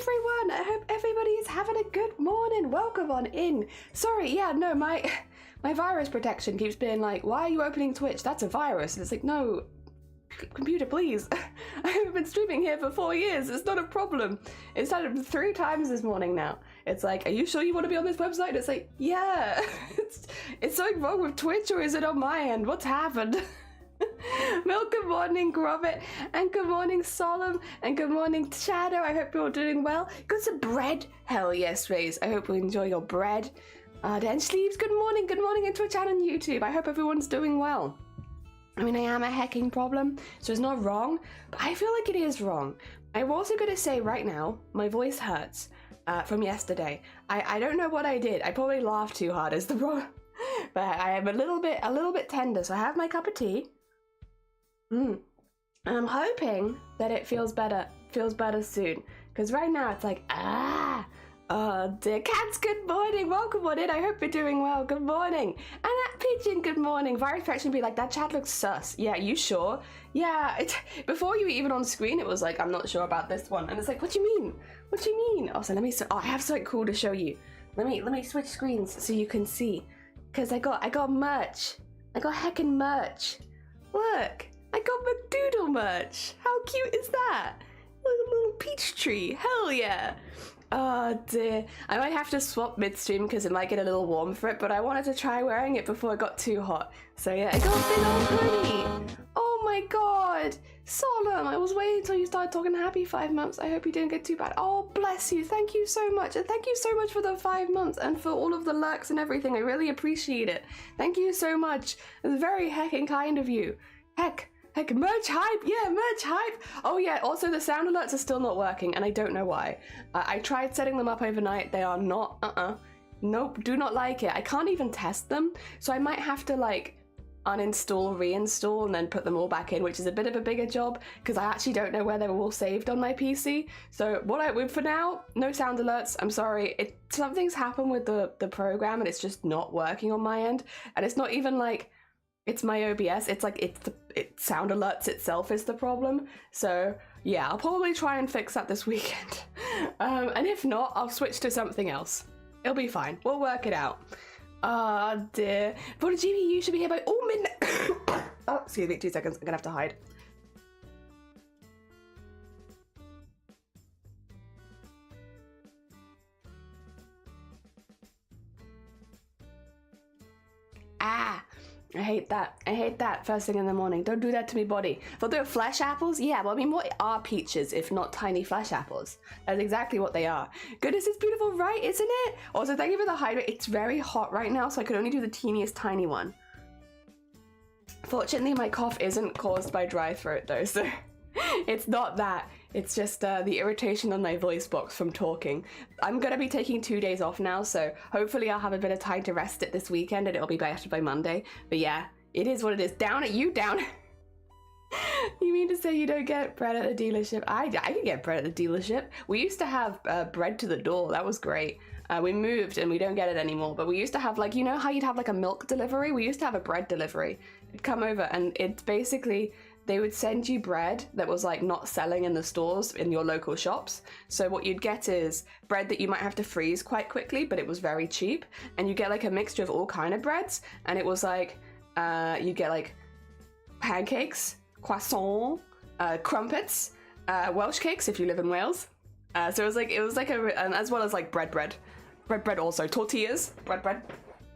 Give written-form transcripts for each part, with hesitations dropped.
everyone! I hope everybody is having a good morning. Welcome on in. Sorry, yeah, no, my virus protection keeps being like, why are you opening Twitch? That's a virus. And it's like, no, computer, please. I've been streaming here for 4 years. It's not a problem. It started 3 times this morning now. It's like, are you sure you want to be on this website? It's like, yeah. It's something wrong with Twitch, or is it on my end? What's happened? Well, good morning, Grobit, and good morning, Solemn, and good morning, Shadow. I hope you're all doing well. Got some bread? Hell yes, Raze. I hope you enjoy your bread. Dan Sleeves, good morning in Twitch and on YouTube. I hope everyone's doing well. I mean, I am a hacking problem, so it's not wrong, but I feel like it is wrong. I'm also going to say right now, my voice hurts from yesterday. I don't know what I did. I probably laughed too hard is the problem, but I am a little bit tender, so I have my cup of tea. And I'm hoping that it feels better soon, because right now it's like, oh dear. Cats, good morning, welcome on in. I hope you're doing well. Good morning. And that pigeon, good morning. Virus Protection be like, that chat looks sus. Yeah, you sure? Yeah, before you were even on screen, it was like, I'm not sure about this one. And it's like, what do you mean? What do you mean? Also, I have something cool to show you. Let me switch screens so you can see, because I got merch. I got heckin' merch. Look. I got my doodle merch. How cute is that? A little peach tree. Hell yeah. Oh dear. I might have to swap midstream because it might get a little warm for it, but I wanted to try wearing it before it got too hot. So yeah, I got a big old hoodie. Oh my god. Solemn, I was waiting until you started talking happy 5 months. I hope you didn't get too bad. Oh, bless you. Thank you so much. And thank you so much for the 5 months and for all of the lurks and everything. I really appreciate it. Thank you so much. It's very heckin' kind of you. Heck, merch hype! Yeah, merch hype! Oh yeah, also the sound alerts are still not working, and I don't know why. I tried setting them up overnight. They are not, nope, do not like it. I can't even test them, so I might have to like uninstall, reinstall, and then put them all back in, which is a bit of a bigger job, because I actually don't know where they were all saved on my PC. So for now, no sound alerts. I'm sorry. Something's happened with the program, and it's just not working on my end, and it's not even like it's my OBS, it's like sound alerts itself is the problem. So yeah, I'll probably try and fix that this weekend. And if not, I'll switch to something else. It'll be fine. We'll work it out. Oh dear. For the GP, you should be here by midnight. Oh, excuse me, 2 seconds. I'm gonna have to hide. I hate that first thing in the morning. Don't do that to me, body. If they're flesh apples, yeah, well, I mean, what are peaches if not tiny flesh apples? That's exactly what they are. Goodness, it's beautiful, right? Isn't it? Also, thank you for the hydrate. It's very hot right now, so I could only do the teeniest tiny one. Fortunately, my cough isn't caused by dry throat though, so it's not that. It's just the irritation on my voice box from talking. I'm gonna be taking 2 days off now, so hopefully I'll have a bit of time to rest it this weekend and it'll be better by Monday. But yeah, it is what it is. Down at you, down. You mean to say you don't get bread at the dealership? I can get bread at the dealership. We used to have bread to the door. That was great. We moved and we don't get it anymore, but we used to have, like, you know how you'd have like a milk delivery? We used to have a bread delivery. It'd come over and it's basically, they would send you bread that was like not selling in the stores in your local shops. So what you'd get is bread that you might have to freeze quite quickly, but it was very cheap. And you get like a mixture of all kind of breads. And it was like, you get like pancakes, croissant, crumpets, Welsh cakes if you live in Wales. So it was like as well as like bread also, tortillas, bread.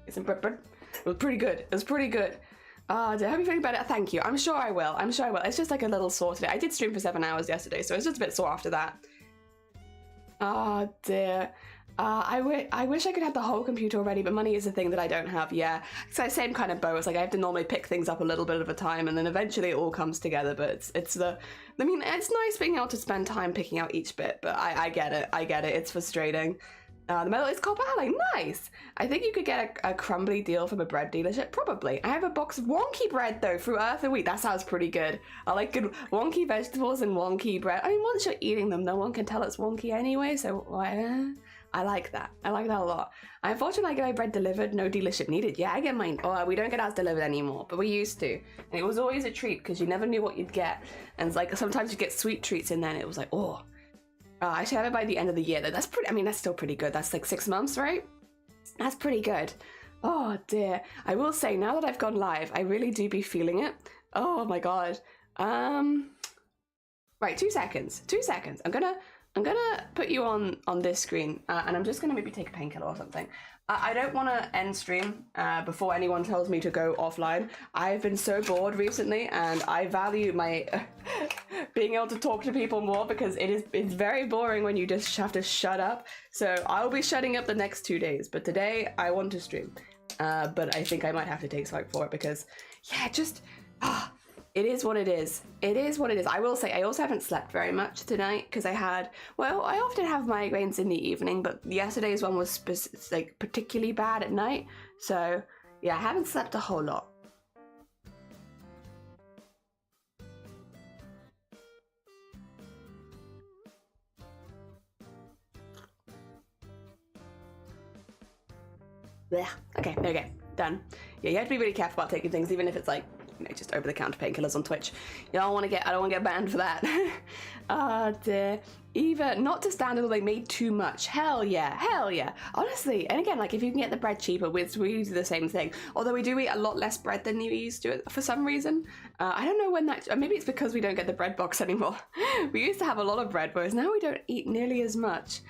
It's in bread. It was pretty good. It was pretty good. I hope you're feeling better. Thank you. I'm sure I will. It's just like a little sore today. I did stream for 7 hours yesterday, so it's just a bit sore after that. Oh dear. I wish I could have the whole computer already, but money is a thing that I don't have. Yeah, so same kind of boat. It's like I have to normally pick things up a little bit at a time, and then eventually it all comes together. But it's nice being able to spend time picking out each bit. But I get it. It's frustrating. The metal is copper ally. Nice. I think you could get a crumbly deal from a bread dealership. Probably. I have a box of wonky bread though through Earth and Wheat. That sounds pretty good. I like good wonky vegetables and wonky bread. I mean, once you're eating them, no one can tell it's wonky anyway. So I like that. I like that a lot. Unfortunately, I get my bread delivered. No dealership needed. Yeah, I get mine. Oh, we don't get ours delivered anymore, but we used to. And it was always a treat because you never knew what you'd get. And it's like sometimes you get sweet treats in there, and it was like, oh. I should have it by the end of the year though. That's pretty, I mean, that's still pretty good. That's like 6 months, right? That's pretty good. Oh dear. I will say, now that I've gone live, I really do be feeling it. Oh my god. Right, 2 seconds. 2 seconds. I'm gonna put you on this screen, and I'm just gonna maybe take a painkiller or something. I don't want to end stream before anyone tells me to go offline. I've been so bored recently, and I value my being able to talk to people more, because it's very boring when you just have to shut up. So I'll be shutting up the next 2 days, but today I want to stream. But I think I might have to take swipe for it, because yeah, just it is what it is. It is what it is. I will say I also haven't slept very much tonight, because I often have migraines in the evening, but yesterday's one was like particularly bad at night. So yeah, I haven't slept a whole lot. Blech. Okay, there we go. Done. Yeah, you have to be really careful about taking things, even if it's like, you know, just over-the-counter painkillers on Twitch. I don't want to get banned for that. Oh dear. Eva, not to stand until they made too much. Hell yeah, hell yeah. Honestly, and again, like if you can get the bread cheaper, we do the same thing. Although we do eat a lot less bread than you used to for some reason. I don't know when that, maybe it's because we don't get the bread box anymore. We used to have a lot of bread, whereas now we don't eat nearly as much.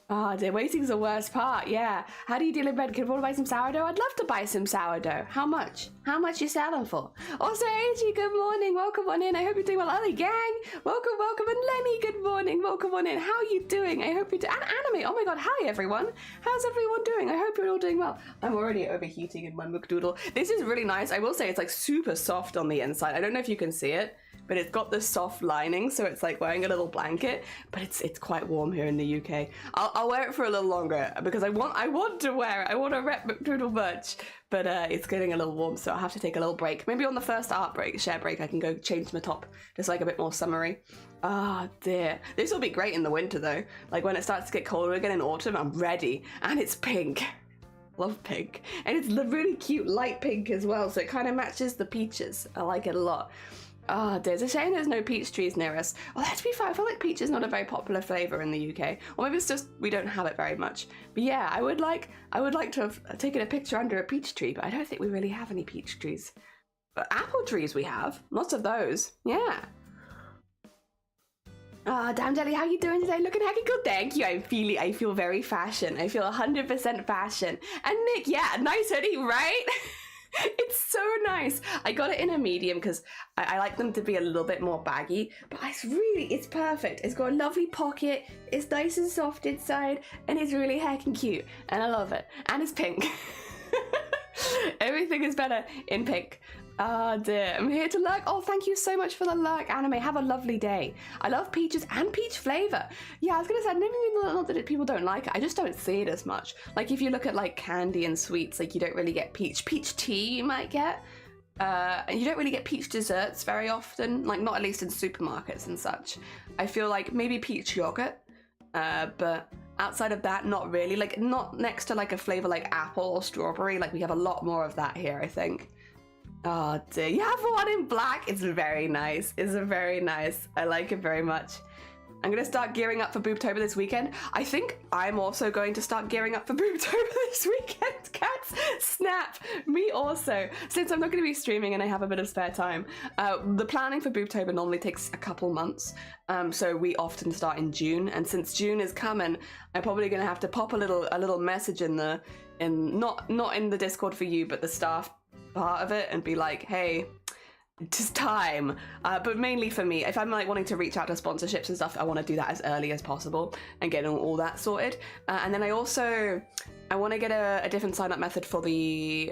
Oh dear, waiting's the worst part, yeah. How do you deal with bread? Can I buy some sourdough? I'd love to buy some sourdough. How much? How much you selling for? Also, AG, good morning. Welcome on in. I hope you're doing well. Ollie gang, welcome, welcome. And Lenny, good morning. Welcome on in. How are you doing? I hope you're doing... And Anime, oh my god, hi everyone. How's everyone doing? I hope you're all doing well. I'm already overheating in my McDoodle. This is really nice. I will say it's like super soft on the inside. I don't know if you can see it, but it's got this soft lining, so it's like wearing a little blanket, but it's quite warm here in the UK. I'll wear it for a little longer, because I want to wear it. I want to rep McDoodle merch, but it's getting a little warm, so I'll have to take a little break. Maybe on the first share break, I can go change my top, just like a bit more summery. Ah, dear. This will be great in the winter though. Like when it starts to get colder again in autumn, I'm ready, and it's pink. Love pink, and it's really cute light pink as well, so it kind of matches the peaches. I like it a lot. Oh, there's a shame there's no peach trees near us. Well, let's be fair, I feel like peach is not a very popular flavour in the UK. Or maybe it's just we don't have it very much. But yeah, I would like to have taken a picture under a peach tree, but I don't think we really have any peach trees. But apple trees we have. Lots of those. Yeah. Oh, damn Jelly, how you doing today? Looking hecky good, thank you. I feel very fashion. I feel 100% fashion. And Nick, yeah, nice hoodie, right? It's so nice. I got it in a medium because I like them to be a little bit more baggy, but it's perfect. It's got a lovely pocket, it's nice and soft inside, and it's really heckin' cute, and I love it. And it's pink. Everything is better in pink. Ah, dear. I'm here to lurk. Oh, thank you so much for the lurk, Anime. Have a lovely day. I love peaches and peach flavour. Yeah, I was going to say, not that people don't like it. I just don't see it as much. Like, if you look at, like, candy and sweets, like, you don't really get peach. Peach tea you might get. And you don't really get peach desserts very often. Like, not at least in supermarkets and such. I feel like maybe peach yogurt. But outside of that, not really. Like, not next to, like, a flavour like apple or strawberry. Like, we have a lot more of that here, I think. Oh dear, you have one in black. It's very nice. It's very nice. I like it very much. I'm gonna start gearing up for Boobtober this weekend. I think I'm also going to start gearing up for Boobtober this weekend. Cats, snap. Me also. Since I'm not going to be streaming and I have a bit of spare time. The planning for Boobtober normally takes a couple months. So we often start in June. And since June is coming, I'm probably going to have to pop a little message in not in the Discord for you, but the staff part of it, and be like, hey, it's time. But mainly for me, if I'm like wanting to reach out to sponsorships and stuff, I want to do that as early as possible and get all that sorted. And then I want to get a different sign-up method for the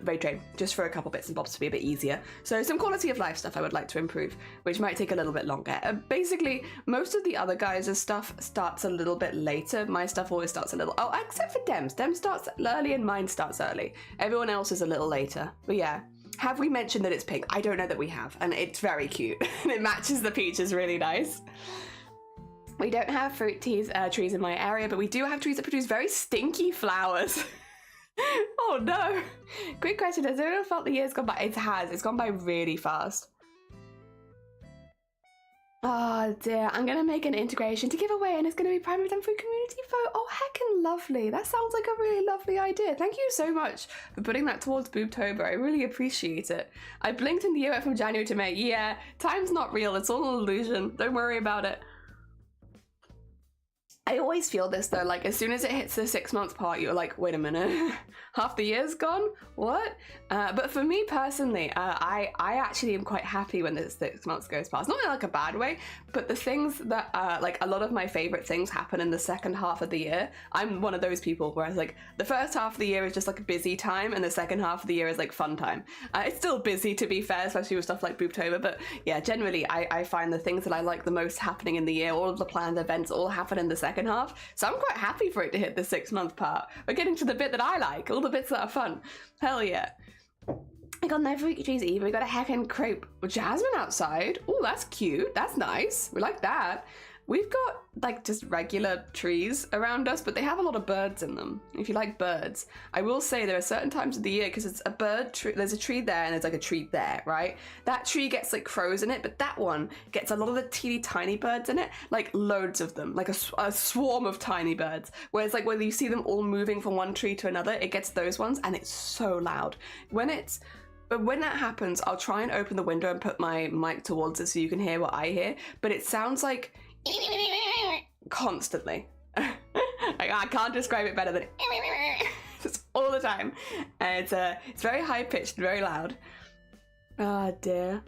raid train, just for a couple bits and bobs to be a bit easier. So some quality of life stuff I would like to improve, which might take a little bit longer. Basically, most of the other guys' stuff starts a little bit later. My stuff always starts a little... Oh, except for Dem's. Dem starts early and mine starts early. Everyone else is a little later. But yeah. Have we mentioned that it's pink? I don't know that we have, and it's very cute. And it matches the peaches really nice. We don't have fruit trees in my area, but we do have trees that produce very stinky flowers. Oh no. Quick question, has anyone felt the year's gone by? It has. It's gone by really fast. Oh dear, I'm gonna make an integration to give away and it's gonna be Prime Time Food Community Vote. Oh heckin' lovely. That sounds like a really lovely idea. Thank you so much for putting that towards Boobtober. I really appreciate it. I blinked and the year went from January to May. Yeah, time's not real, it's all an illusion. Don't worry about it. I always feel this though, like as soon as it hits the 6 month part, you're like, wait a minute, half the year's gone? What? But for me personally, I actually am quite happy when the 6 months goes past. Not in like a bad way, but the things that, like a lot of my favorite things happen in the second half of the year. I'm one of those people where it's like, the first half of the year is just like a busy time and the second half of the year is like fun time. It's still busy to be fair, especially with stuff like Boobtober, but yeah, generally I find the things that I like the most happening in the year, all of the planned events all happen in the second half, so I'm quite happy for it to hit the 6 month part. We're getting to the bit that I like, all the bits that are fun. Hell yeah. I got no freaky trees either. We got a heckin' crepe jasmine outside. Oh, that's cute. That's nice. We like that. We've got like just regular trees around us, but they have a lot of birds in them. If you like birds, I will say there are certain times of the year, because it's a bird tree, there's a tree there and there's like a tree there, right? That tree gets like crows in it, but that one gets a lot of the teeny tiny birds in it, like loads of them, like a swarm of tiny birds. Whereas like when you see them all moving from one tree to another, it gets those ones and it's so loud. But when that happens, I'll try and open the window and put my mic towards it so you can hear what I hear, but it sounds like constantly. I can't describe it better than just all the time. And it's very high pitched, very loud. Oh dear.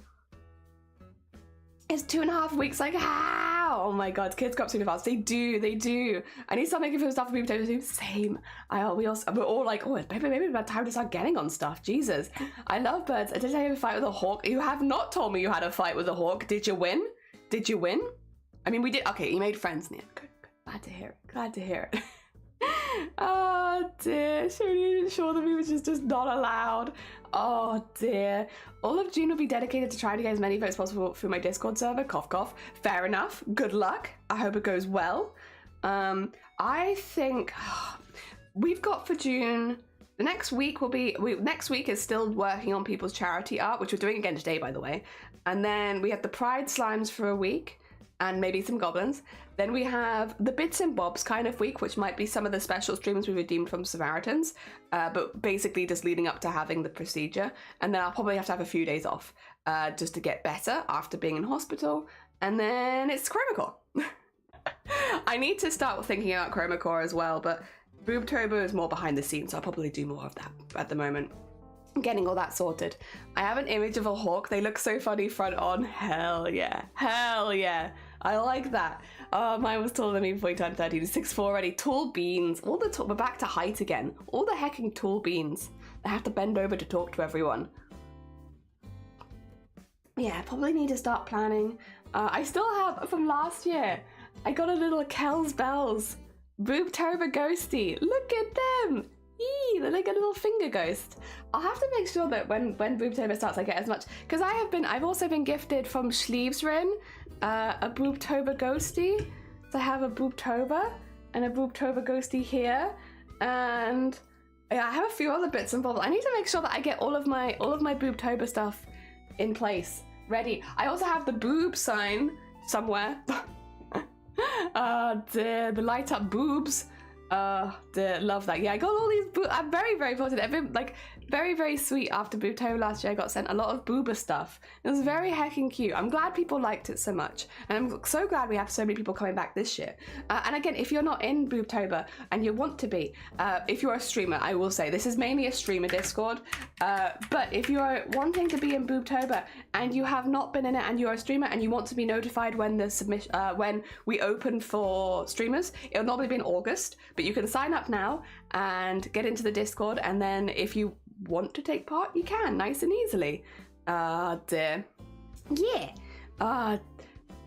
It's 2.5 weeks, like how? Oh my god, kids grow up super fast. They do. I need to start making stuff for people to do. Same. We're all like, oh, maybe about time to start getting on stuff. Jesus. I love birds. Did I have a fight with a hawk? You have not told me you had a fight with a hawk. Did you win? Did you win? I mean, we did. Okay, you made friends, Nia. Good. Glad to hear it. Glad to hear it. Oh dear. Sure the movie was just not allowed. Oh dear. All of June will be dedicated to trying to get as many votes as possible through my Discord server. Cough, cough. Fair enough. Good luck. I hope it goes well. I think we've got for June. The next week will be. Next week is still working on people's charity art, which we're doing again today, by the way. And then we have the Pride Slimes for a week. And maybe some goblins. Then we have the bits and bobs kind of week, which might be some of the special streams we redeemed from Samaritans, but basically just leading up to having the procedure. And then I'll probably have to have a few days off just to get better after being in hospital. And then it's Chromacore. I need to start thinking about Chromacore as well, but Boobtober is more behind the scenes, so I'll probably do more of that at the moment. Getting all that sorted. I have an image of a hawk. They look so funny front on. Hell yeah. Hell yeah. I like that. Oh, mine was taller than me before he turned 13. He's 6'4" already. Tall beans. We're back to height again. All the hecking tall beans. I have to bend over to talk to everyone. Yeah, probably need to start planning. I still have, from last year, I got a little Kel's Bells Boobtober ghosty. Look at them. Eee, they're like a little finger ghost. I'll have to make sure that when Boobtober starts I get as much, because I've also been gifted from Sleevesrin a Boobtober ghosty. So I have a Boobtober and a Boobtober ghosty here, and yeah, I have a few other bits involved. I need to make sure that I get all of my Boobtober stuff in place, ready. I also have the boob sign somewhere. Oh dear, the light up boobs. Dear, love that. Yeah, I got all these I'm very, very positive. I've been like very, very sweet after Boobtober last year. I got sent a lot of booba stuff. It was very heckin' cute. I'm glad people liked it so much. And I'm so glad we have so many people coming back this year. And again, if you're not in Boobtober and you want to be, if you're a streamer, I will say this is mainly a streamer Discord. But if you're wanting to be in Boobtober and you have not been in it and you're a streamer and you want to be notified when the submission, when we open for streamers, it'll normally be in August. But you can sign up now and get into the Discord, and then if you want to take part, you can, nice and easily. Dear. Yeah.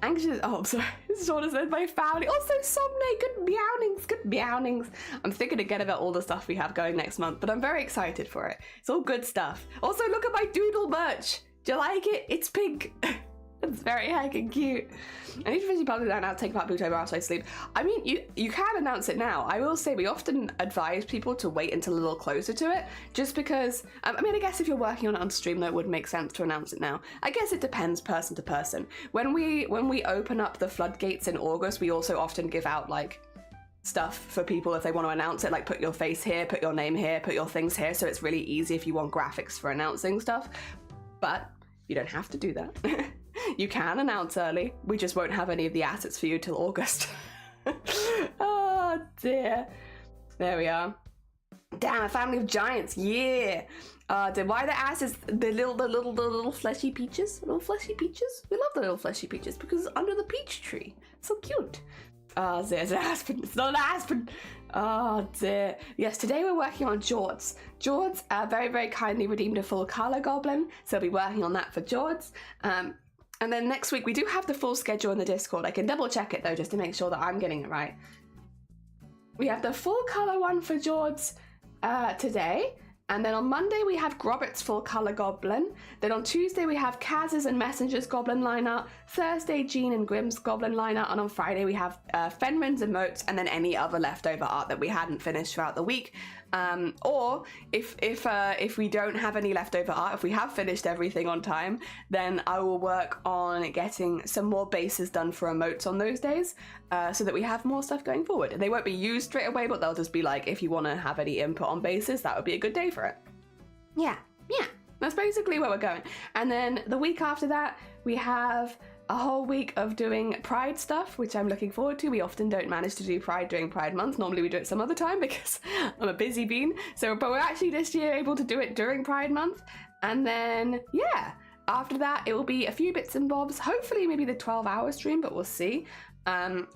Anxious. Oh, I'm sorry. Shauna said my family. Also, Somne. Good meownings. I'm thinking again about all the stuff we have going next month, but I'm very excited for it. It's all good stuff. Also, look at my doodle merch. Do you like it? It's pink. It's very heckin' cute. I need to finish publishing that now to take part Booktober after I sleep. I mean, you can announce it now. I will say we often advise people to wait until a little closer to it, just because, I mean, I guess if you're working on it on stream, though, it would make sense to announce it now. I guess it depends person to person. When we open up the floodgates in August, we also often give out, like, stuff for people if they want to announce it, like put your face here, put your name here, put your things here, so it's really easy if you want graphics for announcing stuff. But you don't have to do that. You can announce early. We just won't have any of the assets for you till August. Oh dear. There we are. Damn, a family of giants. Yeah. Why the assets? The little fleshy peaches. Little fleshy peaches. We love the little fleshy peaches because under the peach tree. So cute. There's an aspen. It's not an aspen. Oh dear. Yes, today we're working on Jords. Jords very, very kindly redeemed a full color goblin, so we'll be working on that for Jords. And then next week we do have the full schedule in the Discord. I can double check it though, just to make sure that I'm getting it right. We have the full color one for Jords today. And then on Monday we have Grobbett's full color goblin. Then on Tuesday we have Kaz's and Messenger's goblin lineup. Thursday Jean and Grimm's goblin lineup. And on Friday we have Fenrin's and Moat's, and then any other leftover art that we hadn't finished throughout the week. Or if we don't have any leftover art, if we have finished everything on time, then I will work on getting some more bases done for emotes on those days, so that we have more stuff going forward. They won't be used straight away, but they'll just be like, if you want to have any input on bases, that would be a good day for it. Yeah, that's basically where we're going. And then the week after that, we have a whole week of doing Pride stuff, which I'm looking forward to. We often don't manage to do Pride during Pride month. Normally we do it some other time because I'm a busy bean. But we're actually this year able to do it during Pride month. And then, yeah, after that, it will be a few bits and bobs. Hopefully maybe the 12-hour stream, but we'll see.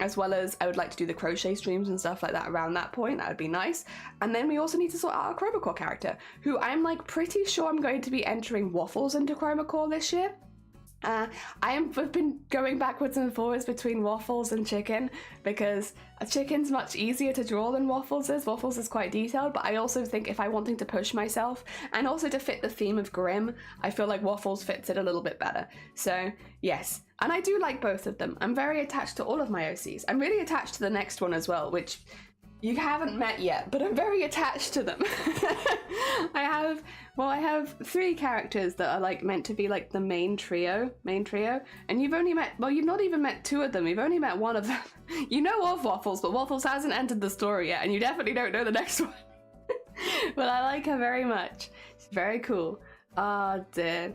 As well as I would like to do the crochet streams and stuff like that around that point. That would be nice. And then we also need to sort out our Chroma Core character, who I'm like pretty sure I'm going to be entering Waffles into Chroma Core this year. I've been going backwards and forwards between Waffles and Chicken because a Chicken's much easier to draw than Waffles is. Waffles is quite detailed, but I also think if I'm wanting to push myself and also to fit the theme of Grimm, I feel like Waffles fits it a little bit better. So yes, and I do like both of them. I'm very attached to all of my OCs. I'm really attached to the next one as well, which you haven't met yet, but I'm very attached to them. I have 3 characters that are like meant to be like the main trio, and you've only met, well, you've not even met 2 of them, you've only met 1 of them. You know of Waffles, but Waffles hasn't entered the story yet, and you definitely don't know the next one. But I like her very much. She's very cool. Oh dear.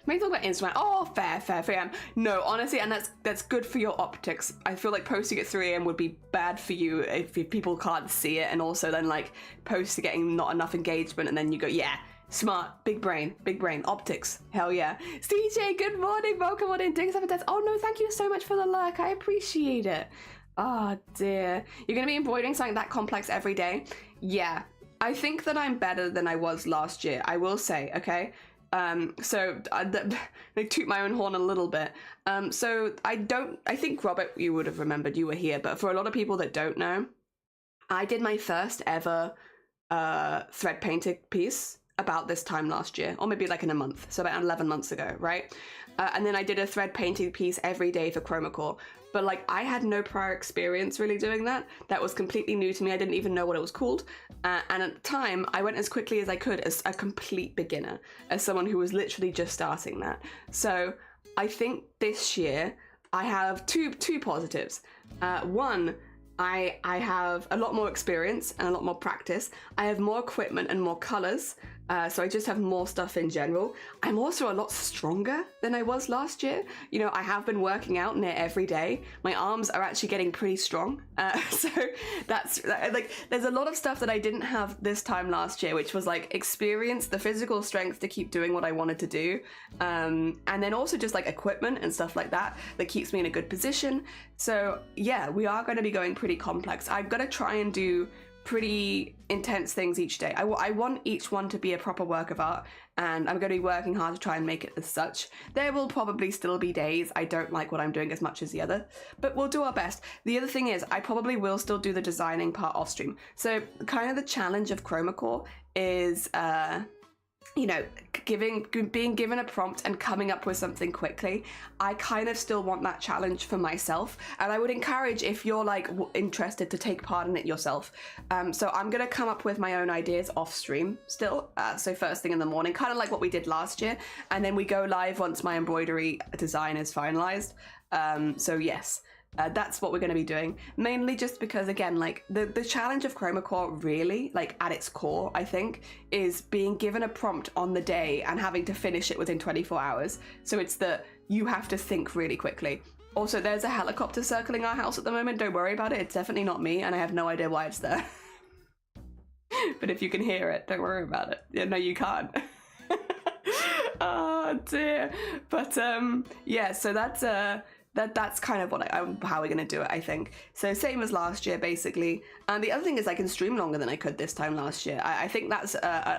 Maybe talk about Instagram. Oh, fair. No, honestly, and that's good for your optics. I feel like posting at 3 AM would be bad for you if people can't see it, and also then like posts are getting not enough engagement, and then you go, yeah, smart, big brain, optics, hell yeah. CJ, good morning, welcome on in. Oh no, thank you so much for the lurk, I appreciate it. Oh dear, you're gonna be embroidering something that complex every day? Yeah, I think that I'm better than I was last year, I will say, okay? So I toot my own horn a little bit. So I think Robert, you would have remembered, you were here, but for a lot of people that don't know, I did my first ever thread painted piece about this time last year, or maybe like in a month, so about 11 months ago, right? And then I did a thread painting piece every day for Chroma Core. But like I had no prior experience really doing that. That was completely new to me. I didn't even know what it was called. And at the time, I went as quickly as I could as a complete beginner, as someone who was literally just starting that. So I think this year I have two positives. One, I have a lot more experience and a lot more practice. I have more equipment and more colors. So I just have more stuff in general. I'm also a lot stronger than I was last year. You know, I have been working out near every day. My arms are actually getting pretty strong. So that's like, there's a lot of stuff that I didn't have this time last year, which was like experience, the physical strength to keep doing what I wanted to do. And then also just like equipment and stuff like that keeps me in a good position. So yeah, we are going to be going pretty complex. I've got to try and do pretty intense things each day. I want each one to be a proper work of art, and I'm going to be working hard to try and make it as such. There will probably still be days I don't like what I'm doing as much as the other, but we'll do our best. The other thing is I probably will still do the designing part off stream. So kind of the challenge of Chroma Core is you know, being given a prompt and coming up with something quickly, I kind of still want that challenge for myself, and I would encourage, if you're like interested, to take part in it yourself. So I'm gonna come up with my own ideas off stream still, so first thing in the morning, kind of like what we did last year, and then we go live once my embroidery design is finalized. So yes, that's what we're going to be doing, mainly just because, again, like the challenge of chroma core, really, like at its core, I think, is being given a prompt on the day and having to finish it within 24 hours. So it's that you have to think really quickly. Also, there's a helicopter circling our house at the moment. Don't worry about it. It's definitely not me, and I have no idea why it's there. But if you can hear it, don't worry about it. Yeah, no, you can't. Oh dear. But yeah, so that's kind of how we're gonna do it, I think. So same as last year, basically. And the other thing is I can stream longer than I could this time last year. I think that's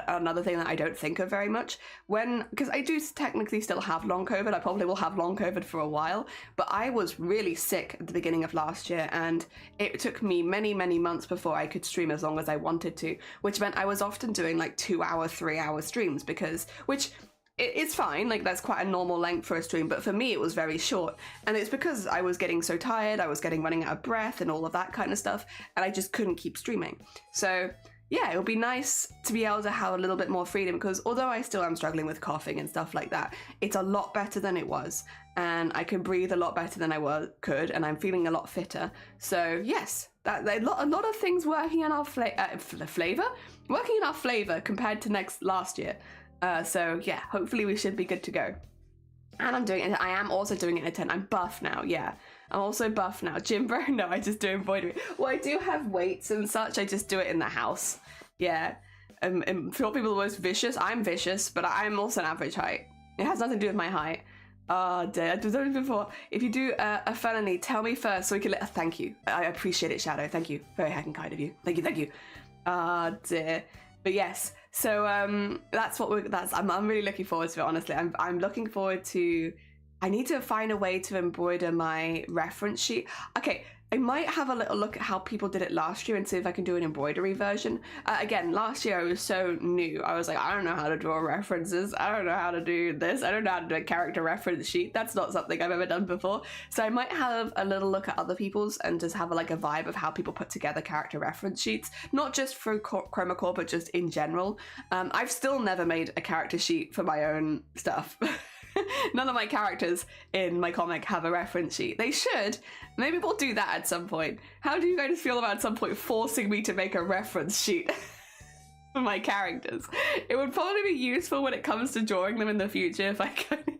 another thing that I don't think of very much, because I do technically still have long COVID. I probably will have long COVID for a while, but I was really sick at the beginning of last year, and it took me many months before I could stream as long as I wanted to, which meant I was often doing like 2-hour, 3-hour streams, which it's fine, like that's quite a normal length for a stream, but for me it was very short, and it's because I was getting so tired, I was running out of breath and all of that kind of stuff, and I just couldn't keep streaming. So yeah, it would be nice to be able to have a little bit more freedom, because although I still am struggling with coughing and stuff like that, it's a lot better than it was, and I can breathe a lot better than I could, and I'm feeling a lot fitter. So yes, a lot of things working in our flavor compared to last year. So yeah, hopefully we should be good to go. And I am also doing it in a tent. I'm buff now, yeah. I'm also buff now. Gym bro? No, I just do embroidery. Well, I do have weights and such. I just do it in the house. Yeah. And for people the most vicious, I'm vicious, but I'm also an average height. It has nothing to do with my height. Oh dear, I've done it before. If you do a felony, tell me first so we can thank you. I appreciate it, Shadow. Thank you. Very heckin' kind of you. Thank you. Oh dear. But yes, so I'm really looking forward to it, honestly. I'm looking forward to, I need to find a way to embroider my reference sheet. Okay, I might have a little look at how people did it last year and see if I can do an embroidery version. Again, last year I was so new. I was like, I don't know how to draw references. I don't know how to do this. I don't know how to do a character reference sheet. That's not something I've ever done before. So I might have a little look at other people's and just have a vibe of how people put together character reference sheets. Not just for Chroma Core, but just in general. I've still never made a character sheet for my own stuff. None of my characters in my comic have a reference sheet. They should. Maybe we'll do that at some point. How do you guys feel about at some point forcing me to make a reference sheet for my characters? It would probably be useful when it comes to drawing them in the future if I kind of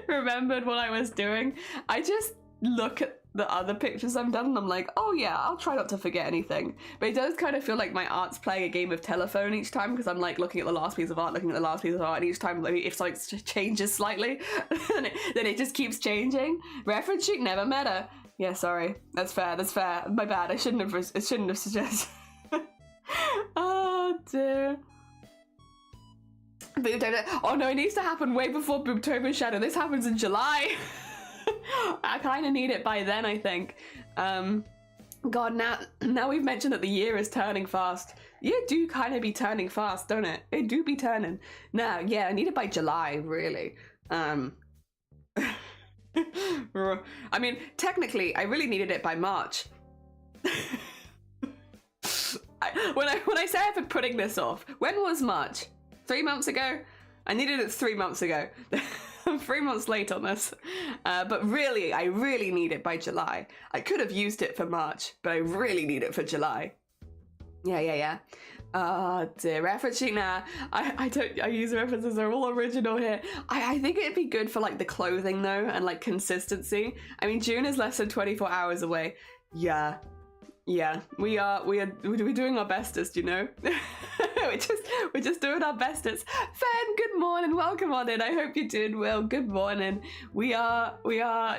remembered what I was doing. I just look at the other pictures I've done and I'm like, oh yeah, I'll try not to forget anything. But it does kind of feel like my art's playing a game of telephone each time, because I'm like looking at the last piece of art, and each time like, if something changes slightly, then it just keeps changing. Reference sheet never matter. Yeah, sorry. That's fair. My bad. I shouldn't have suggested. Oh dear. Oh no, it needs to happen way before Boobtober Shadow. This happens in July. I kind of need it by then, I think. God, now we've mentioned that the year is turning fast. You do kind of be turning fast, don't it? It do be turning. Now, yeah, I need it by July, really. I mean, technically, I really needed it by March. When I say I've been putting this off, when was March? 3 months ago? I needed it 3 months ago. I'm 3 months late on this, but really, I really need it by July. I could have used it for March, but I really need it for July. Yeah. Dear, reference sheet, nah. I use references, they're all original here. I think it'd be good for like the clothing though, and like consistency. I mean, June is less than 24 hours away. Yeah, we're doing our bestest, you know. we're just doing our bestest. Fen, good morning, welcome on in. I hope you're doing well. Good morning. We are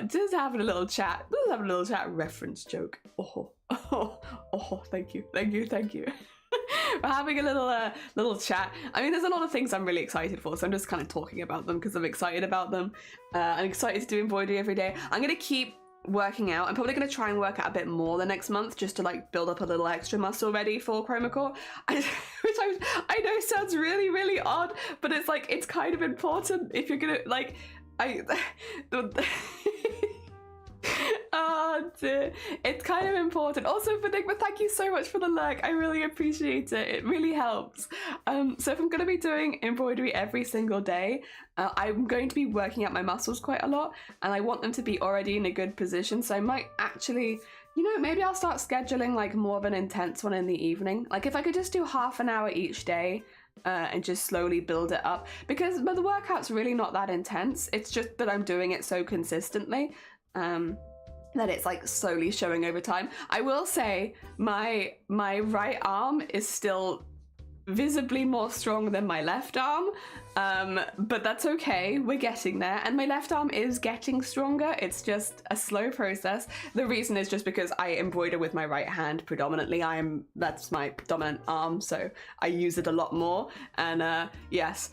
just having a little chat. Reference joke. Oh, thank you. We're having a little chat. I mean, there's a lot of things I'm really excited for, so I'm just kind of talking about them because I'm excited about them. I'm excited to do embroidery every day. I'm gonna keep working out. I'm probably going to try and work out a bit more the next month just to like build up a little extra muscle ready for Chroma Core, which I know sounds really, really odd, but it's like, it's kind of important if you're gonna like, oh dear, it's kind of important. Also, Benigma, thank you so much for the lurk. I really appreciate it. It really helps. So if I'm going to be doing embroidery every single day, I'm going to be working out my muscles quite a lot, and I want them to be already in a good position. So I might actually, you know, maybe I'll start scheduling like more of an intense one in the evening. Like if I could just do half an hour each day, and just slowly build it up, because the workout's really not that intense. It's just that I'm doing it so consistently that it's like slowly showing over time. I will say my right arm is still visibly more strong than my left arm, but that's okay, we're getting there, and my left arm is getting stronger. It's just a slow process. The reason is just because I embroider with my right hand predominantly. That's my dominant arm, so I use it a lot more, and yes,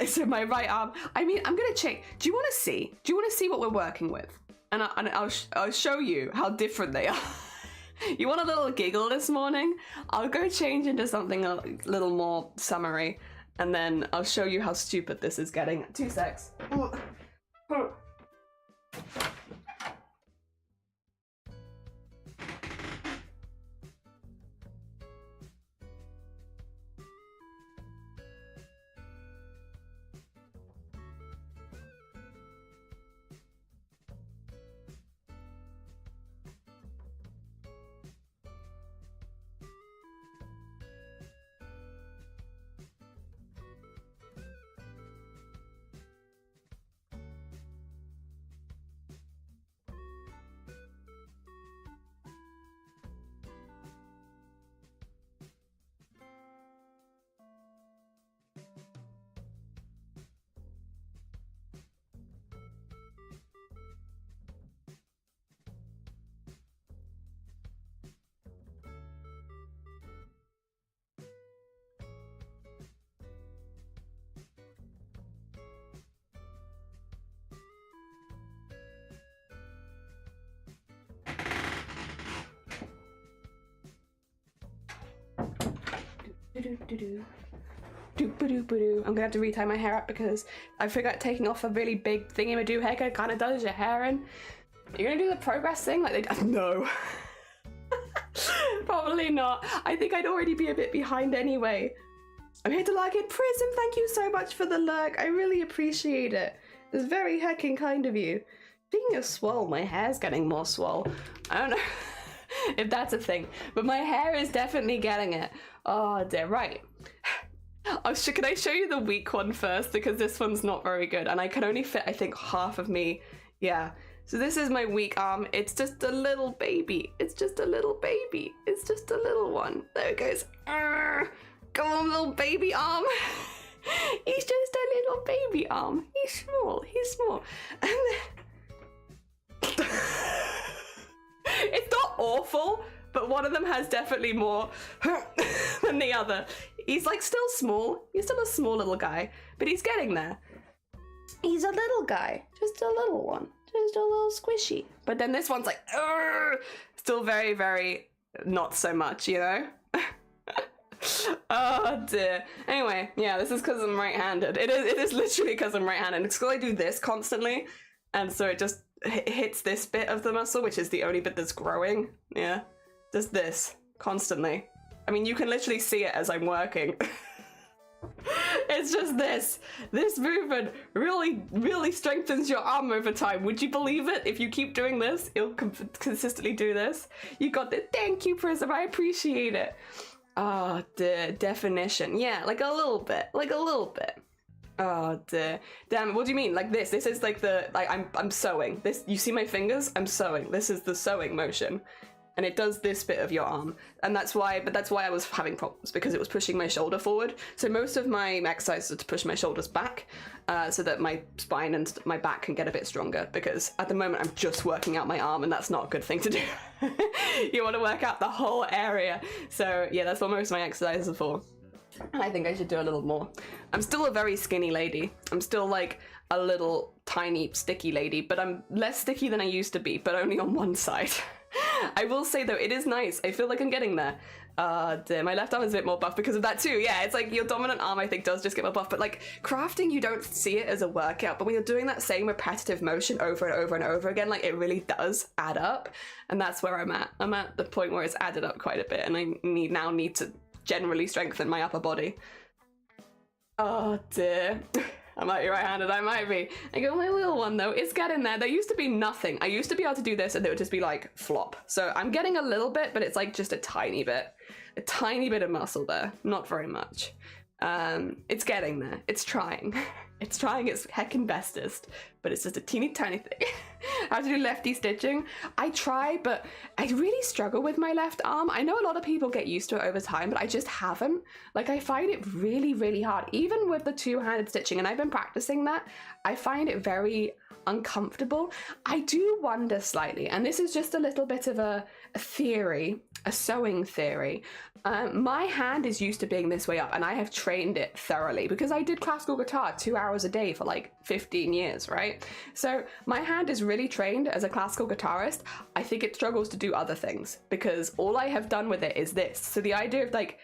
so my right arm, I mean, I'm gonna check. Do you want to see what we're working with? And I'll show you how different they are. You want a little giggle this morning? I'll go change into something a little more summery, and then I'll show you how stupid this is getting. 2 secs. I'm gonna have to retie my hair up because I forgot taking off a really big thingy-ma-doo haircut. It kind of does your hair in. You're gonna do the progress thing like they do? No. Probably not. I think I'd already be a bit behind anyway. I'm here to like it. Prism, thank you so much for the lurk. I really appreciate it. It's very heckin' kind of you. Speaking of swole, my hair's getting more swole. I don't know if that's a thing, but my hair is definitely getting it. Oh dear, right. Oh, can I show you the weak one first? Because this one's not very good, and I can only fit, I think, half of me. Yeah. So this is my weak arm. It's just a little baby. It's just a little baby. It's just a little one. There it goes. Go on, little baby arm. He's just a little baby arm. He's small. He's small. And then... It's not awful, but one of them has definitely more than the other. He's like still small. He's still a small little guy, but he's getting there. He's a little guy, just a little one, just a little squishy. But then this one's like, still very, very not so much, you know? Oh dear. Anyway, yeah, this is because I'm right-handed. It is literally because I'm right-handed. It's because I do this constantly, and so it just hits this bit of the muscle, which is the only bit that's growing. Yeah, just this constantly. I mean, you can literally see it as I'm working. It's just this movement really strengthens your arm over time. Would you believe it? If you keep doing this, you'll consistently do this. You got it. Thank you, Prism. I appreciate it. Oh, the definition. Yeah, like a little bit. Oh dear. Damn, what do you mean? Like this? This is like I'm sewing. This, you see my fingers? I'm sewing. This is the sewing motion. And it does this bit of your arm. And that's why I was having problems, because it was pushing my shoulder forward. So most of my exercises are to push my shoulders back, so that my spine and my back can get a bit stronger, because at the moment I'm just working out my arm, and that's not a good thing to do. You want to work out the whole area. So yeah, that's what most of my exercises are for. And I think I should do a little more. I'm still a very skinny lady. I'm still like a little tiny sticky lady, but I'm less sticky than I used to be, but only on one side. I will say though, it is nice. I feel like I'm getting there. Dear, my left arm is a bit more buff because of that too. Yeah, it's like your dominant arm I think does just get more buff, but like crafting, you don't see it as a workout, but when you're doing that same repetitive motion over and over and over again, like it really does add up. And that's where I'm at. I'm at the point where it's added up quite a bit, and I now need to generally strengthen my upper body. Oh dear. I might be right-handed, I might be. I go, my little one though, it's getting there. There used to be nothing. I used to be able to do this and it would just be like flop. So I'm getting a little bit, but it's like just a tiny bit. A tiny bit of muscle there, not very much. It's getting there, it's trying. It's trying its heckin' bestest, but it's just a teeny tiny thing. I have to do lefty stitching. I try, but I really struggle with my left arm. I know a lot of people get used to it over time, but I just haven't. Like I find it really, really hard, even with the two-handed stitching, and I've been practicing that. I find it very uncomfortable. I do wonder slightly, and this is just a little bit of a theory, a sewing theory. My hand is used to being this way up, and I have trained it thoroughly because I did classical guitar 2 hours a day for like 15 years, right? So my hand is really trained as a classical guitarist. I think it struggles to do other things because all I have done with it is this. So the idea of like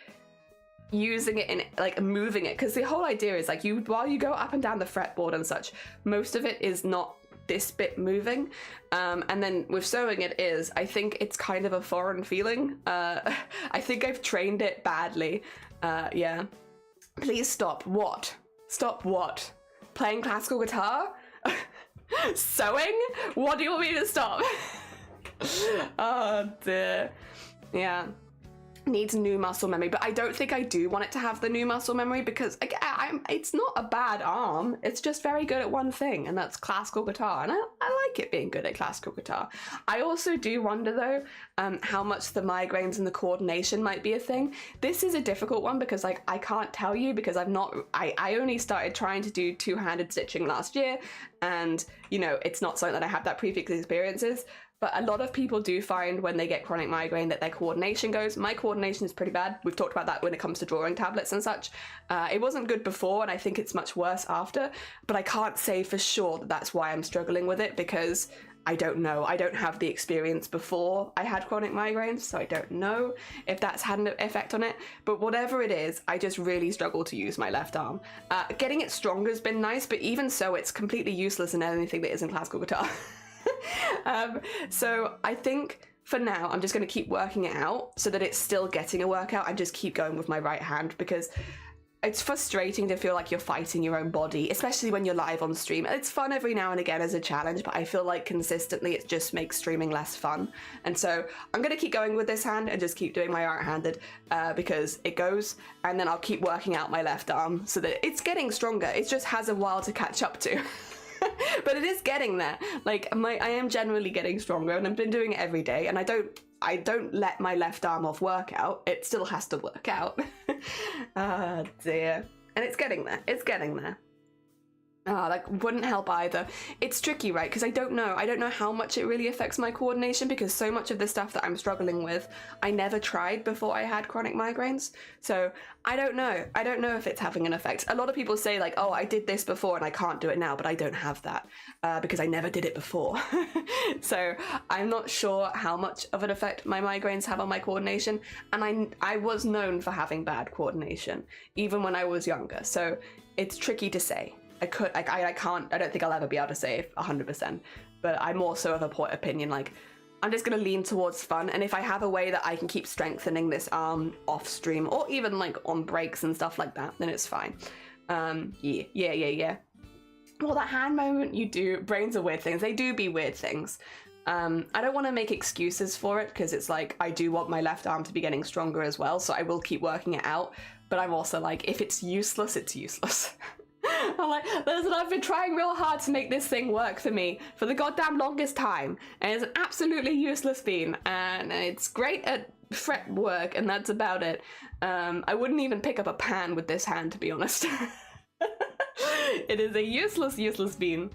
using it and like moving it, because the whole idea is like while you go up and down the fretboard and such, most of it is not this bit moving, and then with sewing it is, I think it's kind of a foreign feeling. I think I've trained it badly. Yeah, please stop. Stop what? Playing classical guitar? Sewing? What do you want me to stop? Oh dear. Yeah, needs new muscle memory, but I don't think I do want it to have the new muscle memory because it's not a bad arm, it's just very good at one thing, and that's classical guitar, and I like it being good at classical guitar. I also do wonder though how much the migraines and the coordination might be a thing. This is a difficult one because like I can't tell you because I only started trying to do two-handed stitching last year, and you know, it's not something that I have that previous experiences. But a lot of people do find when they get chronic migraine that their coordination goes. My coordination is pretty bad. We've talked about that when it comes to drawing tablets and such. It wasn't good before, and I think it's much worse after. But I can't say for sure that that's why I'm struggling with it because I don't know. I don't have the experience before I had chronic migraines, so I don't know if that's had an effect on it. But whatever it is, I just really struggle to use my left arm. Getting it stronger has been nice, but even so, it's completely useless in anything that isn't classical guitar. So I think for now I'm just going to keep working it out so that it's still getting a workout and just keep going with my right hand, because it's frustrating to feel like you're fighting your own body, especially when you're live on stream. It's fun every now and again as a challenge, but I feel like consistently it just makes streaming less fun. And so I'm going to keep going with this hand and just keep doing my right-handed because it goes, and then I'll keep working out my left arm so that it's getting stronger. It just has a while to catch up to. But it is getting there. Like I am generally getting stronger, and I've been doing it every day, and I don't let my left arm off workout. It still has to work out. Ah dear. And it's getting there. It's getting there. Like wouldn't help either. It's tricky, right? Because I don't know how much it really affects my coordination, because so much of the stuff that I'm struggling with I never tried before I had chronic migraines. So I don't know if it's having an effect. A lot of people say like, oh, I did this before and I can't do it now, but I don't have that because I never did it before. So I'm not sure how much of an effect my migraines have on my coordination, and I was known for having bad coordination even when I was younger, so it's tricky to say. I don't think I'll ever be able to say 100%, but I'm also of a opinion like I'm just gonna lean towards fun, and if I have a way that I can keep strengthening this arm off stream or even like on breaks and stuff like that, then it's fine. Yeah. Well, that hand moment you do, brains are weird things. They do be weird things. I don't want to make excuses for it because it's like I do want my left arm to be getting stronger as well, so I will keep working it out, but I'm also like, if it's useless, it's useless. I'm like, listen, I've been trying real hard to make this thing work for me for the goddamn longest time, and it's an absolutely useless bean, and it's great at fret work, and that's about it. I wouldn't even pick up a pan with this hand, to be honest. It is a useless bean.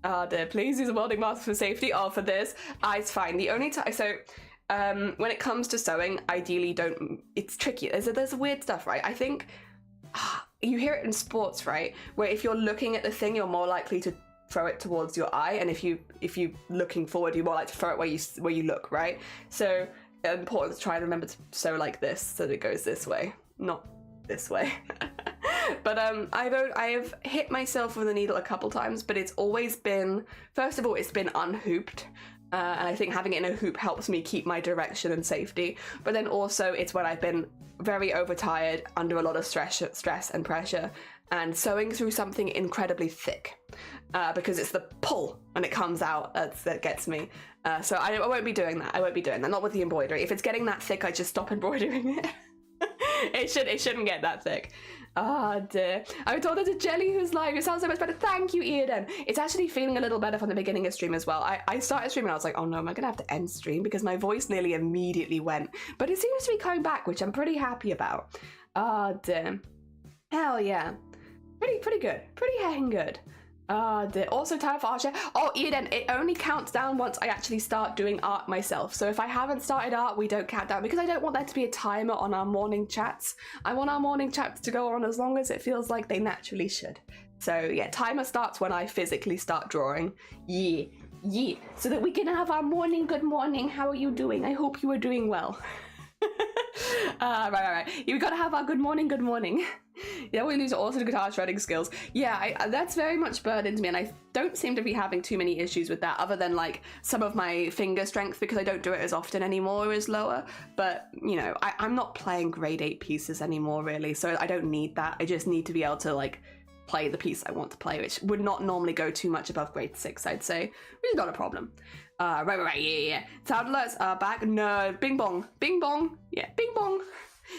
Oh dear, please use a welding mask for safety. Oh, for this, it's fine. The only time, so when it comes to sewing, ideally don't, it's tricky. There's a weird stuff, right? I think you hear it in sports, right? Where if you're looking at the thing, you're more likely to throw it towards your eye, and if you looking forward, you're more likely to throw it where you look, right? So important to try and remember to sew like this so that it goes this way, not this way. But I have hit myself with a needle a couple times, but it's always been, first of all, it's been unhooped. And I think having it in a hoop helps me keep my direction and safety. But then also it's when I've been very overtired, under a lot of stress and pressure, and sewing through something incredibly thick. Because it's the pull when it comes out that gets me. So I won't be doing that. I won't be doing that. Not with the embroidery. If it's getting that thick, I just stop embroidering it. It shouldn't get that thick. Ah, dear. I told her to Jelly who's live. It sounds so much better. Thank you, Eden. It's actually feeling a little better from the beginning of stream as well. I started streaming and I was like, oh no, am I going to have to end stream? Because my voice nearly immediately went. But it seems to be coming back, which I'm pretty happy about. Ah, dear. Hell yeah. Pretty good. Pretty hang good. Also time for art share. Oh, Eden, it only counts down once I actually start doing art myself. So if I haven't started art, we don't count down, because I don't want there to be a timer on our morning chats. I want our morning chats to go on as long as it feels like they naturally should. So yeah, timer starts when I physically start drawing. Yeah. So that we can have our morning good morning. How are you doing? I hope you are doing well. Right. You gotta have our good morning. Yeah, we lose also the guitar shredding skills. Yeah, that's very much burdened me, and I don't seem to be having too many issues with that, other than like some of my finger strength, because I don't do it as often anymore, is lower. But you know, I'm not playing grade 8 pieces anymore really, so I don't need that. I just need to be able to like play the piece I want to play, which would not normally go too much above grade 6, I'd say, which is not a problem. Right, yeah. Sound alerts are back. No, bing bong. Yeah, bing bong.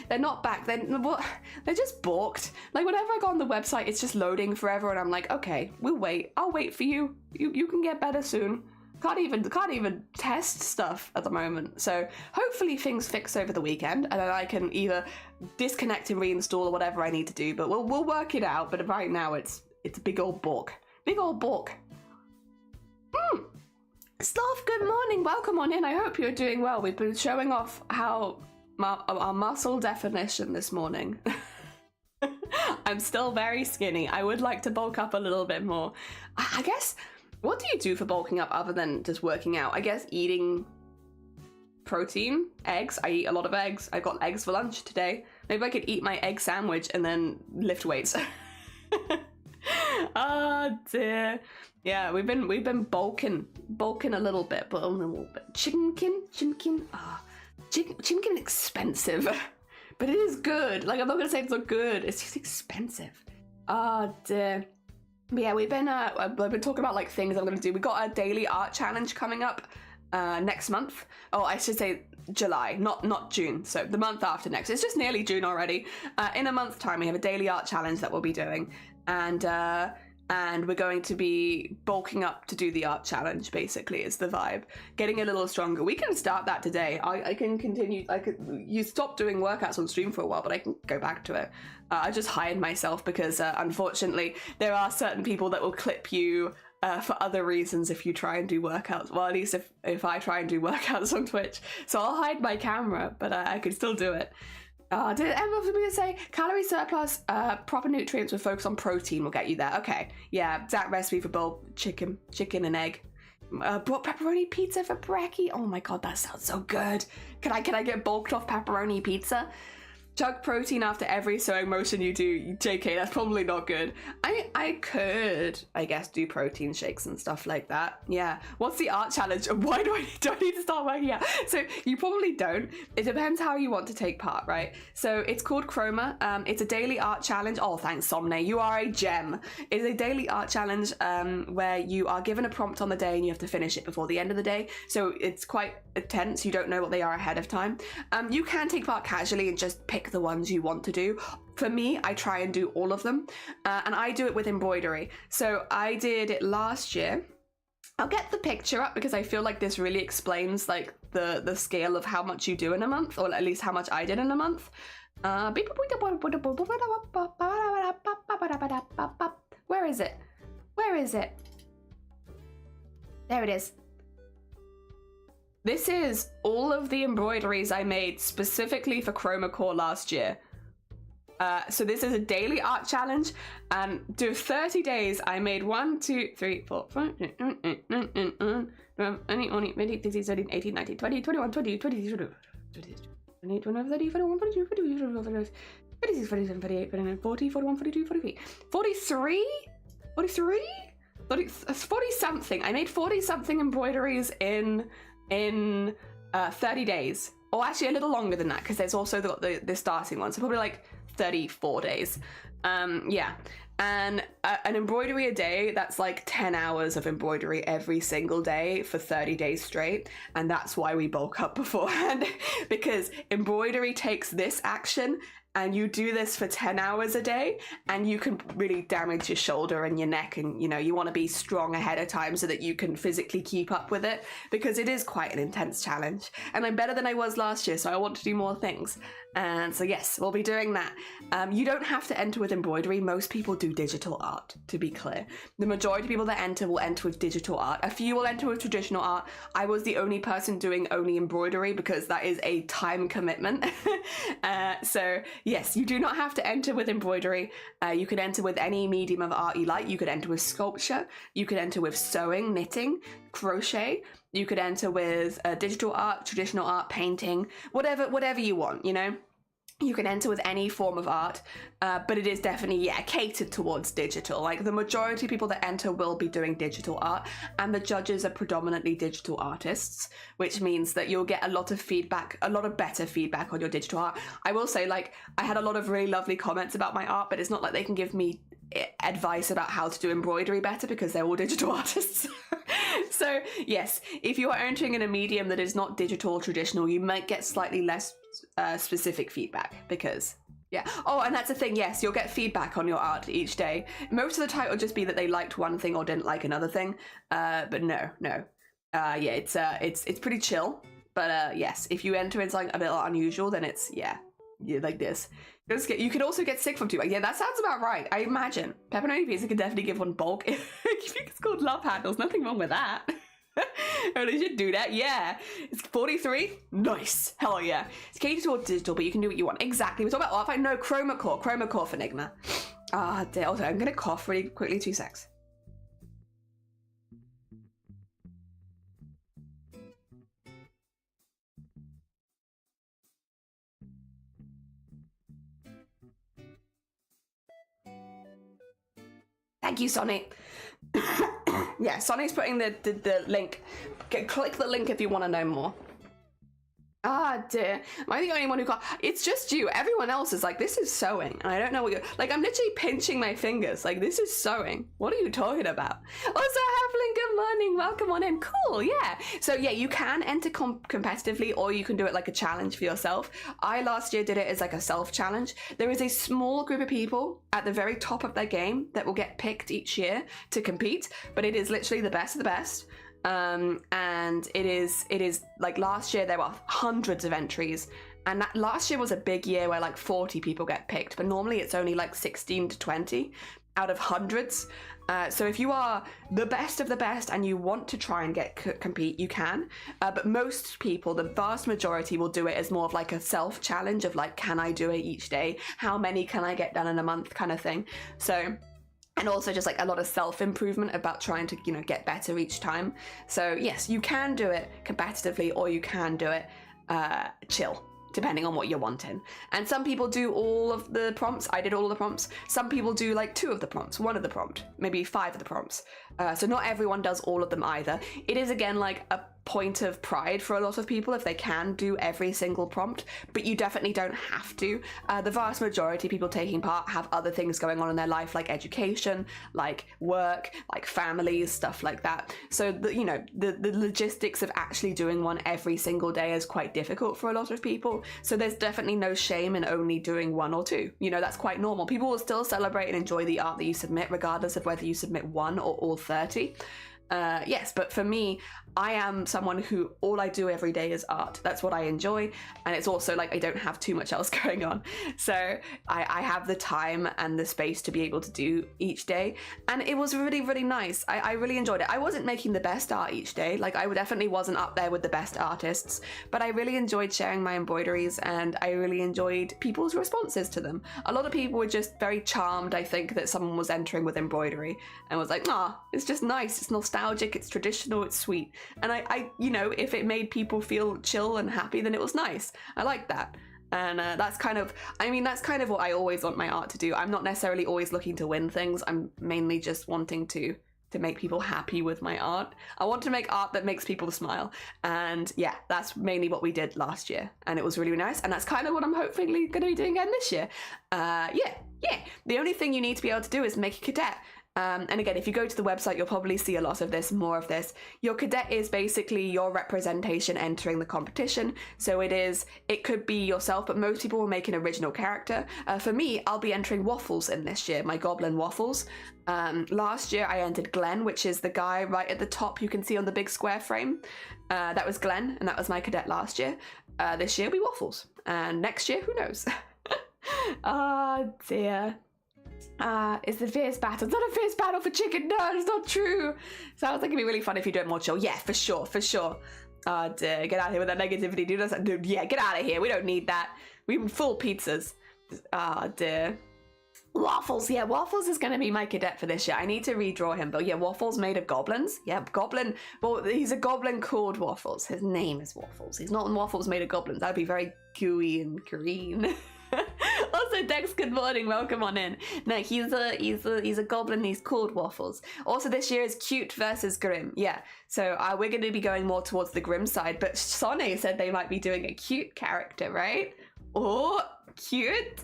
They're not back. They're just balked. Like whenever I go on the website, it's just loading forever, and I'm like, okay, we'll wait. I'll wait for you. You can get better soon. Can't even test stuff at the moment. So hopefully things fix over the weekend, and then I can either disconnect and reinstall or whatever I need to do. But we'll work it out. But right now it's a big old balk. Sloth, good morning. Welcome on in. I hope you're doing well. We've been showing off how our muscle definition this morning. I'm still very skinny. I would like to bulk up a little bit more. I guess, what do you do for bulking up other than just working out? I guess eating protein, eggs. I eat a lot of eggs. I got eggs for lunch today. Maybe I could eat my egg sandwich and then lift weights. Oh dear. Yeah, we've been bulking a little bit, but only a little bit. Chimkin. Chimkin expensive, but it is good. Like, I'm not gonna say it's not good. It's just expensive. Oh dear. But yeah, I've been talking about like things I'm gonna do. We got a daily art challenge coming up next month. Oh, I should say July, not June. So the month after next. It's just nearly June already. In a month's time, we have a daily art challenge that we'll be doing, and we're going to be bulking up to do the art challenge, basically, is the vibe. Getting a little stronger. We can start that today. I can continue. You stopped doing workouts on stream for a while, but I can go back to it. I just hired myself because, unfortunately, there are certain people that will clip you for other reasons if you try and do workouts. Well, at least if I try and do workouts on Twitch. So I'll hide my camera, but I can still do it. Did Emma say calorie surplus, proper nutrients with focus on protein will get you there? Okay, yeah, exact recipe for boiled chicken and egg. Brought pepperoni pizza for brekkie. Oh my god, that sounds so good. Can I get bulked off pepperoni pizza? Chug protein after every sewing motion you do. JK, that's probably not good. I could, I guess, do protein shakes and stuff like that. Yeah. What's the art challenge? Why do I need to start working out? So you probably don't. It depends how you want to take part, right? So it's called Chroma. It's a daily art challenge. Oh, thanks, Somne. You are a gem. It's a daily art challenge where you are given a prompt on the day and you have to finish it before the end of the day. So it's quite intense. You don't know what they are ahead of time. You can take part casually and just pick the ones you want to do. For me, I try and do all of them, and I do it with embroidery. So I did it last year. I'll get the picture up because I feel like this really explains like the scale of how much you do in a month, or at least how much I did in a month. Where is it? There it is. This is all of the embroideries I made specifically for Chroma Core last year. So this is a daily art challenge. Do 30 days. I made 1, 2, 3, 4, 5, 18, 19, 20, 21, 20, 22, 21, 30, 41, 42, 46, 47, 48, 49, 40, 41, 42, 43, 43? 43? 40 something. I made 40 something embroideries in 30 days. Or actually a little longer than that, because there's also the starting one. So probably like 34 days. Yeah. And an embroidery a day, that's like 10 hours of embroidery every single day for 30 days straight. And that's why we bulk up beforehand, because embroidery takes this action and you do this for 10 hours a day and you can really damage your shoulder and your neck, and you know, you want to be strong ahead of time so that you can physically keep up with it, because it is quite an intense challenge. And I'm better than I was last year, so I want to do more things. And so yes, we'll be doing that. You don't have to enter with embroidery. Most people do digital art, to be clear. The majority of people that enter will enter with digital art. A few will enter with traditional art. I was the only person doing only embroidery because that is a time commitment. So yes, you do not have to enter with embroidery. You can enter with any medium of art you like. You could enter with sculpture. You could enter with sewing, knitting, crochet. You could enter with digital art, traditional art, painting, whatever you want, you know? You can enter with any form of art, but it is definitely, yeah, catered towards digital. Like the majority of people that enter will be doing digital art, and the judges are predominantly digital artists, which means that you'll get a lot of feedback, a lot of better feedback on your digital art. I will say, like, I had a lot of really lovely comments about my art, but it's not like they can give me advice about how to do embroidery better because they're all digital artists. So yes, if you are entering in a medium that is not digital or traditional, you might get slightly less specific feedback, because yeah. Oh, and that's the thing, yes, you'll get feedback on your art each day. Most of the time it'll just be that they liked one thing or didn't like another thing, but no. Yeah, it's pretty chill, but yes, if you enter in something a bit unusual, then it's, yeah, like this. You could also get sick from too. Yeah, that sounds about right. I imagine pepperoni pizza could definitely give one bulk. It's called love handles. Nothing wrong with that. Oh, they should do that. Yeah, it's 43. Nice. Hell yeah. It's catered towards digital, but you can do what you want. Exactly. We're talking about. Oh, if I know chroma core for Enigma. Ah, dear. Also, I'm gonna cough really quickly. 2 secs. Thank you, Sonny. Yeah, Sonny's putting the link. Click the link if you want to know more. Ah, dear. Am I the only one who got... It's just you. Everyone else is like, this is sewing. And I don't know what you're... Like, I'm literally pinching my fingers. Like, this is sewing. What are you talking about? Also, Halfling, good morning. Welcome on in. Cool, yeah. So, yeah, you can enter competitively, or you can do it like a challenge for yourself. I last year did it as like a self-challenge. There is a small group of people at the very top of their game that will get picked each year to compete, but it is literally the best of the best. And it is like last year there were hundreds of entries, and that last year was a big year where like 40 people get picked, but normally it's only like 16 to 20 out of hundreds. So if you are the best of the best and you want to try and compete, you can, but most people, the vast majority, will do it as more of like a self challenge of like, can I do it each day? How many can I get done in a month, kind of thing. So, and also just like a lot of self-improvement about trying to, you know, get better each time. So yes, you can do it competitively, or you can do it chill, depending on what you're wanting. And some people do all of the prompts. I did all of the prompts. Some people do like 2 of the prompts, 1 of the prompt, maybe 5 of the prompts. So not everyone does all of them either. It is, again, like a point of pride for a lot of people if they can do every single prompt, but you definitely don't have to. The vast majority of people taking part have other things going on in their life, like education, like work, like families, stuff like that. So the logistics of actually doing one every single day is quite difficult for a lot of people. So there's definitely no shame in only doing 1 or 2. You know, that's quite normal. People will still celebrate and enjoy the art that you submit, regardless of whether you submit 1 or all 30. Yes, but for me, I am someone who all I do every day is art. That's what I enjoy, and it's also like I don't have too much else going on, so I have the time and the space to be able to do each day, and it was really, really nice. I really enjoyed it. I wasn't making the best art each day, like I definitely wasn't up there with the best artists, but I really enjoyed sharing my embroideries, and I really enjoyed people's responses to them. A lot of people were just very charmed, I think, that someone was entering with embroidery and was like, ah, it's just nice, it's nostalgic, it's traditional, it's sweet. And I you know, if it made people feel chill and happy, then it was nice. I like that. And that's kind of, I mean, that's kind of what I always want my art to do. I'm not necessarily always looking to win things. I'm mainly just wanting to make people happy with my art. I want to make art that makes people smile. And yeah, that's mainly what we did last year. And it was really, really nice. And that's kind of what I'm hopefully going to be doing again this year. Yeah. The only thing you need to be able to do is make a cadet. And again, if you go to the website, you'll probably see a lot of this, more of this. Your cadet is basically your representation entering the competition. So it could be yourself, but most people will make an original character. For me, I'll be entering Waffles in this year, my goblin Waffles. Last year I entered Glenn, which is the guy right at the top you can see on the big square frame. That was Glenn, and that was my cadet last year. This year will be Waffles, and next year, who knows? Oh dear. It's a fierce battle. It's not a fierce battle for chicken. No, it's not true. Sounds like it'd be really fun if you do it more chill. Yeah, for sure. Oh dear, get out of here with that negativity, dude. Yeah, get out of here. We don't need that. We full pizzas. Oh dear. Waffles, yeah, Waffles is going to be my cadet for this year. I need to redraw him, but yeah, Waffles made of goblins. Yeah, goblin. Well, he's a goblin called Waffles. His name is Waffles. He's not Waffles made of goblins. That'd be very gooey and green. Also, Dex, good morning. Welcome on in. No, he's a goblin. He's called Waffles. Also, this year is cute versus grim. Yeah, so we're going to be going more towards the grim side. But Sonne said they might be doing a cute character, right? Oh, cute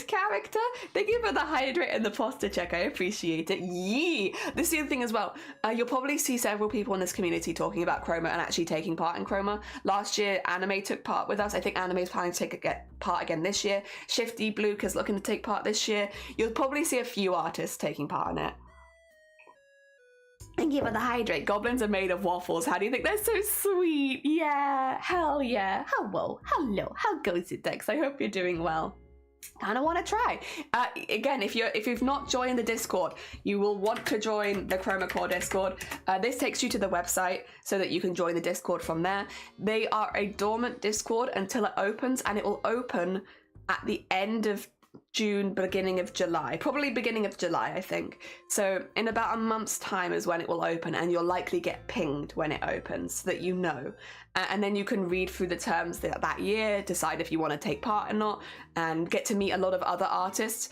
character. Thank you for the hydrate and the posture check. I appreciate it. Yee. This is the thing as well. You'll probably see several people in this community talking about Chroma and actually taking part in Chroma. Last year, Anime took part with us. I think Anime is planning to take part again this year. Shifty Bluke is looking to take part this year. You'll probably see a few artists taking part in it. Thank you for the hydrate. Goblins are made of waffles. How do you think? They're so sweet. Yeah. Hell yeah. Hello. How goes it, Dex? I hope you're doing well. Kind of want to try. Again, if you've not joined the Discord, you will want to join the Chroma Core Discord. This takes you to the website so that you can join the Discord from there. They are a dormant Discord until it opens, and it will open at the end of June, beginning of July, probably beginning of July, I think. So in about a month's time is when it will open, and you'll likely get pinged when it opens so that you know. And then you can read through the terms that year, decide if you want to take part or not, and get to meet a lot of other artists.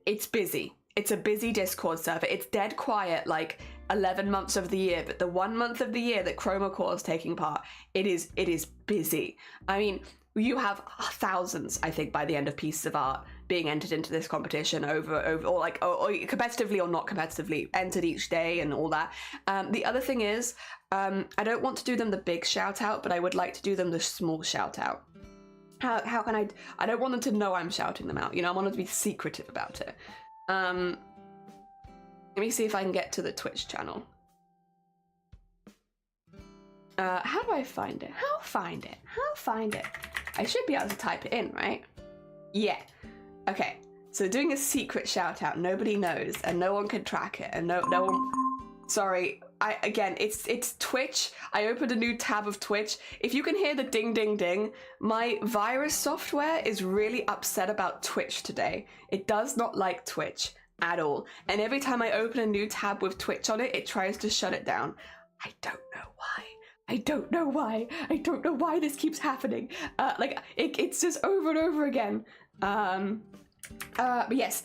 It's busy. It's a busy Discord server. It's dead quiet like 11 months of the year, but the 1 month of the year that Chroma Core is taking part, it is busy. I mean, you have thousands, I think, by the end of pieces of art being entered into this competition over or competitively or not competitively entered each day and all that. The other thing is, I don't want to do them the big shout out, but I would like to do them the small shout out. How can I don't want them to know I'm shouting them out, you know. I want them to be secretive about it. Let me see if I can get to the Twitch channel. How do I find it? How find it? I should be able to type it in, right? Yeah. Okay. So doing a secret shout out, nobody knows, and no one can track it, and no one. Sorry. It's Twitch. I opened a new tab of Twitch. If you can hear the ding ding ding, my virus software is really upset about Twitch today. It does not like Twitch at all. And every time I open a new tab with Twitch on it, it tries to shut it down. I don't know why. I don't know why this keeps happening. It's just over and over again. But yes,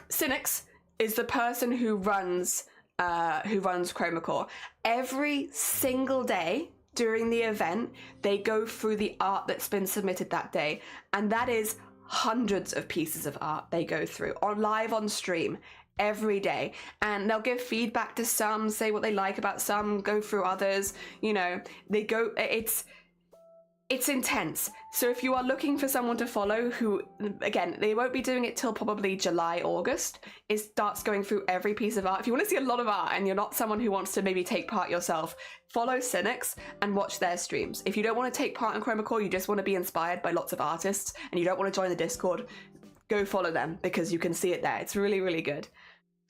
Cynics is the person who runs Chroma Core. Every single day during the event, they go through the art that's been submitted that day, and that is hundreds of pieces of art they go through live on stream every day, and they'll give feedback to some, say what they like about some, go through others, you know. They go, it's intense. So if you are looking for someone to follow who, again, they won't be doing it till probably July, August, it starts going through every piece of art. If you want to see a lot of art and you're not someone who wants to maybe take part yourself, follow Cynics and watch their streams. If you don't want to take part in Chroma Core, you just want to be inspired by lots of artists and you don't want to join the Discord, go follow them because you can see it there. It's really, really good.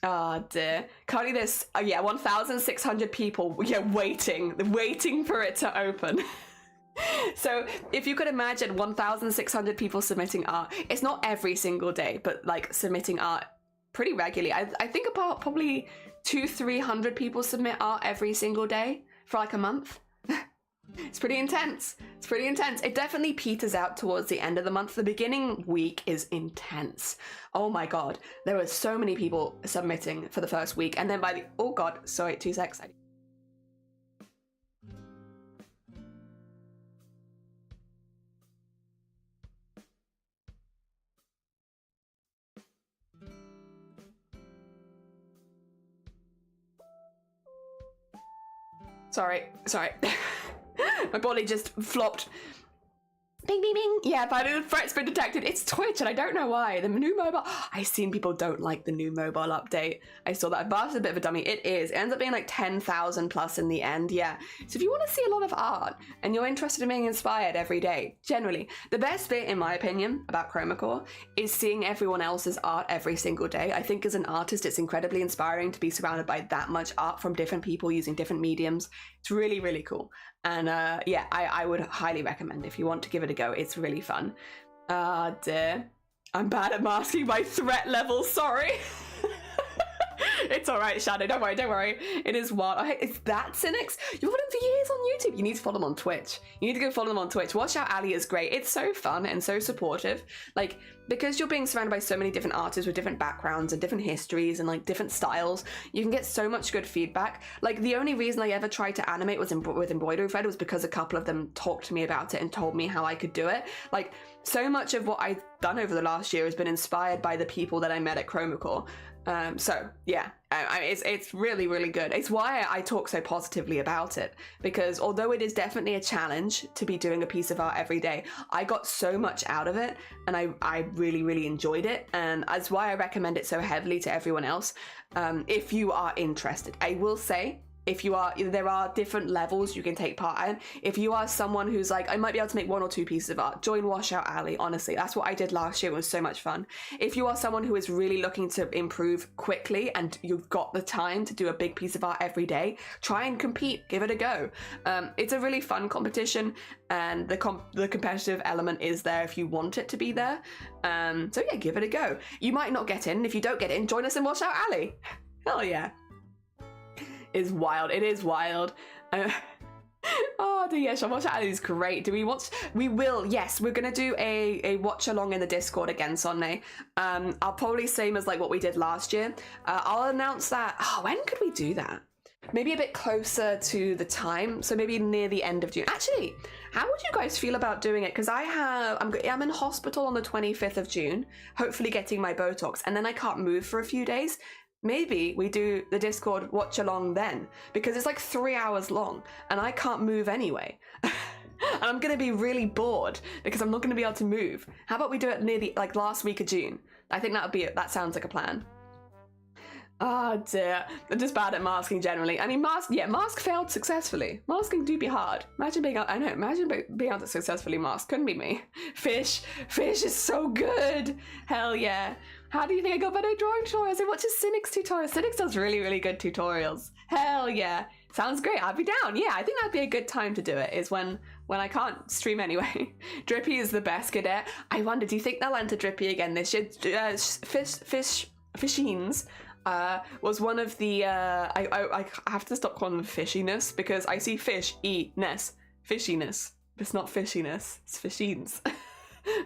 Oh dear. Currently there's, 1,600 people, waiting for it to open. So if you could imagine 1,600 people submitting art, it's not every single day, but like submitting art pretty regularly. I think about probably 200-300 people submit art every single day for like a month. It's pretty intense. It's pretty intense. It definitely peters out towards the end of the month. The beginning week is intense. Oh my God. There were so many people submitting for the first week. And then by the, oh God, sorry, 2 secs. Sorry. My body just flopped. Bing, bing, bing. Yeah, the threat's been detected. It's Twitch, and I don't know why. The new mobile... I've seen people don't like the new mobile update. I saw that. Bart is a bit of a dummy. It is. It ends up being like 10,000 plus in the end, yeah. So if you want to see a lot of art, and you're interested in being inspired every day, generally, the best bit, in my opinion, about Chroma Core is seeing everyone else's art every single day. I think as an artist, it's incredibly inspiring to be surrounded by that much art from different people using different mediums. It's really, really cool. And yeah, I would highly recommend if you want to give it a go. It's really fun. Dear. I'm bad at masking my threat level, sorry. It's all right, Shadow, don't worry. It is wild. Oh, hey, is that Cynics? You've followed them for years on YouTube. You need to follow them on Twitch. You need to go follow them on Twitch. Watch Out Ali is great. It's so fun and so supportive. Like, because you're being surrounded by so many different artists with different backgrounds and different histories and like different styles, you can get so much good feedback. Like, the only reason I ever tried to animate was with embroidery thread was because a couple of them talked to me about it and told me how I could do it. Like, so much of what I've done over the last year has been inspired by the people that I met at Chroma Core. So yeah, it's really, really good. It's why I talk so positively about it, because although it is definitely a challenge to be doing a piece of art every day, I got so much out of it and I really, really enjoyed it. And that's why I recommend it so heavily to everyone else. If you are interested, I will say, there are different levels you can take part in. If you are someone who's like, I might be able to make 1 or 2 pieces of art, join Washout Alley. Honestly, that's what I did last year. It was so much fun. If you are someone who is really looking to improve quickly and you've got the time to do a big piece of art every day, try and compete, give it a go. It's a really fun competition and the competitive element is there if you want it to be there. So yeah, give it a go. You might not get in. If you don't get in, join us in Washout Alley. Hell yeah. Is wild. It is wild. Oh dear, Watch Out is great. Do we watch? We will. Yes, we're gonna do a watch along in the Discord again, Sunday. I'll probably same as like what we did last year. I'll announce that. Oh, when could we do that? Maybe a bit closer to the time. So maybe near the end of June. Actually, how would you guys feel about doing it? Because I'm in hospital on the 25th of June, hopefully getting my Botox, and then I can't move for a few days. Maybe we do the Discord watch along then, because it's like 3 hours long and I can't move anyway. And I'm going to be really bored because I'm not going to be able to move. How about we do it near the last week of June? I think that sounds like a plan. Oh dear, I'm just bad at masking generally. I mean, mask failed successfully. Masking do be hard. Imagine being able to successfully mask. Couldn't be me. Fish is so good. Hell yeah. How do you think I got better drawing tutorials? I watch a Cynics tutorial. Cynics does really, really good tutorials. Hell yeah. Sounds great. I'd be down. Yeah, I think that'd be a good time to do it, is when I can't stream anyway. Drippy is the best cadet. I wonder, do you think they'll enter Drippy again this year? Fishines was one of the, I have to stop calling them fishiness because I see fish-e-ness. Fishiness. It's not fishiness, it's fishines.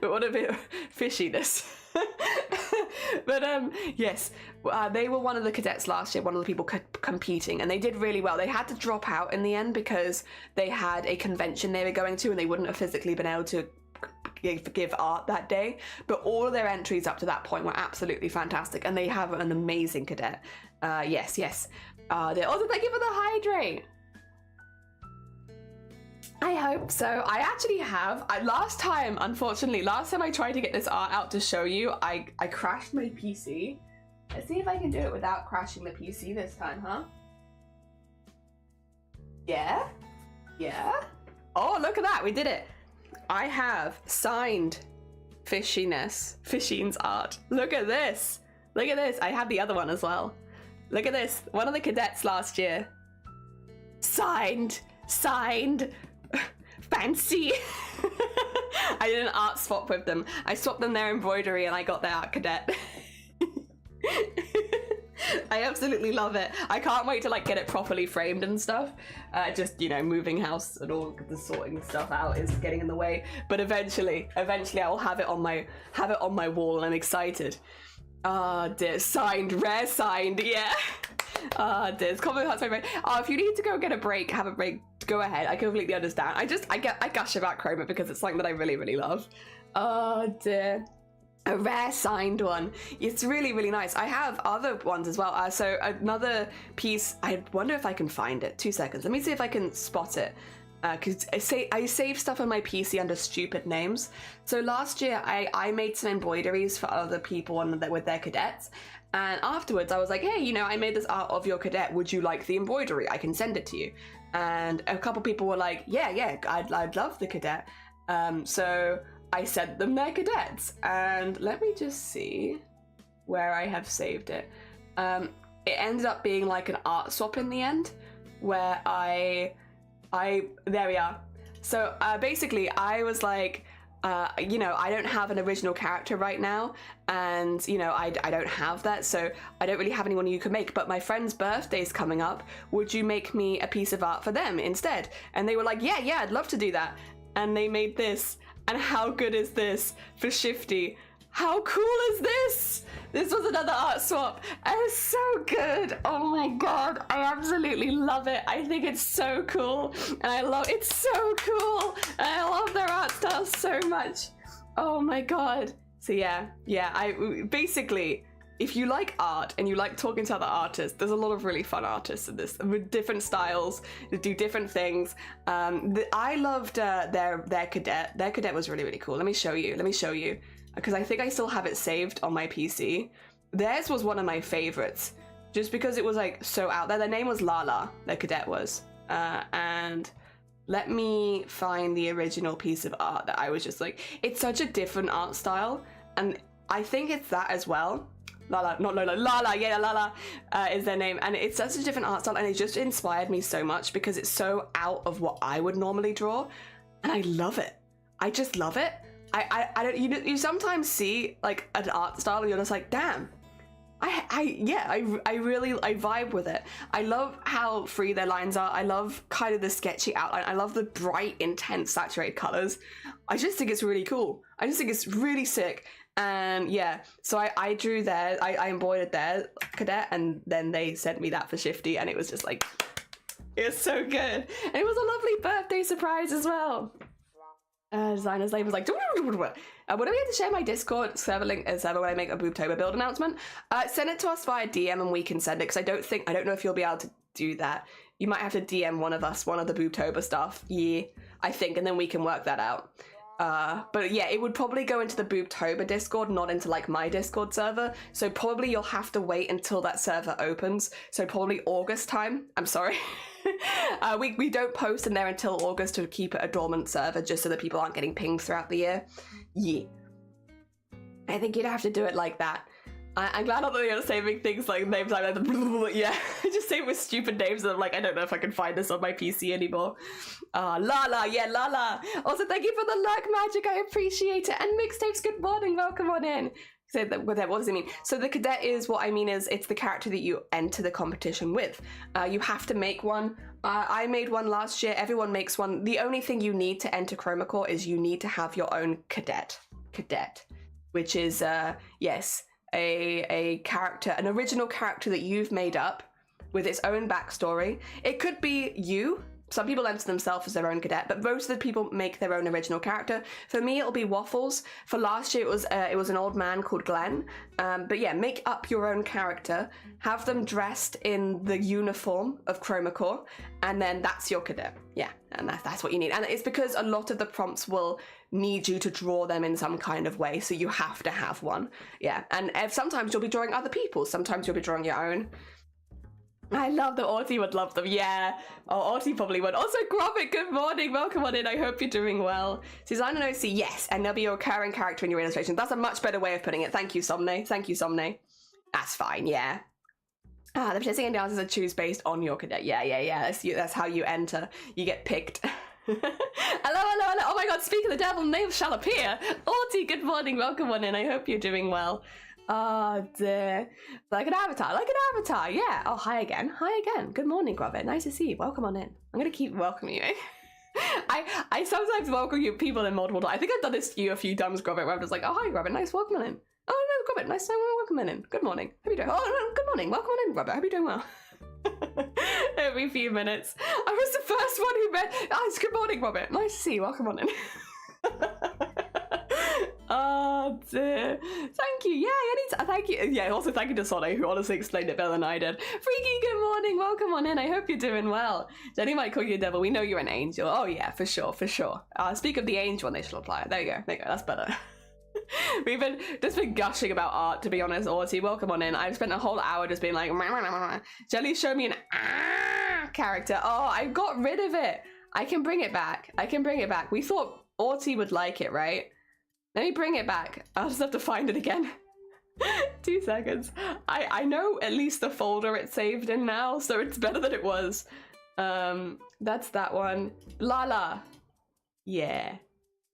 But what a bit fishiness. But yes, they were one of the cadets last year, one of the people competing, and they did really well. They had to drop out in the end because they had a convention they were going to and they wouldn't have physically been able to give art that day. But all of their entries up to that point were absolutely fantastic, and they have an amazing cadet. Yes. Thank you for the hydrate. I hope so. I actually have. Last time I tried to get this art out to show you, I crashed my PC. Let's see if I can do it without crashing the PC this time, huh? Yeah? Yeah? Oh, look at that, we did it. I have signed Fishine's art. Look at this. Look at this. I have the other one as well. Look at this. One of the cadets last year. Signed. Fancy. I did an art swap with them. I swapped them their embroidery and I got their art cadet. I absolutely love it. I can't wait to like get it properly framed and stuff. Just, you know, moving house and all the sorting stuff out is getting in the way. But eventually I will have it on my wall and I'm excited. Ah, dear, signed, rare signed, yeah. Ah, dear, it's common hearts my brain. Oh, if you need to go get a break, have a break, go ahead. I completely understand. I gush about Chroma because it's something that I really, really love. Oh dear. A rare signed one. It's really, really nice. I have other ones as well. So another piece, I wonder if I can find it. 2 seconds. Let me see if I can spot it. Because I save stuff on my PC under stupid names. So last year I made some embroideries for other people with their cadets. And afterwards I was like, hey, you know, I made this art of your cadet. Would you like the embroidery? I can send it to you. And a couple people were like, yeah, I'd love the cadet. So I sent them their cadets. And let me just see where I have saved it. It ended up being like an art swap in the end, where there we are. So basically I was like, you know, I don't have an original character right now, and you know, I don't have that, so I don't really have anyone you can make, but my friend's birthday's coming up. Would you make me a piece of art for them instead? And they were like, yeah, I'd love to do that. And they made this. And how good is this for Shifty? How cool is this? This was another art swap and it's so good. Oh my god, I absolutely love it. I think it's so cool and it's so cool. And I love their art style so much. Oh my god. So yeah, basically, if you like art and you like talking to other artists, there's a lot of really fun artists in this with different styles that do different things. I loved their cadet. Their cadet was really, really cool. Let me show you. Because I think I still have it saved on my PC. Theirs was one of my favorites, just because it was like so out there. Their name was Lala, their cadet was. And let me find the original piece of art that I was just like, it's such a different art style. And I think it's that as well. Lala, not Lola, Lala, yeah, Lala is their name. And it's such a different art style and it just inspired me so much because it's so out of what I would normally draw. And I love it. I just love it. I don't, you sometimes see like an art style and you're just like, damn, I vibe with it. I love how free their lines are. I love kind of the sketchy outline. I love the bright, intense, saturated colors. I just think it's really cool. I just think it's really sick. And yeah, so I drew their, I embroidered their cadet and then they sent me that for Shifty and it was just like, it's so good. And it was a lovely birthday surprise as well. Designer's name was like, would I be able to share my Discord server link when I make a Boobtober build announcement? Send it to us via DM and we can send it, because I don't know if you'll be able to do that. You might have to DM one of us, one of the Boobtober stuff, yeah, I think, and then we can work that out. But yeah, it would probably go into the Boobtober Discord, not into like my Discord server, so probably you'll have to wait until that server opens, so probably August time. I'm sorry. We don't post in there until August to keep it a dormant server, just so that people aren't getting pinged throughout the year. Yeah, I think you'd have to do it like that. I'm glad that you're saving things like names like that. Yeah, just save with stupid names and I'm like, I don't know if I can find this on my PC anymore. Lala, yeah, Lala. Also, thank you for the luck magic, I appreciate it. And Mixtapes, good morning, welcome on in. So what does it mean? So the cadet is, what I mean is, it's the character that you enter the competition with. You have to make one. I made one last year, everyone makes one. The only thing you need to enter Chroma Core is you need to have your own cadet, which is, yes, a character, an original character that you've made up with its own backstory. It could be you, Some people enter themselves as their own cadet, but most of the people make their own original character. For me, it'll be Waffles. For last year, it was an old man called Glenn. But yeah, make up your own character, have them dressed in the uniform of Chroma Core, and then that's your cadet. Yeah, and that's what you need. And it's because a lot of the prompts will need you to draw them in some kind of way, so you have to have one. Yeah, and sometimes you'll be drawing other people's, sometimes you'll be drawing your own. I love that Arty would love them, yeah. Oh, Arty probably would. Also, Grobit, good morning, welcome on in, I hope you're doing well. Susanna knows, yes, and there'll be a recurring character in your illustration. That's a much better way of putting it. Thank you, Somne. Thank you, Somne. That's fine, yeah. The singing and dances are choose based on your cadet. Yeah. That's how you enter. You get picked. hello. Oh my god, speak of the devil, names shall appear. Arty, good morning, welcome on in, I hope you're doing well. Oh dear. Like an avatar, yeah. Oh, hi again. Good morning, Grobit. Nice to see you. Welcome on in. I'm gonna keep welcoming you. I sometimes welcome you people in multiple times. I think I've done this to you a few times, Grobit, where I'm just like, oh hi Grobit, nice, welcome on in. Oh no, Grobit, nice, welcome on in. Good morning. How you doing? Oh no, good morning, welcome on in, Grobit. Hope you're doing well. Every few minutes. I was the first one who met. Oh, good morning, Grobit. Nice to see you. Welcome on in. Oh dear. Thank you. Yeah, thank you. Yeah, also thank you to Sonny, who honestly explained it better than I did. Freaky, good morning. Welcome on in. I hope you're doing well. Jenny might call you a devil. We know you're an angel. Oh yeah, for sure. Speak of the angel and they shall apply. There you go. That's better. We've just been gushing about art, to be honest, Arty. Welcome on in. I've spent a whole hour just being like, Jelly, show me an character. Oh, I got rid of it. I can bring it back. We thought Arty would like it, right? Let me bring it back. I'll just have to find it again. 2 seconds. I know at least the folder it's saved in now, so it's better than it was. That's that one. Lala. Yeah.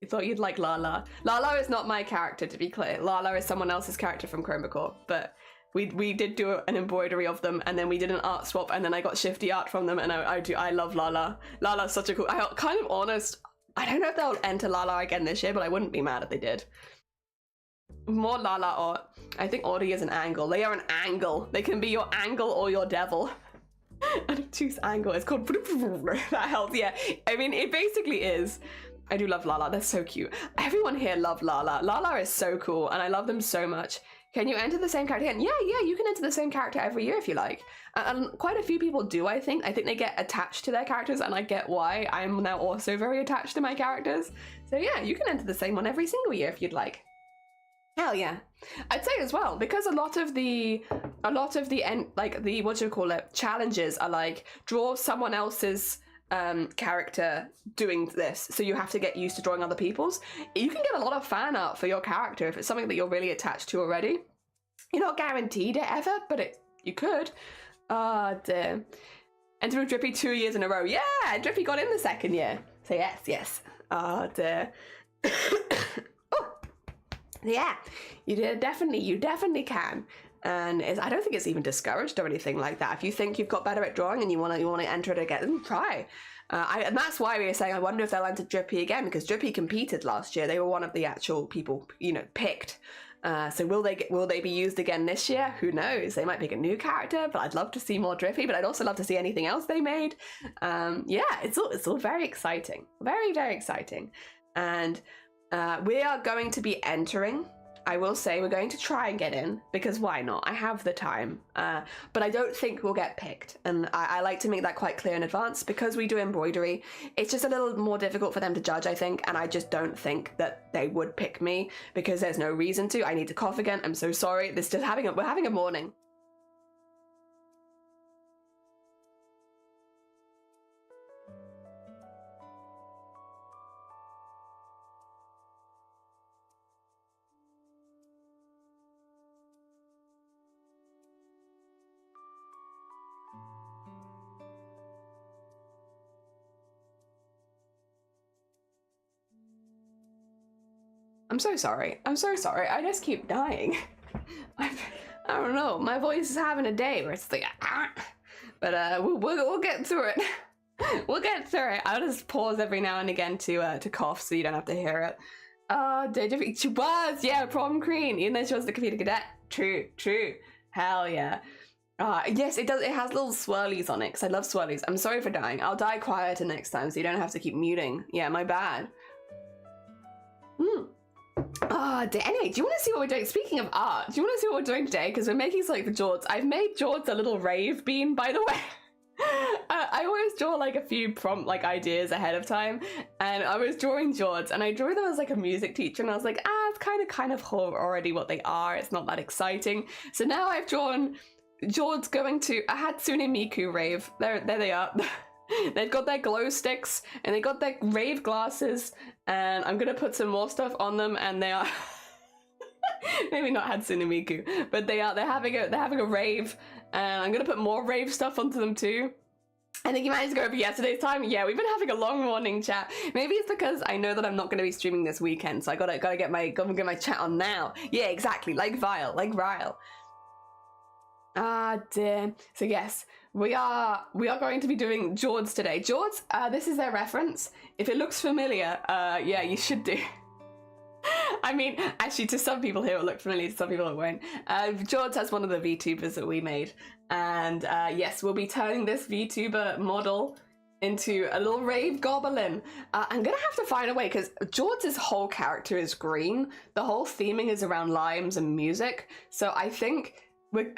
I thought you'd like Lala. Lala is not my character, to be clear. Lala is someone else's character from Chroma Core, but we did do an embroidery of them, and then we did an art swap, and then I got shifty art from them, and I love Lala. Lala's such a cool. I'm kind of honest. I don't know if they'll enter Lala again this year, but I wouldn't be mad if they did. More Lala art. I think Arty is an angle. They are an angle. They can be your angle or your devil. I don't choose angle. It's called that helps. Yeah. I mean, it basically is. I do love Lala. They're so cute. Everyone here loves Lala. Lala is so cool, and I love them so much. Can you enter the same character again? Yeah, you can enter the same character every year if you like. And quite a few people do, I think. I think they get attached to their characters, and I get why. I'm now also very attached to my characters. So yeah, you can enter the same one every single year if you'd like. Hell yeah. I'd say as well, because a lot of the challenges are like, draw someone else's character doing this, so you have to get used to drawing other people's. You can get a lot of fan art for your character if it's something that you're really attached to already. You're not guaranteed it ever, but you could. Dear. Enter with Drippy 2 years in a row. Yeah, Drippy got in the second year. So yes. Dear. Oh, yeah, you definitely can. And I don't think it's even discouraged or anything like that. If you think you've got better at drawing and you want to enter it again, try. And that's why we were saying I wonder if they'll enter Drippy again, because Drippy competed last year. They were one of the actual people, picked. So will they be used again this year? Who knows? They might pick a new character, but I'd love to see more Drippy. But I'd also love to see anything else they made. Yeah, it's all very exciting, very very exciting. And we are going to be entering. I will say we're going to try and get in, because why not? I have the time. But I don't think we'll get picked. And I like to make that quite clear in advance, because we do embroidery. It's just a little more difficult for them to judge, I think. And I just don't think that they would pick me, because there's no reason to. I need to cough again. I'm so sorry. We're having a morning. I'm so sorry. I just keep dying. I don't know. My voice is having a day where it's like, but we'll get through it. We'll get through it. I'll just pause every now and again to cough, so you don't have to hear it. She was, yeah, prom queen. Even though she was the computer cadet. True. Hell yeah. Yes, it does. It has little swirlies on it because I love swirlies. I'm sorry for dying. I'll die quieter next time so you don't have to keep muting. Yeah, my bad. Anyway, do you want to see what we're doing? Speaking of art, do you want to see what we're doing today? Because we're making something for Jords. I've made Jords a little rave bean, by the way. I always draw like a few prompt like ideas ahead of time, and I was drawing Jords, and I drew them as like a music teacher, and I was like, it's kind of already what they are. It's not that exciting. So now I've drawn Jords going to a Hatsune Miku rave. There they are. They've got their glow sticks and they got their rave glasses, and I'm gonna put some more stuff on them, and they are maybe not Hatsune Miku, but they're having a rave, and I'm gonna put more rave stuff onto them too. I think you managed to go over yesterday's time. Yeah, we've been having a long morning chat. Maybe it's because I know that I'm not going to be streaming this weekend, so I gotta get my chat on now. Yeah, exactly, like Ryle. Dear. So yes, we are going to be doing Jords today. Jords, this is their reference. If it looks familiar, yeah, you should do. I mean, actually, to some people here it will look familiar, to some people it won't. Jords has one of the VTubers that we made, and yes, we'll be turning this VTuber model into a little rave goblin. I'm gonna have to find a way, because Jords' whole character is green. The whole theming is around limes and music, so I think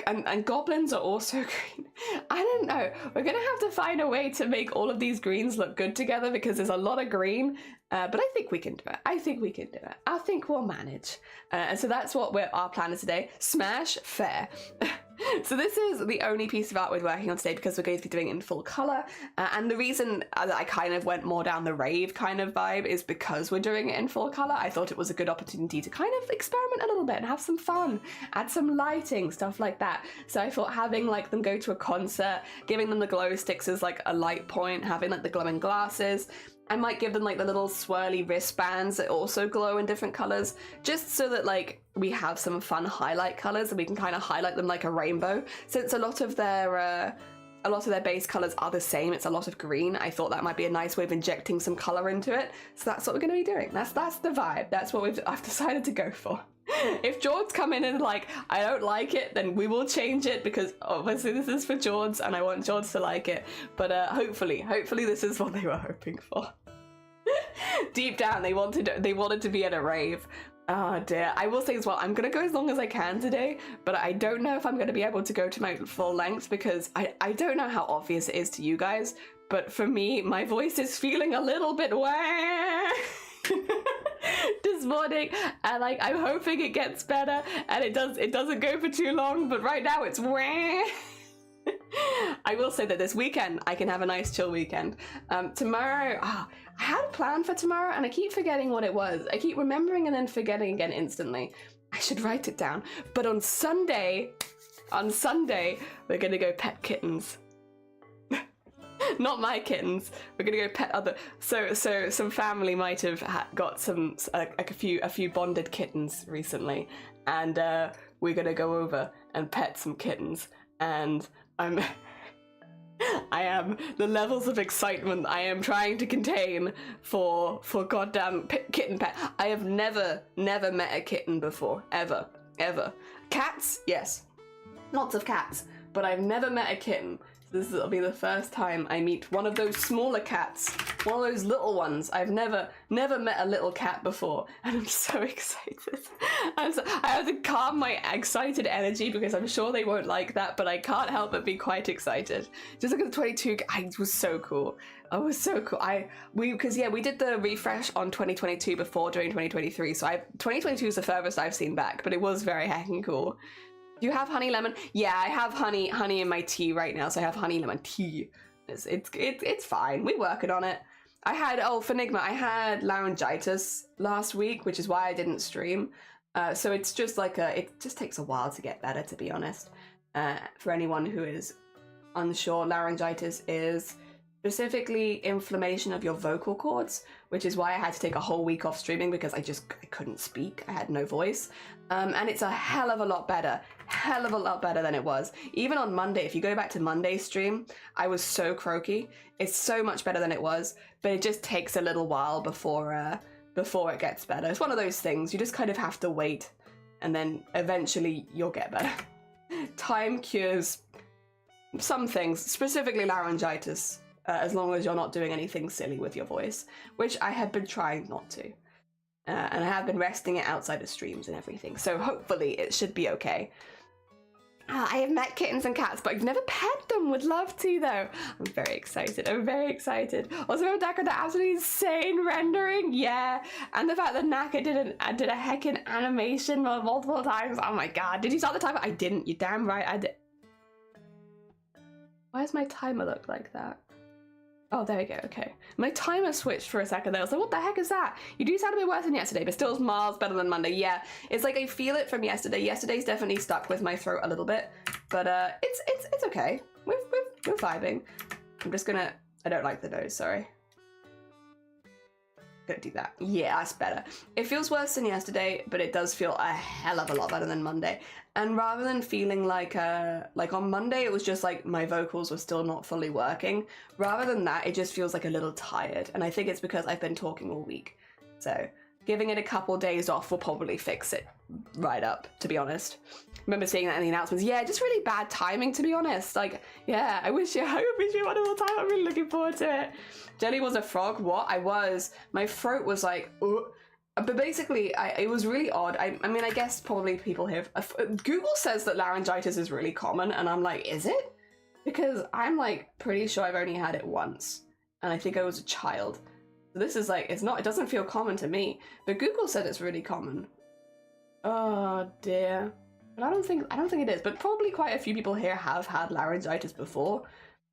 and goblins are also green. I don't know. We're gonna have to find a way to make all of these greens look good together, because there's a lot of green, but I think we can do it. I think we'll manage. And so that's what our plan is today. Smash fair. So this is the only piece of art we're working on today, because we're going to be doing it in full color. And the reason that I kind of went more down the rave kind of vibe is because we're doing it in full color. I thought it was a good opportunity to kind of experiment a little bit and have some fun, add some lighting, stuff like that. So I thought having like them go to a concert, giving them the glow sticks as like a light point, having like the glowing glasses. I might give them like the little swirly wristbands that also glow in different colors, just so that like we have some fun highlight colors and we can kind of highlight them like a rainbow. Since a lot of their base colors are the same, it's a lot of green, I thought that might be a nice way of injecting some color into it. So that's what we're going to be doing. That's the vibe. That's what I've decided to go for. If Jords come in and like, I don't like it, then we will change it, because obviously this is for Jords and I want Jords to like it. But hopefully this is what they were hoping for. Deep down, they wanted to be at a rave. Oh dear. I will say as well, I'm gonna go as long as I can today, but I don't know if I'm gonna be able to go to my full length, because I don't know how obvious it is to you guys, but for me, my voice is feeling a little bit wah this morning, and like I'm hoping it gets better and it doesn't go for too long, but right now it's wah. I will say that this weekend I can have a nice chill weekend. Tomorrow, I had a plan for tomorrow and I keep forgetting what it was. I keep remembering and then forgetting again instantly. I should write it down. But on Sunday, we're gonna go pet kittens. Not my kittens. We're gonna go pet other. So some family might have got some like a few bonded kittens recently, and we're gonna go over and pet some kittens. And I am the levels of excitement I am trying to contain for goddamn kitten pet. I have never met a kitten before, ever. Cats, yes, lots of cats, but I've never met a kitten. This will be the first time I meet one of those smaller cats, one of those little ones. I've never met a little cat before, and I'm so excited. I have to calm my excited energy, because I'm sure they won't like that, but I can't help but be quite excited. Just look at the 22, it was so cool. It was so cool. We did the refresh on 2022 before doing 2023, so 2022 is the furthest I've seen back, but it was very heckin' cool. Do you have honey lemon? Yeah, I have honey in my tea right now, so I have honey lemon tea. It's fine. We're working on it. For Nigma, I had laryngitis last week, which is why I didn't stream. So it's just like it just takes a while to get better, to be honest. For anyone who is unsure, laryngitis is specifically inflammation of your vocal cords, which is why I had to take a whole week off streaming, because I couldn't speak. I had no voice. And it's a hell of a lot better than it was. Even on Monday, if you go back to Monday's stream, I was so croaky. It's so much better than it was, but it just takes a little while before it gets better. It's one of those things, you just kind of have to wait, and then eventually you'll get better. Time cures some things, specifically laryngitis, as long as you're not doing anything silly with your voice, which I have been trying not to. And I have been resting it outside of streams and everything, so hopefully it should be okay. I have met kittens and cats, but I've never pet them. Would love to, though. I'm very excited. I'm very excited. Also, Rebecca, the absolutely insane rendering. Yeah. And the fact that Naka did a heckin' animation multiple times. Oh my god. Did you start the timer? I didn't. You're damn right. I did. Why does my timer look like that? Oh, there we go. Okay. My timer switched for a second there. I was like, what the heck is that? You do sound a bit worse than yesterday, but still miles better than Monday. Yeah. It's like I feel it from yesterday. Yesterday's definitely stuck with my throat a little bit, but it's okay. We're vibing. I'm just gonna, I don't like the nose, sorry. Gonna do that. Yeah, that's better. It feels worse than yesterday, but it does feel a hell of a lot better than Monday. And rather than feeling like on Monday, it was just like my vocals were still not fully working. Rather than that, it just feels like a little tired. And I think it's because I've been talking all week. So giving it a couple days off will probably fix it right up, to be honest. Remember seeing that in the announcements. Yeah, just really bad timing, to be honest. Like, yeah, I wish you a wonderful time. I'm really looking forward to it. Jelly was a frog. What? I was. My throat was like, ugh. But basically, it was really odd. I mean, I guess probably people have... Google says that laryngitis is really common, and I'm like, is it? Because I'm like pretty sure I've only had it once, and I think I was a child. So this is like, it doesn't feel common to me, but Google said it's really common. Oh dear. But I don't think it is, but probably quite a few people here have had laryngitis before.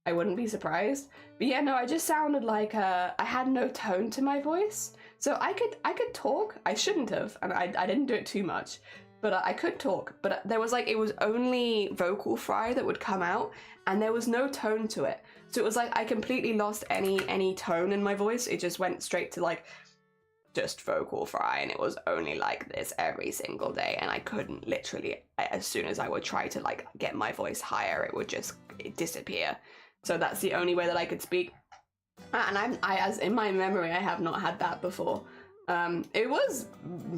I wouldn't be surprised. But yeah, no, I just sounded like I had no tone to my voice. So I could talk. I shouldn't have, and I didn't do it too much, but I could talk. But there was like, it was only vocal fry that would come out, and there was no tone to it. So it was like I completely lost any tone in my voice. It just went straight to like just vocal fry, and it was only like this every single day, and I couldn't literally, as soon as I would try to like get my voice higher, it would just disappear. So that's the only way that I could speak. And as in my memory, I have not had that before. It was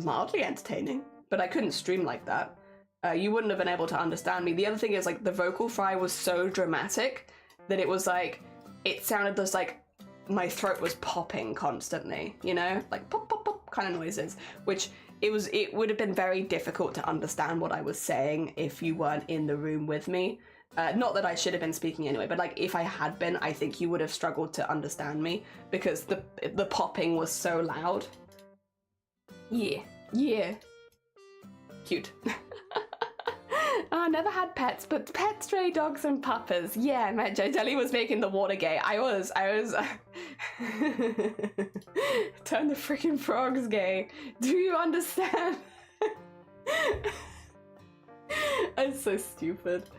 mildly entertaining, but I couldn't stream like that. You wouldn't have been able to understand me. The other thing is like the vocal fry was so dramatic that it was like, it sounded just like my throat was popping constantly, you know, like pop, pop, pop kind of noises, which it would have been very difficult to understand what I was saying if you weren't in the room with me. Not that I should have been speaking anyway, but like if I had been, I think you would have struggled to understand me because the popping was so loud. Yeah. Cute. Oh, I never had pets, but pet stray dogs and puppas. Yeah, I met Jelly was making the water gay. I was turn the freaking frogs gay. Do you understand? I'm so stupid.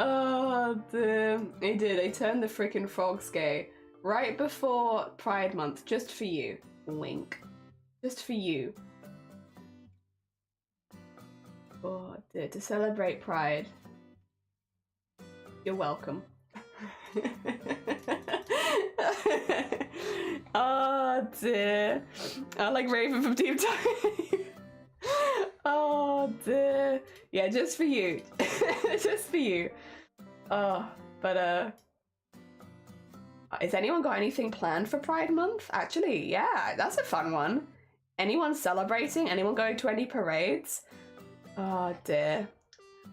Oh, damn. I did. I turned the freaking frogs gay right before Pride Month, just for you. Wink. Just for you. Oh, dear. To celebrate Pride. You're welcome. Oh, dear. I like Raven from Deep Time. Oh, dear. Yeah, just for you. Just for you. Oh, but has anyone got anything planned for Pride Month? Actually, yeah, that's a fun one. Anyone celebrating? Anyone going to any parades? Oh dear.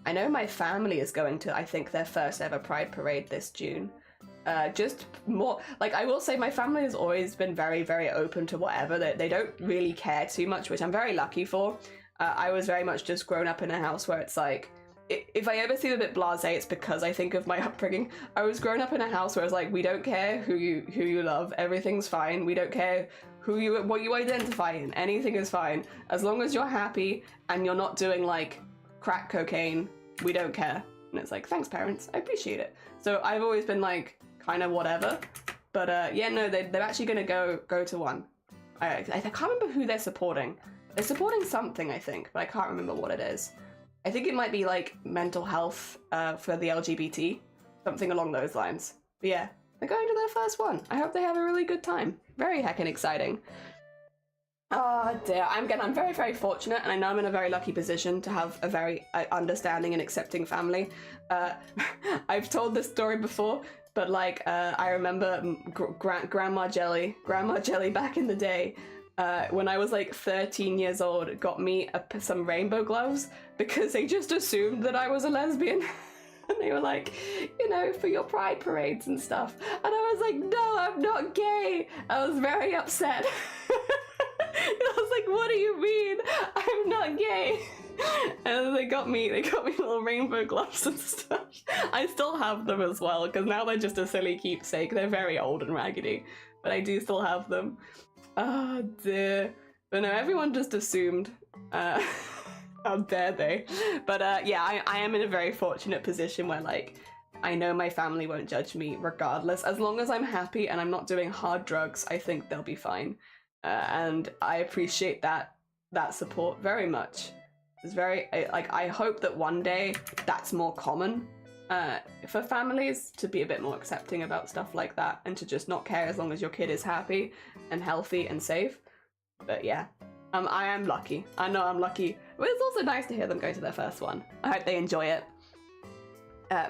I know my family is going to, I think, their first ever Pride parade this June. Just more, like, I will say my family has always been very, very open to whatever. They don't really care too much, which I'm very lucky for. I was very much just grown up in a house where it's like, if I ever seem a bit blasé, it's because I think of my upbringing. I was grown up in a house where it's like, we don't care who you love, everything's fine. We don't care what you identify in, anything is fine. As long as you're happy and you're not doing like crack cocaine, we don't care. And it's like, thanks parents, I appreciate it. So I've always been like, kind of whatever. But yeah, no, they're actually gonna go to one. I can't remember who they're supporting. They're supporting something, I think, but I can't remember what it is. I think it might be like mental health for the LGBT, something along those lines. But yeah, they're going to their first one. I hope they have a really good time. Very heckin' exciting. Oh dear, I'm very, very fortunate, and I know I'm in a very lucky position to have a very understanding and accepting family. I've told this story before, but like, I remember Grandma Jelly back in the day, when I was like 13 years old, got me some rainbow gloves because they just assumed that I was a lesbian. And they were like, you know, for your pride parades and stuff. And I was like, no, I'm not gay. I was very upset. I was like, what do you mean? I'm not gay. And they got me little rainbow gloves and stuff. I still have them as well, because now they're just a silly keepsake. They're very old and raggedy, but I do still have them. Oh dear. But no, everyone just assumed. How dare they? But yeah, I am in a very fortunate position where, like, I know my family won't judge me regardless. As long as I'm happy and I'm not doing hard drugs, I think they'll be fine. And I appreciate that support very much. It's very, like, I hope that one day that's more common for families to be a bit more accepting about stuff like that and to just not care as long as your kid is happy and healthy and safe. But yeah. I am lucky. I know I'm lucky. But it's also nice to hear them go to their first one. I hope they enjoy it.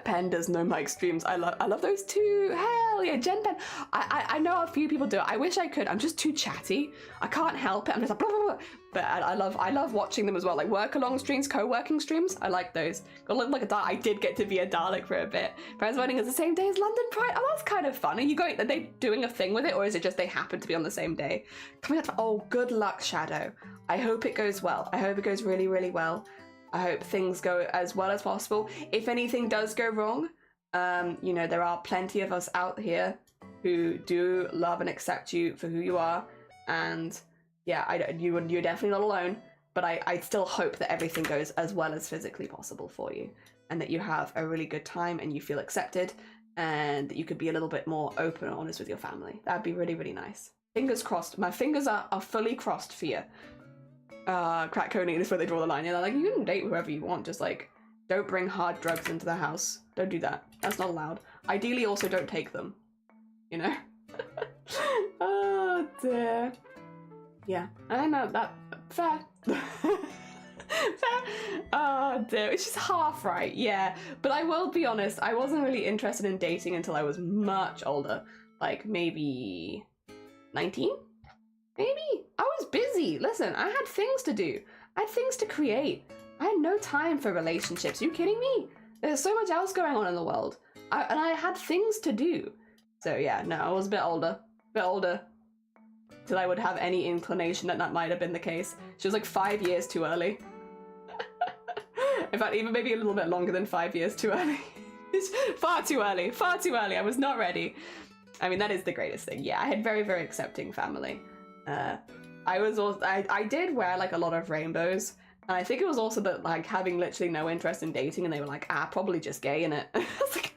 Pen does no mic streams. I love those too. Hell yeah, Jen Pen. I know a few people do it. I wish I could. I'm just too chatty. I can't help it. I'm just like blah, blah, blah. But I love watching them as well. Like work along streams, co-working streams. I like those. Gotta look like a Dalek. I did get to be a Dalek for a bit. Friends wedding is the same day as London Pride. Oh, that's kind of fun. Are they doing a thing with it, or is it just they happen to be on the same day? Coming up. Oh, good luck, Shadow. I hope it goes well. I hope it goes really, really well. I hope things go as well as possible. If anything does go wrong, you know, there are plenty of us out here who do love and accept you for who you are. And yeah, you're definitely not alone, but I still hope that everything goes as well as physically possible for you, and that you have a really good time and you feel accepted, and that you could be a little bit more open and honest with your family. That'd be really, really nice. Fingers crossed. My fingers are fully crossed for you. Crack coding is where they draw the line. Yeah, like, you can date whoever you want, just like, don't bring hard drugs into the house. Don't do that. That's not allowed. Ideally, also don't take them. You know? Oh dear. Yeah, I know that. Fair. Fair. Oh dear, it's just half right, yeah. But I will be honest, I wasn't really interested in dating until I was much older. Like, maybe 19? Maybe. I was busy. Listen, I had things to do. I had things to create. I had no time for relationships. Are you kidding me? There's so much else going on in the world. And I had things to do. So yeah, no, I was a bit older. Till I would have any inclination that might have been the case. She was like 5 years too early. In fact, even maybe a little bit longer than 5 years too early. It's far too early. I was not ready. I mean, that is the greatest thing. Yeah, I had very, very accepting family. I did wear like a lot of rainbows, and I think it was also that, like, having literally no interest in dating, and they were like, probably just gay, innit? I was like,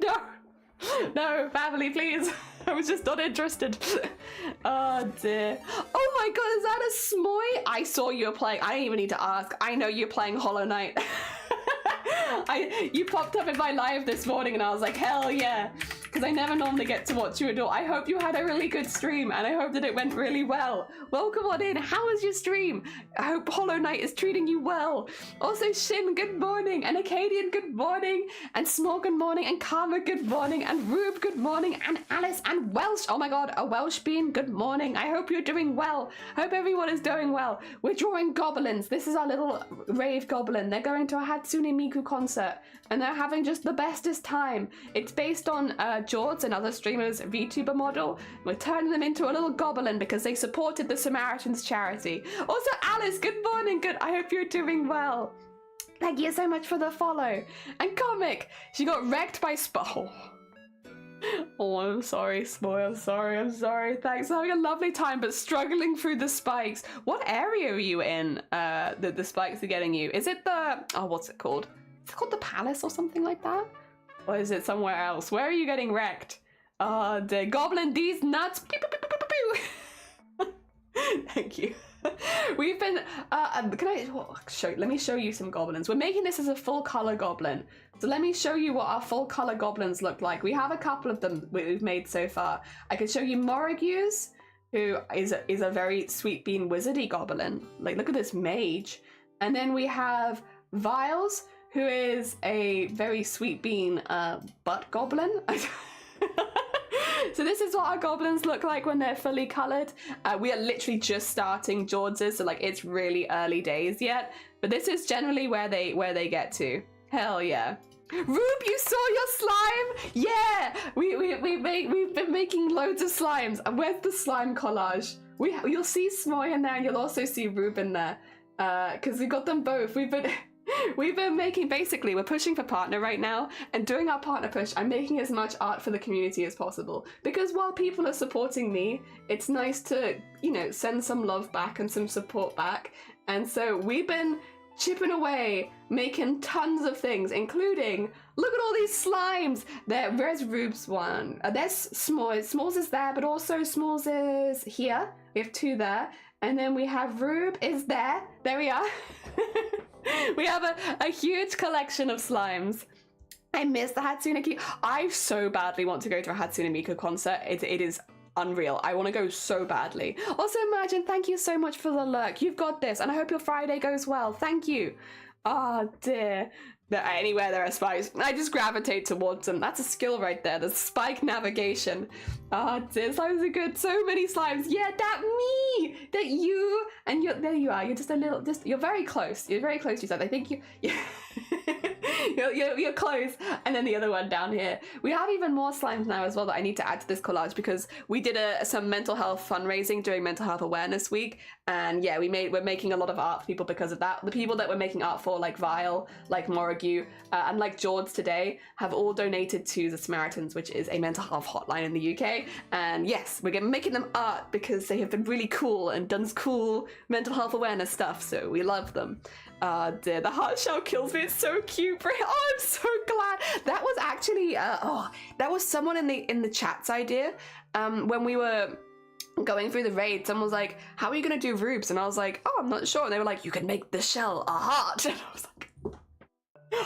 no, family, please. I was just not interested. Oh dear. Oh my god, is that a Smoy? I saw you were playing. I didn't even need to ask. I know you're playing Hollow Knight. You popped up in my live this morning, and I was like, hell yeah. Because I never normally get to watch you at all. I hope you had a really good stream, and I hope that it went really well. Welcome on in. How was your stream? I hope Hollow Knight is treating you well. Also, Shin, good morning. And Acadian, good morning. And Small, good morning. And Karma, good morning. And Rube, good morning. And Alice and Welsh. Oh my god, a Welsh bean, good morning. I hope you're doing well. Hope everyone is doing well. We're drawing goblins. This is our little rave goblin. They're going to a Hatsune Miku concert, and they're having just the bestest time. It's based on George and other streamers' VTuber model. We're turning them into a little goblin because they supported the Samaritans charity. Also, Alice, good morning. Good. I hope you're doing well. Thank you so much for the follow. And Comic, she got wrecked by Oh, I'm sorry, Spoy. I'm sorry. Thanks. Having a lovely time, but struggling through the spikes. What area are you in? The spikes are getting you. Is it the... Oh, what's it called? Is it called the Palace or something like that? Or is it somewhere else? Where are you getting wrecked? Oh, the goblin, these nuts. Pew, pew, pew, pew, pew. Thank you. We've been, let me show you some goblins. We're making this as a full color goblin. So let me show you what our full color goblins look like. We have a couple of them we've made so far. I can show you Morrigues, who is a very sweet bean wizardy goblin. Like, look at this mage. And then we have Viles, who is a very sweet bean butt goblin. So this is what our goblins look like when they're fully colored. We are literally just starting George's, so like it's really early days yet. But this is generally where they get to. Hell yeah. Rube, you saw your slime? Yeah! We've been making loads of slimes. And where's the slime collage? You'll see Smoy in there, and you'll also see Rube in there. Because we got them both. We've been making, basically, we're pushing for partner right now, and doing our partner push, I'm making as much art for the community as possible. Because while people are supporting me, it's nice to, you know, send some love back and some support back. And so we've been chipping away, making tons of things, including, look at all these slimes! Where's Rube's one? There's S'mores. S'mores is there, but also S'mores is here. We have two there. And then we have Rube is there. There we are. We have a huge collection of slimes. I miss the Hatsune Miku. I so badly want to go to a Hatsune Miku concert. It is unreal. I want to go so badly. Also, Imagine, thank you so much for the lurk. You've got this, and I hope your Friday goes well. Thank you. Oh dear. Anywhere there are spikes, I just gravitate towards them. That's a skill right there. The spike navigation. Oh dear, slimes are good. So many slimes. Yeah, that me, that you, and you're there. You are. You're just a little. You're very close. You're very close to yourself. I think you. You're close. And then the other one down here. We have even more slimes now as well that I need to add to this collage because we did some mental health fundraising during Mental Health Awareness Week, and yeah, we're making a lot of art for people because of that. The people that we're making art for, like Vile, like Morrigue, and like George today, have all donated to the Samaritans, which is a mental health hotline in the UK. And yes, we're making them art because they have been really cool and done cool mental health awareness stuff, so we love them. Dear, the heart shell kills me. It's so cute. Oh, I'm so glad. That was actually that was someone in the chat's idea. When we were going through the raid, someone was like, how are you gonna do Rubes? And I was like, oh, I'm not sure. And they were like, you can make the shell a heart. And I was like,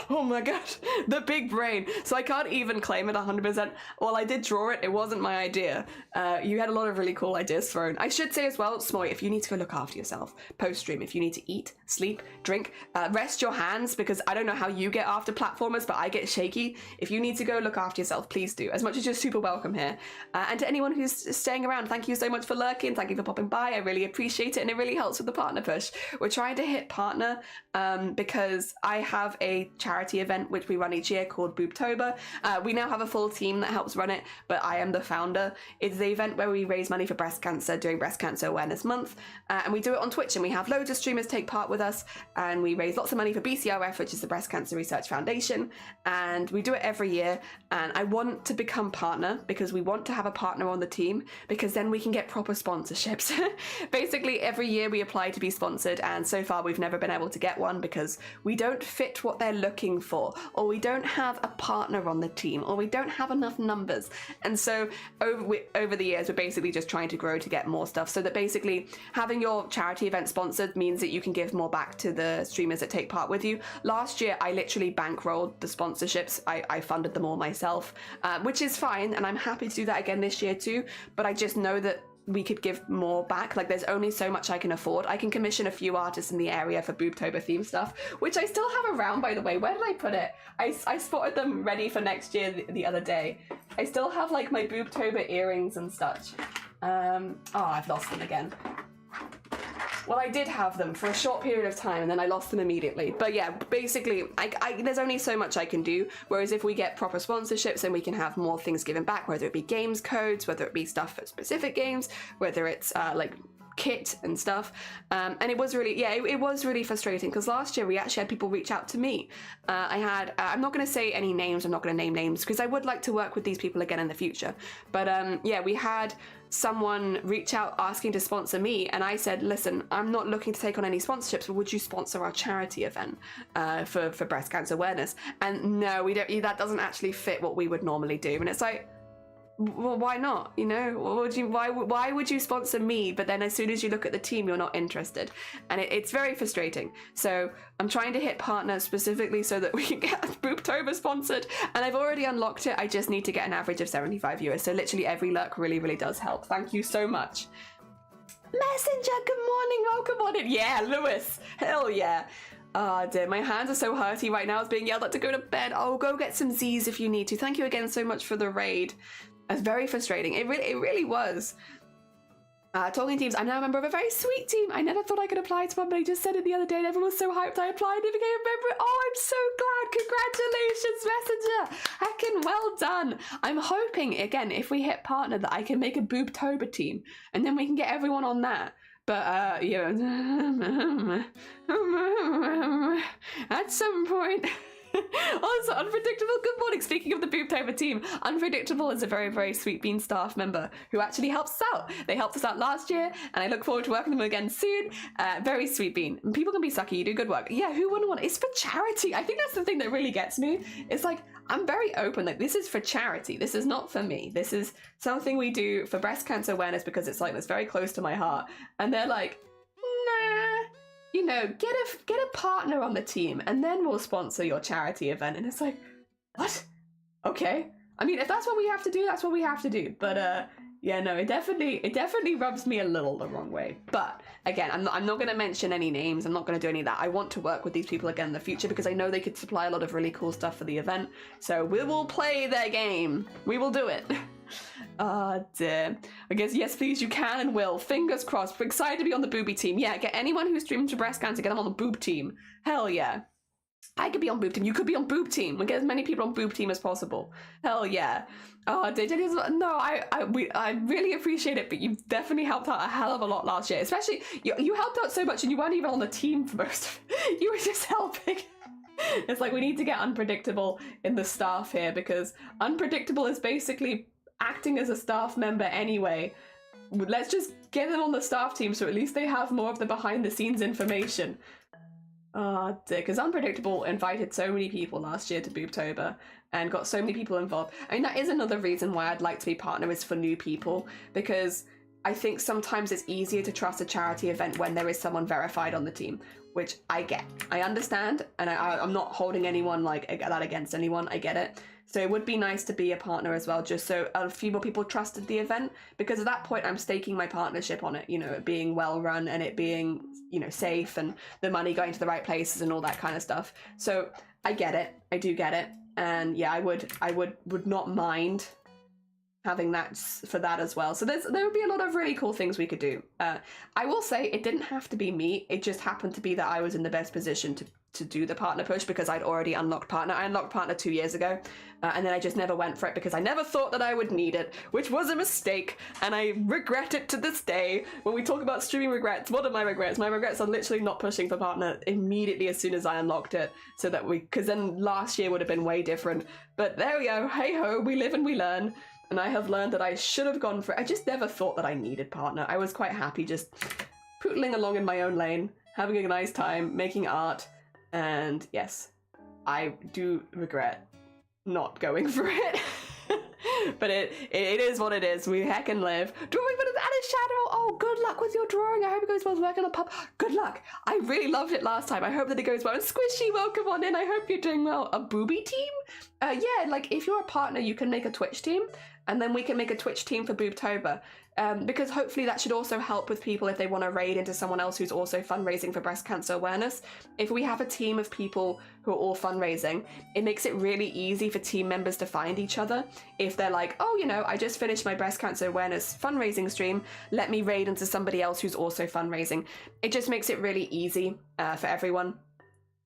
oh my gosh, the big brain. So I can't even claim it 100%. Well, I did draw it. It wasn't my idea. You had a lot of really cool ideas thrown. I should say as well, Smoy, if you need to go look after yourself post-stream, if you need to eat, sleep, drink, rest your hands, because I don't know how you get after platformers, but I get shaky. If you need to go look after yourself, please do. As much as you're super welcome here. And to anyone who's staying around, thank you so much for lurking. Thank you for popping by. I really appreciate it, and it really helps with the partner push. We're trying to hit partner because I have a charity event which we run each year called Boobtober. We now have a full team that helps run it, but I am the founder. It's the event where we raise money for breast cancer during Breast Cancer Awareness Month, and we do it on Twitch, and we have loads of streamers take part with us, and we raise lots of money for BCRF, which is the Breast Cancer Research Foundation, and we do it every year. And I want to become partner because we want to have a partner on the team, because then we can get proper sponsorships. Basically every year we apply to be sponsored, and so far we've never been able to get one because we don't fit what they're looking for, or we don't have a partner on the team, or we don't have enough numbers. And so over the years we're basically just trying to grow to get more stuff, so that basically having your charity event sponsored means that you can give more back to the streamers that take part with you. Last year I literally bankrolled the sponsorships. I funded them all myself, which is fine, and I'm happy to do that again this year too, but I just know that we could give more back. Like, there's only so much I can afford. I can commission a few artists in the area for Boobtober theme stuff, which I still have around, by the way. Where did I put it? I spotted them ready for next year the other day. I still have like my Boobtober earrings and such. Oh, I've lost them again. Well, I did have them for a short period of time, and then I lost them immediately. But yeah, basically, there's only so much I can do, whereas if we get proper sponsorships, then we can have more things given back, whether it be games codes, whether it be stuff for specific games, whether it's like kit and stuff. And it was really, yeah, it was really frustrating, because last year we actually had people reach out to me. I'm not going to say any names, I'm not going to name names, because I would like to work with these people again in the future. But yeah, we had someone reach out asking to sponsor me, and I said, listen, I'm not looking to take on any sponsorships, but would you sponsor our charity event for breast cancer awareness? And no, we don't. That doesn't actually fit what we would normally do. And it's like, well, why not? You know, why would you sponsor me, but then as soon as you look at the team, you're not interested? And it's very frustrating. So I'm trying to hit partners specifically so that we can get Boobtober sponsored, and I've already unlocked it. I just need to get an average of 75 viewers. So literally every lurk really, really does help. Thank you so much. Messenger, good morning, welcome on in. Yeah, Lewis, hell yeah. Oh dear, my hands are so hurty right now. I was being yelled at to go to bed. Oh, go get some Z's if you need to. Thank you again so much for the raid. It's very frustrating. It really was. Talking teams, I'm now a member of a very sweet team. I never thought I could apply to one, but I just said it the other day and everyone was so hyped I applied and became a member. Oh, I'm so glad. Congratulations, Messenger. Heckin' well done. I'm hoping, again, if we hit partner, that I can make a Boobtober team and then we can get everyone on that. But, you know, at some point... Also, Unpredictable, good morning. Speaking of the Boobtober team, Unpredictable is a very sweet bean staff member who actually helps us out. They helped us out last year, and I look forward to working with them again soon. Very sweet bean. People can be sucky, you do good work. Yeah, who wouldn't want it? It's for charity. I think that's the thing that really gets me. It's like, I'm very open, like this is for charity. This is not for me. This is something we do for breast cancer awareness because it's like, it's very close to my heart. And they're like, nah. You know, get a partner on the team and then we'll sponsor your charity event. And it's like, what? Okay. I mean, if that's what we have to do, that's what we have to do. But yeah, no, it definitely rubs me a little the wrong way. But again, I'm not going to mention any names. I'm not going to do any of that. I want to work with these people again in the future because I know they could supply a lot of really cool stuff for the event. So we will play their game. We will do it. Oh dear. I guess yes please, you can and will. Fingers crossed. We're excited to be on the booby team. Yeah, get anyone who's streaming to breast cancer, get them on the boob team. Hell yeah. I could be on boob team. You could be on boob team. We get as many people on boob team as possible. Hell yeah. Oh dear. No, I really appreciate it, but you've definitely helped out a hell of a lot last year. Especially you helped out so much and you weren't even on the team for most of it. You were just helping. It's like we need to get Unpredictable in the staff here because Unpredictable is basically acting as a staff member anyway. Let's just get them on the staff team so at least they have more of the behind the scenes information. Because Unpredictable invited so many people last year to Boobtober and got so many people involved. I mean, that is another reason why I'd like to be partner is for new people, because I think sometimes it's easier to trust a charity event when there is someone verified on the team, which I get. I understand, and I'm not holding anyone like that against anyone. I get it. So it would be nice to be a partner as well, just so a few more people trusted the event, because at that point I'm staking my partnership on it, you know, it being well run and it being, you know, safe and the money going to the right places and all that kind of stuff. So I get it. I do get it. And yeah, I would not mind having that for that as well. So there would be a lot of really cool things we could do. I will say it didn't have to be me. It just happened to be that I was in the best position to do the partner push because I'd already unlocked partner. I unlocked partner 2 years ago, and then I just never went for it because I never thought that I would need it, which was a mistake, and I regret it to this day. When we talk about streaming regrets, what are my regrets? My regrets are literally not pushing for partner immediately as soon as I unlocked it, so that because then last year would have been way different. But there we go, hey ho, we live and we learn. And I have learned that I should have gone for it. I just never thought that I needed partner. I was quite happy just pootling along in my own lane, having a nice time, making art. And yes, I do regret not going for it. But it is what it is. We heckin' live. Drawing with an added shadow. Oh, good luck with your drawing. I hope it goes well working on pub. Good luck. I really loved it last time. I hope that it goes well. And Squishy, welcome on in. I hope you're doing well. A booby team? Yeah, like if you're a partner, you can make a Twitch team. And then we can make a Twitch team for Boobtober. Because hopefully that should also help with people if they want to raid into someone else who's also fundraising for breast cancer awareness. If we have a team of people who are all fundraising, it makes it really easy for team members to find each other. If they're like, oh, you know, I just finished my breast cancer awareness fundraising stream, let me raid into somebody else who's also fundraising. It just makes it really easy for everyone.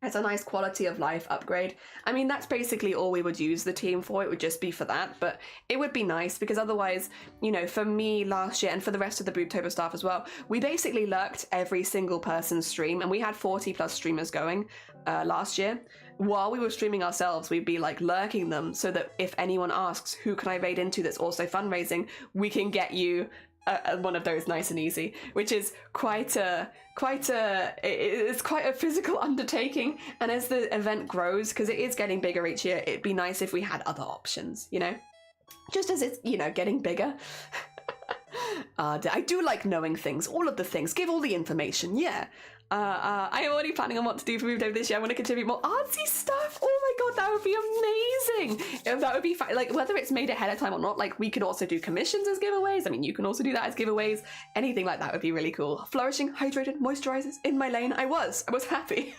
It's a nice quality of life upgrade. I mean, that's basically all we would use the team for. It would just be for that, but it would be nice because otherwise, you know, for me last year and for the rest of the Boobtober staff as well, we basically lurked every single person's stream, and we had 40 plus streamers going last year. While we were streaming ourselves, we'd be like lurking them so that if anyone asks, who can I raid into that's also fundraising, we can get you one of those nice and easy, which is quite a physical undertaking. And as the event grows, because it is getting bigger each year, it'd be nice if we had other options, you know, just as it's, you know, getting bigger. I do like knowing things, all of the things, give all the information. Yeah. I am already planning on what to do for Boobtober this year. I want to contribute more artsy stuff. Oh god, that would be amazing. That would be fun. Like, whether it's made ahead of time or not, like, we could also do commissions as giveaways. I mean, you can also do that as giveaways. Anything like that would be really cool. Flourishing, hydrated, moisturizers in my lane. I was happy.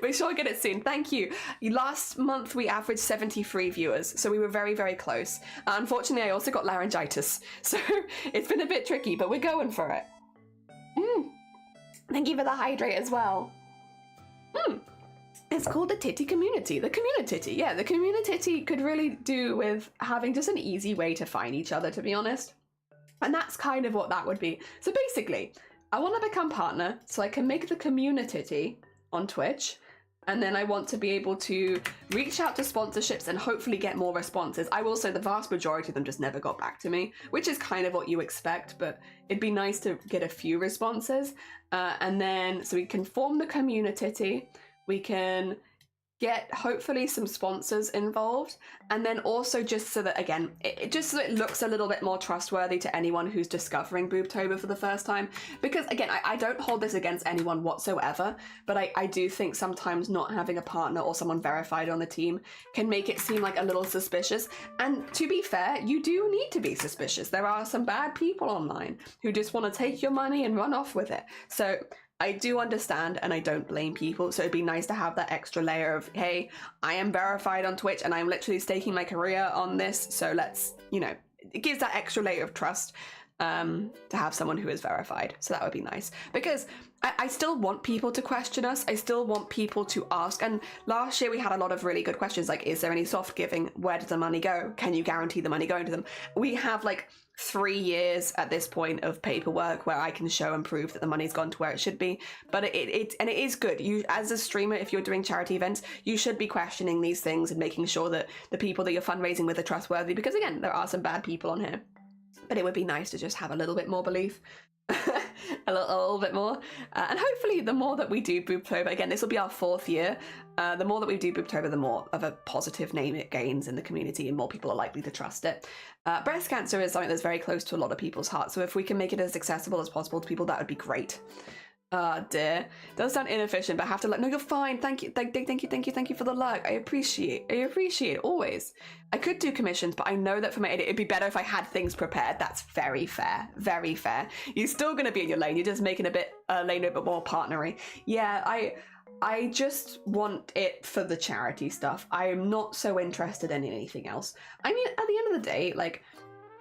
We shall get it soon. Thank you. Last month we averaged 73 viewers, so we were very, very close. Unfortunately, I also got laryngitis, so it's been a bit tricky, but we're going for it. Thank you for the hydrate as well. It's called the Titty Community. The Community. Yeah, the Community could really do with having just an easy way to find each other, to be honest. And that's kind of what that would be. So basically, I want to become partner so I can make the Community on Twitch, and then I want to be able to reach out to sponsorships and hopefully get more responses. I will say the vast majority of them just never got back to me, which is kind of what you expect, but it'd be nice to get a few responses. And then, so we can form the Community, we can get hopefully some sponsors involved, and then also just so that, again, just so it looks a little bit more trustworthy to anyone who's discovering Boobtober for the first time. Because again, I don't hold this against anyone whatsoever, but I do think sometimes not having a partner or someone verified on the team can make it seem like a little suspicious. And to be fair, you do need to be suspicious. There are some bad people online who just want to take your money and run off with it. So I do understand, and I don't blame people, so it'd be nice to have that extra layer of, hey, I am verified on Twitch and I'm literally staking my career on this, so let's, you know, it gives that extra layer of trust to have someone who is verified. So that would be nice, because I still want people to question us. I still want people to ask, and last year we had a lot of really good questions, like, is there any soft giving? Where does the money go? Can you guarantee the money going to them? We have like 3 years at this point of paperwork where I can show and prove that the money's gone to where it should be. But it is good. You, as a streamer, if you're doing charity events, you should be questioning these things and making sure that the people that you're fundraising with are trustworthy, because again, there are some bad people on here. But it would be nice to just have a little bit more belief. a little bit more. And hopefully the more that we do Boobtober, again, this will be our 4th year, the more that we do Boobtober, the more of a positive name it gains in the community and more people are likely to trust it. Breast cancer is something that's very close to a lot of people's hearts, so if we can make it as accessible as possible to people, that would be great. Dear. Does sound inefficient, but I have to no, you're fine. Thank you. Thank you for the luck. I appreciate it always. I could do commissions, but I know that for my edit, it'd be better if I had things prepared. That's very fair. Very fair. You're still going to be in your lane. You're just making lane a bit more partnery. Yeah, I just want it for the charity stuff. I am not so interested in anything else. I mean, at the end of the day, like,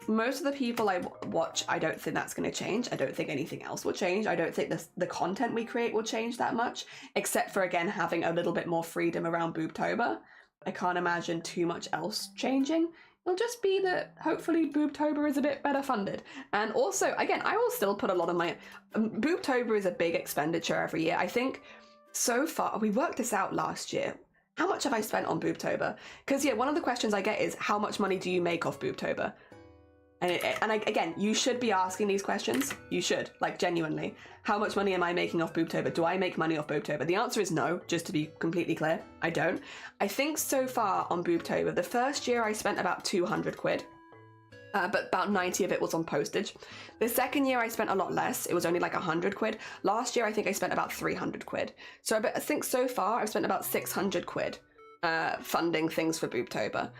most of the people I watch, I don't think that's going to change. I don't think anything else will change. I don't think the content we create will change that much, except for, again, having a little bit more freedom around Boobtober. I can't imagine too much else changing. It'll just be that hopefully Boobtober is a bit better funded. And also, again, I will still put a lot of my... Boobtober is a big expenditure every year. I think so far, we worked this out last year. How much have I spent on Boobtober? Because, yeah, one of the questions I get is, how much money do you make off Boobtober? Again, you should be asking these questions. You should, like, genuinely. How much money am I making off Boobtober? Do I make money off Boobtober? The answer is no, just to be completely clear. I don't. I think so far on Boobtober, the first year I spent about 200 quid. But about 90 of it was on postage. The second year I spent a lot less. It was only like 100 quid. Last year I think I spent about 300 quid. So I think so far I've spent about 600 quid funding things for Boobtober.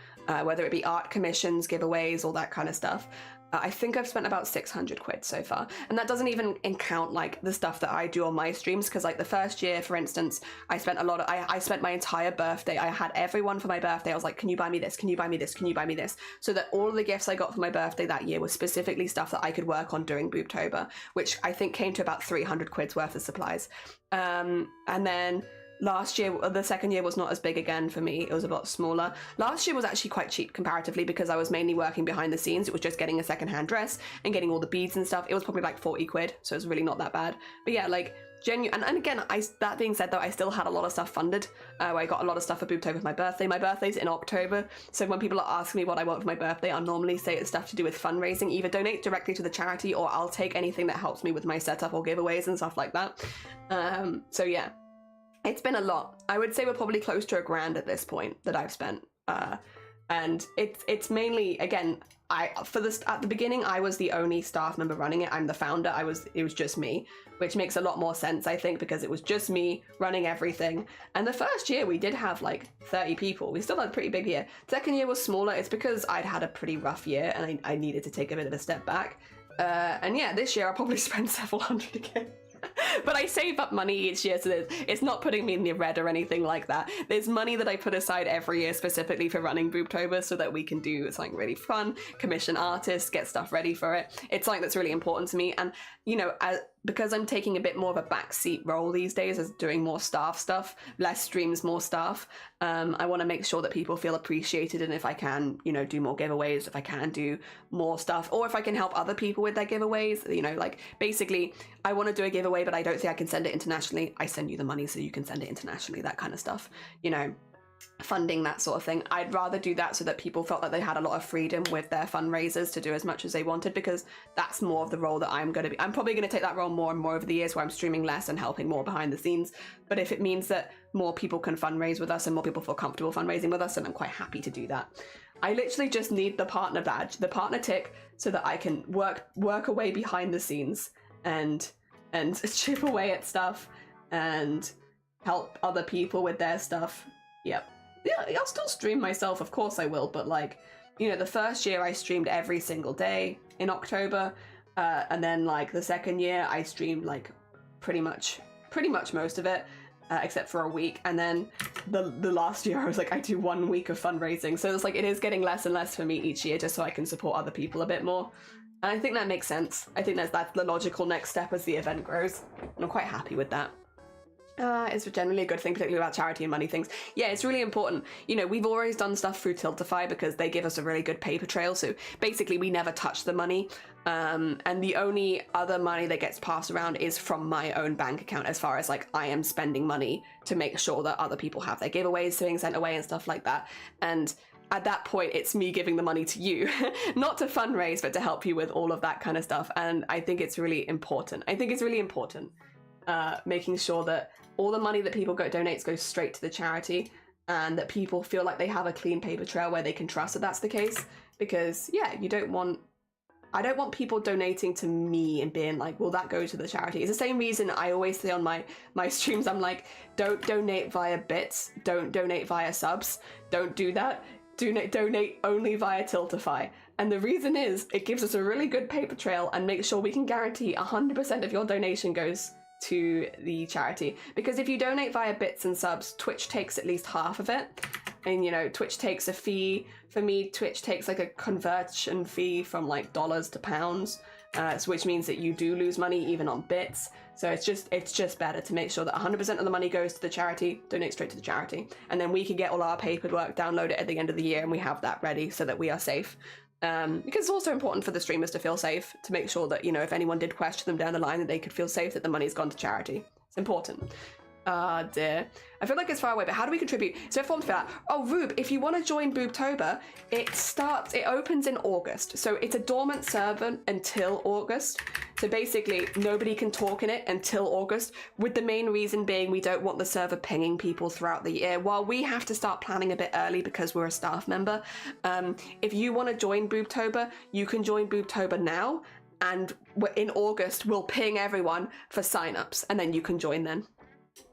Whether it be art commissions, giveaways, all that kind of stuff. I think I've spent about 600 quid so far. And that doesn't even count like the stuff that I do on my streams, because like the first year, for instance, I spent a lot of, I spent my entire birthday, I had everyone for my birthday. I was like, can you buy me this? Can you buy me this? Can you buy me this? So that all of the gifts I got for my birthday that year was specifically stuff that I could work on during Boobtober, which I think came to about 300 quid's worth of supplies. And then last year, the second year was not as big again for me. It was a lot smaller. Last year was actually quite cheap comparatively because I was mainly working behind the scenes. It was just getting a second-hand dress and getting all the beads and stuff. It was probably like 40 quid, so it's really not that bad. But yeah, like, genuine. And again, that being said though, I still had a lot of stuff funded. I got a lot of stuff for Boobtober for my birthday. My birthday's in October, so when people are asking me what I want for my birthday, I'll normally say it's stuff to do with fundraising. Either donate directly to the charity, or I'll take anything that helps me with my setup or giveaways and stuff like that. So yeah. It's been a lot. I would say we're probably close to $1,000 at this point that I've spent And it's mainly, again, at the beginning I was the only staff member running it. I'm the founder. It was just me, which makes a lot more sense, I think, because it was just me running everything. And the first year we did have like 30 people. We still had a pretty big year. Second year was smaller. It's because I'd had a pretty rough year and I needed to take a bit of a step back. And yeah, this year I'll probably spend several hundred again. But I save up money each year, so it's not putting me in the red or anything like that. There's money that I put aside every year specifically for running Boobtober so that we can do something really fun, commission artists, get stuff ready for it. It's something that's really important to me. And, you know, because I'm taking a bit more of a backseat role these days as doing more staff stuff, less streams, more staff, I want to make sure that people feel appreciated. And if I can, you know, do more giveaways, if I can do more stuff, or if I can help other people with their giveaways, you know, like basically I want to do a giveaway, but I don't think I can send it internationally. I send you the money so you can send it internationally, that kind of stuff, you know. Funding, that sort of thing. I'd rather do that so that people felt that they had a lot of freedom with their fundraisers to do as much as they wanted, because that's more of the role that I'm probably going to take that role more and more over the years, where I'm streaming less and helping more behind the scenes. But if it means that more people can fundraise with us and more people feel comfortable fundraising with us, then I'm quite happy to do that. I literally just need the partner badge, the partner tick, so that I can work away behind the scenes and chip away at stuff and help other people with their stuff. Yep. Yeah, I'll still stream myself, of course I will, but like, you know, the first year I streamed every single day in October, and then like the second year I streamed like pretty much most of it, except for a week, and then the last year I was like, I do 1 week of fundraising, so it's like it is getting less and less for me each year, just so I can support other people a bit more. And I think that makes sense. I think that's the logical next step as the event grows, and I'm quite happy with that. It's generally a good thing, particularly about charity and money things. Yeah, it's really important. You know, we've always done stuff through Tiltify because they give us a really good paper trail. So basically we never touch the money. And the only other money that gets passed around is from my own bank account, as far as like I am spending money to make sure that other people have their giveaways being sent away and stuff like that. And at that point, it's me giving the money to you, not to fundraise, but to help you with all of that kind of stuff. And I think it's really important. Making sure that all the money that people donates goes straight to the charity, and that people feel like they have a clean paper trail where they can trust that that's the case. Because yeah, I don't want people donating to me and being like, well, that goes to the charity. It's the same reason I always say on my streams, I'm like, don't donate via bits, don't donate via subs, don't do that. Donate only via Tiltify. And the reason is, it gives us a really good paper trail and makes sure we can guarantee 100% of your donation goes to the charity. Because if you donate via bits and subs, Twitch takes at least half of it, and you know, Twitch takes a fee. For me, Twitch takes like a conversion fee from like dollars to pounds, so which means that you do lose money even on bits. So it's just better to make sure that 100% of the money goes to the charity, donate straight to the charity, and then we can get all our paperwork, download it at the end of the year, and we have that ready so that we are safe. Because it's also important for the streamers to feel safe, to make sure that, you know, if anyone did question them down the line, that they could feel safe that the money's gone to charity. It's important. Dear. I feel like it's far away, but how do we contribute? So forms for that. Oh, Rube, if you want to join Boobtober, it opens in August. So it's a dormant server until August. So basically, nobody can talk in it until August, with the main reason being we don't want the server pinging people throughout the year, while we have to start planning a bit early because we're a staff member. If you want to join Boobtober, you can join Boobtober now, and in August, we'll ping everyone for signups, and then you can join then.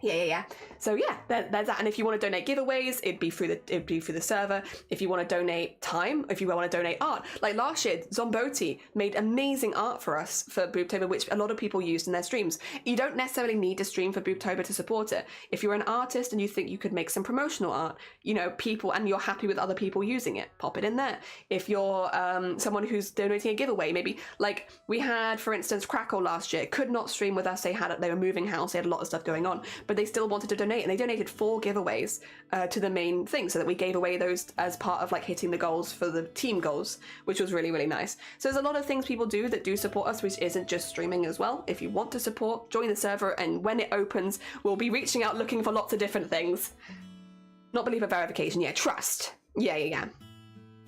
Yeah. So yeah, there's that. And if you want to donate giveaways, it'd be through the server. If you want to donate time, if you want to donate art, like last year, Zomboti made amazing art for us for Boobtober, which a lot of people used in their streams. You don't necessarily need to stream for Boobtober to support it. If you're an artist and you think you could make some promotional art, you know, and you're happy with other people using it, pop it in there. If you're someone who's donating a giveaway, maybe like we had, for instance, Crackle last year could not stream with us. They were moving house, they had a lot of stuff going on, but they still wanted to donate, and they donated 4 giveaways to the main thing, so that we gave away those as part of like hitting the goals for the team goals, which was really, really nice. So there's a lot of things people do that do support us, which isn't just streaming as well. If you want to support, join the server, and when it opens, we'll be reaching out looking for lots of different things. Not believer verification, yeah, trust. Yeah.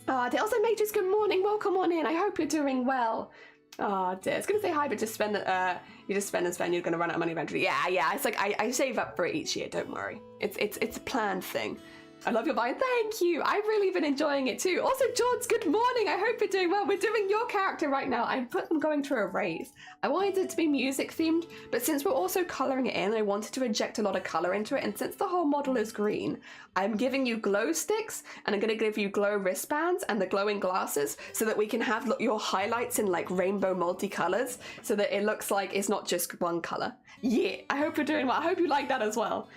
They also made just good morning, welcome on in, I hope you're doing well. Oh dear, it's gonna say hi, but just spend you just spend and spend, you're gonna run out of money eventually. Yeah, it's like I save up for it each year, don't worry. It's a planned thing. I love your vibe. Thank you. I've really been enjoying it too. Also, George, good morning. I hope you're doing well. We're doing your character right now. I'm going through a rave. I wanted it to be music themed, but since we're also coloring it in, I wanted to inject a lot of color into it. And since the whole model is green, I'm giving you glow sticks and I'm going to give you glow wristbands and the glowing glasses so that we can have your highlights in like rainbow multicolors so that it looks like it's not just one color. Yeah, I hope you're doing well. I hope you like that as well.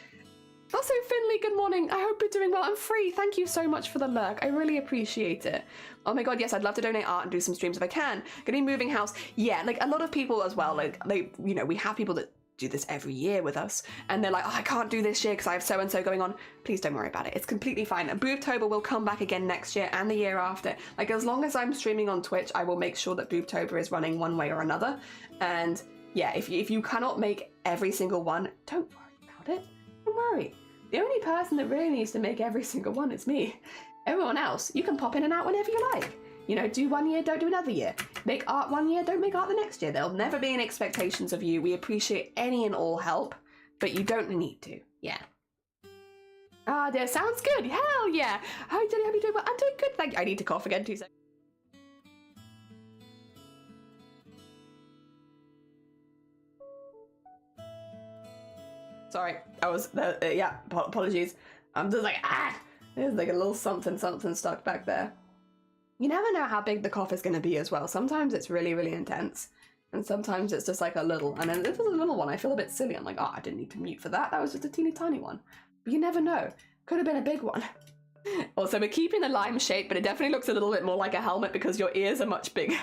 Also, Finley, good morning. I hope you're doing well. I'm free. Thank you so much for the lurk. I really appreciate it. Oh my god, yes, I'd love to donate art and do some streams if I can. Gonna be moving house. Yeah, like a lot of people as well, like we have people that do this every year with us and they're like, oh, I can't do this year because I have so-and-so going on. Please don't worry about it. It's completely fine. Boobtober will come back again next year and the year after. Like as long as I'm streaming on Twitch, I will make sure that Boobtober is running one way or another. And yeah, if you cannot make every single one, don't worry about it. Don't worry. The only person that really needs to make every single one is me. Everyone else, you can pop in and out whenever you like. You know, do one year, don't do another year. Make art one year, don't make art the next year. There'll never be any expectations of you. We appreciate any and all help, but you don't need to. Yeah. Ah, dear, sounds good. Hell yeah. Hi, Jenny, how are you doing? Well, I'm doing good, thank you. I need to cough again, 2 seconds. Sorry, I was, yeah, apologies. I'm just like, there's like a little something stuck back there. You never know how big the cough is going to be as well. Sometimes it's really, really intense. And sometimes it's just like a little, and then this was a little one. I feel a bit silly. I'm like, oh, I didn't need to mute for that. That was just a teeny tiny one. But you never know. Could have been a big one. Also, we're keeping the lime shape, but it definitely looks a little bit more like a helmet because your ears are much bigger.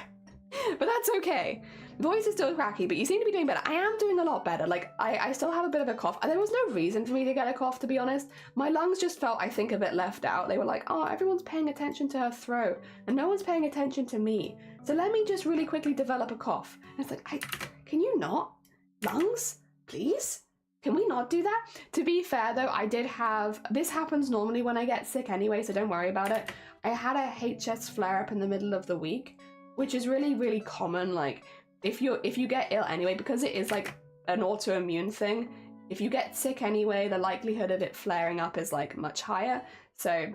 But that's okay. Voice is still cracky, but you seem to be doing better. I am doing a lot better. Like, I still have a bit of a cough. There was no reason for me to get a cough, to be honest. My lungs just felt, I think, a bit left out. They were like, oh, everyone's paying attention to her throat, and no one's paying attention to me. So let me just really quickly develop a cough. And it's like, can you not? Lungs? Please? Can we not do that? To be fair, though, I did have... This happens normally when I get sick anyway, so don't worry about it. I had a HS flare-up in the middle of the week, which is really, really common. Like, if you get ill anyway, because it is like an autoimmune thing, if you get sick anyway, the likelihood of it flaring up is like much higher. So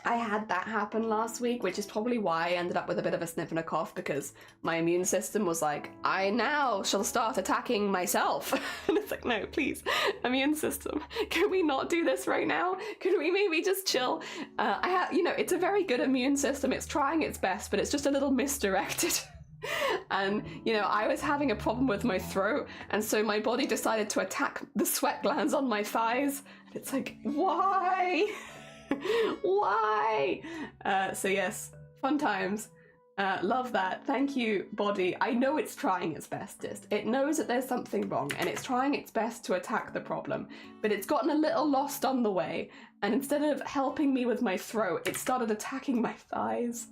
I had that happen last week, which is probably why I ended up with a bit of a sniff and a cough, because my immune system was like, I now shall start attacking myself. And it's like, no, please, immune system, can we not do this right now? Could we maybe just chill? It's a very good immune system. It's trying its best, but it's just a little misdirected. And, I was having a problem with my throat, and so my body decided to attack the sweat glands on my thighs. And it's like, why? Why? So yes, fun times. Love that. Thank you, body. I know it's trying its bestest. It knows that there's something wrong, and it's trying its best to attack the problem, but it's gotten a little lost on the way, and instead of helping me with my throat, it started attacking my thighs.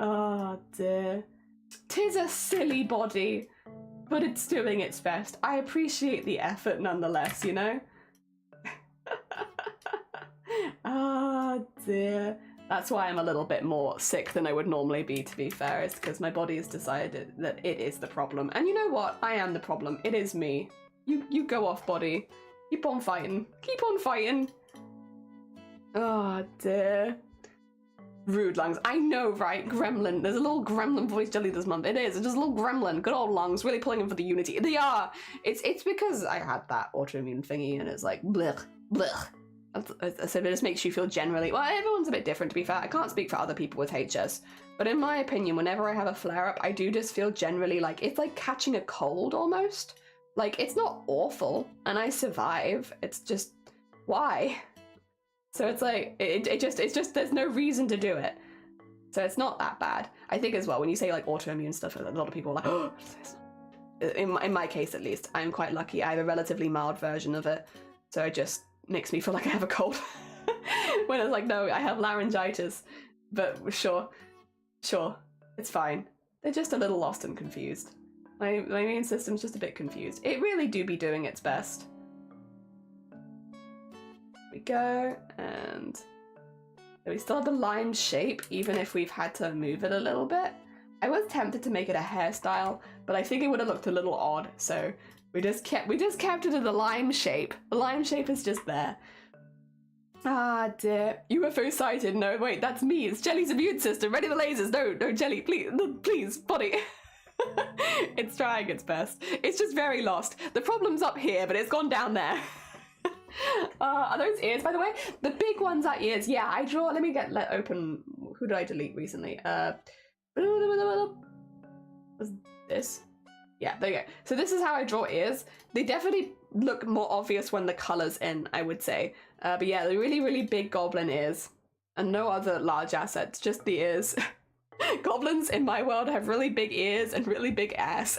Oh dear. 'Tis a silly body, but it's doing its best. I appreciate the effort nonetheless, Ah, dear. That's why I'm a little bit more sick than I would normally be, to be fair, is because my body has decided that it is the problem. And you know what? I am the problem. It is me. You go off, body. Keep on fighting. Keep on fighting. Oh, dear. Rude lungs. I know, right? Gremlin. There's a little gremlin voice jelly this month. It is. It's just a little gremlin. Good old lungs. Really pulling in for the unity. They are. It's because I had that autoimmune thingy, and it's like, blech, blech. So it just makes you feel generally... Well, everyone's a bit different, to be fair. I can't speak for other people with HS. But in my opinion, whenever I have a flare-up, I do just feel generally like... It's like catching a cold, almost. Like, it's not awful, and I survive. It's just... Why? So it's like, it's just, there's no reason to do it. So it's not that bad. I think as well, when you say like autoimmune stuff, a lot of people are like, oh, in my case at least, I'm quite lucky. I have a relatively mild version of it. So it just makes me feel like I have a cold. When it's like, no, I have laryngitis. But sure, it's fine. They're just a little lost and confused. My immune system's just a bit confused. It really do be doing its best. We go, and we still have the lime shape, even if we've had to move it a little bit. I was tempted to make it a hairstyle, but I think it would have looked a little odd, so we just kept it in the lime shape. The lime shape is just there. Ah, dear. UFO sighted. No, wait, that's me. It's Jelly's immune system. Ready the lasers. No, no, Jelly, please, no, please, body. It's trying its best. It's just very lost. The problem's up here, but it's gone down there. Are those ears, by the way? The big ones are ears. Yeah, I draw. Let me let open. Who did I delete recently? Was this? Yeah, there you go. So this is how I draw ears. They definitely look more obvious when the color's in, I would say. But yeah, the really, really big goblin ears. And no other large assets, just the ears. Goblins in my world have really big ears and really big ass.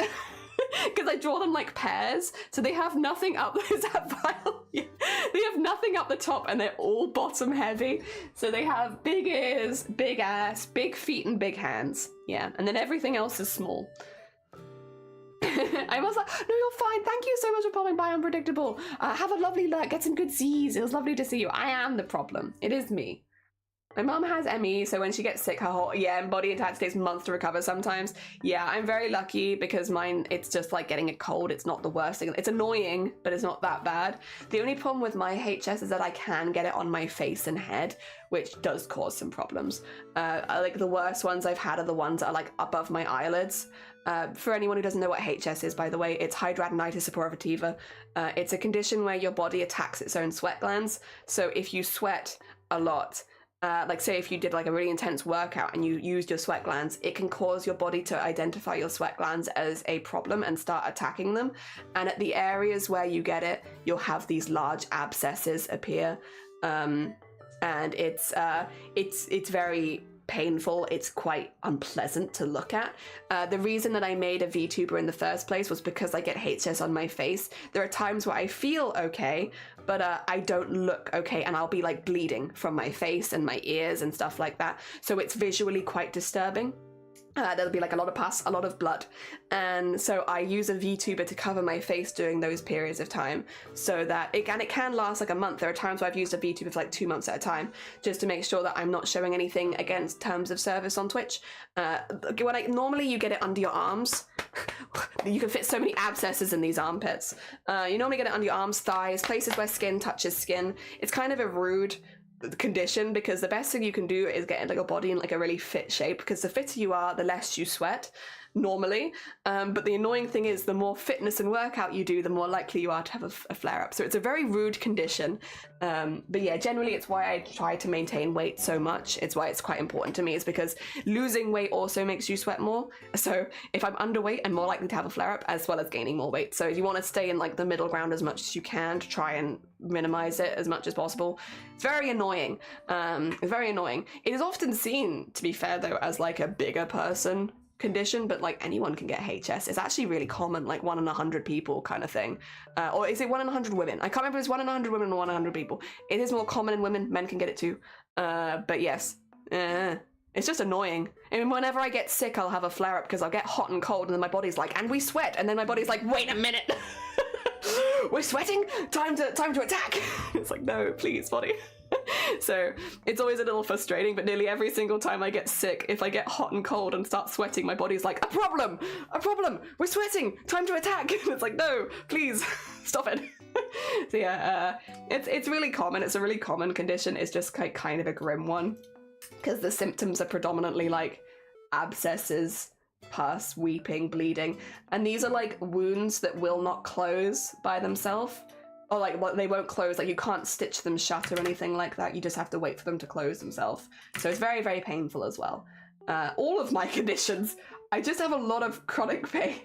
Because I draw them like pears, so they have nothing up. Is that file? Yeah. They have nothing up the top, and they're all bottom heavy. So they have big ears, big ass, big feet, and big hands. Yeah, and then everything else is small. I was like, no, you're fine. Thank you so much for popping by, Unpredictable. Have a lovely look. Get some good C's. It was lovely to see you. I am the problem. It is me. My mum has ME, so when she gets sick, her whole, body attack takes months to recover sometimes. Yeah, I'm very lucky because mine, it's just like getting a cold. It's not the worst thing. It's annoying, but it's not that bad. The only problem with my HS is that I can get it on my face and head, which does cause some problems. Like the worst ones I've had are the ones that are like above my eyelids. For anyone who doesn't know what HS is, by the way, it's hidradenitis suppurativa. It's a condition where your body attacks its own sweat glands. So if you sweat a lot, like say if you did like a really intense workout and you used your sweat glands, it can cause your body to identify your sweat glands as a problem and start attacking them. And at the areas where you get it, you'll have these large abscesses appear. And it's very painful. It's quite unpleasant to look at. The reason that I made a VTuber in the first place was because I get HS on my face. There are times where I feel okay, but I don't look okay, and I'll be like bleeding from my face and my ears and stuff like that. So it's visually quite disturbing. There'll be like a lot of pus, a lot of blood, and so I use a VTuber to cover my face during those periods of time, so that it can last like a month. There are times where I've used a VTuber for like 2 months at a time, just to make sure that I'm not showing anything against terms of service on Twitch. Normally you get it under your arms. You can fit so many abscesses in these armpits. You normally get it under your arms, thighs, places where skin touches skin. It's kind of a rude condition because the best thing you can do is get like a body in like a really fit shape, because the fitter you are, the less you sweat normally. But the annoying thing is the more fitness and workout you do, the more likely you are to have a flare-up. So it's a very rude condition. But yeah, generally it's why I try to maintain weight so much. It's why it's quite important to me, is because losing weight also makes you sweat more. So if I'm underweight, I'm more likely to have a flare-up, as well as gaining more weight. So you want to stay in like the middle ground as much as you can to try and minimize it as much as possible. It's very annoying. It's very annoying. It is often seen, to be fair though, as like a bigger person condition, but like anyone can get HS. It's actually really common, like 1 in 100 people kind of thing. Or is it 1 in 100 women? I can't remember if it's 1 in 100 women or 1 in 100 people. It is more common in women. Men can get it too. But yes, it's just annoying. And whenever I get sick, I'll have a flare-up because I'll get hot and cold, and then my body's like, and we sweat, and then my body's like, wait a minute. We're sweating? Time to attack. It's like, no, please, body. So it's always a little frustrating, but nearly every single time I get sick, if I get hot and cold and start sweating, my body's like, a problem, we're sweating, time to attack. And it's like, no, please, stop it. So yeah, it's really common. It's a really common condition. It's just kind of a grim one, because the symptoms are predominantly like abscesses, pus, weeping, bleeding, and these are like wounds that will not close by themselves. Or like, well, they won't close, like you can't stitch them shut or anything like that. You just have to wait for them to close themselves. So it's very, very painful as well. All of my conditions, I just have a lot of chronic pain.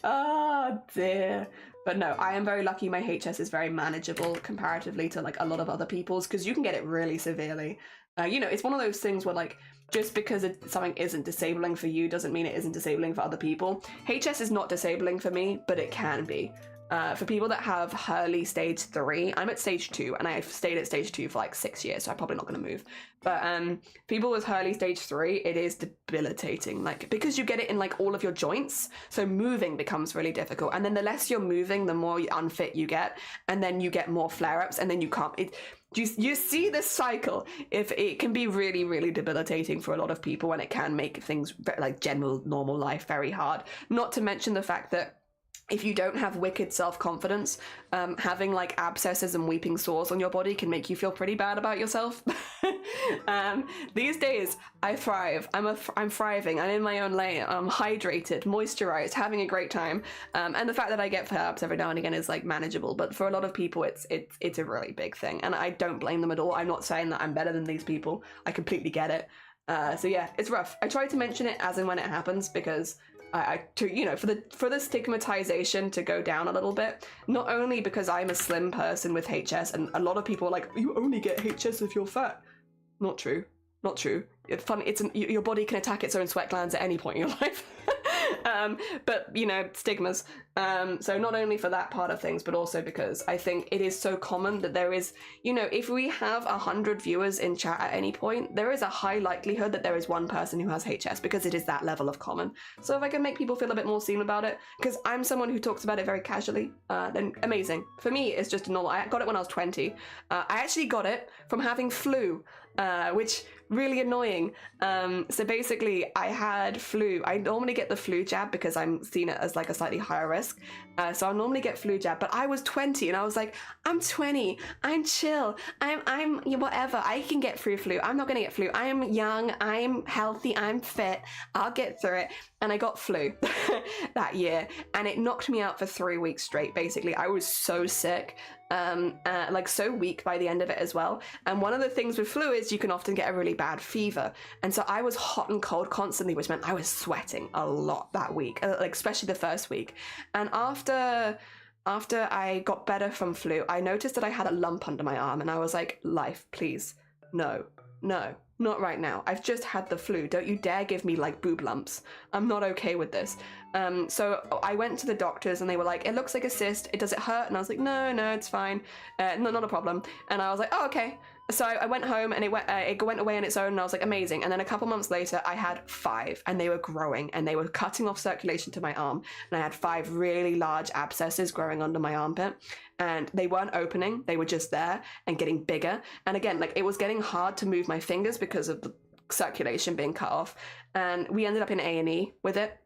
Oh dear. But no, I am very lucky. My HS is very manageable comparatively to like a lot of other people's, because you can get it really severely. You know, it's one of those things where like, just because something isn't disabling for you doesn't mean it isn't disabling for other people. HS is not disabling for me, but it can be. For people that have Hurley stage 3, I'm at stage 2, and I've stayed at stage 2 for like 6 years, so I'm probably not going to move. But people with Hurley stage 3, it is debilitating, like, because you get it in like all of your joints, so moving becomes really difficult. And then the less you're moving, the more unfit you get, and then you get more flare-ups, and then you can't. You see this cycle. If it can be really, really debilitating for a lot of people, and it can make things like general normal life very hard. Not to mention the fact that if you don't have wicked self-confidence, having like abscesses and weeping sores on your body can make you feel pretty bad about yourself. These days, I thrive. I'm thriving. I'm in my own lane. I'm hydrated, moisturized, having a great time. And the fact that I get flare-ups every now and again is like manageable. But for a lot of people, it's a really big thing, and I don't blame them at all. I'm not saying that I'm better than these people. I completely get it. So yeah, it's rough. I try to mention it as and when it happens because for the stigmatization to go down a little bit, not only because I'm a slim person with HS, and a lot of people are like, you only get HS if you're fat. Not true. Not true. It's funny. Your body can attack its own sweat glands at any point in your life. But stigmas. So not only for that part of things, but also because I think it is so common that there is, if we have 100 viewers in chat at any point, there is a high likelihood that there is one person who has HS, because it is that level of common. So if I can make people feel a bit more seen about it, because I'm someone who talks about it very casually, then amazing. For me, it's just normal. I got it when I was 20. I actually got it from having flu. Which really annoying. So basically I had flu. I normally get the flu jab because I'm seen it as like a slightly higher risk. So I normally get flu jab, but I was 20 and I was like, I'm 20, I'm chill, I'm whatever, I can get through flu. I'm not gonna get flu. I am young, I'm healthy, I'm fit, I'll get through it. And I got flu that year, and it knocked me out for 3 weeks straight. Basically, I was so sick. Like so weak by the end of it as well. And one of the things with flu is you can often get a really bad fever, and so I was hot and cold constantly, which meant I was sweating a lot that week, like especially the first week. And after I got better from flu, I noticed that I had a lump under my arm, and I was like, life, please, no, not right now. I've just had the flu. Don't you dare give me like boob lumps. I'm not okay with this. So I went to the doctors and they were like, it looks like a cyst. Does it hurt? And I was like, no, it's fine. No, not a problem. And I was like, oh, okay. So I went home and it went away on its own, and I was like, amazing. And then a couple months later, I had 5, and they were growing, and they were cutting off circulation to my arm. And I had 5 really large abscesses growing under my armpit, and they weren't opening. They were just there and getting bigger. And again, like, it was getting hard to move my fingers because of the circulation being cut off. And we ended up in A&E with it,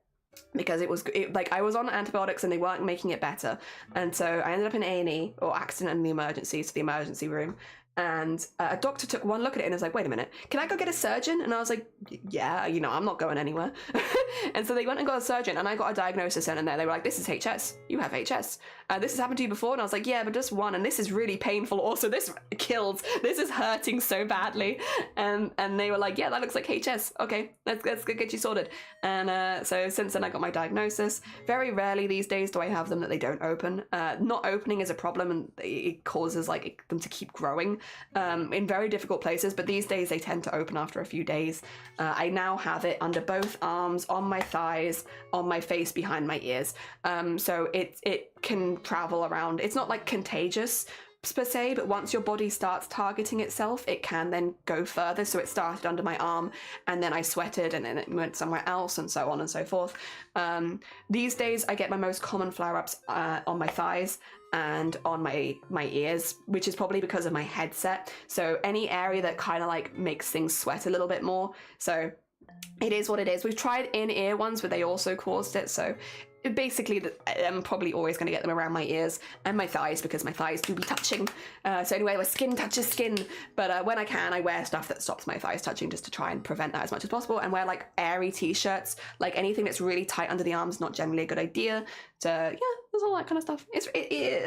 because I was on antibiotics and they weren't making it better. And so I ended up in A&E, or accident in the emergency, so the emergency room. And a doctor took one look at it and was like, wait a minute, can I go get a surgeon? And I was like, yeah, I'm not going anywhere. And so they went and got a surgeon, and I got a diagnosis then and there. They were like, this is HS. You have HS. This has happened to you before? And I was like, yeah, but just one. And this is really painful. Also, this kills. This is hurting so badly. And they were like, yeah, that looks like HS. Okay, let's get you sorted. And so since then I got my diagnosis. Very rarely these days do I have them that they don't open. Not opening is a problem, and it causes like them to keep growing in very difficult places, but these days they tend to open after a few days. I now have it under both arms, on my thighs, on my face, behind my ears. So it can travel around. It's not like contagious per se, but once your body starts targeting itself, it can then go further. So it started under my arm, and then I sweated, and then it went somewhere else, and so on and so forth. These days I get my most common flare-ups on my thighs and on my ears, which is probably because of my headset. So any area that kind of like makes things sweat a little bit more. So it is what it is. We've tried in-ear ones, but they also caused it. So basically, I'm probably always going to get them around my ears and my thighs, because my thighs do be touching. So anyway, where skin touches skin. But when I can, I wear stuff that stops my thighs touching, just to try and prevent that as much as possible, and wear like airy t-shirts. Like anything that's really tight under the arms, not generally a good idea. So yeah, there's all that kind of stuff.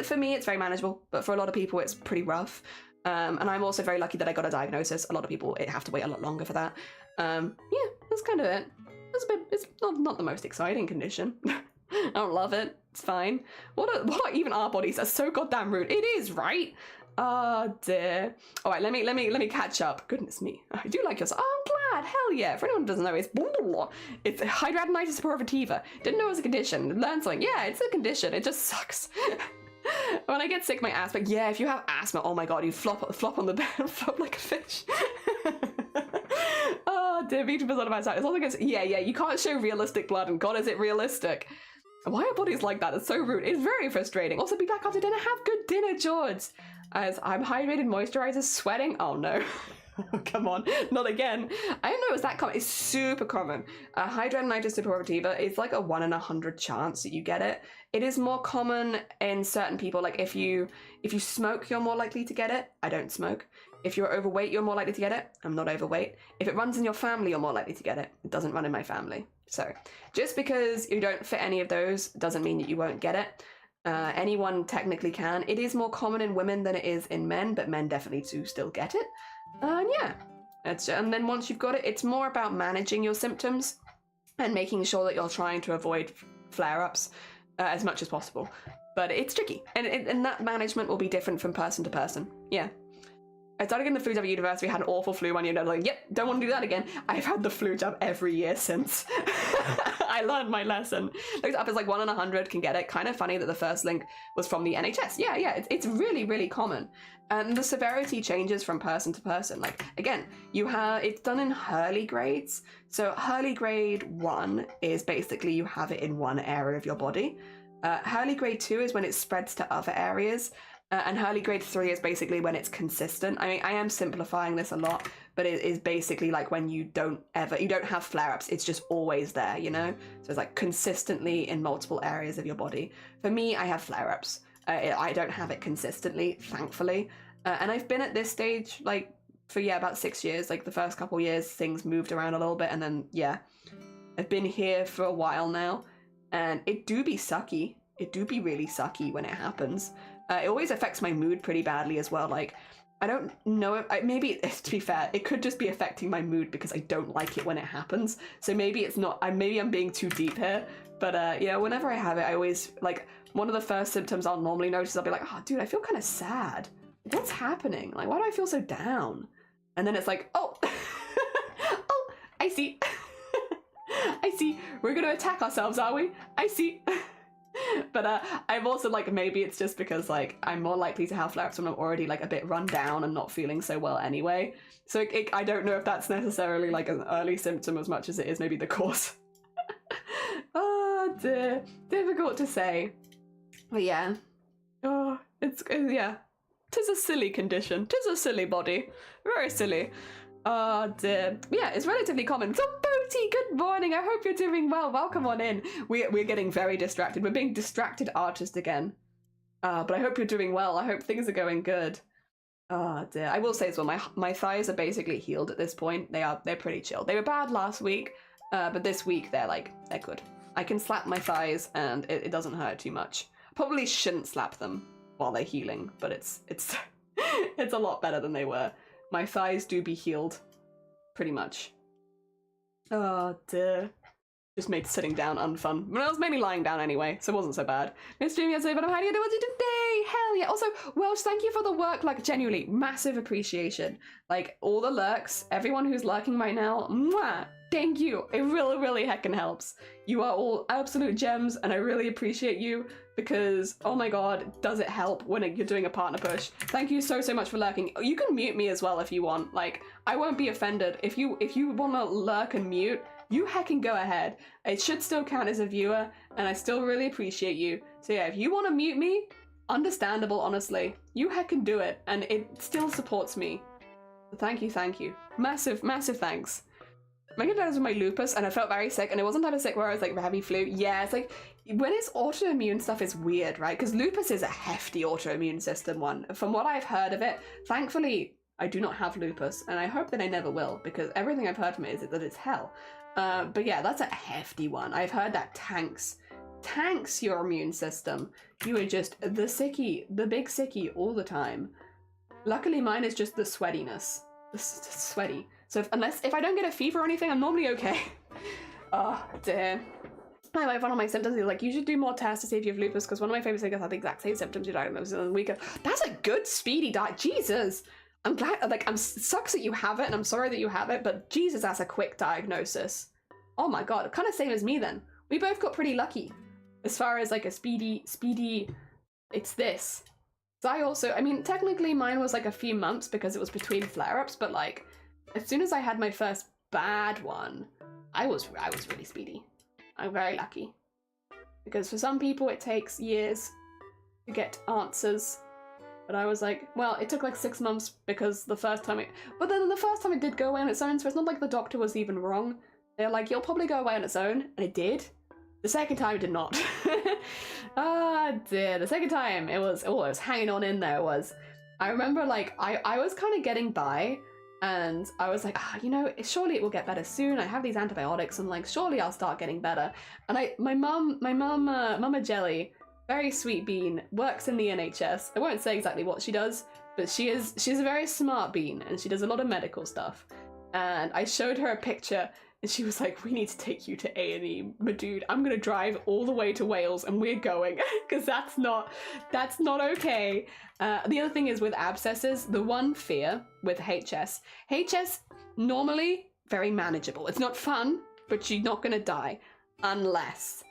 For me, it's very manageable, but for a lot of people, it's pretty rough. And I'm also very lucky that I got a diagnosis. A lot of people have to wait a lot longer for that. Yeah, that's kind of it. It's not the most exciting condition. I don't love it. It's fine. What even are bodies? That's so goddamn rude. It is, right? Oh dear. All right, let me catch up. Goodness me, I do like yours. Oh, I'm glad. Hell yeah. For anyone who doesn't know, it's hidradenitis suppurativa. Didn't know it was a condition. Learned something. Yeah, it's a condition. It just sucks. When I get sick, my asthma. Yeah, if you have asthma, oh my god, you flop on the bed and flop like a fish. Oh dear, beauty was on about that. It's all against. Yeah, you can't show realistic blood, and god, is it realistic? Why are bodies like that? It's so rude. It's very frustrating. Also, be back after dinner. Have good dinner, George. As I'm hydrated, moisturized, sweating. Oh no. Come on, not again. I don't know, it's that common. It's super common. Hydradenitis suppurativa is like a 1 in 100 chance that you get it. It is more common in certain people. Like if you smoke, you're more likely to get it. I don't smoke. If you're overweight, you're more likely to get it. I'm not overweight. If it runs in your family, you're more likely to get it. It doesn't run in my family. So just because you don't fit any of those doesn't mean that you won't get it. Anyone technically can. It is more common in women than it is in men, but men definitely do still get it. And yeah, and then once you've got it, it's more about managing your symptoms and making sure that you're trying to avoid flare-ups as much as possible. But it's tricky, and that management will be different from person to person. Yeah. I started getting the flu jab at university, had an awful flu one year, and I was like, yep, don't want to do that again. I've had the flu jab every year since. I learned my lesson. Looked up as like 1 in 100 can get it. Kind of funny that the first link was from the NHS. Yeah, it's really, really common. And the severity changes from person to person. Like, again, it's done in Hurley grades. So Hurley grade 1 is basically you have it in one area of your body. Hurley grade 2 is when it spreads to other areas. And Hurley grade 3 is basically when it's consistent. I mean, I am simplifying this a lot, but it is basically like when you don't have flare-ups, it's just always there, you know? So it's like consistently in multiple areas of your body. For me, I have flare-ups. I don't have it consistently, thankfully. And I've been at this stage, like, for, about 6 years. Like, the first couple years, things moved around a little bit, and then, I've been here for a while now, and it do be sucky. It do be really sucky when it happens. It always affects my mood pretty badly as well. Like, I don't know, maybe, to be fair, it could just be affecting my mood because I don't like it when it happens. So maybe it's not, maybe I'm being too deep here. But whenever I have it, I always, like, one of the first symptoms I'll normally notice, I'll be like, oh, dude, I feel kind of sad. What's happening? Like, why do I feel so down? And then it's like, oh, oh, I see. I see. We're going to attack ourselves, are we? I see. But I'm also like, maybe it's just because like I'm more likely to have flare-ups when I'm already like a bit run down and not feeling so well anyway. So I don't know if that's necessarily like an early symptom as much as it is maybe the cause. Oh dear, difficult to say. But yeah, oh, yeah. 'Tis a silly condition. 'Tis a silly body. Very silly. Oh dear. Yeah, it's relatively common. So Booty, good morning. I hope you're doing well. Welcome on in. We're getting very distracted. We're being distracted artists again. But I hope you're doing well. I hope things are going good. Oh dear. I will say as well, my thighs are basically healed at this point. They're pretty chill. They were bad last week, but this week they're good. I can slap my thighs and it doesn't hurt too much. Probably shouldn't slap them while they're healing, but it's it's a lot better than they were. My thighs do be healed, pretty much. Oh dear. Just made sitting down unfun. Well, I was mainly lying down anyway, so it wasn't so bad. Missed stream yesterday, but I'm hiding it today. Hell yeah. Also, Welsh, thank you for the work. Like, genuinely, massive appreciation. Like, all the lurks, everyone who's lurking right now, mwah, thank you. It really, really heckin' helps. You are all absolute gems, and I really appreciate you because, oh my god, does it help when you're doing a partner push. Thank you so, so much for lurking. You can mute me as well if you want. Like, I won't be offended. If you want to lurk and mute, you heckin' go ahead. It should still count as a viewer, and I still really appreciate you. So yeah, if you want to mute me, understandable, honestly. You heckin' do it, and it still supports me. So thank you. Massive, massive thanks. My good dad was with my lupus, and I felt very sick, and it wasn't type of sick where I was like heavy flu. Yeah, it's like, when it's autoimmune stuff, it's weird, right? Because lupus is a hefty autoimmune system one. From what I've heard of it, thankfully, I do not have lupus, and I hope that I never will, because everything I've heard from it is that it's hell. But yeah, that's a hefty one. I've heard that tanks your immune system. You are just the big sickie all the time. Luckily mine is just the sweatiness. It's sweaty. So if I don't get a fever or anything, I'm normally okay. Oh dear. One of my symptoms is like, you should do more tests to see if you have lupus, because one of my favorite figures had the exact same symptoms you diagnosed in a week. That's a good speedy diet. Jesus. I'm glad, like, sucks that you have it, and I'm sorry that you have it, but Jesus, that's a quick diagnosis. Oh my god, kind of same as me then. We both got pretty lucky. As far as like a speedy, it's this. So I mean, technically mine was like a few months because it was between flare-ups, but like, as soon as I had my first bad one, I was really speedy. I'm very lucky. Because for some people it takes years to get answers. But I was like, well, it took like 6 months because the first time but then the first time it did go away on its own, so it's not like the doctor was even wrong. They're like, you'll probably go away on its own, and it did. The second time it did not. Ah, dear. The second time it was hanging on in there. I remember like, I was kind of getting by, and I was like, you know, surely it will get better soon. I have these antibiotics, and like, surely I'll start getting better. And my mum, Mama Jelly, very sweet bean, works in the NHS. I won't say exactly what she does, but she's a very smart bean, and she does a lot of medical stuff. And I showed her a picture, and she was like, we need to take you to A&E, my dude. I'm gonna drive all the way to Wales, and we're going, because that's not okay. The other thing is with abscesses, the one fear with HS normally very manageable. It's not fun, but you're not gonna die, unless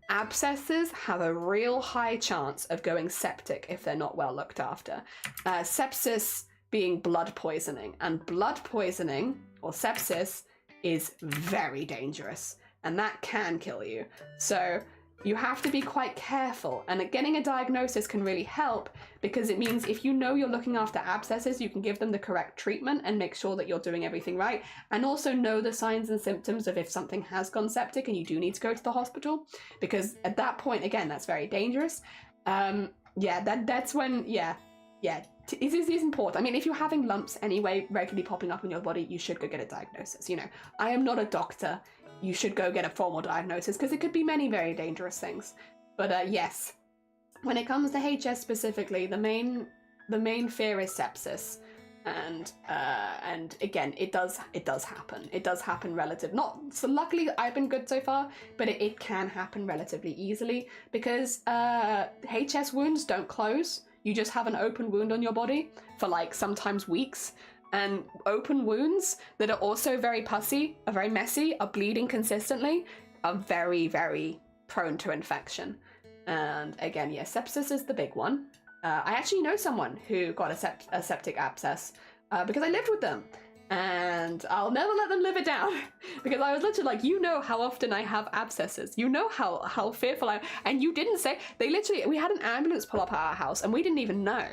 abscesses have a real high chance of going septic if they're not well looked after. Sepsis being blood poisoning, and blood poisoning, or sepsis, is very dangerous, and that can kill you. So you have to be quite careful, and getting a diagnosis can really help, because it means if you know you're looking after abscesses, you can give them the correct treatment and make sure that you're doing everything right, and also know the signs and symptoms of if something has gone septic and you do need to go to the hospital, because at that point, again, that's very dangerous. That's when, it is important. I mean, if you're having lumps anyway, regularly popping up in your body, you should go get a diagnosis. You know, I am not a doctor. You should go get a formal diagnosis, because it could be many very dangerous things. But yes, when it comes to HS specifically, the main fear is sepsis, and again, it does happen. It does happen not so. Luckily, I've been good so far, but it can happen relatively easily, because HS wounds don't close. You just have an open wound on your body for like sometimes weeks. And open wounds that are also very pussy, are very messy, are bleeding consistently, are very, very prone to infection. And again, yeah, sepsis is the big one. I actually know someone who got a septic abscess because I lived with them. And I'll never let them live it down, because I was literally like, you know how often I have abscesses. You know how fearful I am. And you didn't say, we had an ambulance pull up at our house and we didn't even know.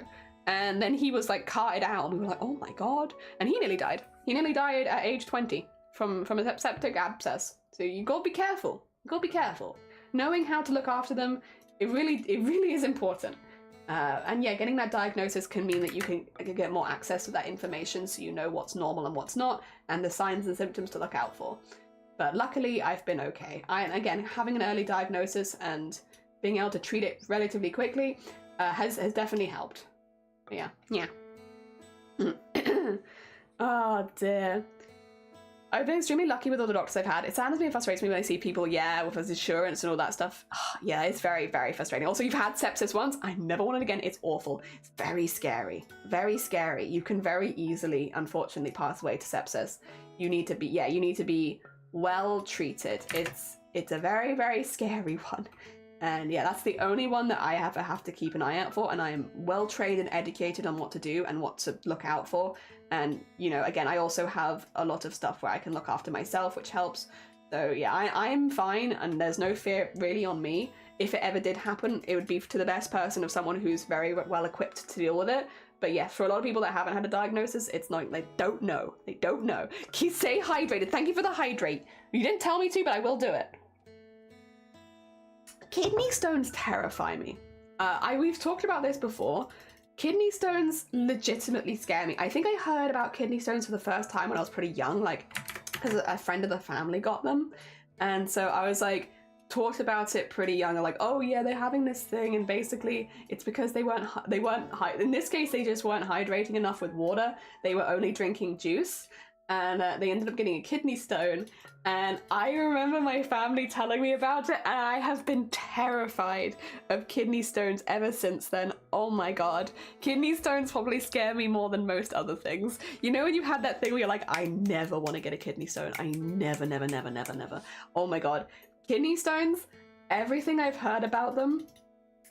And then he was like carted out, and we were like, oh my God. And he nearly died. He nearly died at age 20 from a septic abscess. So you gotta be careful. You gotta be careful. Knowing how to look after them, it really is important. And yeah, getting that diagnosis can mean that you can get more access to that information, so you know what's normal and what's not, and the signs and symptoms to look out for. But luckily, I've been okay. Again, having an early diagnosis and being able to treat it relatively quickly has definitely helped. Yeah. Oh dear. I've been extremely lucky with all the doctors I've had. It sadens me and frustrates me when I see people, with his insurance and all that stuff. Yeah, it's very, very frustrating. Also, you've had sepsis once. I never want it again. It's awful. It's very scary. Very scary. You can very easily, unfortunately, pass away to sepsis. You need to be well treated. It's a very, very scary one. And yeah, that's the only one that I ever have to keep an eye out for, and I am well trained and educated on what to do and what to look out for. And, again, I also have a lot of stuff where I can look after myself, which helps. So yeah, I'm fine, and there's no fear really on me. If it ever did happen, it would be to the best person of someone who's very well equipped to deal with it. But yeah, for a lot of people that haven't had a diagnosis, it's not, they don't know. They don't know. Stay hydrated. Thank you for the hydrate. You didn't tell me to, but I will do it. Kidney stones terrify me. We've talked about this before. Kidney stones legitimately scare me. I think I heard about kidney stones for the first time when I was pretty young, because a friend of the family got them. And so I was talked about it pretty young. I'm like, oh yeah, they're having this thing, and basically it's because they weren't in this case, they just weren't hydrating enough with water. They were only drinking juice, and they ended up getting a kidney stone. And I remember my family telling me about it, and I have been terrified of kidney stones ever since then. Oh my God. Kidney stones probably scare me more than most other things. You know when you had that thing where you're like, I never want to get a kidney stone. I never. Oh my God. Kidney stones, everything I've heard about them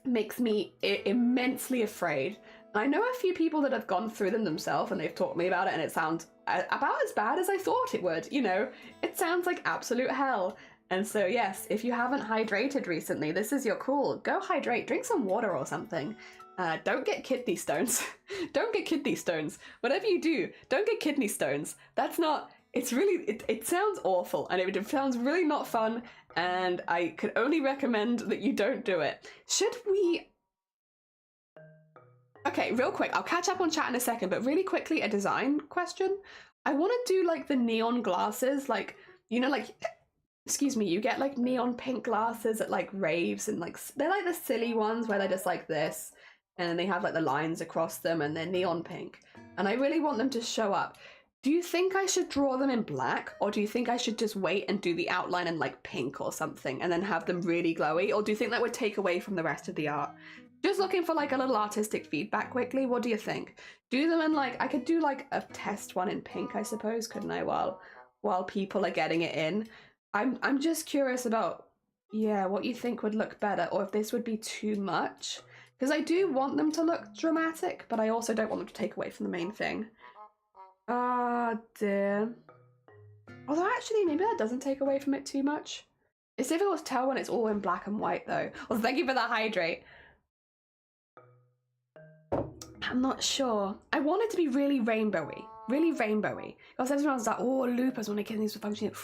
makes me immensely afraid. I know a few people that have gone through them themselves, and they've talked to me about it, and it sounds about as bad as I thought it would. It sounds like absolute hell. And so yes, if you haven't hydrated recently, this is your call. Go hydrate, drink some water or something. Don't get kidney stones. Don't get kidney stones. Whatever you do, don't get kidney stones. That's not... It's really... It sounds awful, and it sounds really not fun, and I could only recommend that you don't do it. Should we... Okay, real quick, I'll catch up on chat in a second, but really quickly, a design question. I want to do, like, the neon glasses, like, you know, like... Excuse me, you get, like, neon pink glasses at, like, raves, and, like, they're, like, the silly ones where they're just like this, and then they have, like, the lines across them, and they're neon pink. And I really want them to show up. Do you think I should draw them in black, or do you think I should just wait and do the outline in, like, pink or something, and then have them really glowy, or do you think that would take away from the rest of the art? Just looking for, like, a little artistic feedback quickly. What do you think? Do them in, like, I could do, like, a test one in pink, I suppose, couldn't I, while people are getting it in? I'm just curious about, yeah, what you think would look better, or if this would be too much. Because I do want them to look dramatic, but I also don't want them to take away from the main thing. Ah, dear. Although, actually, maybe that doesn't take away from it too much. It's difficult to tell when it's all in black and white, though. Well, thank you for the hydrate. I'm not sure. I want it to be really rainbowy. Really rainbowy. Because everyone's like, oh, lupus when I get these functioning.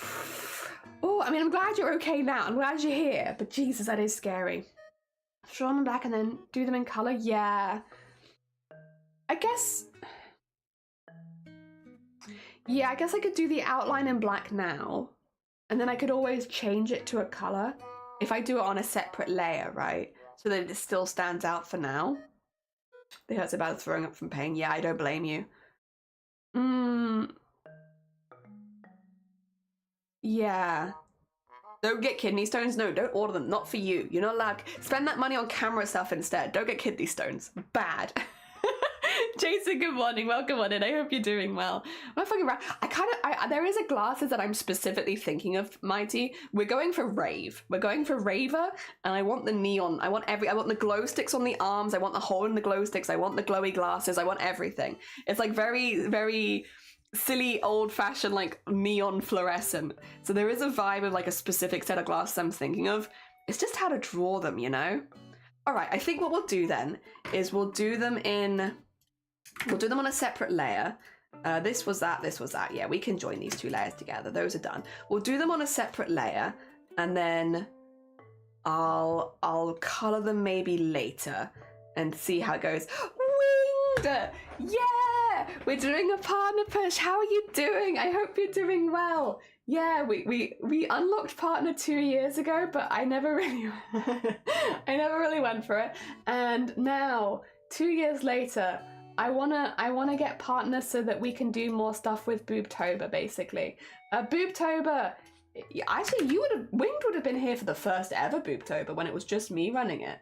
Oh, I mean, I'm glad you're okay now. I'm glad you're here. But Jesus, that is scary. Draw them back and then do them in colour? Yeah. I guess... Yeah, I guess I could do the outline in black now. And then I could always change it to a colour. If I do it on a separate layer, right? So that it still stands out for now. It hurts about throwing up from pain. Yeah, I don't blame you. Yeah. Don't get kidney stones. No, don't order them. Not for you. You're not allowed. Spend that money on camera stuff instead. Don't get kidney stones. Bad. Jason, good morning. Welcome on in. I hope you're doing well. I'm fucking right. There is a glasses that I'm specifically thinking of, Mighty. We're going for rave. We're going for raver, and I want the neon. I want the glow sticks on the arms. I want the hole in the glow sticks. I want the glowy glasses. I want everything. It's like very, very silly, old-fashioned, like neon fluorescent. So there is a vibe of like a specific set of glasses I'm thinking of. It's just how to draw them, you know? All right, I think what we'll do then is we'll do them on a separate layer. This was that. Yeah, we can join these two layers together. Those are done. We'll do them on a separate layer, and then I'll color them maybe later and see how it goes. Winged! Yeah! We're doing a partner push. How are you doing? I hope you're doing well. Yeah, we unlocked partner 2 years ago, but I never really went for it. And now, 2 years later, I wanna get partner so that we can do more stuff with Boobtober, basically. Boobtober, actually, Winged would have been here for the first ever Boobtober when it was just me running it.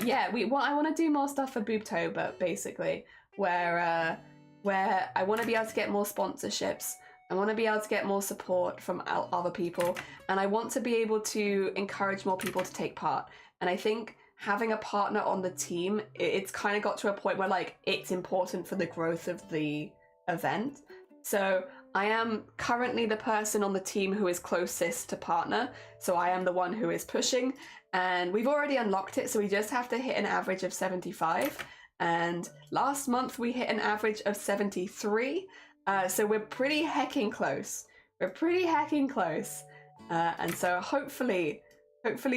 Yeah, I want to do more stuff for Boobtober, basically, where I want to be able to get more sponsorships. I want to be able to get more support from other people, and I want to be able to encourage more people to take part. And I think having a partner on the team, it's kind of got to a point where like it's important for the growth of the event. So I am currently the person on the team who is closest to partner, so I am the one who is pushing, and we've already unlocked it, so we just have to hit an average of 75, and last month we hit an average of 73. So we're pretty hecking close. And so hopefully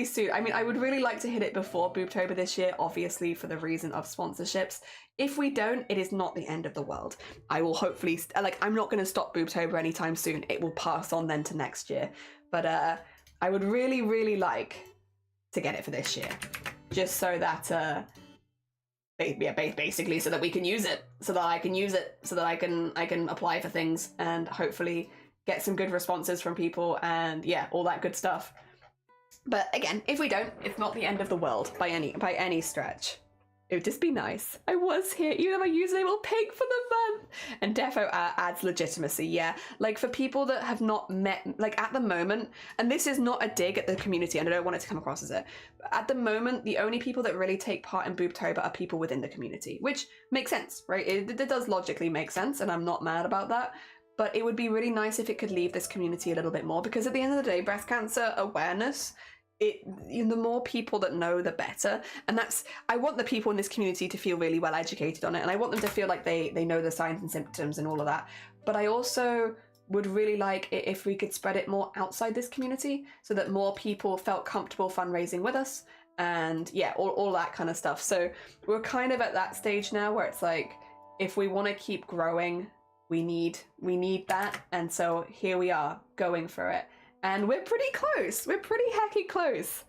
soon. I mean, I would really like to hit it before Boobtober this year, obviously for the reason of sponsorships. If we don't, it is not the end of the world. I will hopefully, I'm not going to stop Boobtober anytime soon. It will pass on then to next year. But I would really, really like to get it for this year. Just so that, basically so that we can use it, so that I can use it, so that I can apply for things and hopefully get some good responses from people and yeah, all that good stuff. But again, if we don't, it's not the end of the world by any stretch. It would just be nice. I was here. You have a username pig for the month. And defo adds legitimacy, yeah. Like for people that have not met, like at the moment, and this is not a dig at the community, and I don't want it to come across as it. At the moment, the only people that really take part in Boobtober are people within the community, which makes sense, right? It does logically make sense, and I'm not mad about that. But it would be really nice if it could leave this community a little bit more, because at the end of the day, breast cancer awareness the more people that know, the better. And I want the people in this community to feel really well educated on it, and I want them to feel like they know the signs and symptoms and all of that. But I also would really like it if we could spread it more outside this community, so that more people felt comfortable fundraising with us, and yeah, all that kind of stuff. So we're kind of at that stage now where it's like, if we want to keep growing, we need that, and so here we are going for it. And we're pretty close. We're pretty hecky close.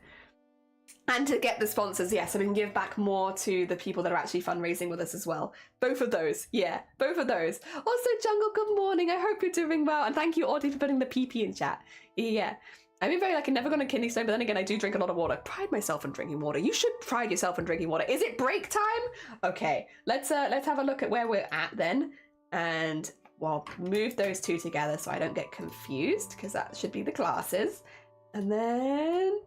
And to get the sponsors, yes, so we can give back more to the people that are actually fundraising with us as well. Both of those, yeah, both of those. Also, Jungle, good morning. I hope you're doing well. And thank you, Arty, for putting the PP in chat. Yeah. I've been very lucky, never gone a kidney stone, but then again, I do drink a lot of water. Pride myself in drinking water. You should pride yourself in drinking water. Is it break time? Okay, let's have a look at where we're at then. And well, move those two together so I don't get confused, because that should be the classes. And then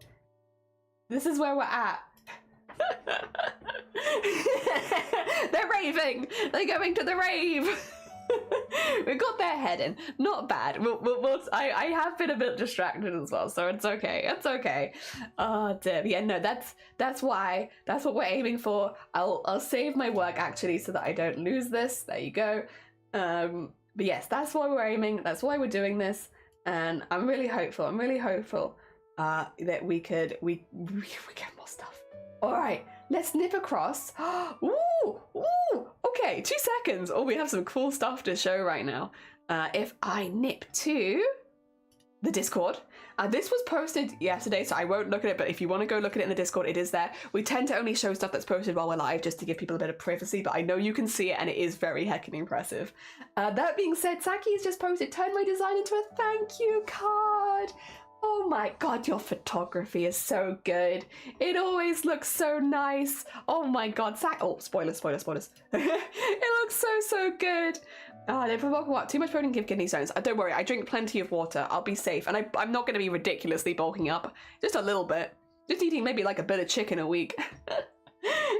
this is where we're at. They're raving. They're going to the rave. We got their head in. Not bad. I have been a bit distracted as well, so it's okay. It's okay. Oh dear. Yeah, no, that's why. That's what we're aiming for. I'll save my work actually so that I don't lose this. There you go. But yes, that's why we're aiming. That's why we're doing this, and I'm really hopeful. I'm really hopeful that we get more stuff. All right, let's nip across. Ooh, okay, 2 seconds. Oh, we have some cool stuff to show right now. If I nip to the Discord. This was posted yesterday, so I won't look at it, but if you want to go look at it in the Discord, it is there. We tend to only show stuff that's posted while we're live, just to give people a bit of privacy, but I know you can see it, and it is very heckin' impressive. That being said, Saki has just posted, turn my design into a thank you card. Oh my god, your photography is so good. It always looks so nice. Oh my god, spoilers. It looks so good. They provoke what? Too much protein give kidney stones. Don't worry, I drink plenty of water. I'll be safe. And I'm not going to be ridiculously bulking up. Just a little bit. Just eating maybe like a bit of chicken a week.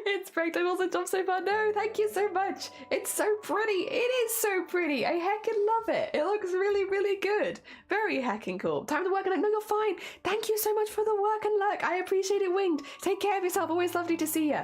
It's break time also, Tom, so far. No, thank you so much. It's so pretty. It is so pretty. I heckin' love it. It looks really good. Very heckin' cool. Time to work and I know you're fine. Thank you so much for the work and luck. I appreciate it, Winged. Take care of yourself. Always lovely to see you.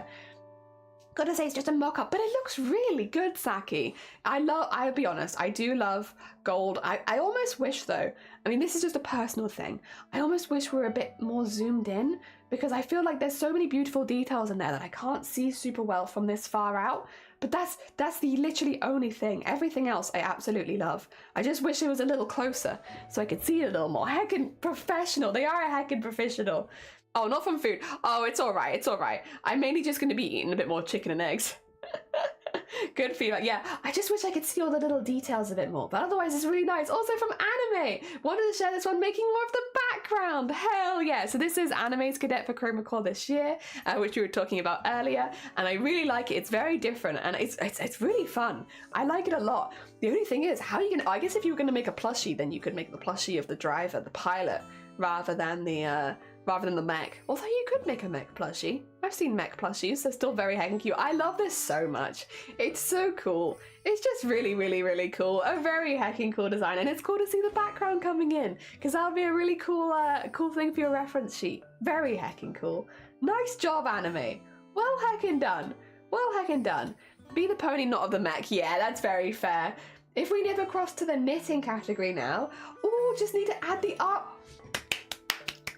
Gotta say, it's just a mock-up, but it looks really good, Saki. I'll be honest, I do love gold. I almost wish, though, I mean, this is just a personal thing, I almost wish we were a bit more zoomed in, because I feel like there's so many beautiful details in there that I can't see super well from this far out, but that's the literally only thing. Everything else I absolutely love. I just wish it was a little closer, so I could see it a little more. Heckin' professional. They are a heckin' professional. Oh, not from food. Oh, it's all right. It's all right. I'm mainly just going to be eating a bit more chicken and eggs. Good feedback. Yeah, I just wish I could see all the little details a bit more, but otherwise it's really nice. Also from Anime. Wanted to share this one, making more of the background. Hell yeah. So this is Anime's Cadet for Chroma Core this year, which we were talking about earlier, and I really like it. It's very different, and it's really fun. I like it a lot. The only thing is, how are you going to, I guess if you were going to make a plushie, then you could make the plushie of the driver, the pilot, rather than the mech. Although you could make a mech plushie. I've seen mech plushies, they're still very heckin' cute. I love this so much. It's so cool. It's just really cool. A very heckin' cool design, and it's cool to see the background coming in, because that'll be a really cool cool thing for your reference sheet. Very heckin' cool. Nice job, Anime. Well heckin' done. Well heckin' done. Be the pony, not of the mech. Yeah, that's very fair. If we nip across to the knitting category now, ooh, just need to add the art.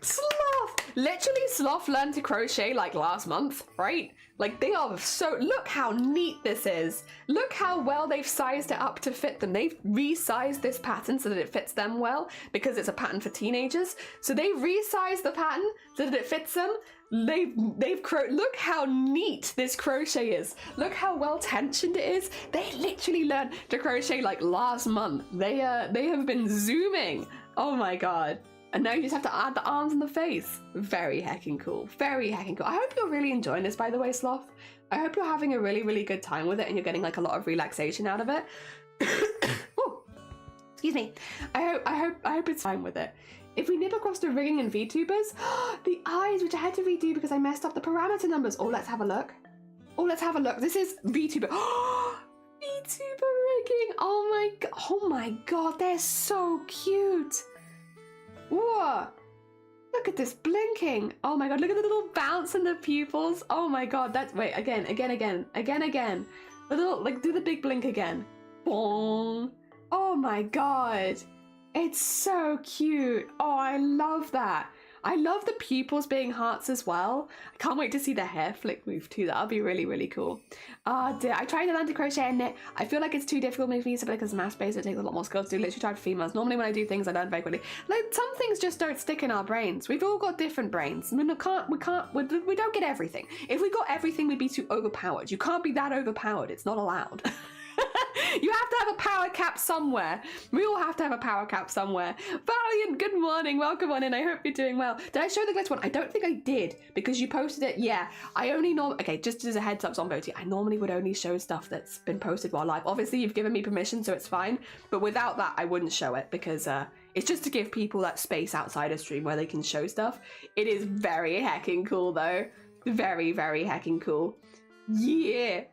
Sloth! Literally, Sloth learned to crochet like last month, right? Like, they are so... Look how neat this is. Look how well they've sized it up to fit them. They've resized this pattern so that it fits them well, because it's a pattern for teenagers. So they resized the pattern so that it fits them. Look how neat this crochet is. Look how well tensioned it is. They literally learned to crochet like last month. They have been zooming. Oh my god. And now you just have to add the arms and the face. Very heckin' cool. Very heckin' cool. I hope you're really enjoying this, by the way, Sloth. I hope you're having a really good time with it and you're getting like a lot of relaxation out of it. Oh, excuse me. I hope it's fine with it. If we nip across to rigging and VTubers, the eyes, which I had to redo because I messed up the parameter numbers. Oh, let's have a look. Oh, let's have a look. This is VTuber. VTuber rigging. Oh my god, they're so cute. Whoa. Look at this blinking. Oh my god, look at the little bounce in the pupils. Oh my god, that's, wait, again. The little, like, do the big blink again. Bong. Oh my god. It's so cute. Oh, I love that. I love the pupils being hearts as well. I can't wait to see the hair flick move too. That'll be really, really cool. Oh dear, I tried to learn to crochet and knit. I feel like it's too difficult for me, because it's math-based, it takes a lot more skill to do. Literally tried for females. Normally when I do things, I learn very quickly. Like, some things just don't stick in our brains. We've all got different brains. I mean, we don't get everything. If we got everything, we'd be too overpowered. You can't be that overpowered. It's not allowed. You have to have a power cap somewhere. We all have to have a power cap somewhere. Valiant, good morning. Welcome on in. I hope you're doing well. Did I show the glitch one? I don't think I did, because you posted it. Yeah, I only know. Okay, just as a heads up, Zomboti, I normally would only show stuff that's been posted while live. Obviously, you've given me permission, so it's fine. But without that, I wouldn't show it, because it's just to give people that space outside of stream where they can show stuff. It is very heckin' cool, though. Very, very heckin' cool. Yeah.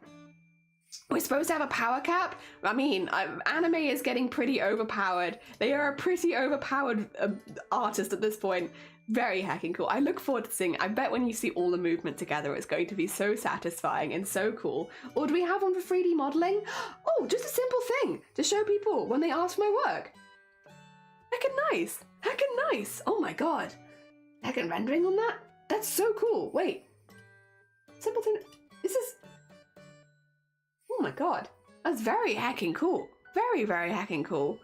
We're supposed to have a power cap? I mean, anime is getting pretty overpowered. They are a pretty overpowered artist at this point. Very heckin' cool. I look forward to seeing it. I bet when you see all the movement together, it's going to be so satisfying and so cool. Or do we have one for 3D modeling? Oh, just a simple thing to show people when they ask for my work. Heckin' nice. Heckin' nice. Oh my god. Heckin' rendering on that? That's so cool. Wait. Simple thing. This is... Oh my god, that's very heckin' cool. Very, very heckin' cool.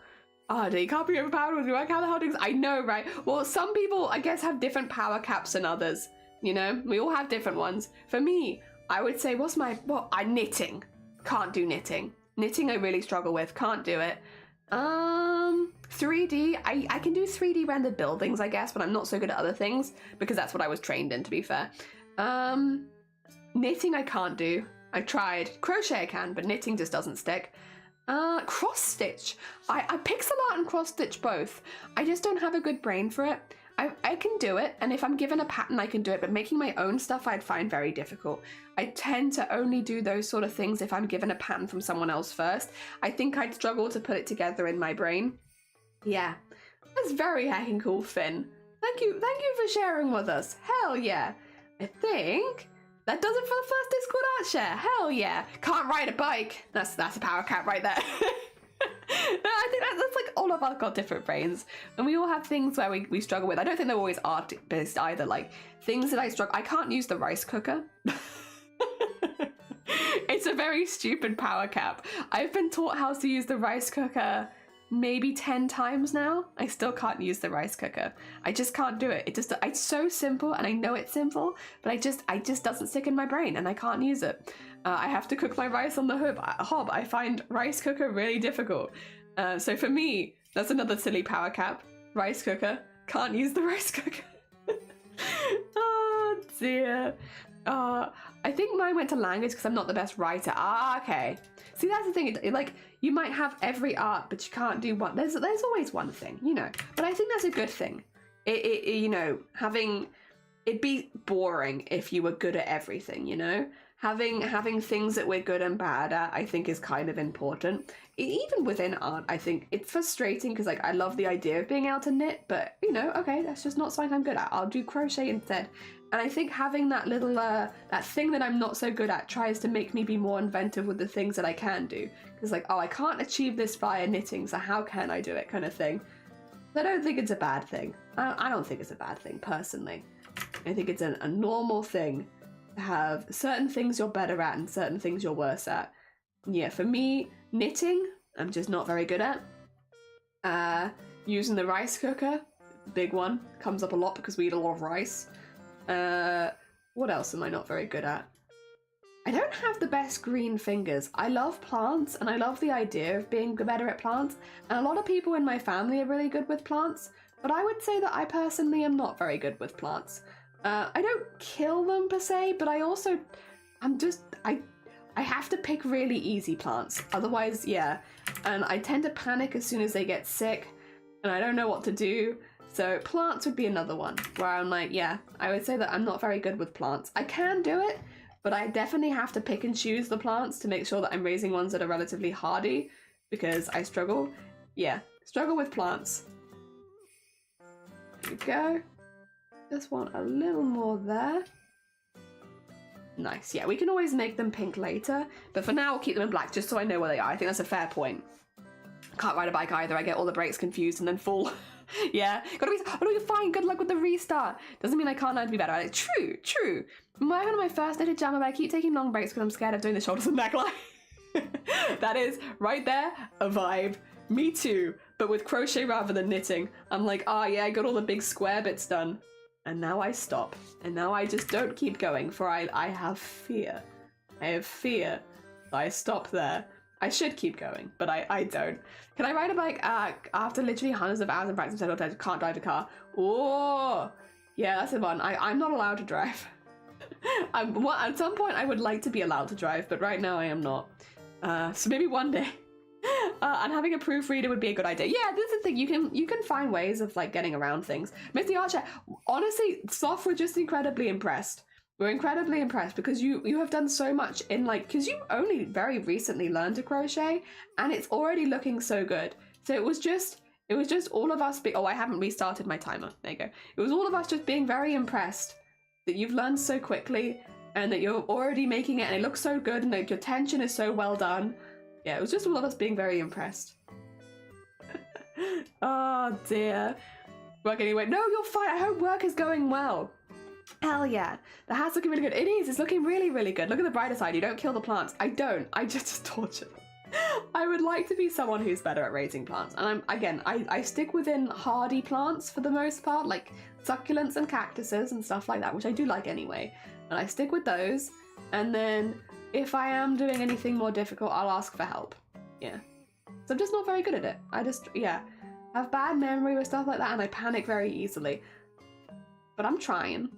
Oh, you can't be overpowered with your work. How the hell do I know, right? Well, some people, I guess, have different power caps than others. You know, we all have different ones. For me, I would say, knitting. Can't do knitting. Knitting I really struggle with. Can't do it. 3D, I can do 3D rendered buildings, I guess, but I'm not so good at other things, because that's what I was trained in, to be fair. Knitting I can't do. I tried. Crochet I can, but knitting just doesn't stick. Cross stitch. I pixel art and cross stitch both. I just don't have a good brain for it. I can do it, and if I'm given a pattern I can do it, but making my own stuff I'd find very difficult. I tend to only do those sort of things if I'm given a pattern from someone else first. I think I'd struggle to put it together in my brain. Yeah. That's very heckin' cool, Finn. Thank you for sharing with us. Hell yeah. I think that does it for the first Discord art share. Hell yeah. Can't ride a bike. That's a power cap right there. No, I think that's like all of us got different brains. And we all have things where we struggle with. I don't think they're always art based either. Like things that I struggle. I can't use the rice cooker. It's a very stupid power cap. I've been taught how to use the rice cooker maybe 10 times now. I still can't use the rice cooker. I just can't do it. It's so simple, and I know it's simple, but I just doesn't stick in my brain, and I can't use it. I have to cook my rice on the hob. I find rice cooker really difficult. So for me, that's another silly power cap. Rice cooker. Can't use the rice cooker. Oh dear. I think mine went to language because I'm not the best writer. Ah, okay. See, that's the thing. Like, you might have every art, but you can't do one. There's always one thing, you know. But I think that's a good thing. You know, it'd be boring if you were good at everything, you know. Having things that we're good and bad at, I think, is kind of important. Even within art, I think it's frustrating because, like, I love the idea of being able to knit, but, you know, okay, that's just not something I'm good at. I'll do crochet instead. And I think having that little, that thing that I'm not so good at tries to make me be more inventive with the things that I can do. Because, like, oh, I can't achieve this via knitting, so how can I do it, kind of thing. I don't think it's a bad thing. I don't think it's a bad thing, personally. I think it's a normal thing to have certain things you're better at and certain things you're worse at. Yeah, for me, knitting, I'm just not very good at. Using the rice cooker, big one, comes up a lot because we eat a lot of rice. What else am I not very good at? I don't have the best green fingers. I love plants, and I love the idea of being better at plants, and a lot of people in my family are really good with plants, but I would say that I personally am not very good with plants. I don't kill them per se, but I have to pick really easy plants. Otherwise, yeah. And I tend to panic as soon as they get sick, and I don't know what to do. So plants would be another one where I'm like, yeah, I would say that I'm not very good with plants. I can do it, but I definitely have to pick and choose the plants to make sure that I'm raising ones that are relatively hardy, because I struggle. Yeah, struggle with plants. There we go. Just want a little more there. Nice. Yeah, we can always make them pink later, but for now I'll keep them in black just so I know where they are. I think that's a fair point. Can't ride a bike either. I get all the brakes confused and then fall. Yeah. Gotta be. Oh no, you're fine. Good luck with the restart. Doesn't mean I can't learn to be better. Like, true, true. I'm working on my first knitted jammer, but I keep taking long breaks because I'm scared of doing the shoulders and neckline. That is right there a vibe. Me too, but with crochet rather than knitting. I'm like, yeah, I got all the big square bits done. And now I stop. And now I just don't keep going, for I have fear. I have fear. I stop there. I should keep going, but I don't. Can I ride a bike after literally hundreds of hours in practice and I can't drive a car? Oh, yeah, that's the one. I'm not allowed to drive. At some point I would like to be allowed to drive, but right now I am not. So maybe one day. And having a proofreader would be a good idea. Yeah, this is the thing. You can find ways of like getting around things. Misty Archer, honestly, Soph, we're just incredibly impressed. We're incredibly impressed because you have done so much in like, because you only very recently learned to crochet and it's already looking so good. So it was just all of us I haven't restarted my timer. There you go. It was all of us just being very impressed that you've learned so quickly and that you're already making it and it looks so good and that your tension is so well done. Yeah, it was just all of us being very impressed. Oh dear. Work anyway. No, you're fine. I hope work is going well. Hell yeah. The hat's looking really good. It is. It's looking really, really good. Look at the brighter side. You don't kill the plants. I don't. I just torture them. I would like to be someone who's better at raising plants. And I stick within hardy plants for the most part, like succulents and cactuses and stuff like that, which I do like anyway. And I stick with those. And then if I am doing anything more difficult, I'll ask for help. Yeah. So I'm just not very good at it. I have bad memory with stuff like that and I panic very easily. But I'm trying.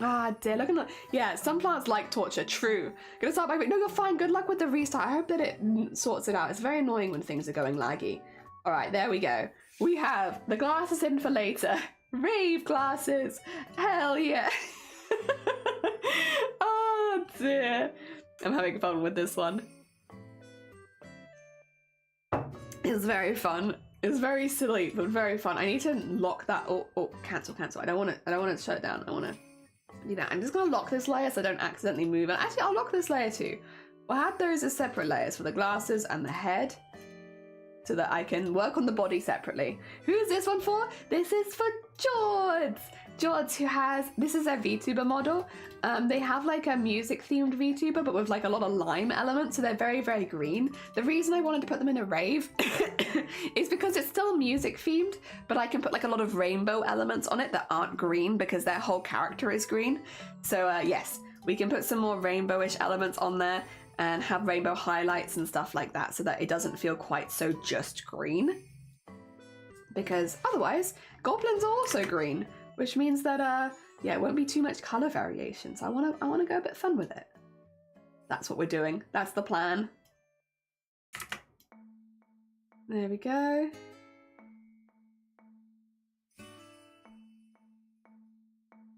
Ah, dear, look at that. Yeah, some plants like torture, true. Gonna start by, no, you're fine, good luck with the restart. I hope that it sorts it out. It's very annoying when things are going laggy. All right, there we go. We have the glasses in for later. Rave glasses, hell yeah. Oh dear. I'm having fun with this one. It's very fun. It's very silly, but very fun. I need to lock that. Oh, cancel. I don't want to shut it down. I want to do that. I'm just going to lock this layer so I don't accidentally move. And actually, I'll lock this layer too. We'll have those as separate layers for the glasses and the head so that I can work on the body separately. Who is this one for? This is for George. George, who has, this is their VTuber model. They have like a music themed VTuber, but with like a lot of lime elements, so they're very, very green. The reason I wanted to put them in a rave is because it's still music themed, but I can put like a lot of rainbow elements on it that aren't green because their whole character is green. So yes, we can put some more rainbowish elements on there and have rainbow highlights and stuff like that so that it doesn't feel quite so just green. Because otherwise, goblins are also green. Which means that, yeah, it won't be too much colour variation. So I wanna go a bit fun with it. That's what we're doing. That's the plan. There we go.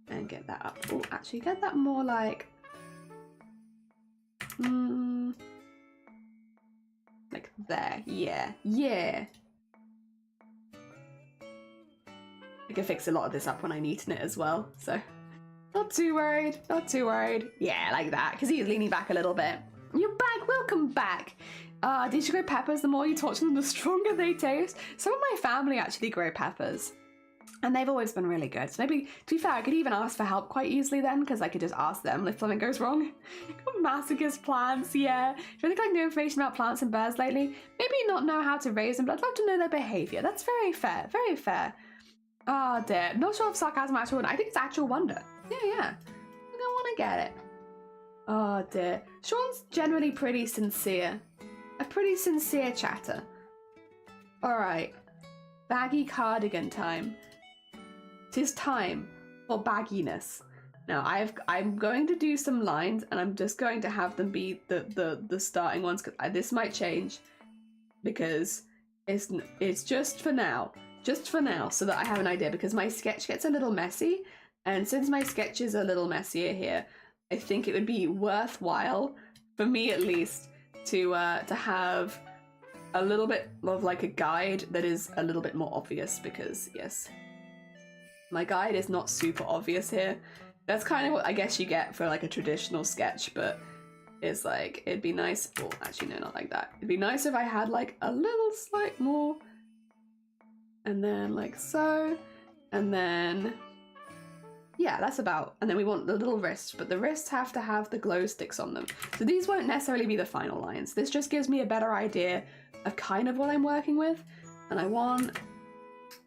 And get that up. Oh, actually get that more like... like there. Yeah. Yeah. I can fix a lot of this up when I neaten it as well, so not too worried, Yeah, like that, because he's leaning back a little bit. You're back, welcome back. Did you grow peppers? The more you torture them, the stronger they taste. Some of my family actually grow peppers, and they've always been really good. So maybe, to be fair, I could even ask for help quite easily then, because I could just ask them if something goes wrong. Masochist plants, yeah. Do you think I know information about plants and birds lately? Maybe not know how to raise them, but I'd love to know their behaviour. That's very fair, very fair. Oh dear, not sure if sarcasm or actual wonder. I think it's actual wonder. Yeah. I don't want to get it. Oh dear. Sean's generally pretty sincere. A pretty sincere chatter. Alright. Baggy cardigan time. 'Tis time for bagginess. Now I'm going to do some lines and I'm just going to have them be the starting ones, because this might change because it's just for now. Just for now, so that I have an idea, because my sketch gets a little messy, and since my sketch is a little messier here, I think it would be worthwhile, for me at least, to have a little bit of like a guide that is a little bit more obvious, because yes, My guide is not super obvious here. That's kind of what I guess you get for like a traditional sketch, but it's like, it'd be nice. Oh, actually, no, not like that. It'd be nice if I had like a little slight more. And then like so. And then, yeah, that's about. And then we want the little wrists, but the wrists have to have the glow sticks on them. So these won't necessarily be the final lines. This just gives me a better idea of kind of what I'm working with. And I want,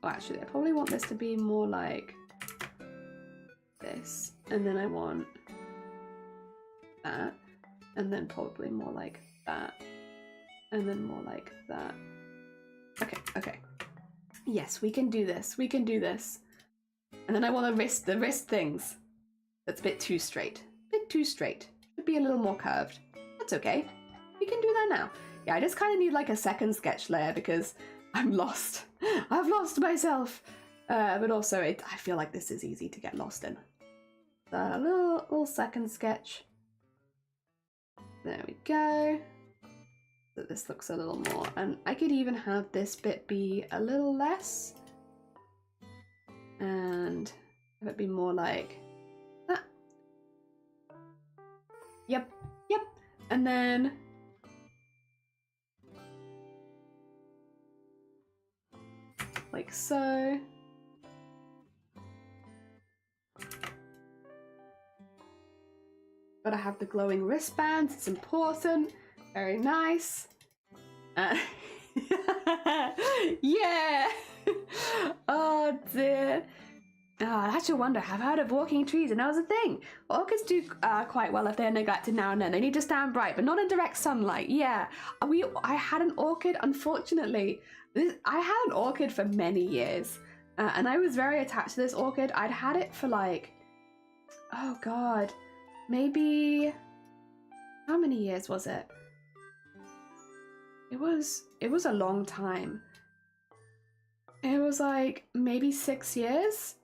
well, actually, I probably want this to be more like this. And then I want that. And then probably more like that. And then more like that. Okay, okay. Yes, we can do this. We can do this. And then I want the wrist things. That's a bit too straight. Bit too straight. Should be a little more curved. That's okay. We can do that now. Yeah, I just kind of need like a second sketch layer because I'm lost. I've lost myself. But also, I feel like this is easy to get lost in. So a little second sketch. There we go. So this looks a little more. And I could even have this bit be a little less. And have it be more like that. Yep, yep. And then like so. Gotta have the glowing wristbands, it's important. Very nice. Yeah! Oh dear. Oh, I had to wonder, I've heard of walking trees, and that was a thing. Orchids do quite well if they're neglected now and then. They need to stand bright, but not in direct sunlight. Yeah, I had an orchid, unfortunately. I had an orchid for many years, and I was very attached to this orchid. I'd had it for like, oh god, maybe, how many years was it? It was a long time. It was like maybe 6 years,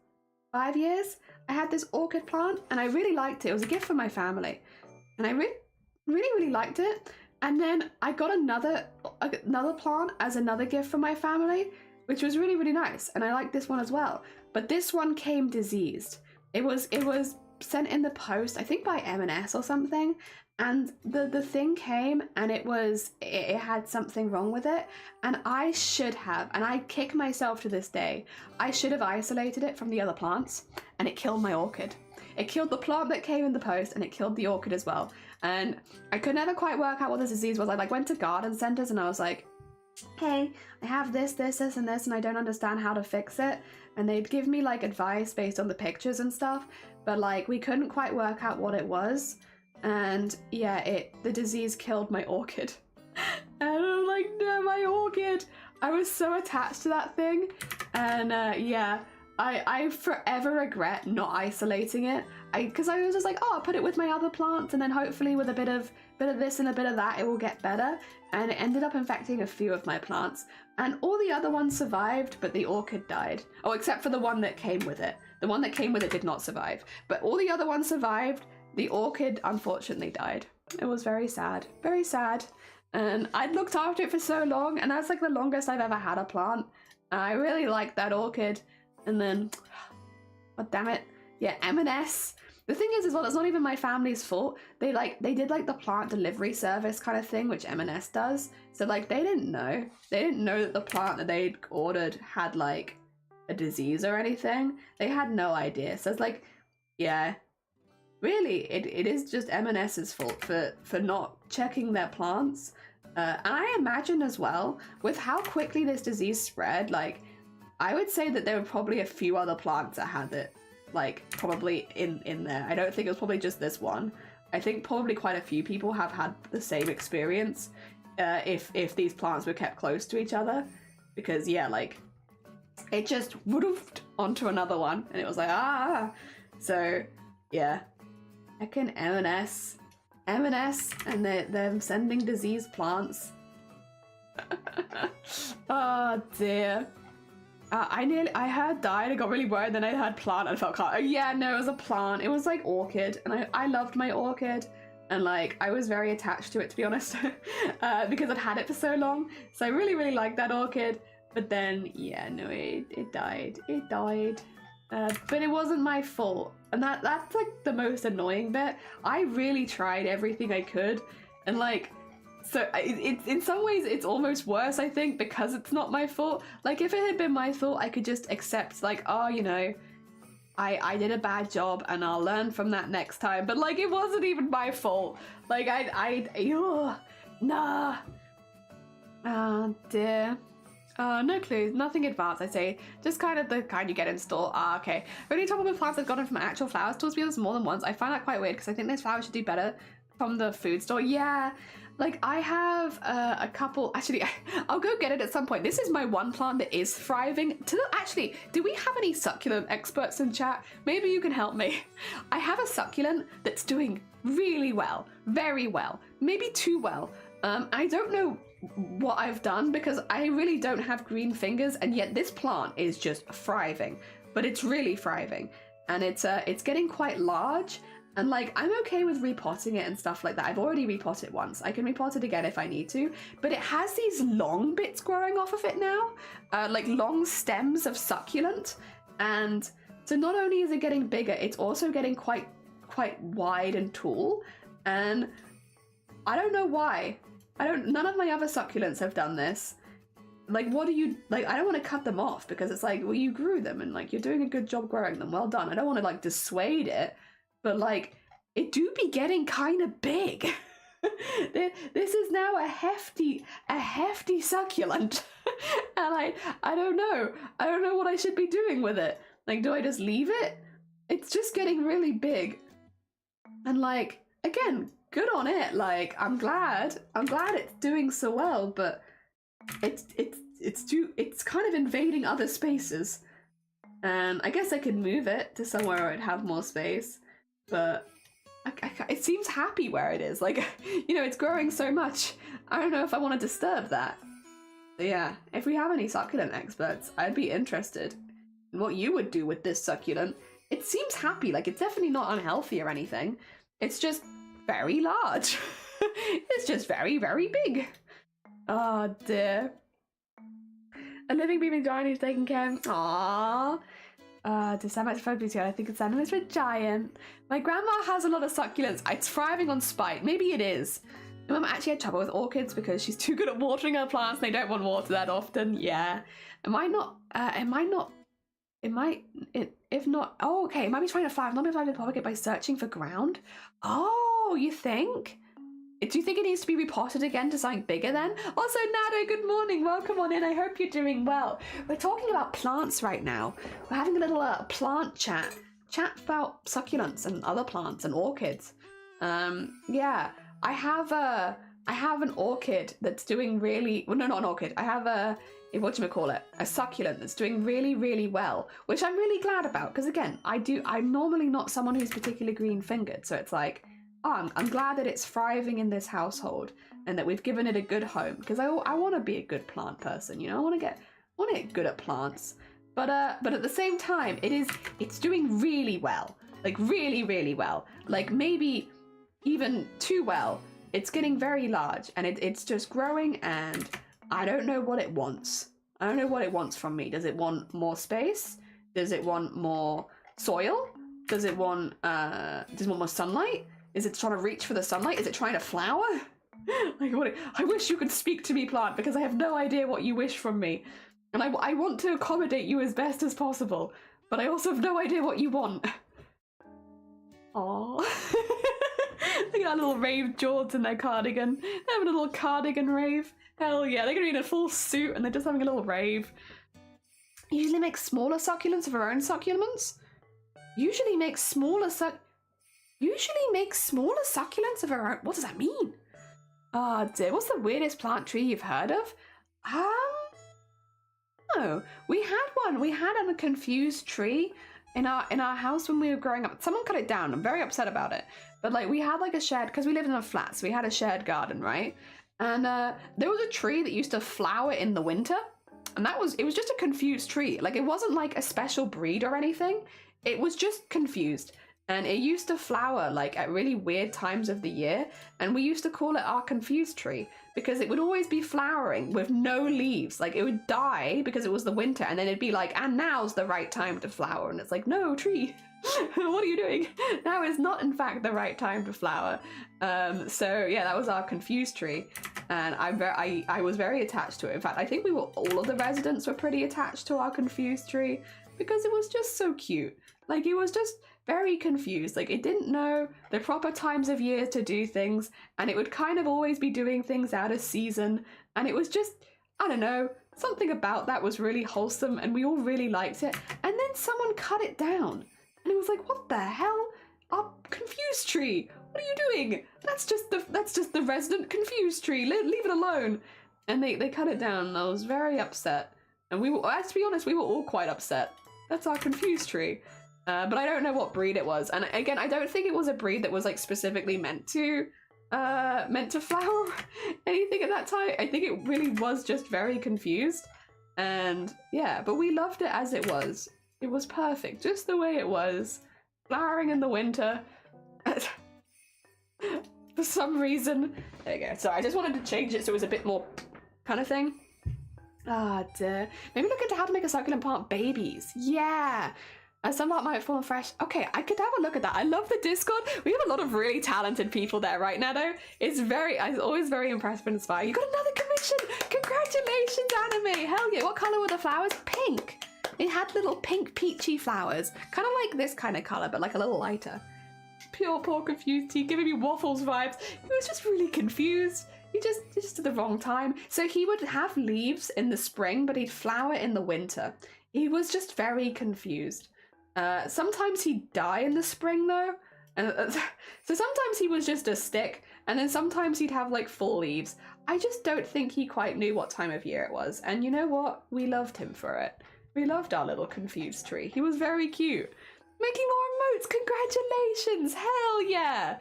5 years. I had this orchid plant and I really liked it. It was a gift from my family. And I really liked it. And then I got another plant as another gift from my family, which was really nice. And I liked this one as well. But this one came diseased. It was sent in the post, I think by M&S or something. And the thing came and it had something wrong with it. And I should have, and I kick myself to this day, I should have isolated it from the other plants, and it killed my orchid. It killed the plant that came in the post, and it killed the orchid as well. And I could never quite work out what this disease was. I like went to garden centers and I was like, hey, I have this, and this, and I don't understand how to fix it. And they'd give me like advice based on the pictures and stuff, but like we couldn't quite work out what it was. And yeah, the disease killed my orchid. And I'm like, no, my orchid. I was so attached to that thing. And yeah, I forever regret not isolating it. Because I was just like, oh, I'll put it with my other plants, and then hopefully with a bit of this and a bit of that, it will get better. And it ended up infecting a few of my plants. And all the other ones survived, but the orchid died. Oh, except for the one that came with it. The one that came with it did not survive. But all the other ones survived. The orchid unfortunately died. It was very sad, very sad. And I'd looked after it for so long, and that's like the longest I've ever had a plant. I really liked that orchid. And then, god damn it, yeah, M&S. The thing is as well, it's not even my family's fault. They did like the plant delivery service kind of thing, which M&S does. So like they didn't know. They didn't know that the plant that they'd ordered had like a disease or anything. They had no idea. So it's like, yeah. Really, it is just M&S's fault for not checking their plants. And I imagine as well, with how quickly this disease spread, like, I would say that there were probably a few other plants that had it, like, probably in there. I don't think it was probably just this one. I think probably quite a few people have had the same experience if these plants were kept close to each other. Because, yeah, like, it just woofed onto another one, and it was like, ah! So, yeah. I can M&S, and they're sending diseased plants. Oh dear. I had died, I got really worried, then I had plant and I felt kind of, yeah, no, it was a plant. It was like orchid, and I loved my orchid, and like I was very attached to it, to be honest, because I'd had it for so long. So I really liked that orchid, but then yeah, no, it died. It died. But it wasn't my fault. And that's like the most annoying bit. I really tried everything I could. And like, so it's in some ways it's almost worse, I think, because it's not my fault. Like if it had been my fault, I could just accept like, oh, you know, I did a bad job and I'll learn from that next time. But like, it wasn't even my fault. Like nah. Oh dear. No clues, nothing advanced, I'd say. Just kind of the kind you get in store. Ah, okay. Only topical plants I've gotten from actual flowers stores because more than once. I find that quite weird because I think those flowers should do better from the food store. Yeah, like I have a couple, actually, I'll go get it at some point. This is my one plant that is thriving. Actually, do we have any succulent experts in chat? Maybe you can help me. I have a succulent that's doing really well, very well, maybe too well. I don't know what I've done because I really don't have green fingers, and yet this plant is just thriving, but it's really thriving, and it's getting quite large, and like I'm okay with repotting it and stuff like that. I've already repotted once. I can repot it again if I need to, but it has these long bits growing off of it now, like long stems of succulent, and so not only is it getting bigger, it's also getting quite wide and tall, and I don't know why. None of my other succulents have done this. Like, what do you, like, I don't want to cut them off because it's like, well, you grew them and like, you're doing a good job growing them. Well done. I don't want to like dissuade it, but like, it do be getting kind of big. This is now a hefty succulent. And I don't know. I don't know what I should be doing with it. Like, do I just leave it? It's just getting really big. And like, again, good on it. Like, I'm glad it's doing so well, but it's kind of invading other spaces. And I guess I could move it to somewhere where I'd have more space, but it seems happy where it is. Like, you know, it's growing so much. I don't know if I want to disturb that. So yeah, if we have any succulent experts, I'd be interested in what you would do with this succulent. It seems happy. Like, it's definitely not unhealthy or anything. It's just very large. It's just very, very big. Oh dear. A living, breathing giant who's taking care. Aww. Does that much focus here? I think it's animals for giant. My grandma has a lot of succulents. It's thriving on spite. Maybe it is. My mum actually had trouble with orchids because she's too good at watering her plants and they don't want water that often. Yeah. If not, oh, okay, it might be trying to fly. Not be able to propagate by searching for ground. Oh, you think? Do you think it needs to be repotted again to something bigger then? Also, Nado, good morning. Welcome on in. I hope you're doing well. We're talking about plants right now. We're having a little plant chat. Chat about succulents and other plants and orchids. Yeah, I have an orchid that's doing really, well, no, not an orchid. I have a succulent that's doing really, really well, which I'm really glad about because again, I'm normally not someone who's particularly green fingered, so it's like, oh, I'm glad that it's thriving in this household and that we've given it a good home because I want to be a good plant person, you know. I want to get good at plants, but at the same time, it's doing really well, like really, really well, like maybe even too well. It's getting very large and it's just growing, and I don't know what it wants. I don't know what it wants from me. Does it want more space? Does it want more soil? Does it want more sunlight? Is it trying to reach for the sunlight? Is it trying to flower? Like, what? I wish you could speak to me, plant, because I have no idea what you wish from me. And I want to accommodate you as best as possible, but I also have no idea what you want. Aww. Look at that little rave George in their cardigan. They're having a little cardigan rave. Hell yeah, they're gonna be in a full suit and they're just having a little rave. Usually make smaller succulents of our own succulents? Usually make smaller succulents of our own. What does that mean? Oh dear, what's the weirdest plant tree you've heard of? No, we had one. We had a confused tree in our house when we were growing up. Someone cut it down. I'm very upset about it. But like we had like a shared, because we lived in a flat, so we had a shared garden, right? And there was a tree that used to flower in the winter, and it was just a confused tree. Like it wasn't like a special breed or anything. It was just confused. And it used to flower like at really weird times of the year, and we used to call it our confused tree because it would always be flowering with no leaves. Like it would die because it was the winter, and then it'd be like, and now's the right time to flower. And it's like, no, tree, what are you doing? Now is not in fact the right time to flower. So yeah, that was our confused tree, and I was very attached to it. In fact, I think all of the residents were pretty attached to our confused tree because it was just so cute. Like it was just very confused. Like it didn't know the proper times of year to do things, and it would kind of always be doing things out of season, and it was just, I don't know, something about that was really wholesome, and we all really liked it. And then someone cut it down, and it was like, what the hell? Our confused tree, what are you doing? That's just the resident confused tree, leave it alone. And they cut it down, and I was very upset, and we were, to be honest, we were all quite upset. That's our confused tree. But I don't know what breed it was, and again, I don't think it was a breed that was like specifically meant to flower anything at that time. I think it really was just very confused, and yeah, but we loved it as it was. It was perfect, just the way it was, flowering in the winter. For some reason. There you go. So I just wanted to change it so it was a bit more kind of thing. Ah, dear. Maybe look into how to make a succulent plant babies. Yeah. Some art might have fallen fresh. Okay, I could have a look at that. I love the Discord. We have a lot of really talented people there right now, though. I'm always very impressed and inspired. You got another commission! Congratulations, Anime! Hell yeah! What color were the flowers? Pink! It had little pink peachy flowers. Kind of like this kind of color, but like a little lighter. Pure, poor confused tea, giving me Waffles vibes. He was just really confused. He just at the wrong time. So he would have leaves in the spring, but he'd flower in the winter. He was just very confused. Sometimes he'd die in the spring though, and so sometimes he was just a stick, and then sometimes he'd have like full leaves. I just don't think he quite knew what time of year it was, and you know what? We loved him for it. We loved our little confused tree. He was very cute. Making more emotes, congratulations! Hell yeah!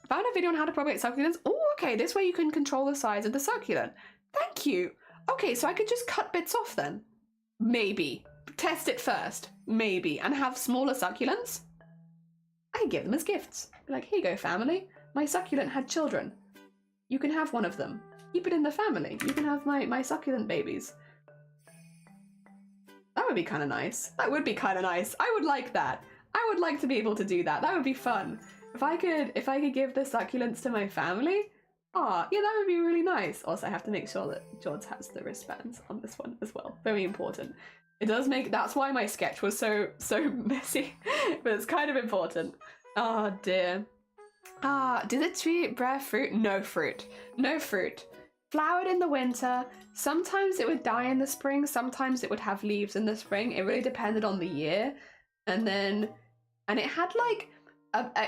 Found a video on how to propagate succulents. Oh, okay, this way you can control the size of the succulent. Thank you. Okay, so I could just cut bits off then. Maybe. Test it first, maybe, and have smaller succulents. I give them as gifts. Be like, here you go, family. My succulent had children. You can have one of them. Keep it in the family. You can have my succulent babies. That would be kind of nice. That would be kind of nice. I would like that. I would like to be able to do that. That would be fun. If I could give the succulents to my family. Ah, yeah, that would be really nice. Also, I have to make sure that George has the wristbands on this one as well. Very important. It does make, that's why my sketch was so messy, but it's kind of important. Oh dear. Ah, did the tree bear fruit? No fruit. No fruit. Flowered in the winter. Sometimes it would die in the spring. Sometimes it would have leaves in the spring. It really depended on the year. And it had like,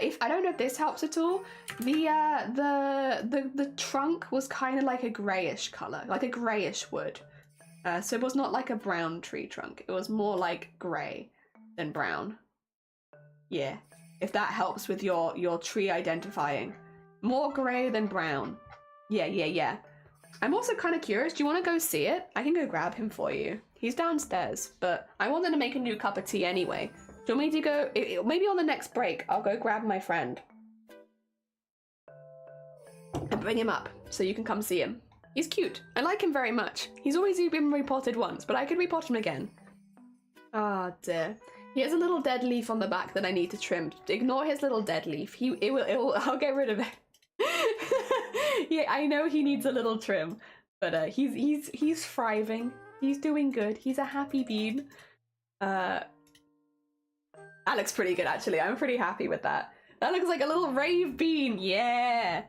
if I don't know if this helps at all, the trunk was kind of like a grayish color, like a grayish wood. So it was not like a brown tree trunk. It was more like grey than brown. Yeah, if that helps with your tree identifying. More grey than brown. Yeah. I'm also kind of curious. Do you want to go see it? I can go grab him for you. He's downstairs, but I wanted to make a new cup of tea anyway. Do you want me to go? Maybe on the next break, I'll go grab my friend and bring him up so you can come see him. He's cute. I like him very much. He's always been repotted once, but I could repot him again. Ah, dear. He has a little dead leaf on the back that I need to trim. Ignore his little dead leaf. I'll get rid of it. Yeah, I know he needs a little trim, but he's thriving. He's doing good. He's a happy bean. That looks pretty good, actually. I'm pretty happy with that. That looks like a little rave bean. Yeah.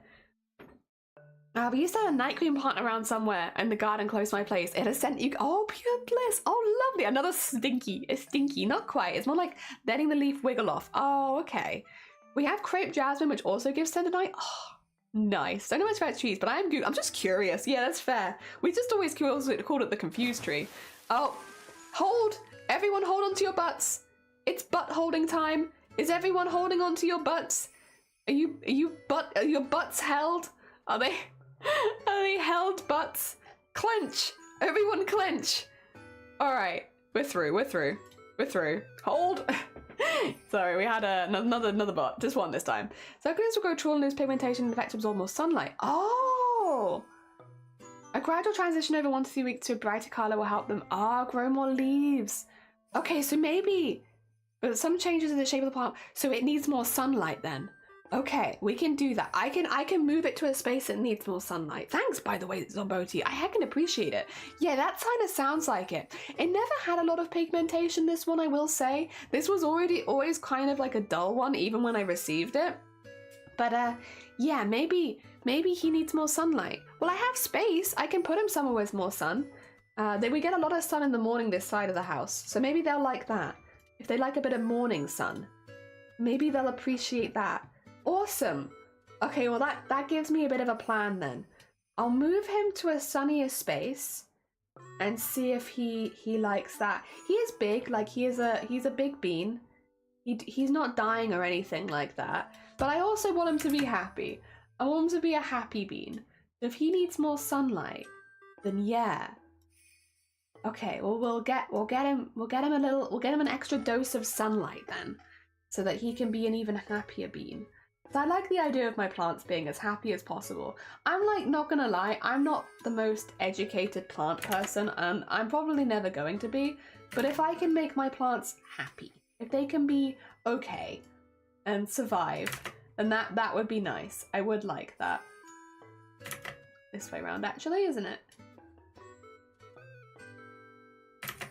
We used to have a night queen plant around somewhere in the garden close to my place. It has sent you. Oh, pure bliss. Oh, lovely. Another stinky. It's stinky. Not quite. It's more like letting the leaf wiggle off. Oh, okay. We have crepe jasmine, which also gives tendernite. Oh, nice. Don't know much about trees, but I'm just curious. Yeah, that's fair. We just always called it the confused tree. Oh, hold. Everyone hold on to your butts. It's butt holding time. Is everyone holding on to your butts? Are your butts held? Are they held butts? Clench! Everyone clench! Alright, we're through. Hold! Sorry, we had another bot. Just one this time. Succulents will grow tall and lose pigmentation and effect absorb more sunlight. Oh! A gradual transition over 1 to 3 weeks to a brighter colour will help them grow more leaves. Okay, so maybe some changes in the shape of the plant, so it needs more sunlight then. Okay, we can do that. I can move it to a space that needs more sunlight. Thanks, by the way, Zomboti. I heckin' appreciate it. Yeah, that kind of sounds like it. It never had a lot of pigmentation, this one, I will say. This was always kind of like a dull one, even when I received it. But, yeah, maybe he needs more sunlight. Well, I have space. I can put him somewhere with more sun. We get a lot of sun in the morning this side of the house, so maybe they'll like that. If they like a bit of morning sun, maybe they'll appreciate that. Awesome. Okay, well that gives me a bit of a plan then. I'll move him to a sunnier space and see if he likes that. He is big, like he's a big bean. He's not dying or anything like that. But I also want him to be happy. I want him to be a happy bean. If he needs more sunlight, then yeah. Okay, well we'll get him an extra dose of sunlight then, so that he can be an even happier bean. So I like the idea of my plants being as happy as possible. I'm like, not gonna lie, I'm not the most educated plant person, and I'm probably never going to be, but if I can make my plants happy, if they can be okay and survive, then that would be nice. I would like that. This way around actually, isn't it?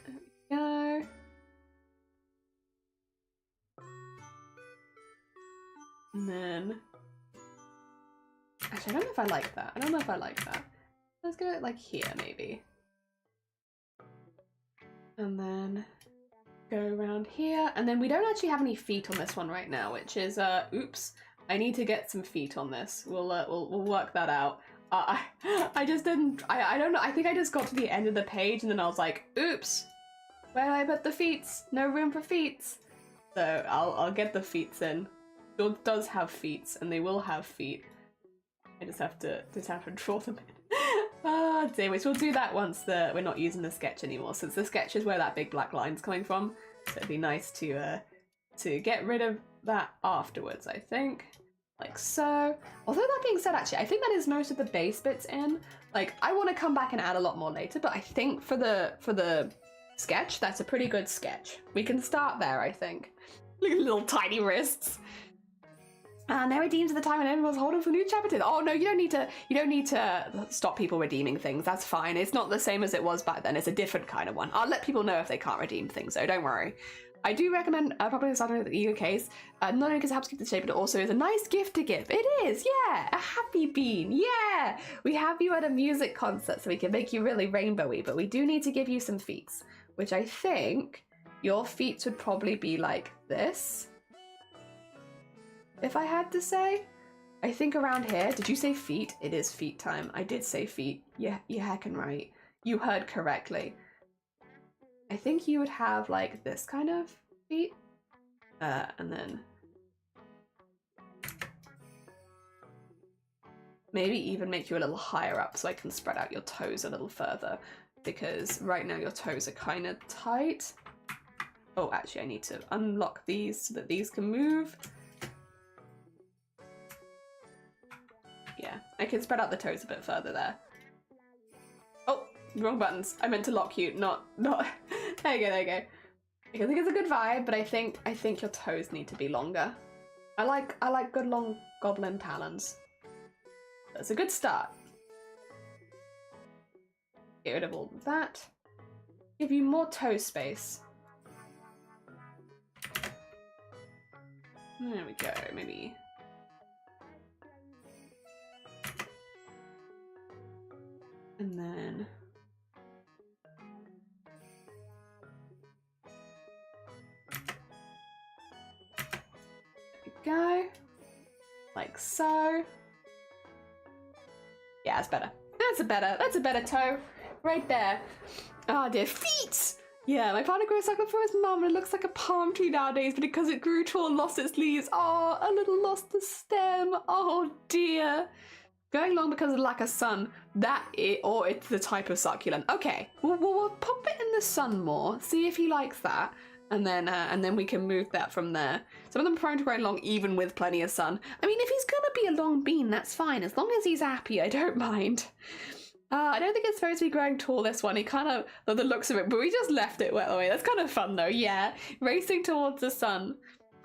There we go. And then, actually, I don't know if I like that. I don't know if I like that. Let's go like here, maybe. And then go around here. And then we don't actually have any feet on this one right now, which is, oops. I need to get some feet on this. We'll work that out. I just didn't, I don't know. I think I just got to the end of the page and then I was like, oops, where do I put the feet? No room for feet. So I'll get the feet in. Dog does have feet, and they will have feet. I just have to draw them in. Dear, which we'll do that once we're not using the sketch anymore, since the sketch is where that big black line's coming from. So it'd be nice to get rid of that afterwards, I think. Like so. Although that being said, actually, I think that is most of the base bits in. Like, I want to come back and add a lot more later, but I think for the sketch, that's a pretty good sketch. We can start there, I think. Look at little tiny wrists. Now redeems at the time when everyone's holding for new chapters. Oh no, you don't need to stop people redeeming things. That's fine. It's not the same as it was back then. It's a different kind of one. I'll let people know if they can't redeem things, so don't worry. I do recommend probably starting with the eager case, not only because it helps keep the shape, but it also is a nice gift to give. It is, yeah, a happy bean, yeah. We have you at a music concert, so we can make you really rainbowy, but we do need to give you some feats, which I think your feats would probably be like this. If I had to say, I think around here, did you say feet? It is feet time. I did say feet. Yeah, you're heckin' right. You heard correctly. I think you would have like this kind of feet. And then maybe even make you a little higher up so I can spread out your toes a little further, because right now your toes are kind of tight. Oh, actually I need to unlock these so that these can move. Yeah, I can spread out the toes a bit further there. Oh, wrong buttons. I meant to lock you, not. There you go, there you go. I think it's a good vibe, but I think your toes need to be longer. I like good long goblin talons. That's a good start. Get rid of all of that. Give you more toe space. There we go, maybe. And then there we go, like so. Yeah, that's better. That's a better toe, right there. Oh dear, feet. Yeah, my partner grew a sucker for his mum, and it looks like a palm tree nowadays, but because it grew tall and lost its leaves, oh, a little lost the stem. Oh dear. Going long because of lack of sun, or it's the type of succulent. Okay, we'll pop it in the sun more, see if he likes that. and then we can move that from there. Some of them are prone to growing long even with plenty of sun. I mean, if he's gonna be a long bean, that's fine. As long as he's happy, I don't mind. I don't think it's supposed to be growing tall, this one. He kind of, the looks of it, but we just left it well away. That's kind of fun though, yeah. Racing towards the sun.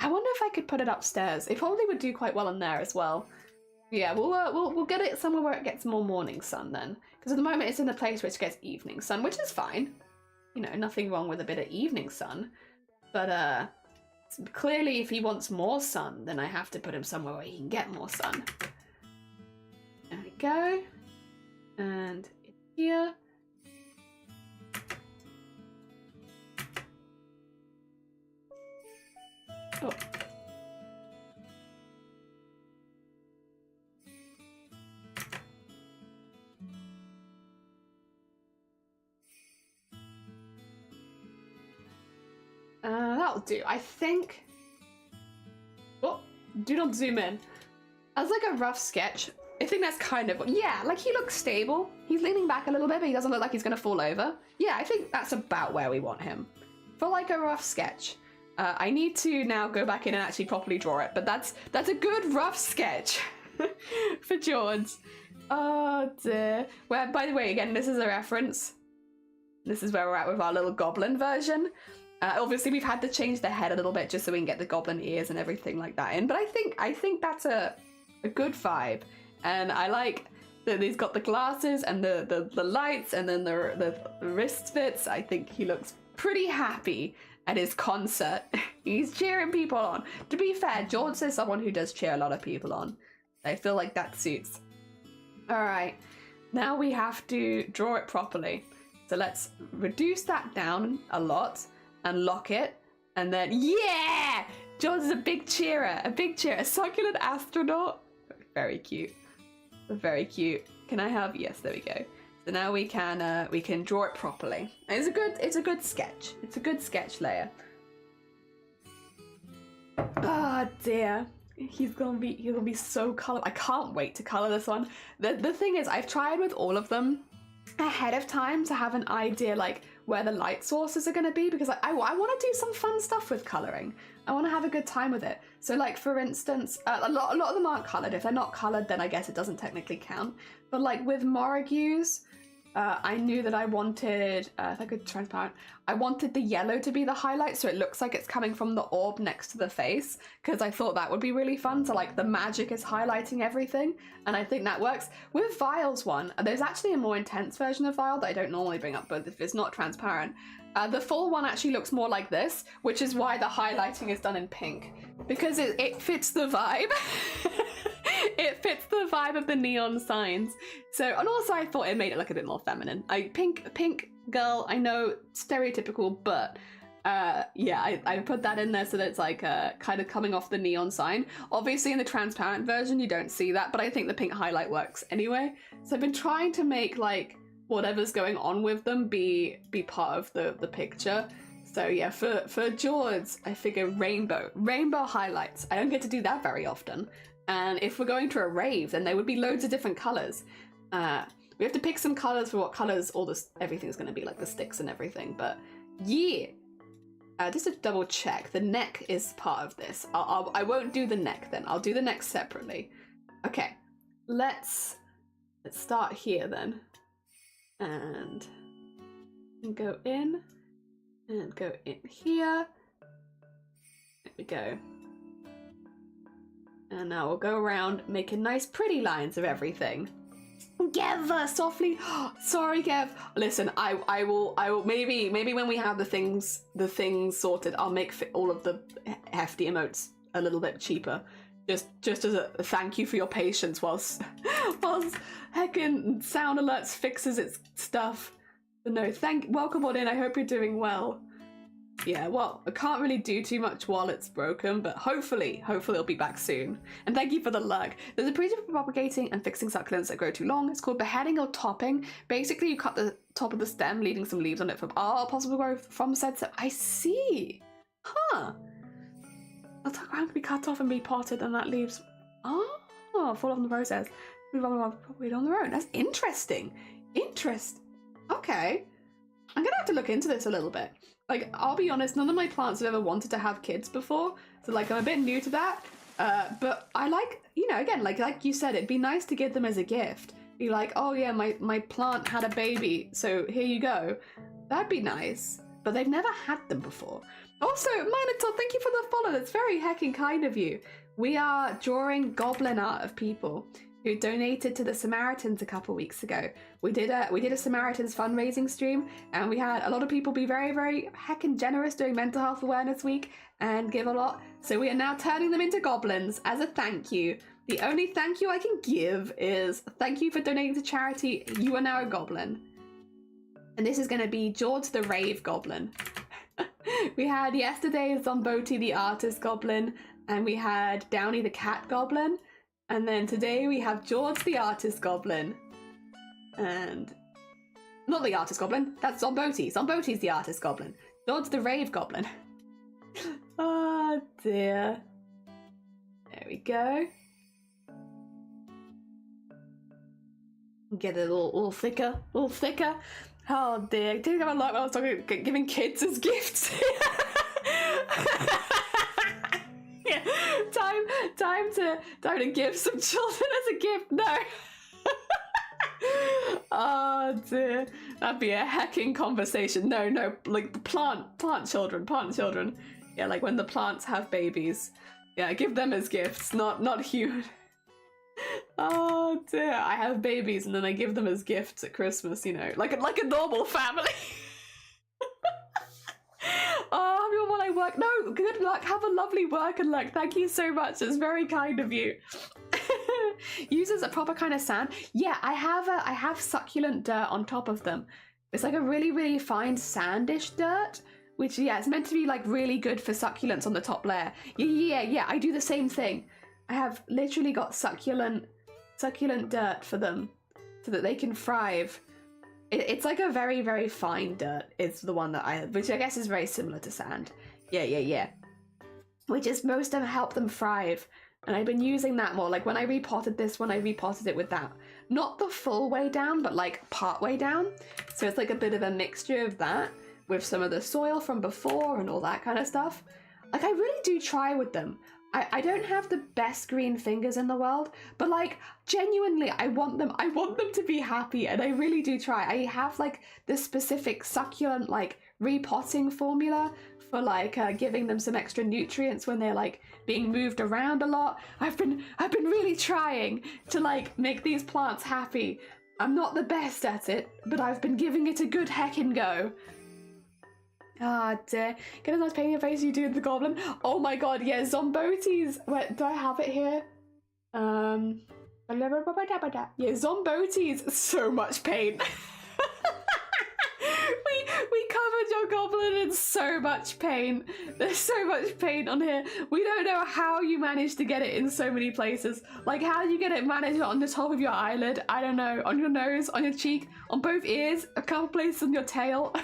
I wonder if I could put it upstairs. It probably would do quite well in there as well. Yeah, we'll get it somewhere where it gets more morning sun then. Because at the moment it's in the place which gets evening sun, which is fine. You know, nothing wrong with a bit of evening sun. But clearly if he wants more sun, then I have to put him somewhere where he can get more sun. There we go. And here. Oh. That'll do. I think. Oh, do not zoom in. As like a rough sketch, I think that's kind of, yeah, like he looks stable. He's leaning back a little bit, but he doesn't look like he's gonna fall over. Yeah, I think that's about where we want him. For like a rough sketch. I need to now go back in and actually properly draw it, but that's a good rough sketch for George. Oh dear. Well, by the way, again, this is a reference. This is where we're at with our little goblin version. Obviously, we've had to change the head a little bit just so we can get the goblin ears and everything like that in. But I think that's a good vibe, and I like that he's got the glasses and the lights and then the wrist bits. I think he looks pretty happy at his concert. He's cheering people on. To be fair, George is someone who does cheer a lot of people on. I feel like that suits. All right, now we have to draw it properly. So let's reduce that down a lot and lock it. And then, yeah! George is a big cheerer, a succulent astronaut. Very cute, very cute. Can I have, yes, there we go. So now we can draw it properly. It's a good sketch. It's a good sketch layer. Ah, dear. He's gonna be so color. I can't wait to color this one. The thing is, I've tried with all of them ahead of time to have an idea like where the light sources are going to be, because I want to do some fun stuff with coloring. I want to have a good time with it. So like for instance, a lot of them aren't colored. If they're not colored, then I guess it doesn't technically count. But like with Morigue's, I knew that I wanted, if I could transparent, I wanted the yellow to be the highlight so it looks like it's coming from the orb next to the face, because I thought that would be really fun. So like the magic is highlighting everything, and I think that works. With Vile's one, there's actually a more intense version of Vile that I don't normally bring up, but if it's not transparent. The full one actually looks more like this, which is why the highlighting is done in pink, because it fits the vibe. It fits the vibe of the neon signs. So, and also I thought it made it look a bit more feminine. Pink girl, I know, stereotypical, but yeah, I put that in there so that it's like kind of coming off the neon sign. Obviously in the transparent version you don't see that, but I think the pink highlight works anyway. So I've been trying to make like whatever's going on with them be part of the picture. So yeah, for George, I figure rainbow highlights. I don't get to do that very often. And if we're going to a rave, then there would be loads of different colors. We have to pick some colors for what colors everything's going to be, like the sticks and everything. But yeah, just to double check, the neck is part of this. I won't do the neck then. I'll do the neck separately. Okay, let's start here then, and go in and go in here. There we go. And now we'll go around making nice pretty lines of everything. Gev, softly. Sorry, Gev. Listen, I will maybe when we have the things sorted, I'll make all of the hefty emotes a little bit cheaper. Just as a thank you for your patience whilst heckin' Sound Alerts fixes its stuff. But no, welcome on in. I hope you're doing well. Yeah, well, I can't really do too much while it's broken, but hopefully it'll be back soon. And thank you for the lug. There's a procedure for propagating and fixing succulents that grow too long. It's called beheading or topping. Basically, you cut the top of the stem, leaving some leaves on it for possible growth from said stem. I see. Huh. The top ground can be cut off and be potted, and that leaves fall off in the process. Move on propagate on their own. That's interesting. Okay. I'm gonna have to look into this a little bit. like, I'll be honest, none of my plants have ever wanted to have kids before, so like I'm a bit new to that. But I like, you know, again, like you said, it'd be nice to give them as a gift. Be like, oh yeah, my plant had a baby, so here you go. That'd be nice. But they've never had them before. Also, Minotaur, thank you for the follow. That's very heckin' kind of you. We are drawing goblin art of people who donated to the Samaritans a couple weeks ago. We did a Samaritans fundraising stream, and we had a lot of people be very, very heckin' generous during Mental Health Awareness Week and give a lot. So we are now turning them into goblins as a thank you. The only thank you I can give is thank you for donating to charity. You are now a goblin. And this is going to be George the Rave Goblin. We had yesterday Zomboti the Artist Goblin, and we had Downy the Cat Goblin. And then today we have George the Artist Goblin. And... not the Artist Goblin, that's Zomboti. Zomboti's the Artist Goblin. George the Rave Goblin. Oh dear. There we go. Get it a little thicker, a little thicker. Oh dear, did you have a lot when I was talking about giving kids as gifts? Yeah, time to give some children as a gift. No. Oh dear, that'd be a hecking conversation. No, like plant children. Yeah, like when the plants have babies. Yeah, give them as gifts, not human. Oh dear, I have babies and then I give them as gifts at Christmas, you know, like a normal family. Oh, everyone, while I work. No, good luck. Have a lovely work and luck. Thank you so much. It's very kind of you. Uses a proper kind of sand. Yeah, I have succulent dirt on top of them. It's like a really, really fine sandish dirt, which, yeah, it's meant to be like really good for succulents on the top layer. Yeah, I do the same thing. I have literally got succulent dirt for them so that they can thrive. It's like a very, very fine dirt is the one that I have, which I guess is very similar to sand. Yeah. Which is most of them help them thrive. And I've been using that more. Like when I repotted this one, I repotted it with that. Not the full way down, but like part way down. So it's like a bit of a mixture of that with some of the soil from before and all that kind of stuff. Like I really do try with them. I don't have the best green fingers in the world, but like genuinely I want them to be happy, and I really do try. I have like this specific succulent like repotting formula for like giving them some extra nutrients when they're like being moved around a lot. I've been really trying to like make these plants happy. I'm not the best at it, but I've been giving it a good heckin' go. Ah, dear. Get a nice painting of face you do with the goblin. Oh my god, yeah, Zomboti's. Wait, do I have it here? Yeah, Zomboti's so much paint. we covered your goblin in so much paint. There's so much paint on here. We don't know how you managed to get it in so many places. Like how you get it managed on the top of your eyelid. I don't know. On your nose, on your cheek, on both ears, a couple places on your tail.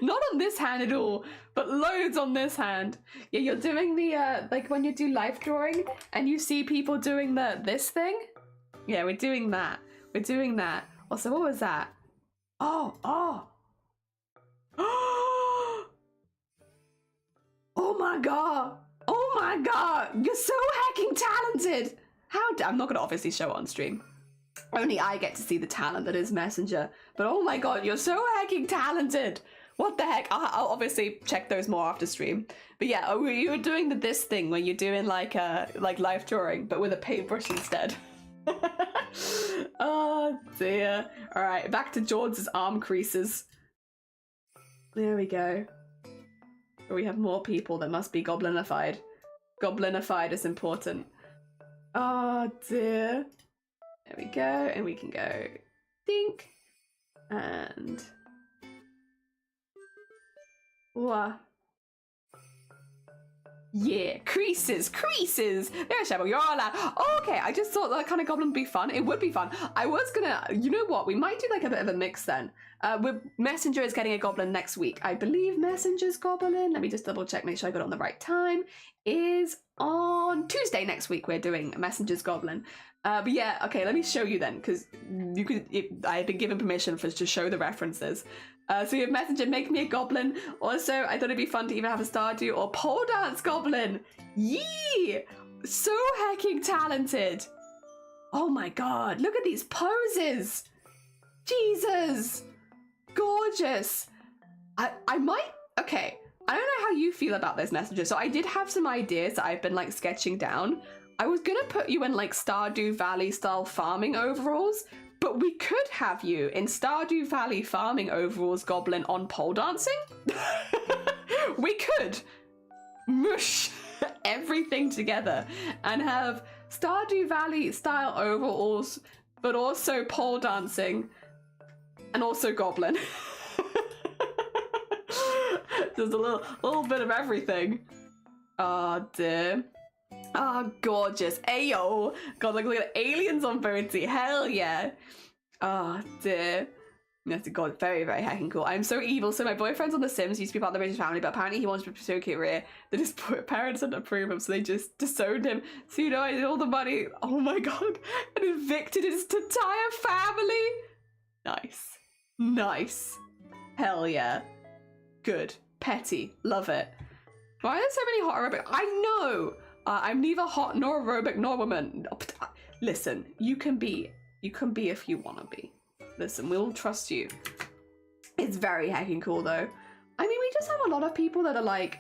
Not on this hand at all, but loads on this hand. Yeah, you're doing the, like when you do life drawing and you see people doing this thing? Yeah, we're doing that. Also, what was that? Oh. Oh my god. You're so hecking talented. I'm not gonna obviously show it on stream. Only I get to see the talent that is Messenger. But oh my god, you're so hecking talented. What the heck? I'll obviously check those more after stream. But yeah, you were doing this thing where you're doing like life drawing, but with a paintbrush instead. Oh dear. All right, back to George's arm creases. There we go. We have more people that must be goblinified. Goblinified is important. Oh dear. There we go, and we can go dink and. Whoa. Yeah, creases. Yeah, Shabble, you're all allowed. Oh, okay, I just thought that kind of goblin would be fun. It would be fun. I was gonna, you know what? We might do like a bit of a mix then. With Messenger is getting a goblin next week. I believe Messenger's goblin, let me just double check, make sure I got it on the right time, is on Tuesday next week. We're doing Messenger's goblin. But yeah, okay, let me show you then, because I've been given permission to show the references. So we have Messenger, make me a goblin. Also, I thought it'd be fun to even have a Stardew or pole dance goblin. Yee! So hecking talented. Oh my god, look at these poses. Jesus. Gorgeous. I might, okay. I don't know how you feel about this, Messenger. So I did have some ideas that I've been like sketching down. I was gonna put you in like Stardew Valley style farming overalls, but we could have you in Stardew Valley farming overalls goblin on pole dancing. We could mush everything together and have Stardew Valley style overalls, but also pole dancing and also goblin. There's a little bit of everything. Oh dear. Oh, gorgeous. Ayo. God, look at aliens on Birdie. Hell yeah. Oh dear. That's God, very, very hecking cool. I'm so evil. So my boyfriend's on The Sims, used to be part of the British family, but apparently he wants to pursue a career that his parents didn't approve of, so they just disowned him. So you know, I did all the money. Oh my god. And evicted his entire family. Nice. Nice. Hell yeah. Good. Petty. Love it. Why are there so many hot aerobic? I know. I'm neither hot nor aerobic nor woman. Listen, you can be if you want to be. Listen, we'll trust you. It's very hecking cool though. I mean, we just have a lot of people that are like,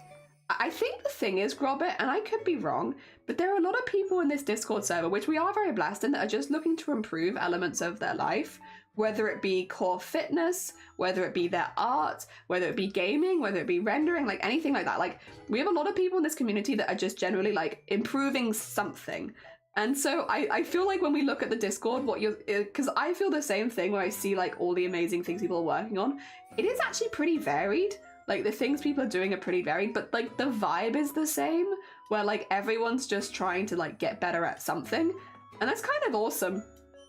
I think the thing is, Grobbit, and I could be wrong, but there are a lot of people in this Discord server, which we are very blessed in, that are just looking to improve elements of their life, whether it be core fitness, whether it be their art, whether it be gaming, whether it be rendering, like anything like that. Like, we have a lot of people in this community that are just generally like improving something. And so I feel like when we look at the Discord, because I feel the same thing when I see like all the amazing things people are working on. It is actually pretty varied. Like the things people are doing are pretty varied, but like the vibe is the same, where like everyone's just trying to like get better at something. And that's kind of awesome.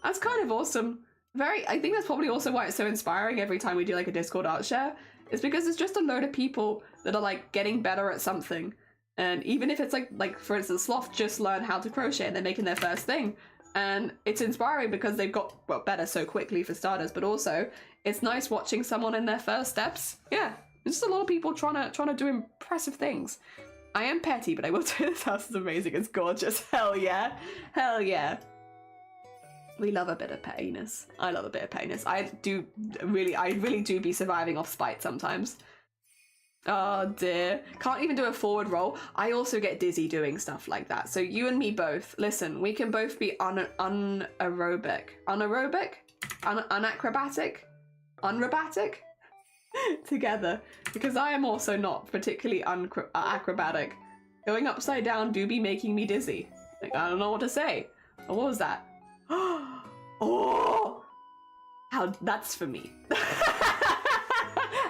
That's kind of awesome. I think that's probably also why it's so inspiring every time we do like a Discord art share. It's because it's just a load of people that are like getting better at something. And even if it's like for instance, Sloth just learned how to crochet and they're making their first thing. And it's inspiring because they've got, well, better so quickly for starters, but also it's nice watching someone in their first steps. Yeah, there's just a lot of people trying to do impressive things. I am petty, but I will say this house is amazing. It's gorgeous. Hell yeah. Hell yeah. We love a bit of pettiness. I love a bit of pettiness. I really do be surviving off spite sometimes. Oh dear. Can't even do a forward roll. I also get dizzy doing stuff like that. So you and me both. Listen, we can both be unacrobatic, together. Because I am also not particularly acrobatic. Going upside down do be making me dizzy. Like, I don't know what to say. What was that? Oh! How, that's for me.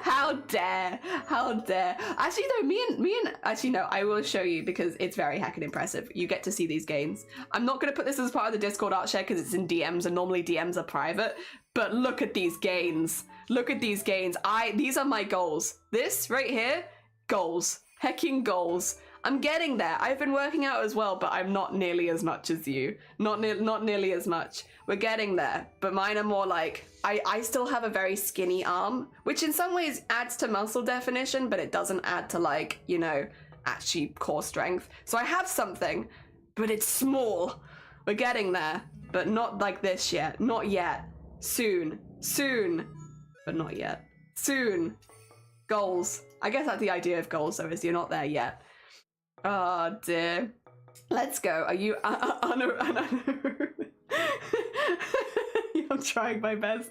How dare, how dare. Actually no, me and actually no, I will show you because it's very heckin' impressive. You get to see these gains. I'm not gonna put this as part of the Discord art share because it's in DMs and normally DMs are private, but look at these gains. Look at these gains. These are my goals. This right here, goals. Hecking goals. I'm getting there. I've been working out as well, but I'm not nearly as much as you. Not nearly as much. We're getting there, but mine are more like, I still have a very skinny arm, which in some ways adds to muscle definition, but it doesn't add to like, you know, actually core strength. So I have something, but it's small. We're getting there, but not like this yet. Not yet. Soon. Soon. But not yet. Soon. Goals. I guess that's the idea of goals, though, is you're not there yet. Oh dear. Let's go. Are you I'm trying my best.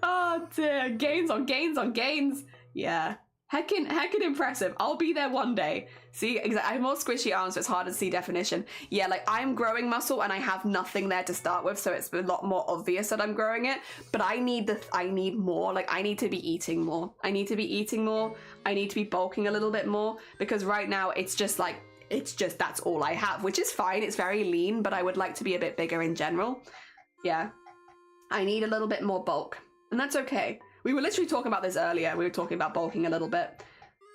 Oh dear. Gains on gains on gains. Yeah. Heckin' impressive. I'll be there one day. See, I have more squishy arms, so it's hard to see definition. Yeah, like I'm growing muscle and I have nothing there to start with, so it's a lot more obvious that I'm growing it. But I need more. Like I need to be eating more. I need to be bulking a little bit more because right now it's just that's all I have, which is fine. It's very lean, but I would like to be a bit bigger in general. Yeah. I need a little bit more bulk, and that's okay. We were literally talking about this earlier. We were talking about bulking a little bit.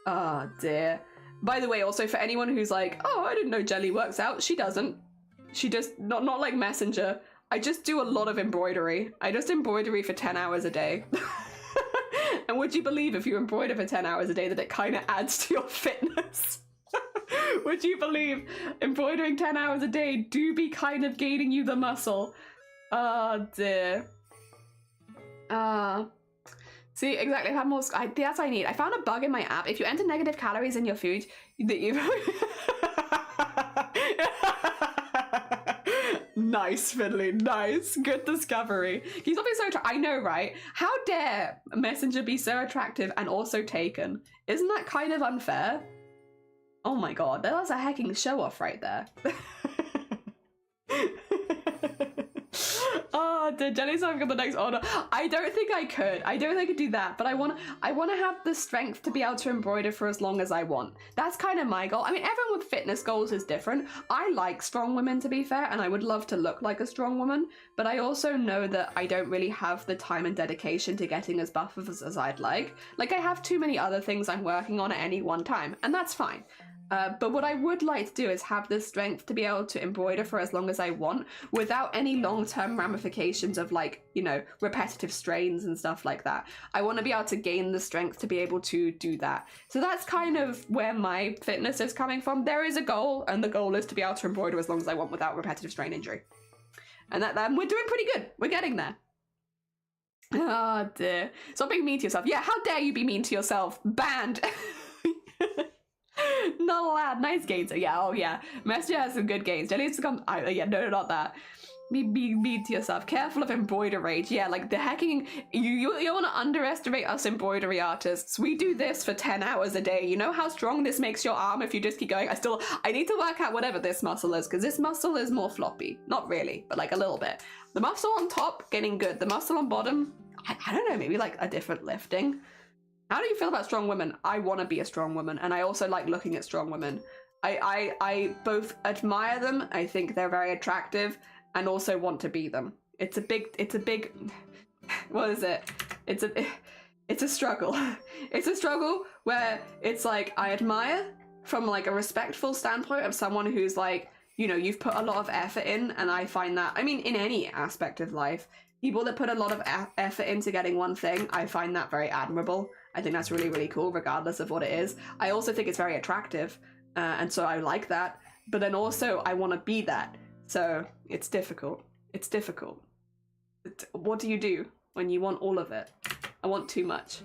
Oh dear. By the way, also for anyone who's like, oh, I didn't know Jelly works out. She doesn't. She just, not like Messenger. I just do a lot of embroidery. I just embroidery for 10 hours a day. And would you believe if you embroider for 10 hours a day that it kind of adds to your fitness? Would you believe embroidering 10 hours a day do be kind of gaining you the muscle? Oh dear. See, exactly. Have more. That's what I need. I found a bug in my app. If you enter negative calories in your food, that you. Nice, Finley. Nice. Good discovery. He's not being so attractive. I know, right? How dare Messenger be so attractive and also taken? Isn't that kind of unfair? Oh my god, that was a hecking show off right there. Oh, the Jenny's having the next order. I don't think I could. I don't think I could do that, but I want to have the strength to be able to embroider for as long as I want. That's kind of my goal. I mean, everyone with fitness goals is different. I like strong women, to be fair, and I would love to look like a strong woman, but I also know that I don't really have the time and dedication to getting as buff as I'd like. Like, I have too many other things I'm working on at any one time, and that's fine. But what I would like to do is have the strength to be able to embroider for as long as I want without any long-term ramifications of, like, you know, repetitive strains and stuff like that. I want to be able to gain the strength to be able to do that. So that's kind of where my fitness is coming from. There is a goal, and the goal is to be able to embroider as long as I want without repetitive strain injury. And that we're doing pretty good. We're getting there. Oh dear. Stop being mean to yourself. Yeah, how dare you be mean to yourself? Banned. Not allowed. Nice gains. Yeah, oh yeah. Messenger has some good gains. Jelly needs to come. Yeah, no, not that. Be mean to yourself. Careful of embroider rage. Yeah, like the hacking. You want to underestimate us embroidery artists. We do this for 10 hours a day. You know how strong this makes your arm if you just keep going? I need to work out whatever this muscle is, because this muscle is more floppy. Not really, but like a little bit. The muscle on top, getting good. The muscle on bottom, I don't know, maybe like a different lifting. How do you feel about strong women? I want to be a strong woman, and I also like looking at strong women. I both admire them, I think they're very attractive, and also want to be them. It's a big, what is it? It's a struggle. It's a struggle where it's like, I admire from like a respectful standpoint of someone who's like, you know, you've put a lot of effort in, and I find that, I mean, in any aspect of life, people that put a lot of effort into getting one thing, I find that very admirable. I think that's really, really cool, regardless of what it is. I also think it's very attractive, and so I like that. But then also, I want to be that. So it's difficult. It's difficult. What do you do when you want all of it? I want too much.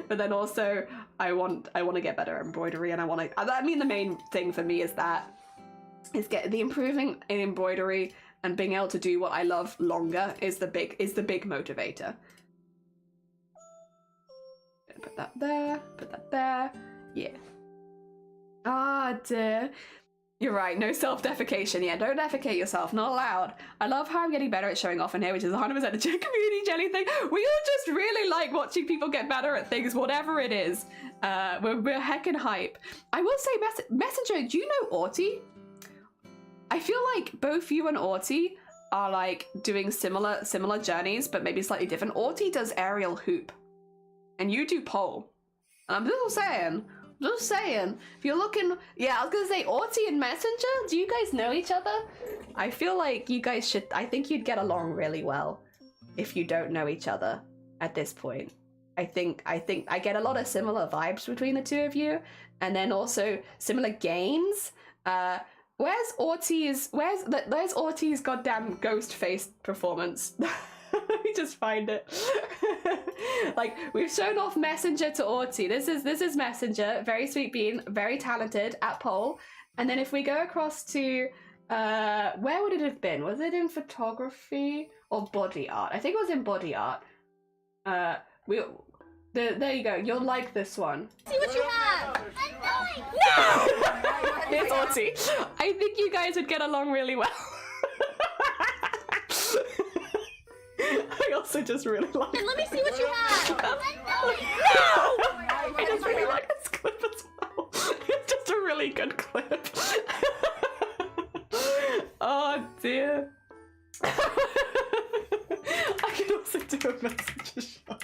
But then also, I want to get better at embroidery, and I mean, the main thing for me is get the improving in embroidery and being able to do what I love longer is the big motivator. Put that there, put that there. Yeah. Ah, dear. You're right, no self-defecation. Yeah, don't defecate yourself, not allowed. I love how I'm getting better at showing off in here, which is 100% a community jelly thing. We all just really like watching people get better at things, whatever it is. We're heckin' hype. I will say, Messenger, do you know Arty? I feel like both you and Arty are like doing similar journeys, but maybe slightly different. Arty does aerial hoop. And you do pole. And I'm just saying, if you're looking, yeah, I was gonna say, Arty and Messenger, do you guys know each other? I feel like you guys should, I think you'd get along really well if you don't know each other at this point. I think I get a lot of similar vibes between the two of you, and then also similar gains. Where's Arty's goddamn ghost face performance? Let me just find it. Like, we've shown off Messenger to Arty. This is Messenger, very sweet bean, very talented at pole. And then if we go across to where would it have been? Was it in photography or body art? I think it was in body art. There you go. You'll like this one. See what you have. No. Here's Arty. I think you guys would get along really well. I also just really like it. Let me see what you have. No! I just really like this clip as well. It's just a really good clip. Oh dear. I can also do a Messenger shot.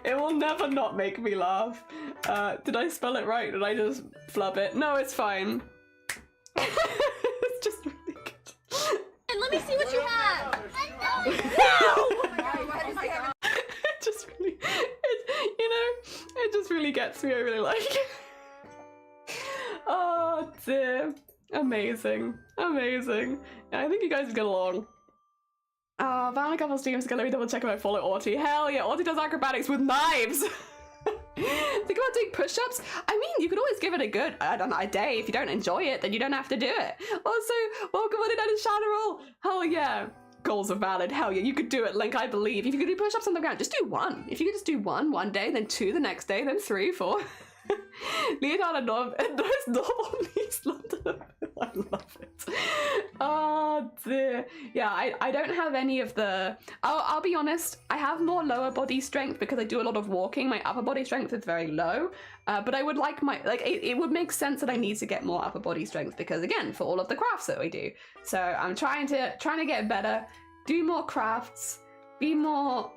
It will never not make me laugh. Did I spell it right? Did I just flub it? No, it's fine. It's just really good. And let me see what you have. No! really gets me, I really like it. Oh dear. Amazing. Amazing. Yeah, I think you guys get along. Found a couple streams ago, let me double check if I follow Arty. Hell yeah, Arty does acrobatics with knives! Think about doing push-ups? I mean, you could always give it a good, I don't know, a day. If you don't enjoy it, then you don't have to do it. Also, welcome on in and shadow roll. Hell yeah. Goals are valid. Hell yeah, you could do it, Link, I believe. If you could do push-ups on the ground, just do one. If you could just do one day, then 2 the next day, then 3, 4. Leonardo normal knees London. I love it. Oh dear. Yeah, I don't have any of the... I'll be honest, I have more lower body strength because I do a lot of walking. My upper body strength is very low. But I would like my... it would make sense that I need to get more upper body strength because, again, for all of the crafts that we do. So I'm trying to get better, do more crafts, be more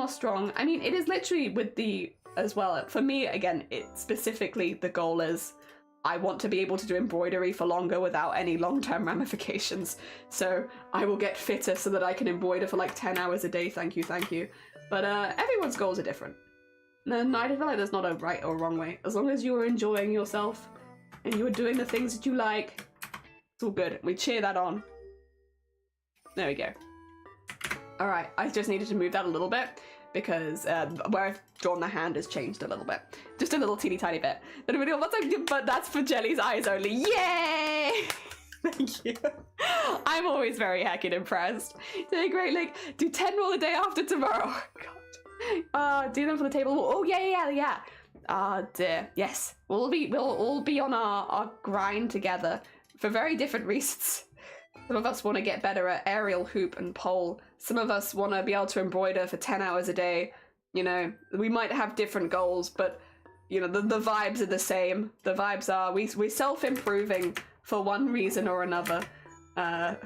strong. I mean, it is literally with the... as well, for me, again, it specifically, the goal is I want to be able to do embroidery for longer without any long-term ramifications. So I will get fitter so that I can embroider for like 10 hours a day. Thank you. But everyone's goals are different. And I feel like there's not a right or wrong way. As long as you are enjoying yourself and you are doing the things that you like, it's all good. We cheer that on. There we go. All right, I just needed to move that a little bit because where I've drawn the hand has changed a little bit. Just a little teeny tiny bit. But that's for Jelly's eyes only. Yay! Thank you. I'm always very heckin' impressed. Doing great, like, do 10 roll a day after tomorrow. God. Do them for the table. Oh, yeah. Ah, dear. Yes. We'll all be on our grind together for very different reasons. Some of us want to get better at aerial hoop and pole. Some of us want to be able to embroider for 10 hours a day. You know, we might have different goals, but, you know, the vibes are the same. The vibes are, we're self-improving for one reason or another. I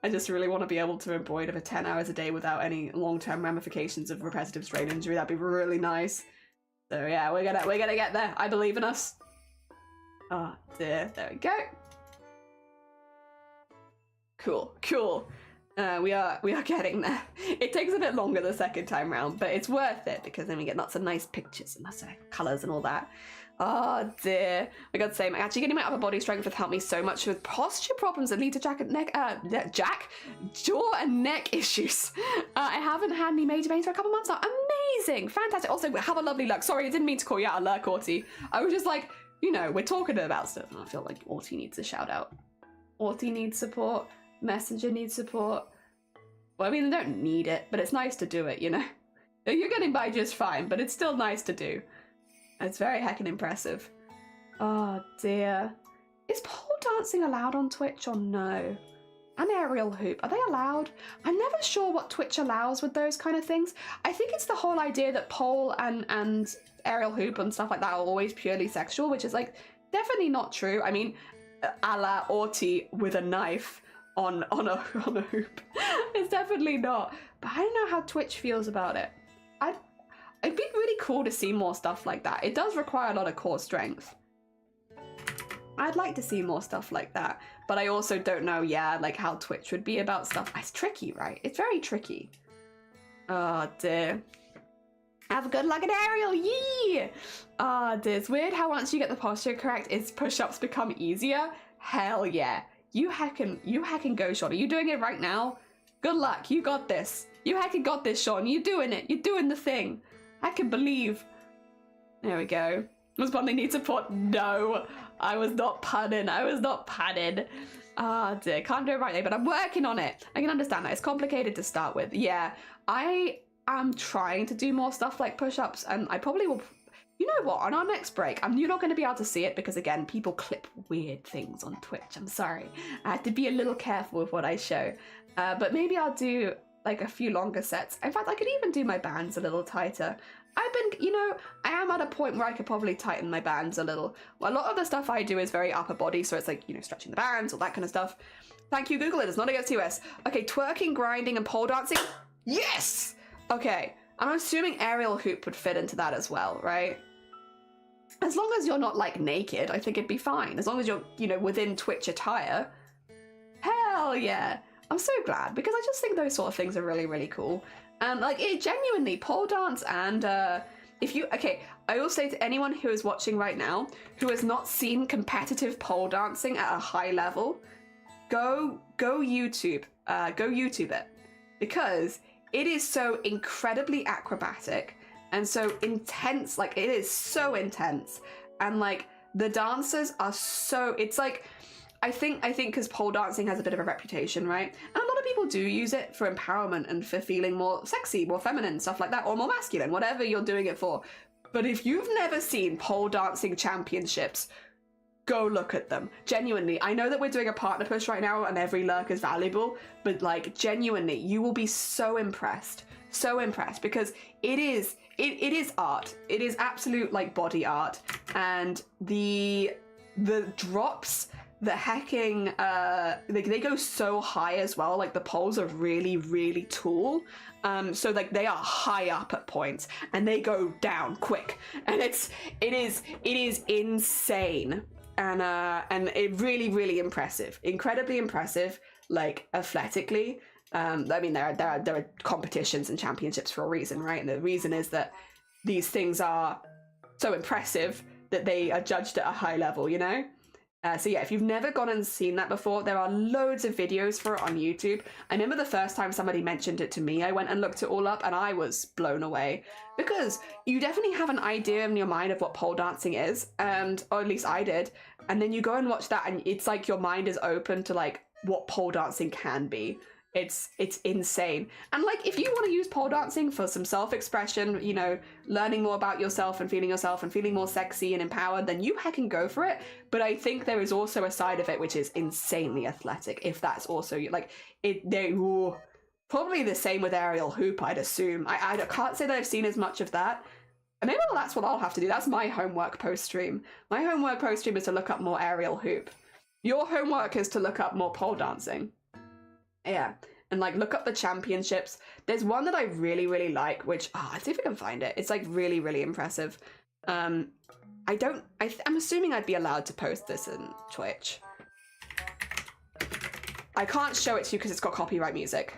just really want to be able to embroider for 10 hours a day without any long-term ramifications of repetitive strain injury. That'd be really nice. So yeah, we're gonna get there. I believe in us. Oh dear, there we go. Cool. We are getting there. It takes a bit longer the second time round, but it's worth it because then we get lots of nice pictures and lots of colours and all that. Oh dear. I gotta say, actually getting my upper body strength has helped me so much with posture problems that lead to jaw and neck issues. I haven't had any major pains for a couple months now. Amazing, fantastic. Also, have a lovely luck. Sorry, I didn't mean to call you out a lurk, Arty. I was just like, you know, we're talking about stuff and I feel like Arty needs a shout out. Arty needs support. Messenger needs support. Well, I mean, they don't need it, but it's nice to do it, you know? You're getting by just fine, but it's still nice to do. It's very heckin' impressive. Oh dear. Is pole dancing allowed on Twitch or no? And aerial hoop, are they allowed? I'm never sure what Twitch allows with those kind of things. I think it's the whole idea that pole and aerial hoop and stuff like that are always purely sexual, which is like definitely not true. I mean, a la Arty with a knife on a hoop. It's definitely not. But I don't know how Twitch feels about it. It'd be really cool to see more stuff like that. It does require a lot of core strength. I'd like to see more stuff like that. But I also don't know, like how Twitch would be about stuff. It's tricky, right? It's very tricky. Oh dear. Have a good luck at aerial, yee! Oh dear, it's weird how once you get the posture correct, its push-ups become easier. Hell yeah. You heckin' go, Sean. Are you doing it right now? Good luck, you got this. You heckin' got this, Sean. You're doing it. You're doing the thing. I can believe. There we go. Was one they need support? No, I was not punning. Ah dear, can't do it right now, but I'm working on it. I can understand that. It's complicated to start with. Yeah, I am trying to do more stuff like push-ups, and I probably will. You know what, on our next break, you're not going to be able to see it because, again, people clip weird things on Twitch. I'm sorry. I have to be a little careful with what I show. But maybe I'll do, like, a few longer sets. In fact, I could even do my bands a little tighter. I am at a point where I could probably tighten my bands a little. A lot of the stuff I do is very upper body, so it's like, you know, stretching the bands, all that kind of stuff. Thank you, Google. It is not against US. Okay, twerking, grinding, and pole dancing. Yes! Okay, I'm assuming aerial hoop would fit into that as well, right? As long as you're not, like, naked, I think it'd be fine. As long as you're, you know, within Twitch attire. Hell yeah. I'm so glad, because I just think those sort of things are really, really cool. And, like, it genuinely, pole dance and okay, I will say to anyone who is watching right now who has not seen competitive pole dancing at a high level, go YouTube it, because it is so incredibly acrobatic and so intense. Like, it is so intense, and like the dancers are so, it's like, I think because pole dancing has a bit of a reputation, right? And a lot of people do use it for empowerment and for feeling more sexy, more feminine, stuff like that, or more masculine, whatever you're doing it for. But if you've never seen pole dancing championships, go look at them. Genuinely, I know that we're doing a partner push right now and every lurk is valuable, but like, genuinely, you will be so impressed, because it is art. It is absolute like body art, and the drops, the hacking, they go so high as well. Like, the poles are really, really tall, so like they are high up at points and they go down quick, and it is insane, and it really impressive, incredibly impressive, like athletically. I mean, there are competitions and championships for a reason, right? And the reason is that these things are so impressive that they are judged at a high level, you know? So yeah, if you've never gone and seen that before, there are loads of videos for it on YouTube. I remember the first time somebody mentioned it to me, I went and looked it all up and I was blown away, because you definitely have an idea in your mind of what pole dancing is, and or at least I did, and then you go and watch that and it's like your mind is open to like what pole dancing can be. It's insane. And like, if you want to use pole dancing for some self-expression, you know, learning more about yourself and feeling more sexy and empowered, then you can go for it. But I think there is also a side of it which is insanely athletic, if that's also like it. Probably the same with aerial hoop, I'd assume. I can't say that I've seen as much of that. And maybe that's what I'll have to do. That's my homework post-stream. My homework post-stream is to look up more aerial hoop. Your homework is to look up more pole dancing. Yeah, and like look up the championships. There's one that I really like, which I'll see if I can find it. It's like really impressive. I'm assuming I'd be allowed to post this in Twitch. I can't show it to you because it's got copyright music.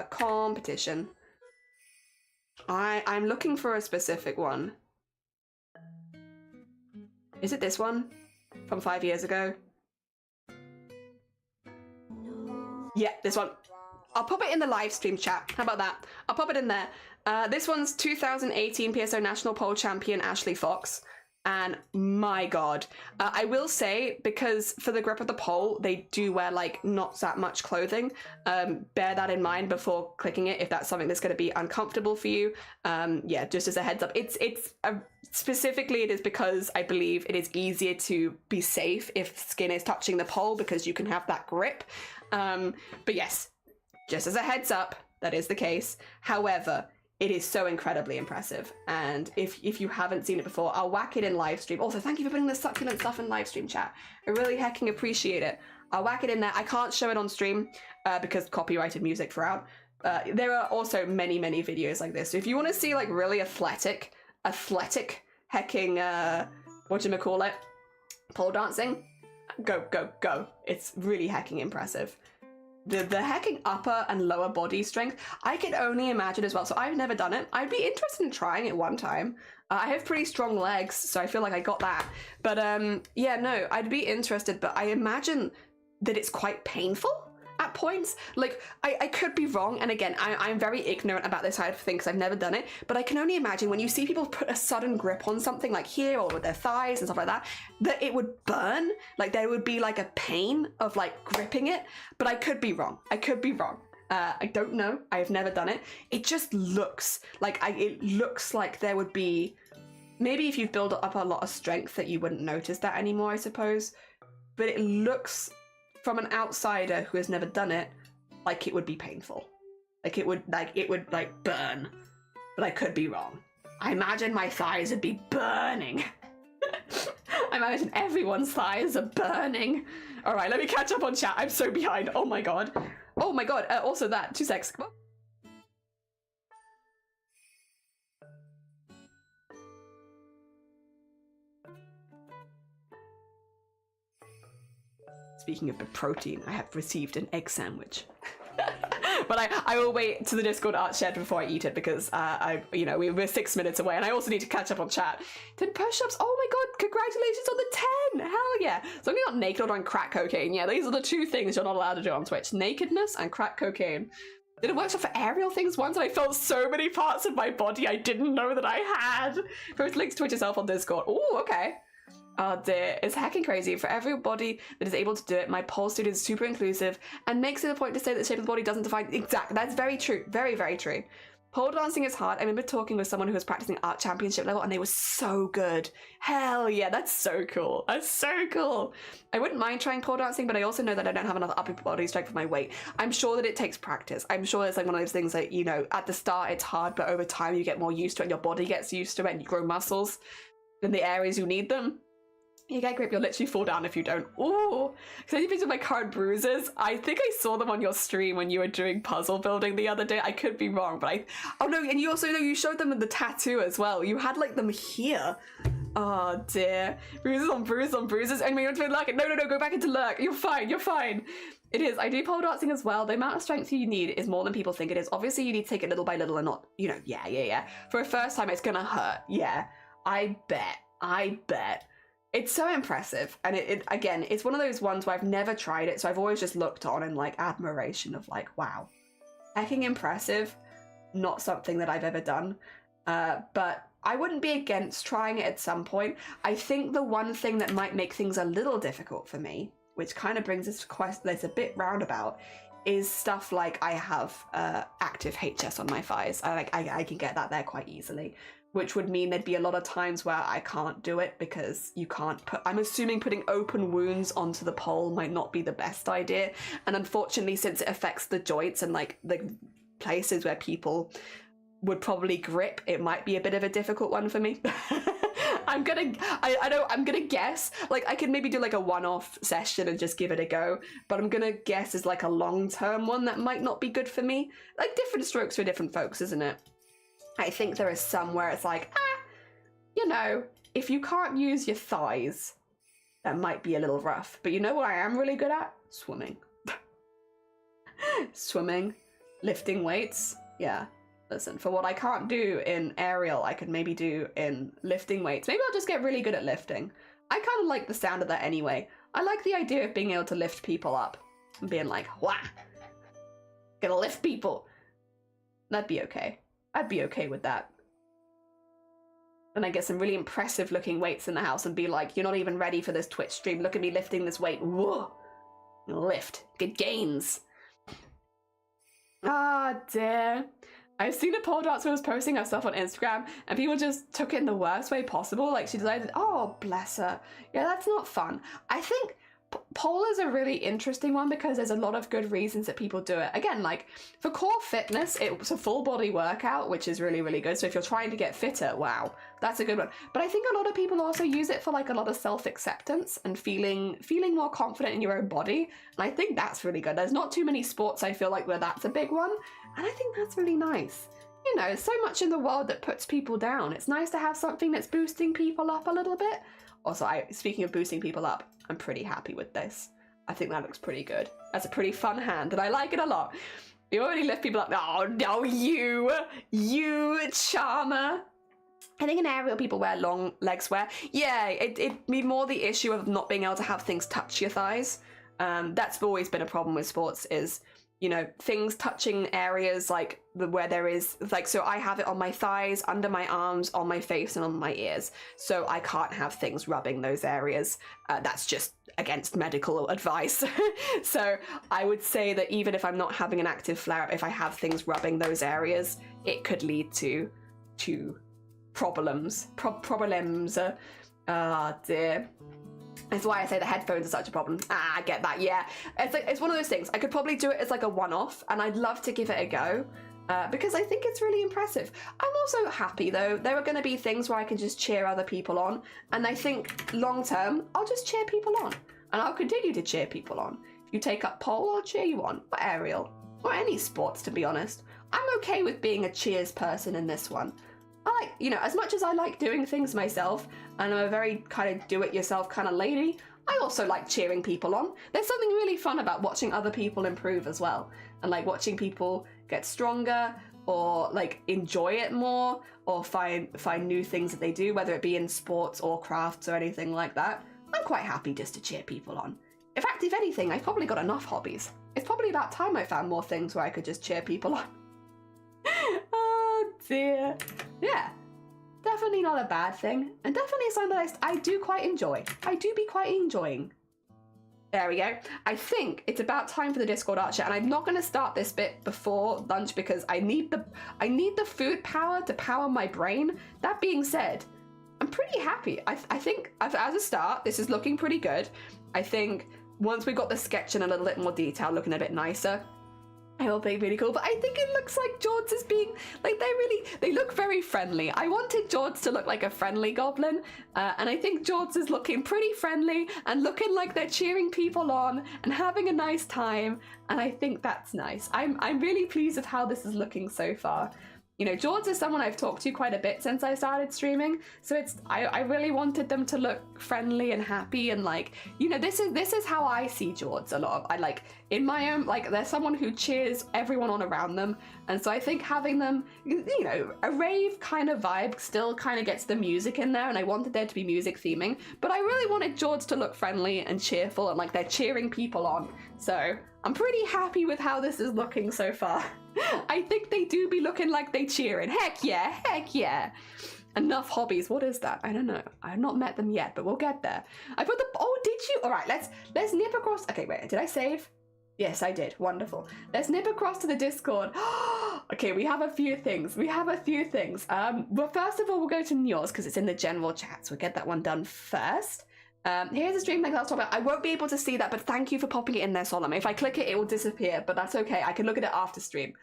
Competition. I'm looking for a specific one. Is it this one from 5 years ago? Yeah, this one. I'll pop it in the live stream chat. How about that? I'll pop it in there. This one's 2018 PSO National Pole Champion Ashley Fox. And my God, I will say, because for the grip of the pole, they do wear like not that much clothing. Bear that in mind before clicking it if that's something that's going to be uncomfortable for you. Yeah, just as a heads up. Specifically, it is because I believe it is easier to be safe if skin is touching the pole, because you can have that grip. But yes, just as a heads up, that is the case. However, it is so incredibly impressive, and if you haven't seen it before, I'll whack it in live stream. Also, thank you for putting the succulent stuff in live stream chat. I really hecking appreciate it. I'll whack it in there. I can't show it on stream because copyrighted music throughout. There are also many videos like this. So if you want to see like really athletic hecking whatchamacallit, pole dancing, go. It's really hecking impressive. The hecking upper and lower body strength, I can only imagine as well. So I've never done it. I'd be interested in trying it one time. I have pretty strong legs, so I feel like I got that. But yeah, no, I'd be interested, but I imagine that it's quite painful at points. Like, I could be wrong, and again, I'm very ignorant about this side of things because I've never done it, but I can only imagine when you see people put a sudden grip on something like here or with their thighs and stuff like that it would burn. Like, there would be like a pain of like gripping it, but I could be wrong. I don't know. I've never done it. It just looks like it looks like there would be, maybe if you've built up a lot of strength that you wouldn't notice that anymore, I suppose, but it looks, from an outsider who has never done it, like it would be painful. Like it would burn. But I could be wrong. I imagine my thighs would be burning. I imagine everyone's thighs are burning. All right, let me catch up on chat. I'm so behind. Oh my God. Also that, 2 secs. Speaking of the protein, I have received an egg sandwich. But I will wait to the Discord art shed before I eat it because we're 6 minutes away and I also need to catch up on chat. 10 push-ups, oh my god, congratulations on the 10, hell yeah. So I'm not naked or on crack cocaine, yeah, these are the two things you're not allowed to do on Twitch, nakedness and crack cocaine. Did a workshop for aerial things once and I felt so many parts of my body I didn't know that I had. Post links to it yourself on Discord. Oh, okay. Oh dear, it's heckin' crazy. For everybody that is able to do it, my pole student is super inclusive and makes it a point to say that the shape of the body doesn't define exactly. That's very true. Very, very true. Pole dancing is hard. I remember talking with someone who was practicing art championship level and they were so good. Hell yeah, that's so cool. That's so cool. I wouldn't mind trying pole dancing, but I also know that I don't have enough upper body strength for my weight. I'm sure that it takes practice. I'm sure it's like one of those things that, you know, at the start it's hard, but over time you get more used to it and your body gets used to it and you grow muscles in the areas you need them. You get grip, you'll literally fall down if you don't. Ooh, because any pictures of my current bruises, I think I saw them on your stream when you were doing puzzle building the other day. I could be wrong, but oh no, and you also know you showed them in the tattoo as well. You had like them here. Oh dear, bruises on bruises on bruises. Anyway, you want to lurk? No, go back into lurk. You're fine, you're fine. It is. I do pole dancing as well. The amount of strength you need is more than people think it is. Obviously, you need to take it little by little and not, you know, yeah. For a first time, it's gonna hurt. Yeah, I bet. It's so impressive, and it again, it's one of those ones where I've never tried it, so I've always just looked on in like admiration of like, wow, hecking impressive, not something that I've ever done, but I wouldn't be against trying it at some point. I think the one thing that might make things a little difficult for me, which kind of brings us to question that's a bit roundabout, is stuff like I have active HS on my thighs. I can get that there quite easily, which would mean there'd be a lot of times where I can't do it because you can't put, I'm assuming putting open wounds onto the pole might not be the best idea. And unfortunately, since it affects the joints and like the places where people would probably grip, it might be a bit of a difficult one for me. I'm gonna guess, like I could maybe do like a one-off session and just give it a go, but I'm gonna guess is like a long-term one that might not be good for me. Like different strokes for different folks, isn't it? I think there is some where it's like, you know, if you can't use your thighs, that might be a little rough. But you know what I am really good at? Swimming. Swimming, lifting weights. Yeah, listen, for what I can't do in aerial, I could maybe do in lifting weights. Maybe I'll just get really good at lifting. I kind of like the sound of that anyway. I like the idea of being able to lift people up and being like, wah, gonna lift people. That'd be okay. I'd be okay with that. And I get some really impressive looking weights in the house and be like, you're not even ready for this Twitch stream. Look at me lifting this weight. Whoa. Lift. Good gains. Ah, dear. I've seen a pole dancer who was posting her stuff on Instagram and people just took it in the worst way possible. Like she decided, oh, bless her. Yeah, that's not fun. I think pole is a really interesting one because there's a lot of good reasons that people do it. Again, like for core fitness, it's a full body workout, which is really, really good. So if you're trying to get fitter, wow, that's a good one. But I think a lot of people also use it for like a lot of self-acceptance and feeling more confident in your own body. And I think that's really good. There's not too many sports I feel like where that's a big one. And I think that's really nice. You know, there's so much in the world that puts people down. It's nice to have something that's boosting people up a little bit. Also, speaking of boosting people up, I'm pretty happy with this. I think that looks pretty good. That's a pretty fun hand, and I like it a lot. You already lift people up. Oh, no, you charmer. I think in aerial people wear long legs wear. Yeah, it'd be more the issue of not being able to have things touch your thighs. That's always been a problem with sports is, you know, things touching areas like where there is, like, so I have it on my thighs, under my arms, on my face, and on my ears. So I can't have things rubbing those areas. That's just against medical advice. So I would say that even if I'm not having an active flare-up, if I have things rubbing those areas, it could lead to problems. Problems. Ah, dear. That's why I say the headphones are such a problem. I get that, yeah. It's one of those things. I could probably do it as like a one-off, and I'd love to give it a go, because I think it's really impressive. I'm also happy, though. There are going to be things where I can just cheer other people on, and I think long-term, I'll just cheer people on, and I'll continue to cheer people on. If you take up pole, I'll cheer you on, or aerial, or any sports, to be honest. I'm okay with being a cheers person in this one. I like, you know, as much as I like doing things myself, and I'm a very kind of do-it-yourself kind of lady, I also like cheering people on. There's something really fun about watching other people improve as well. and like watching people get stronger or like enjoy it more or find new things that they do, whether it be in sports or crafts or anything like that. I'm quite happy just to cheer people on. In fact, if anything, I've probably got enough hobbies. It's probably about time I found more things where I could just cheer people on. Oh dear. Yeah, definitely not a bad thing, and definitely something that I do quite enjoy. I do be quite enjoying. There we go. I think it's about time for the Discord art chat, and I'm not going to start this bit before lunch because I need the food power to power my brain. That being said, I'm pretty happy. I think as a start, this is looking pretty good. I think once we've got the sketch in a little bit more detail, looking a bit nicer, it'll be really cool. But I think it looks like George is being, like, they look very friendly. I wanted George to look like a friendly goblin, and I think George is looking pretty friendly and looking like they're cheering people on and having a nice time, and I think that's nice. I'm really pleased with how this is looking so far. You know, George is someone I've talked to quite a bit since I started streaming, so I really wanted them to look friendly and happy, and like, you know, this is how I see George a lot. I like, in my own, like, they're someone who cheers everyone on around them, and so I think having them, you know, a rave kind of vibe still kind of gets the music in there, and I wanted there to be music theming, but I really wanted George to look friendly and cheerful and like they're cheering people on. So I'm pretty happy with how this is looking so far. I think they do be looking like they cheering. Heck yeah, heck yeah. Enough hobbies. What is that? I don't know. I've not met them yet, but we'll get there. I put the, oh, did you? All right, let's nip across. Okay, wait, did I save? Yes, I did. Wonderful. Let's nip across to the Discord. Okay, we have a few things. But first of all, we'll go to yours because it's in the general chat, so we'll get that one done first. Here's a stream link I was talking about. I won't be able to see that, but thank you for popping it in there, Solomon. If I click it, it will disappear, but that's okay. I can look at it after stream.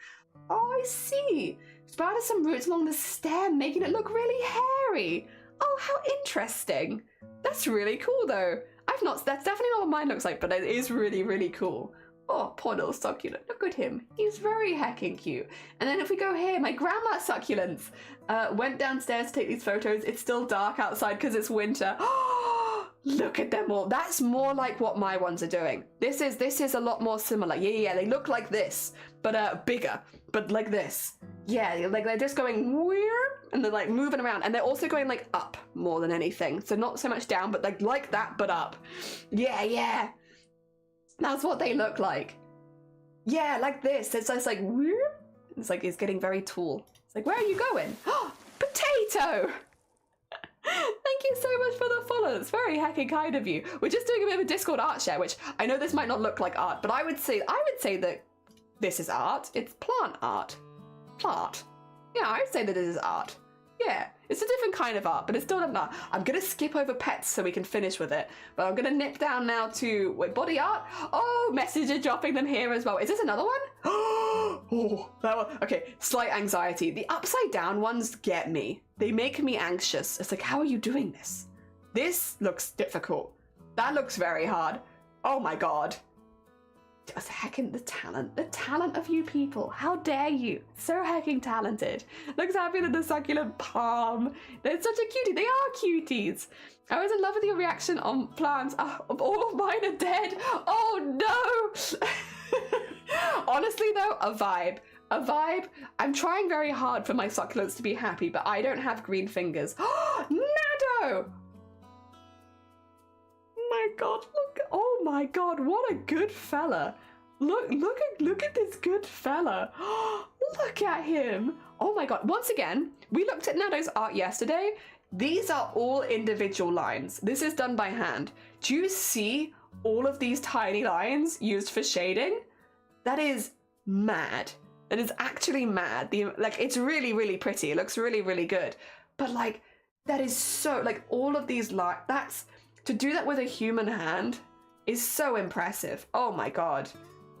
Oh, I see. Sprouted some roots along the stem, making it look really hairy. Oh, how interesting. That's really cool, though. That's definitely not what mine looks like, but it is really, really cool. Oh, poor little succulent. Look at him. He's very heckin' cute. And then if we go here, my grandma's succulents went downstairs to take these photos. It's still dark outside because it's winter. Look at them all. That's more like what my ones are doing. This is a lot more similar. Yeah, they look like this, but bigger, but like this. Yeah, like they're just going weird, and they're like moving around, and they're also going like up more than anything. So not so much down, but like that, but up. Yeah. That's what they look like. Yeah, like this. It's just like weird. It's like it's getting very tall. It's like, where are you going? Oh, potato! Thank you so much for the follow. It's very heckin' kind of you. We're just doing a bit of a Discord art share, which I know this might not look like art, but I would say that this is art. It's plant art. Plant. Yeah, I'd say that this is art. Yeah, it's a different kind of art, but it's still not art. I'm gonna skip over pets so we can finish with it, but I'm gonna nip down now to, wait, body art? Oh, messenger dropping them here as well. Is this another one? Oh, that one. Okay, slight anxiety. The upside down ones get me. They make me anxious. It's like, how are you doing this? This looks difficult. That looks very hard. Oh my God. Just heckin' the talent of you people. How dare you? So heckin' talented. Looks happier than the succulent palm. They're such a cutie. They are cuties. I was in love with your reaction on plants. Oh, all of mine are dead. Oh no. Honestly though, a vibe. I'm trying very hard for my succulents to be happy, but I don't have green fingers. Nado! My God, look! Oh my God, what a good fella! Look at this good fella! Look at him! Oh my God! Once again, we looked at Nado's art yesterday. These are all individual lines. This is done by hand. Do you see all of these tiny lines used for shading? That is mad. That is actually mad. It's really, really pretty. It looks really, really good. But like, that is so, like, all of these lines, to do that with a human hand is so impressive. Oh my God.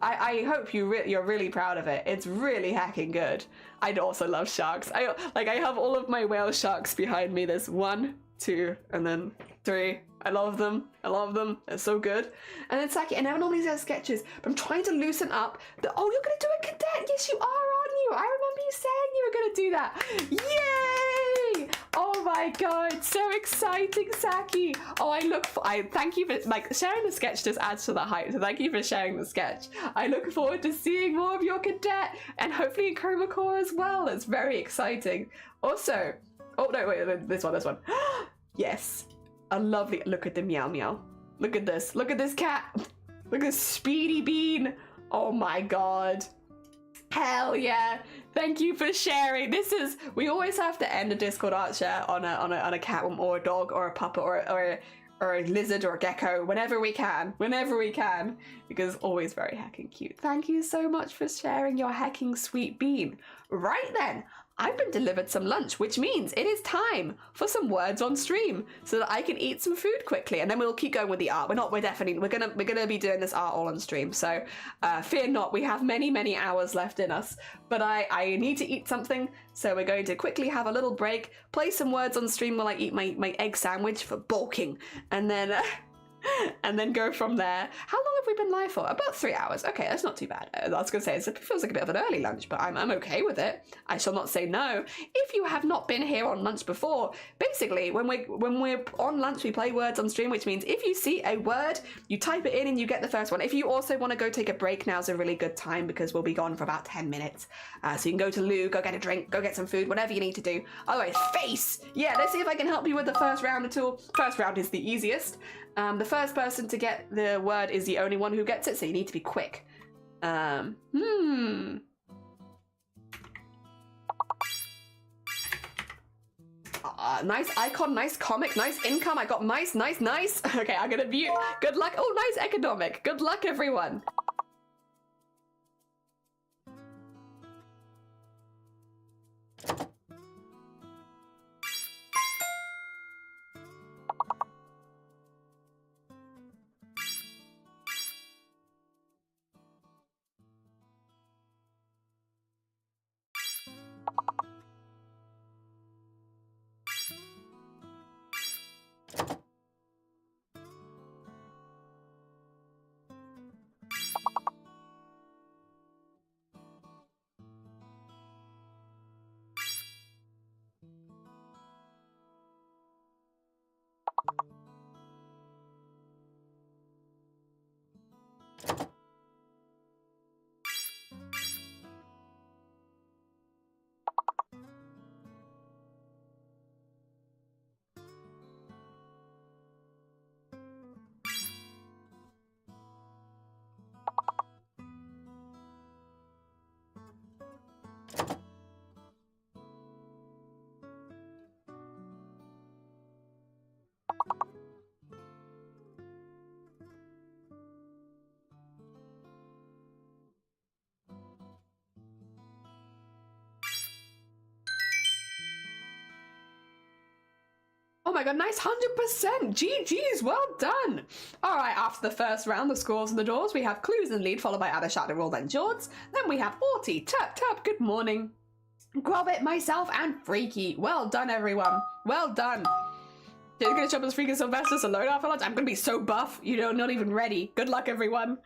I hope you're really proud of it. It's really heckin' good. I'd also love sharks. I have all of my whale sharks behind me. There's 1, 2, and then 3. I love them. They're so good. And then Saki, and I normally do sketches, but I'm trying to loosen up. Oh, you're gonna do a cadet. Yes, you are, aren't you? I remember you saying you were gonna do that. Yay! Oh my god, so exciting, Saki. Oh, I thank you for, like, sharing the sketch just adds to the hype, so thank you for sharing the sketch. I look forward to seeing more of your cadet, and hopefully in Chroma Core as well. It's very exciting. Also, oh no, wait, this one. Yes, a lovely, look at the meow meow. Look at this cat. Look at this Speedy Bean. Oh my god. Hell yeah. Thank you for sharing. We always have to end a Discord art share on a cat or a dog or a puppet or a lizard or a gecko whenever we can, because always very hecking cute. Thank you so much for sharing your hecking sweet bean. Right then, I've been delivered some lunch, which means it is time for some words on stream so that I can eat some food quickly, and then we'll keep going with the art. We're gonna be doing this art all on stream, so fear not, we have many hours left in us, but I need to eat something, so we're going to quickly have a little break, play some words on stream while I eat my egg sandwich for bulking, and then and then go from there. How long have we been live for? About 3 hours. Okay, that's not too bad. I was going to say, it feels like a bit of an early lunch, but I'm okay with it. I shall not say no. If you have not been here on lunch before, basically, when we're on lunch, we play words on stream, which means if you see a word, you type it in and you get the first one. If you also want to go take a break, now's a really good time because we'll be gone for about 10 minutes. So you can go to loo, go get a drink, go get some food, whatever you need to do. Otherwise, face! Yeah, let's see if I can help you with the first round at all. First round is the easiest. The first person to get the word is the only one who gets it, so you need to be quick. Nice icon, nice comic, nice income. I got nice. Okay, I'm gonna mute. Good luck. Oh, nice economic. Good luck, everyone. Oh my god, nice 100%! GG's, well done! Alright, after the first round, the scores and the draws, we have Clues in lead, followed by Ada Shadow, then Jords. Then we have Arty, Tap, good morning. Grobbit, myself, and Freaky. Well done, everyone. Well done. You're gonna jump as Freaky Sylvester alone after lunch? I'm gonna be so buff, you know, not even ready. Good luck, everyone.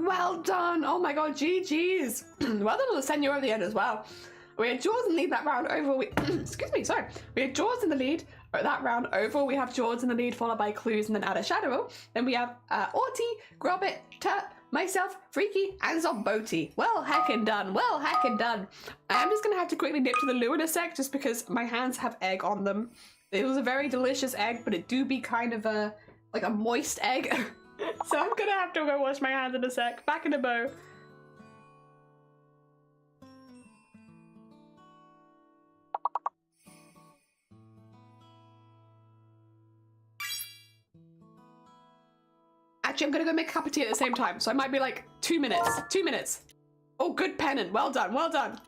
Well done. Oh my god, GG's. Well done on the Senor at the end as well. We had Jaws in the lead that round. Overall, excuse me, sorry. We had Jaws in the lead that round. Overall, we have Jaws in the lead, followed by Clues and then Outer Shadow. Then we have Arty, Grobbit, Tut, myself, Freaky, and Zomboti. Well heckin' done. Well heckin' done. I'm just gonna have to quickly dip to the loo in a sec, just because my hands have egg on them. It was a very delicious egg, but it do be kind of like a moist egg. So I'm gonna have to go wash my hands in a sec. Back in a bow. Actually, I'm gonna go make a cup of tea at the same time, so I might be like 2 minutes. 2 minutes. Oh, good pennant. Well done, well done.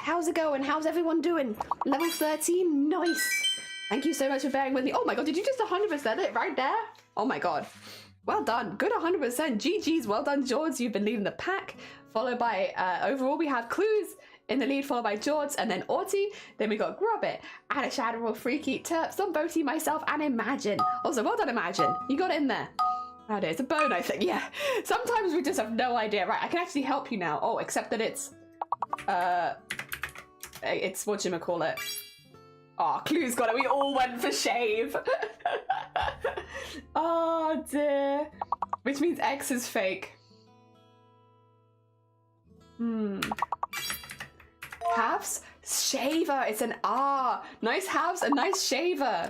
how's it going? How's everyone doing? Level 13, nice. Thank you so much for bearing with me. Oh my god, did you just 100% it right there? Oh my god. Well done, good 100%. GG's, well done, George. You've been leading the pack. Followed by, overall, we have Clues in the lead, followed by George, and then Arty. Then we got Grubbit, Addershadowal, Freaky, Terp, Zomboti, myself, and Imagine. Also, well done, Imagine. You got in there. Oh dear, it's a bone, I think, yeah. Sometimes we just have no idea. Right, I can actually help you now. Oh, except that it's whatchamacallit. Oh, Clue's got it. We all went for shave. Oh dear. Which means X is fake. Halves? Shaver. It's an R. Nice halves and nice shaver.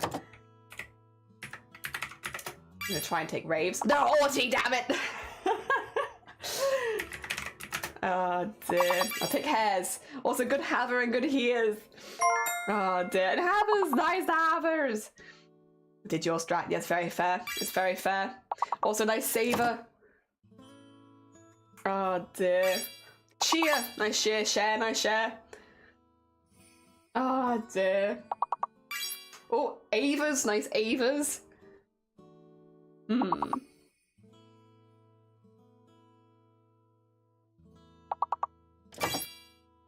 I'm gonna try and take raves. No, Arty, damn it. Oh dear. I'll take hairs. Also good haver and good hears. Oh dear. And havers, nice havers. Did your strat? Yes, very fair. It's very fair. Also nice saver. Oh dear. Cheer. Nice share, share, nice share. Oh dear. Oh, Avers, nice Avers.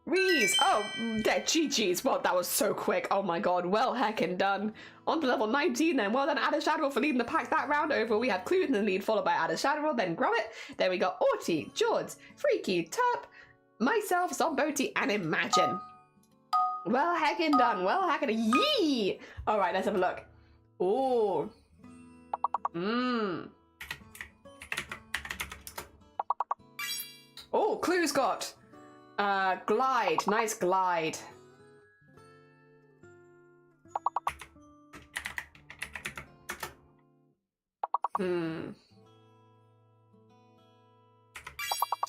Rees! Oh, GG's. Well, that was so quick. Oh my god, well heckin' done. On to level 19 then. Well done, Addershadowal, for leading the pack that round. Overall, we have Clue in the lead, followed by Addershadowal, then Grubbit. Then we got Arty, George, Freaky, Terp, myself, Zomboti, and Imagine. Well heckin' done. Well heckin' yee! Alright, let's have a look. Ooh. Oh, Clue's got glide. Nice glide.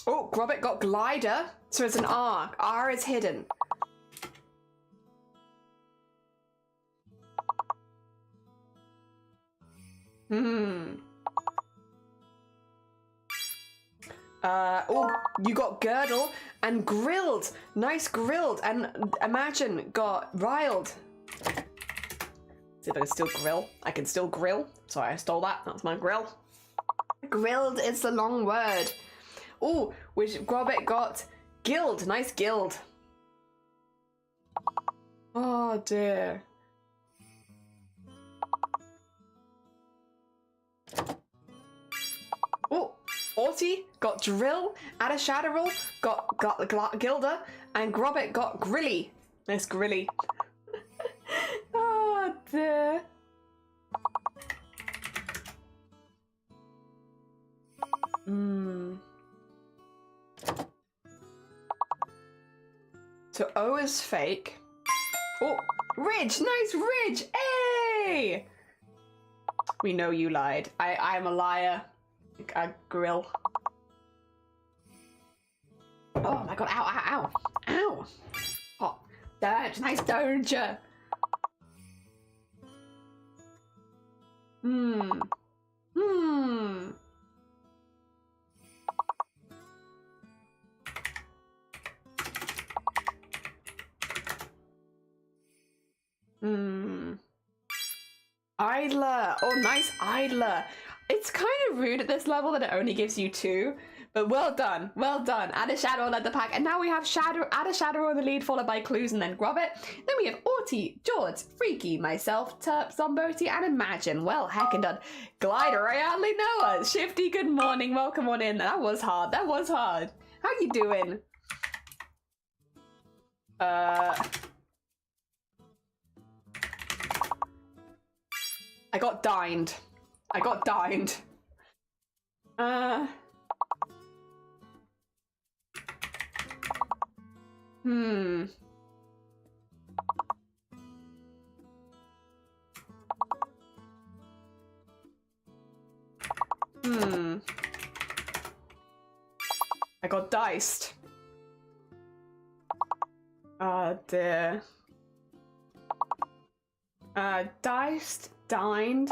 Oh, Grubbit got glider. So it's an R. R is hidden. Oh, you got girdle and grilled. Nice grilled. And Imagine got riled. See if I can still grill. I can still grill. Sorry, I stole that. That's my grill. Grilled is the long word. Oh, which Grubbit got guild. Nice guild. Oh dear. Oh, Arty got drill, Addershadowal got Gilda, and Grubbit got Grilly. Nice Grilly. Oh dear. So O is fake. Oh, Ridge, nice Ridge, hey! We know you lied. I'm a liar. A grill. Oh my god, ow, ow, ow. Ow. Oh, Dirge, nice Dirge. Idler. Oh, nice Idler. It's kind of rude at this level that it only gives you 2, but well done, well done. Addershadowal led the pack, and now we have Addershadowal in the lead, followed by Clues and then Grubbit. Then we have Arty, George, Freaky, myself, Terp, Zomboti, and Imagine. Well heckin' done. Glider, I hardly know us. Shifty, good morning, welcome on in. That was hard, that was hard. How you doing? I got dined. I got dined. I got diced. Oh dear. Diced, dined.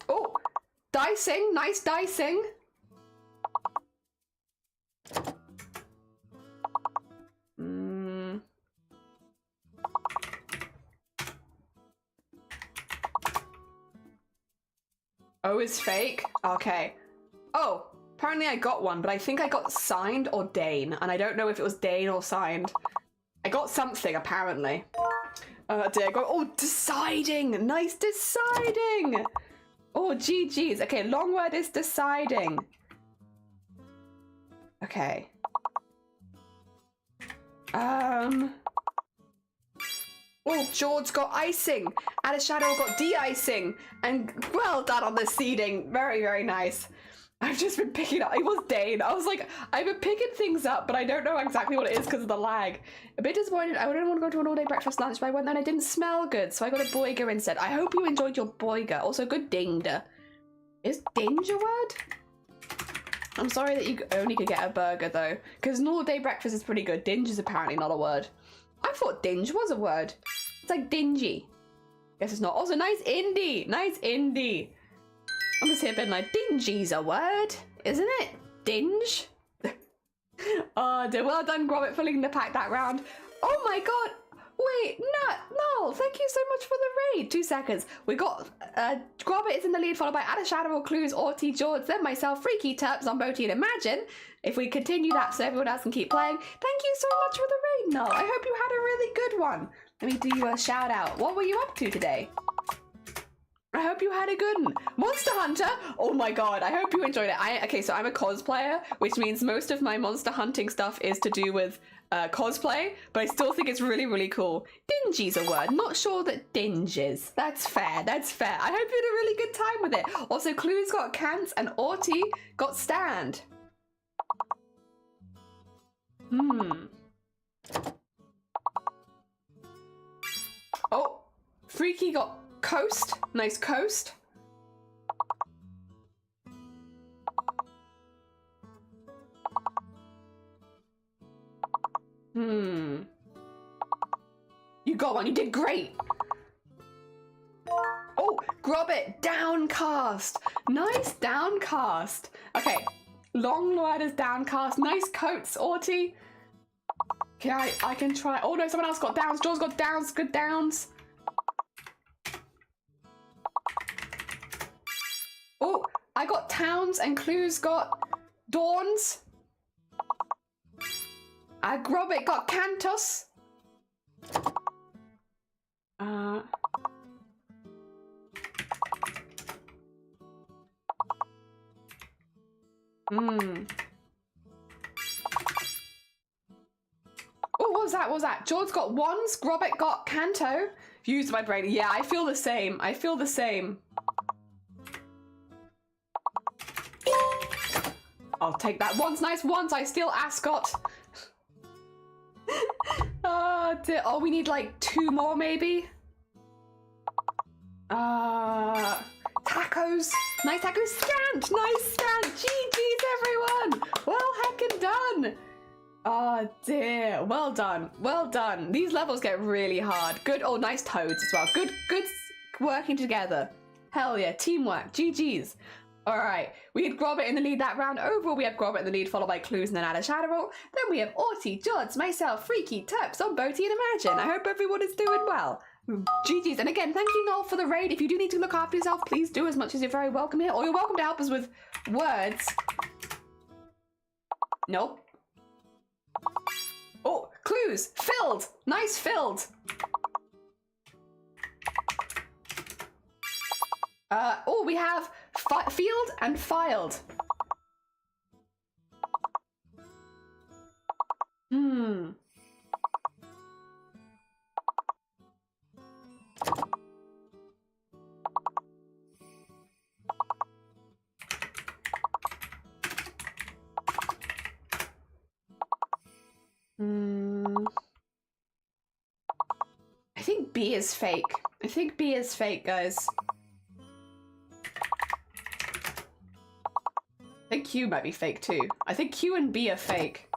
Oh, dicing, nice dicing. O is fake? Okay. Oh, apparently I got one, but I think I got signed or Dane, and I don't know if it was Dane or signed. I got something, apparently. Did I go? Oh, deciding! Nice deciding! Oh, GG's. Okay, long word is deciding. Okay. Oh, George got icing. Add a shadow got de-icing. And well done on the seeding. Very, very nice. I've just been picking up. It was Dane. I was like, I've been picking things up, but I don't know exactly what it is because of the lag. A bit disappointed. I didn't want to go to an all-day breakfast lunch, but I went there and it didn't smell good, so I got a boiger instead. I hope you enjoyed your boiger. Also, good dinged. Is dinge a word? I'm sorry that you only could get a burger though, because an all-day breakfast is pretty good. Dinge is apparently not a word. I thought dinge was a word. It's like dingy. Guess it's not. Also, nice indie. Nice indie. I'm just here being like, dingy's a word, isn't it? Dinge. Oh, dear. Well done, Grobbit, for linking the pack that round. Oh my god. Wait, no, thank you so much for the raid. 2 seconds. We got Grobbit is in the lead, followed by Adashadow, Clues, Arty, George, then myself, Freaky Terps, Zomboti, and Imagine. If we continue that so everyone else can keep playing. Thank you so much for the raid, Null. I hope you had a really good one. Let me do you a shout out. What were you up to today? I hope you had a good one. Monster Hunter? Oh my god, I hope you enjoyed it. Okay, so I'm a cosplayer, which means most of my monster hunting stuff is to do with cosplay, but I still think it's really, really cool. Dingy's a word. Not sure that dinge is. That's fair, that's fair. I hope you had a really good time with it. Also, Clues got Cants and Arty got Stand. Oh, Freaky got Coast. Nice coast. You got one. You did great. Oh, Grobbit, downcast. Nice downcast. Okay, long word is downcast. Nice coats, Arty. Okay, I can try. Oh no, someone else got downs. Jaws got downs. Good downs. Oh, I got towns and Clues got dawns. Grobbit got cantos. Oh, what was that? What was that? George got wands. Grobbit got canto. Used my brain. Yeah, I feel the same. I feel the same. I'll take that. Once, nice once. I steal ascot. Oh, dear. Oh, we need like 2 more maybe. Tacos. Nice tacos. Scant. Nice scant. GG's everyone. Well heckin' done. Oh dear. Well done. Well done. These levels get really hard. Good. Oh, nice toads as well. Good working together. Hell yeah. Teamwork. GG's. All right, we had Grobbit in the lead that round. Overall, we have Grobbit in the lead, followed by Clues and then Adashadow. Then we have Arty, Jods, myself, Freaky, Terps, Zomboti, and Imagine. I hope everyone is doing well. GG's. And again, thank you, Noel, for the raid. If you do need to look after yourself, please do, as much as you're very welcome here. Or you're welcome to help us with words. Nope. Oh, Clues. Filled. Nice filled. Oh, we have field and filed. I think B is fake. I think B is fake, guys. I think Q might be fake too. I think Q and B are fake.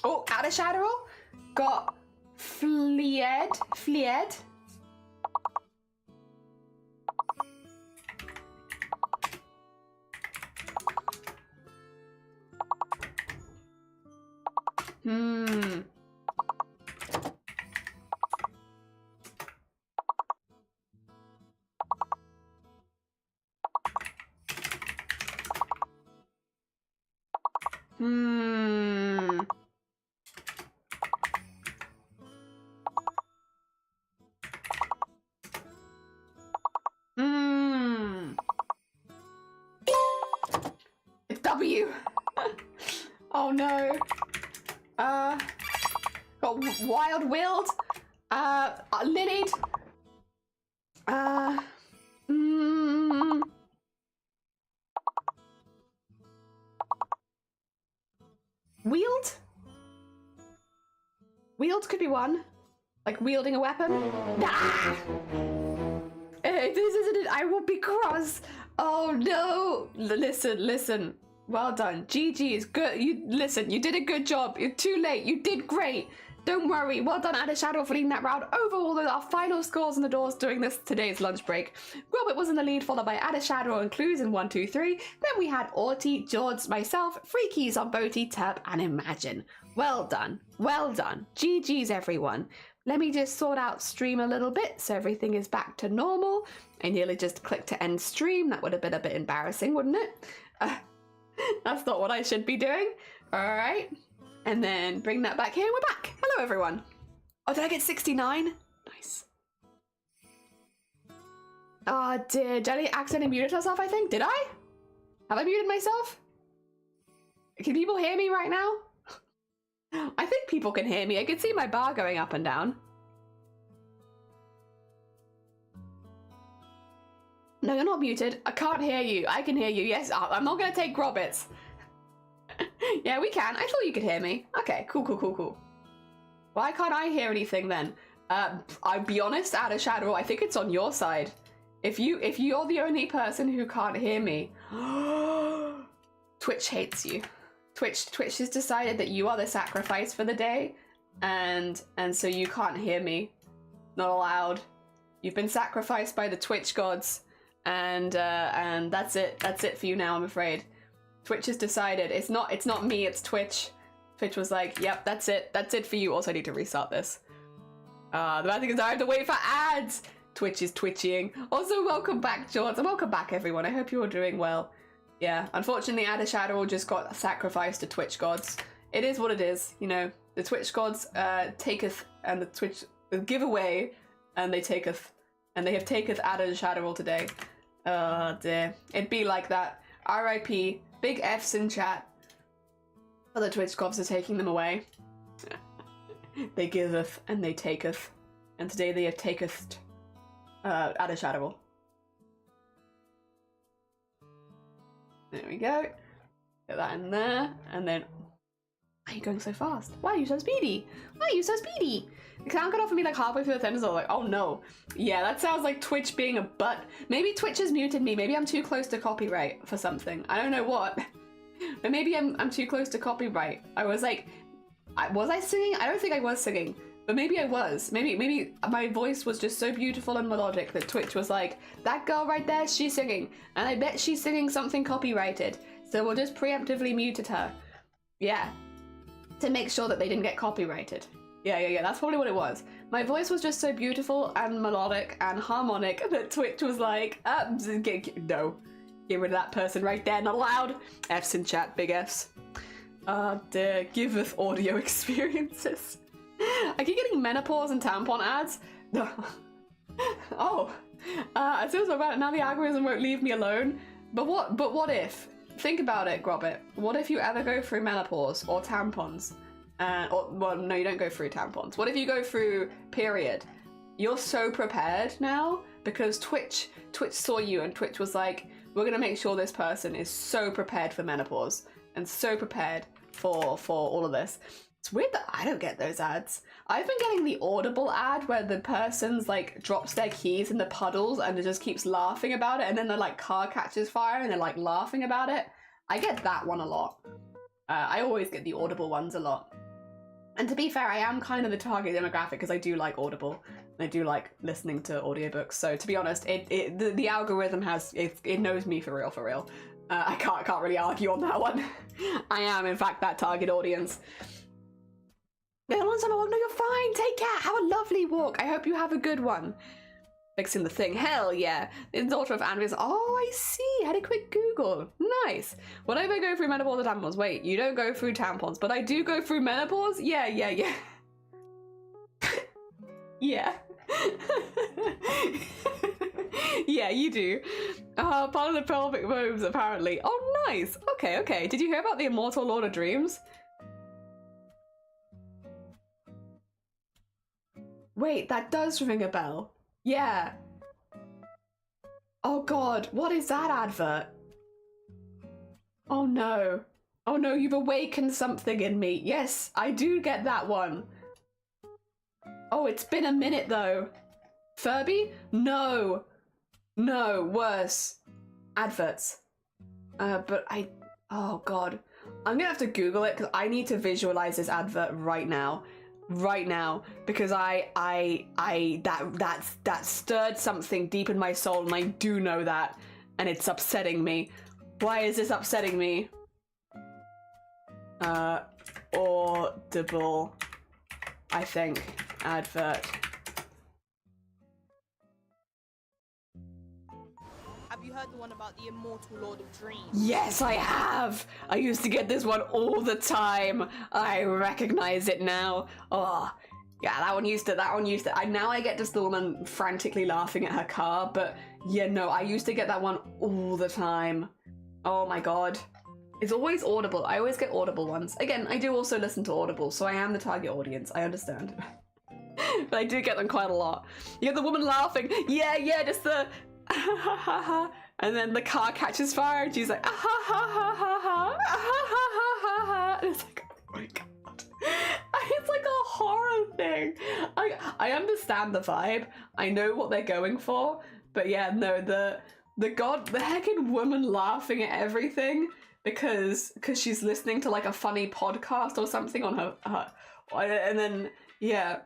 Oh, Adashadow got fleed. It's W. Oh no. Got wild willed. Lilied. Wield? Wield could be one. Like wielding a weapon. Ah! This isn't it. I will be cross. Oh no. Listen. Well done. GG's good. You did a good job. You're too late. You did great. Don't worry. Well done, Add a Shadow, for leading that round over all of our final scores on the doors during today's lunch break. Robert was in the lead, followed by Add a Shadow and Clues in 1, 2, 3. Then we had Arty, George, myself, Freakies on Boaty, Terp, and Imagine. Well done. Well done. GG's, everyone. Let me just sort out stream a little bit so everything is back to normal. I nearly just clicked to end stream. That would have been a bit embarrassing, wouldn't it? That's not what I should be doing. All right. And then bring that back here. We're back. Hello, everyone. Oh, did I get 69? Nice. Oh, dear. Jelly accidentally muted herself, I think. Did I? Have I muted myself? Can people hear me right now? I think people can hear me. I can see my bar going up and down. No, you're not muted. I can't hear you. I can hear you. Yes, I'm not going to take Grobbits. Yeah, we can. I thought you could hear me. Okay, cool. Why can't I hear anything then? I'll be honest, Add a Shadow, I think it's on your side. If you're the only person who can't hear me, Twitch hates you. Twitch has decided that you are the sacrifice for the day, and so you can't hear me. Not allowed. You've been sacrificed by the Twitch gods, and that's it. That's it for you now, I'm afraid. Twitch has decided. It's not me, it's Twitch. Twitch was like, yep, that's it for you. Also, I need to restart this. The bad thing is I have to wait for ads. Twitch is twitching. Also, welcome back, George, and welcome back, everyone. I hope you're all doing well. Yeah, unfortunately, Add a Shadow just got sacrificed to Twitch gods. It is what it is, you know. The Twitch gods taketh, and the Twitch give away, and they taketh, and they have taketh Add a Shadow today. Oh dear, it'd be like that. R.I.P. Big F's in chat. Other Twitch gods are taking them away. They giveth and they taketh, and today they have taketh Add a Shadow. There we go. Get that in there, and then. Why are you going so fast? Why are you so speedy? Why are you so speedy? The clown got off of me like halfway through the sentence. I was like, oh no. Yeah, that sounds like Twitch being a butt. Maybe Twitch has muted me. Maybe I'm too close to copyright for something. I don't know what. But maybe I'm too close to copyright. I was like, was I singing? I don't think I was singing. But maybe I was. Maybe my voice was just so beautiful and melodic that Twitch was like, that girl right there, she's singing. And I bet she's singing something copyrighted. So we'll just preemptively muted her. Yeah. To make sure that they didn't get copyrighted. Yeah, that's probably what it was. My voice was just so beautiful and melodic and harmonic that Twitch was like, no. Get rid of that person right there, not allowed. F's in chat, big F's. Dear, giveth audio experiences. I keep getting menopause and tampon ads. Oh, as soon as I about it, now the algorithm won't leave me alone. But what if? Think about it, Grobbit. What if you ever go through menopause or tampons? Well, no, you don't go through tampons. What if you go through period? You're so prepared now because Twitch saw you and Twitch was like, we're gonna make sure this person is so prepared for menopause and so prepared for all of this. It's weird that I don't get those ads. I've been getting the Audible ad where the person's like drops their keys in the puddles and it just keeps laughing about it, and then the like car catches fire and they're like laughing about it. I get that one a lot. I always get the Audible ones a lot. And to be fair, I am kind of the target demographic because I do like Audible. I do like listening to audiobooks. So to be honest, the algorithm it knows me for real. I can't really argue on that one. I am in fact that target audience. No, you're fine. Take care. Have a lovely walk. I hope you have a good one. fixing the thing. Hell yeah. The daughter of Andrews. Oh, I see. Had a quick Google. Nice. Whenever I go through menopause or tampons. Wait, you don't go through tampons, but I do go through menopause? Yeah. Yeah. Yeah, you do. Part of the pelvic bones, apparently. Oh, nice. Okay. Did you hear about the Immortal Lord of Dreams? Wait, that does ring a bell. Yeah. Oh god, what is that advert? Oh no. Oh no, you've awakened something in me. Yes, I do get that one. Oh, it's been a minute though. Furby? No. No, worse. Adverts. Oh god. I'm gonna have to Google it because I need to visualize this advert right now. Because that stirred something deep in my soul, and I do know that, and it's upsetting me. Why is this upsetting me? Audible, I think, advert. Have you heard the one about the Immortal Lord of Dreams? Yes, I have! I used to get this one all the time. I recognize it now. Oh, yeah, that one used to. Now I get just the woman frantically laughing at her car, but yeah, no, I used to get that one all the time. Oh my god. It's always Audible. I always get Audible ones. Again, I do also listen to Audible, so I am the target audience. I understand. But I do get them quite a lot. You get the woman laughing. Yeah, just the... and then the car catches fire and she's like, and it's like, oh my god. It's like a horror thing. I understand the vibe. I know what they're going for, but yeah, no, the heckin' woman laughing at everything because she's listening to like a funny podcast or something on her and then yeah.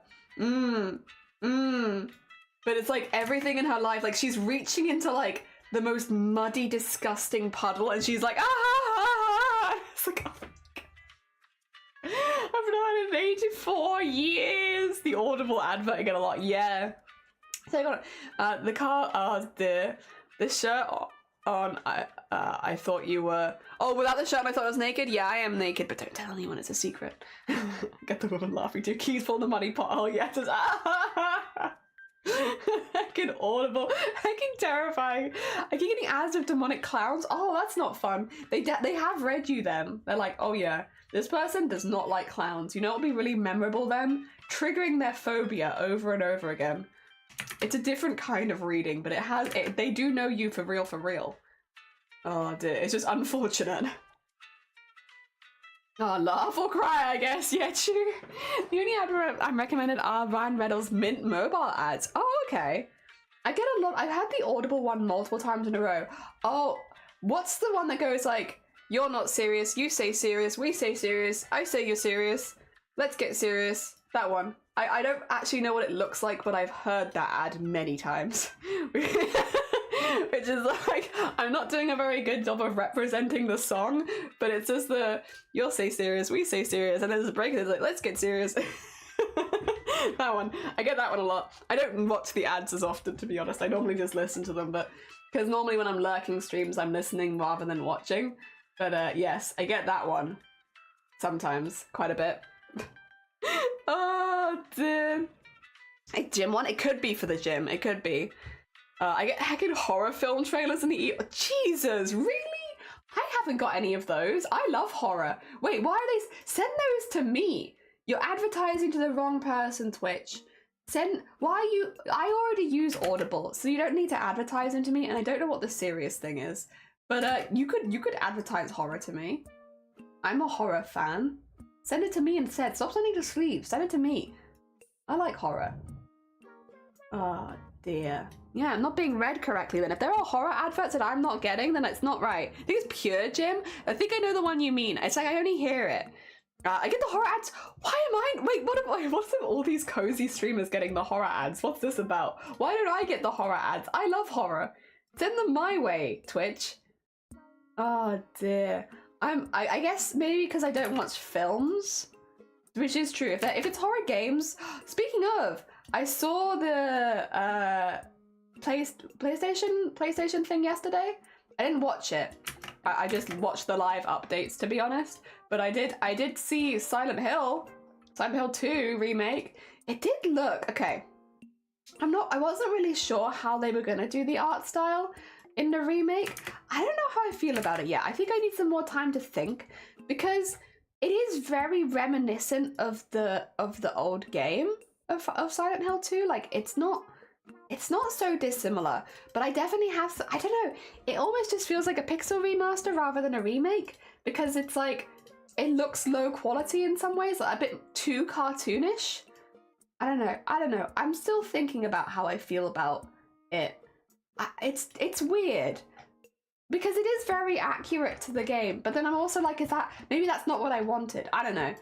But it's like everything in her life, like she's reaching into like the most muddy, disgusting puddle and she's like, It's like, oh my god. I've known it 84 years. The Audible advert I get a lot, yeah. So I got the car, the shirt on, I thought you were, without the shirt on I thought I was naked? Yeah, I am naked, but don't tell anyone, it's a secret. Get the woman laughing too. Keys full of the muddy pothole, yes, it's heckin' Audible, heckin' terrifying. I keep getting ads of demonic clowns. Oh, that's not fun. They have read you then. They're like, oh yeah, this person does not like clowns. You know what would be really memorable then? Triggering their phobia over and over again. It's a different kind of reading, but they do know you for real. Oh dear, it's just unfortunate. Oh, laugh or cry, I guess. Yeah, true. The only ad I'm recommended are Ryan Reynolds' Mint mobile ads. Oh, okay. I get a lot. I've had the Audible one multiple times in a row. Oh, what's the one that goes like, you're not serious, you say serious, we say serious, I say you're serious, let's get serious. That one. I don't actually know what it looks like, but I've heard that ad many times. Which is like, I'm not doing a very good job of representing the song, but it's just the, you'll say serious, we say serious, and then there's a break and it's like, let's get serious. That one. I get that one a lot. I don't watch the ads as often, to be honest. I normally just listen to them, but because normally when I'm lurking streams, I'm listening rather than watching. But yes, I get that one. Sometimes. Quite a bit. Oh, dear. A gym one? It could be for the gym. It could be. I get heckin' horror film trailers in the Jesus, really? I haven't got any of those. I love horror. Wait, why are they... Send those to me. You're advertising to the wrong person, Twitch. Why are you... I already use Audible, so you don't need to advertise them to me, and I don't know what the serious thing is. But you could advertise horror to me. I'm a horror fan. Send it to me instead. Stop sending to sleep. Send it to me. I like horror. Oh, dear. Yeah, I'm not being read correctly then. If there are horror adverts that I'm not getting, then it's not right. I think it's Pure Gym. I think I know the one you mean. It's like I only hear it. I get the horror ads. Why am I... Wait, what's with all these cozy streamers getting the horror ads? What's this about? Why don't I get the horror ads? I love horror. Send them my way, Twitch. Oh, dear. I guess maybe because I don't watch films, which is true. If it's horror games... Speaking of, I saw the PlayStation thing yesterday. I didn't watch it. I just watched the live updates, to be honest. But I did see Silent Hill 2 remake. It did look okay. I wasn't really sure how they were gonna do the art style in the remake. I don't know how I feel about it yet. I think I need some more time to think, because it is very reminiscent of the old game of Silent Hill 2. Like, it's not so dissimilar, but I definitely have, I don't know, it almost just feels like a pixel remaster rather than a remake, because it's like, it looks low quality in some ways, like a bit too cartoonish. I don't know. I'm still thinking about how I feel about it. It's weird, because it is very accurate to the game, but then I'm also like, maybe that's not what I wanted. I don't know.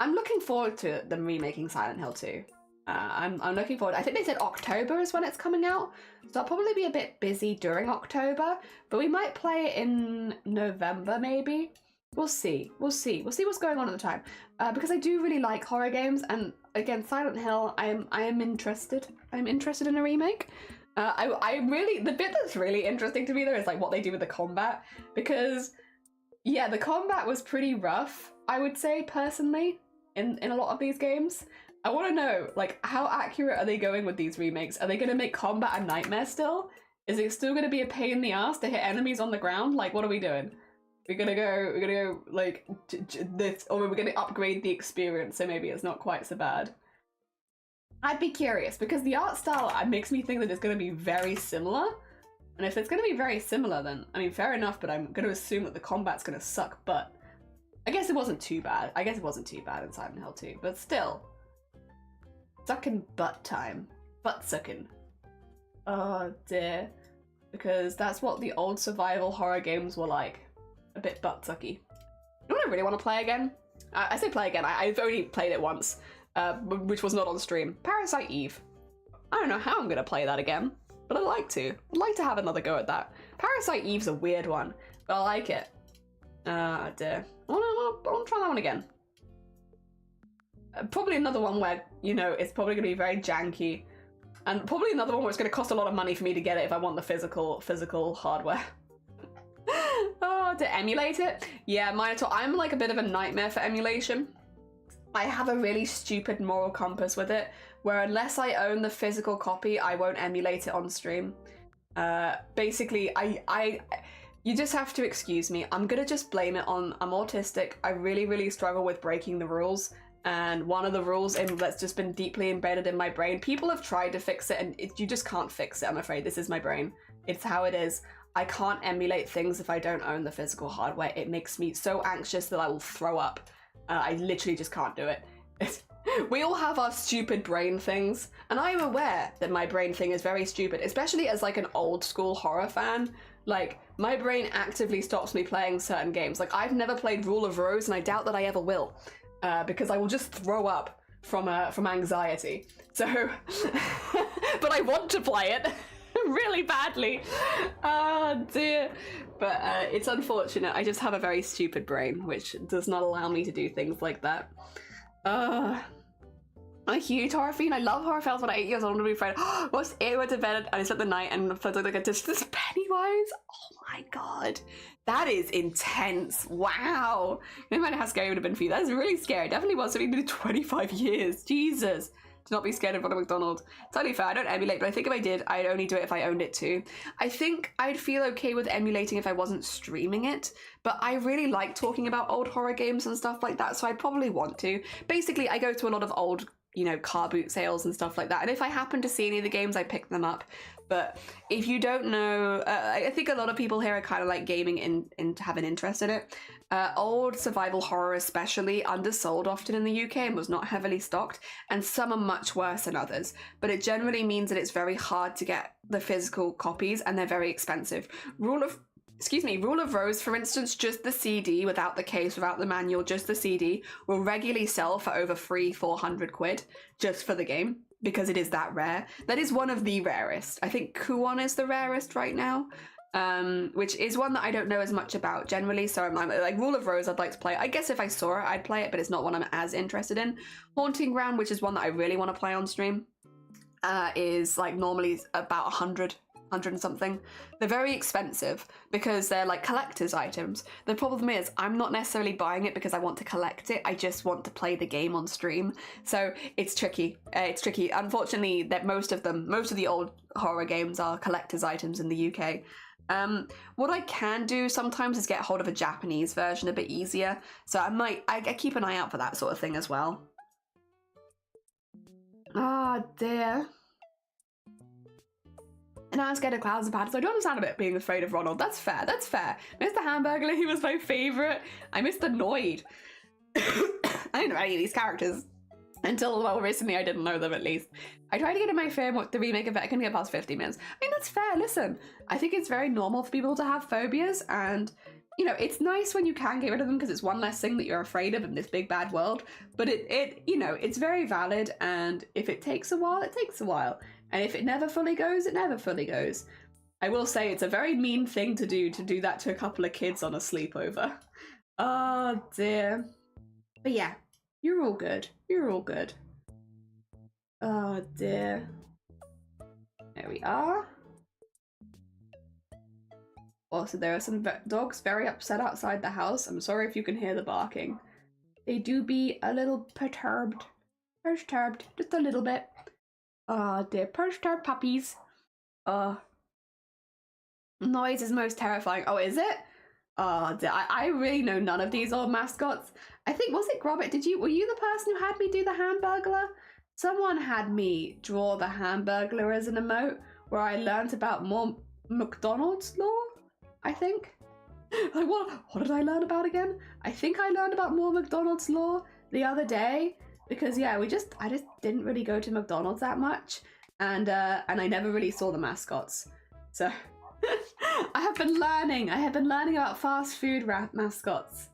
I'm looking forward to them remaking Silent Hill 2. I'm looking forward. I think they said October is when it's coming out, so I'll probably be a bit busy during October, but we might play it in November maybe. We'll see what's going on at the time, because I do really like horror games, and again, Silent Hill, I am interested in a remake. The bit that's really interesting to me though is like what they do with the combat, because yeah, the combat was pretty rough, I would say, personally, in a lot of these games. I want to know, like, how accurate are they going with these remakes? Are they going to make combat a nightmare still? Is it still going to be a pain in the ass to hit enemies on the ground? Like, what are we doing? We're gonna go like this, or we're gonna upgrade the experience, so maybe it's not quite so bad. I'd be curious, because the art style makes me think that it's gonna be very similar, and if it's gonna be very similar, then I mean, fair enough. But I'm gonna assume that the combat's gonna suck butt. I guess it wasn't too bad. In Silent Hill 2, but still, sucking butt time, butt sucking. Oh dear, because that's what the old survival horror games were like. A bit butt-sucky. You know what I really want to play again? I say play again, I've only played it once, which was not on stream. Parasite Eve. I don't know how I'm going to play that again, but I'd like to. I'd like to have another go at that. Parasite Eve's a weird one, but I like it. Dear. I want to try that one again. Probably another one where, you know, it's probably going to be very janky, and probably another one where it's going to cost a lot of money for me to get it if I want the physical hardware. Oh, to emulate it? Yeah, Minotaur, I'm like a bit of a nightmare for emulation. I have a really stupid moral compass with it, where unless I own the physical copy, I won't emulate it on stream. Basically, you just have to excuse me. I'm gonna just blame it on, I'm autistic. I really struggle with breaking the rules. And one of the rules that's just been deeply embedded in my brain, people have tried to fix it, and you just can't fix it, I'm afraid. This is my brain. It's how it is. I can't emulate things if I don't own the physical hardware. It makes me so anxious that I will throw up. I literally just can't do it. We all have our stupid brain things, and I'm aware that my brain thing is very stupid, especially as like an old school horror fan. Like, my brain actively stops me playing certain games. Like, I've never played Rule of Rose, and I doubt that I ever will, because I will just throw up from anxiety. So, but I want to play it. Really badly. Oh dear. But it's unfortunate. I just have a very stupid brain, which does not allow me to do things like that. I'm a huge horror fiend. I love horror films. When I 8 years old, to be afraid. Watched it, went to bed, and I slept the night, and felt like just this Pennywise. Oh my god. That is intense. Wow. No matter how scary it would have been for you. That is really scary. Definitely was. It's been 25 years. Jesus. Do not be scared in front of McDonald's. Totally fair. I don't emulate, but I think if I did, I'd only do it if I owned it too. I think I'd feel okay with emulating if I wasn't streaming it, but I really like talking about old horror games and stuff like that, so I'd probably want to. Basically, I go to a lot of old, you know, car boot sales and stuff like that, and if I happen to see any of the games, I pick them up. But if you don't know, I think a lot of people here are kind of like gaming in to have an interest in it. Old survival horror especially undersold often in the UK and was not heavily stocked, and some are much worse than others, but it generally means that it's very hard to get the physical copies and they're very expensive. Rule of Rose, for instance, just the CD without the case, without the manual, just the CD will regularly sell for over 300-400 quid just for the game, because it is that rare. That is one of the rarest. I think Kuon is the rarest right now, which is one that I don't know as much about generally, so I'm like, Rule of Rose I'd like to play. I guess if I saw it, I'd play it, but it's not one I'm as interested in. Haunting Ground, which is one that I really want to play on stream. is like normally about 100 and something. They're very expensive because they're like collector's items. The problem is I'm not necessarily buying it because I want to collect it. I just want to play the game on stream. So it's tricky. Unfortunately, that most of the old horror games are collector's items in the UK. What I can do sometimes is get hold of a Japanese version a bit easier. So I keep an eye out for that sort of thing as well. Ah, dear. And I'm scared of clouds and patterns. I don't understand a bit being afraid of Ronald. That's fair, that's fair. Mr. Hamburglar, he was my favourite. I missed Annoyed. I didn't know any of these characters. Until, well, recently I didn't know them at least. I tried to get in my fear the remake of it. I couldn't get past 50 minutes. I mean, that's fair, listen. I think it's very normal for people to have phobias, and, you know, it's nice when you can get rid of them because it's one less thing that you're afraid of in this big bad world. But you know, it's very valid, and if it takes a while, it takes a while. And if it never fully goes, it never fully goes. I will say it's a very mean thing to do that to a couple of kids on a sleepover. Oh dear. But yeah, you're all good. You're all good. Oh dear. There we are. Also, there are some dogs very upset outside the house. I'm sorry if you can hear the barking. They do be a little perturbed. Perturbed, just a little bit. Oh dear, perturbed puppies. Noise is most terrifying. Oh, is it? Oh dear, I really know none of these old mascots. I think, was it Grobit? Were you the person who had me do the Hamburglar? Someone had me draw the Hamburglar as an emote where I learnt about more McDonald's lore, I think. Like, what did I learn about again? I think I learned about more McDonald's lore the other day. Because yeah, I just didn't really go to McDonald's that much, and I never really saw the mascots. So I have been learning about fast food mascots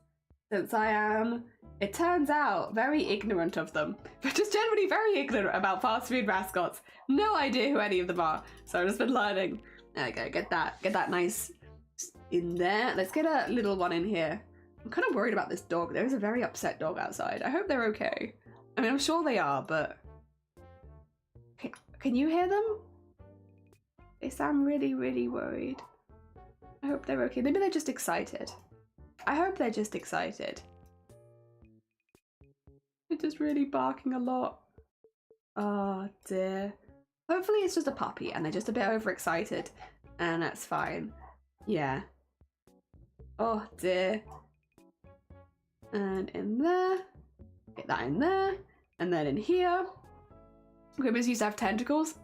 since I am, it turns out, very ignorant of them. But just generally very ignorant about fast food mascots. No idea who any of them are. So I've just been learning. There we go, get that nice in there. Let's get a little one in here. I'm kind of worried about this dog. There is a very upset dog outside. I hope they're okay. I mean, I'm sure they are, but... Can you hear them? They sound really, really worried. I hope they're okay. Maybe they're just excited. I hope they're just excited. They're just really barking a lot. Oh dear. Hopefully it's just a puppy and they're just a bit overexcited. And that's fine. Yeah. Oh dear. And in there. Get that in there. And then in here. Grimace used to have tentacles.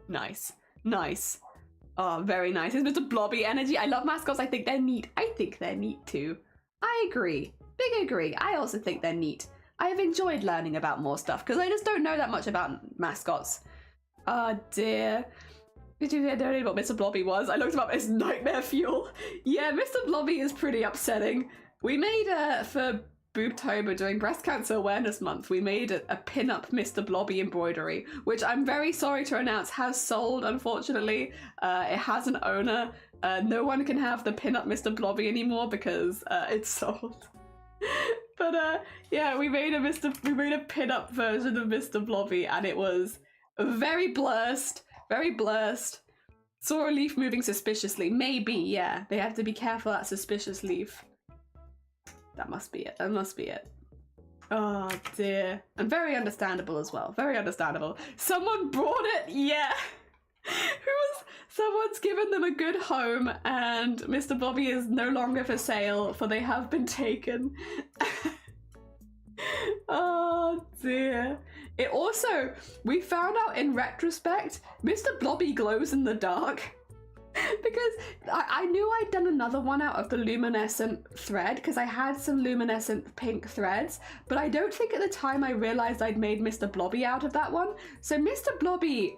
Nice. Nice. Oh, very nice. It's Mr. Blobby energy. I love mascots. I think they're neat. I think they're neat too. I agree. Big agree. I also think they're neat. I have enjoyed learning about more stuff because I just don't know that much about mascots. Oh dear. Did you know what Mr. Blobby was? I looked him up as nightmare fuel. Yeah, Mr. Blobby is pretty upsetting. We made for Boobtober during Breast Cancer Awareness Month, we made a pin-up Mr. Blobby embroidery, which I'm very sorry to announce has sold, unfortunately. It has an owner. No one can have the pin-up Mr. Blobby anymore because it's sold. But yeah, we made a pin-up version of Mr. Blobby, and it was very blurst. Very blurst. Saw a leaf moving suspiciously. Maybe, yeah. They have to be careful of that suspicious leaf. That must be it. That must be it. Oh dear. And very understandable as well. Very understandable. Someone brought it? Yeah. Someone's given them a good home and Mr. Blobby is no longer for sale, for they have been taken. Oh dear. It also, we found out in retrospect, Mr. Blobby glows in the dark. Because I knew I'd done another one out of the luminescent thread, because I had some luminescent pink threads, but I don't think at the time I realised I'd made Mr. Blobby out of that one. So Mr. Blobby,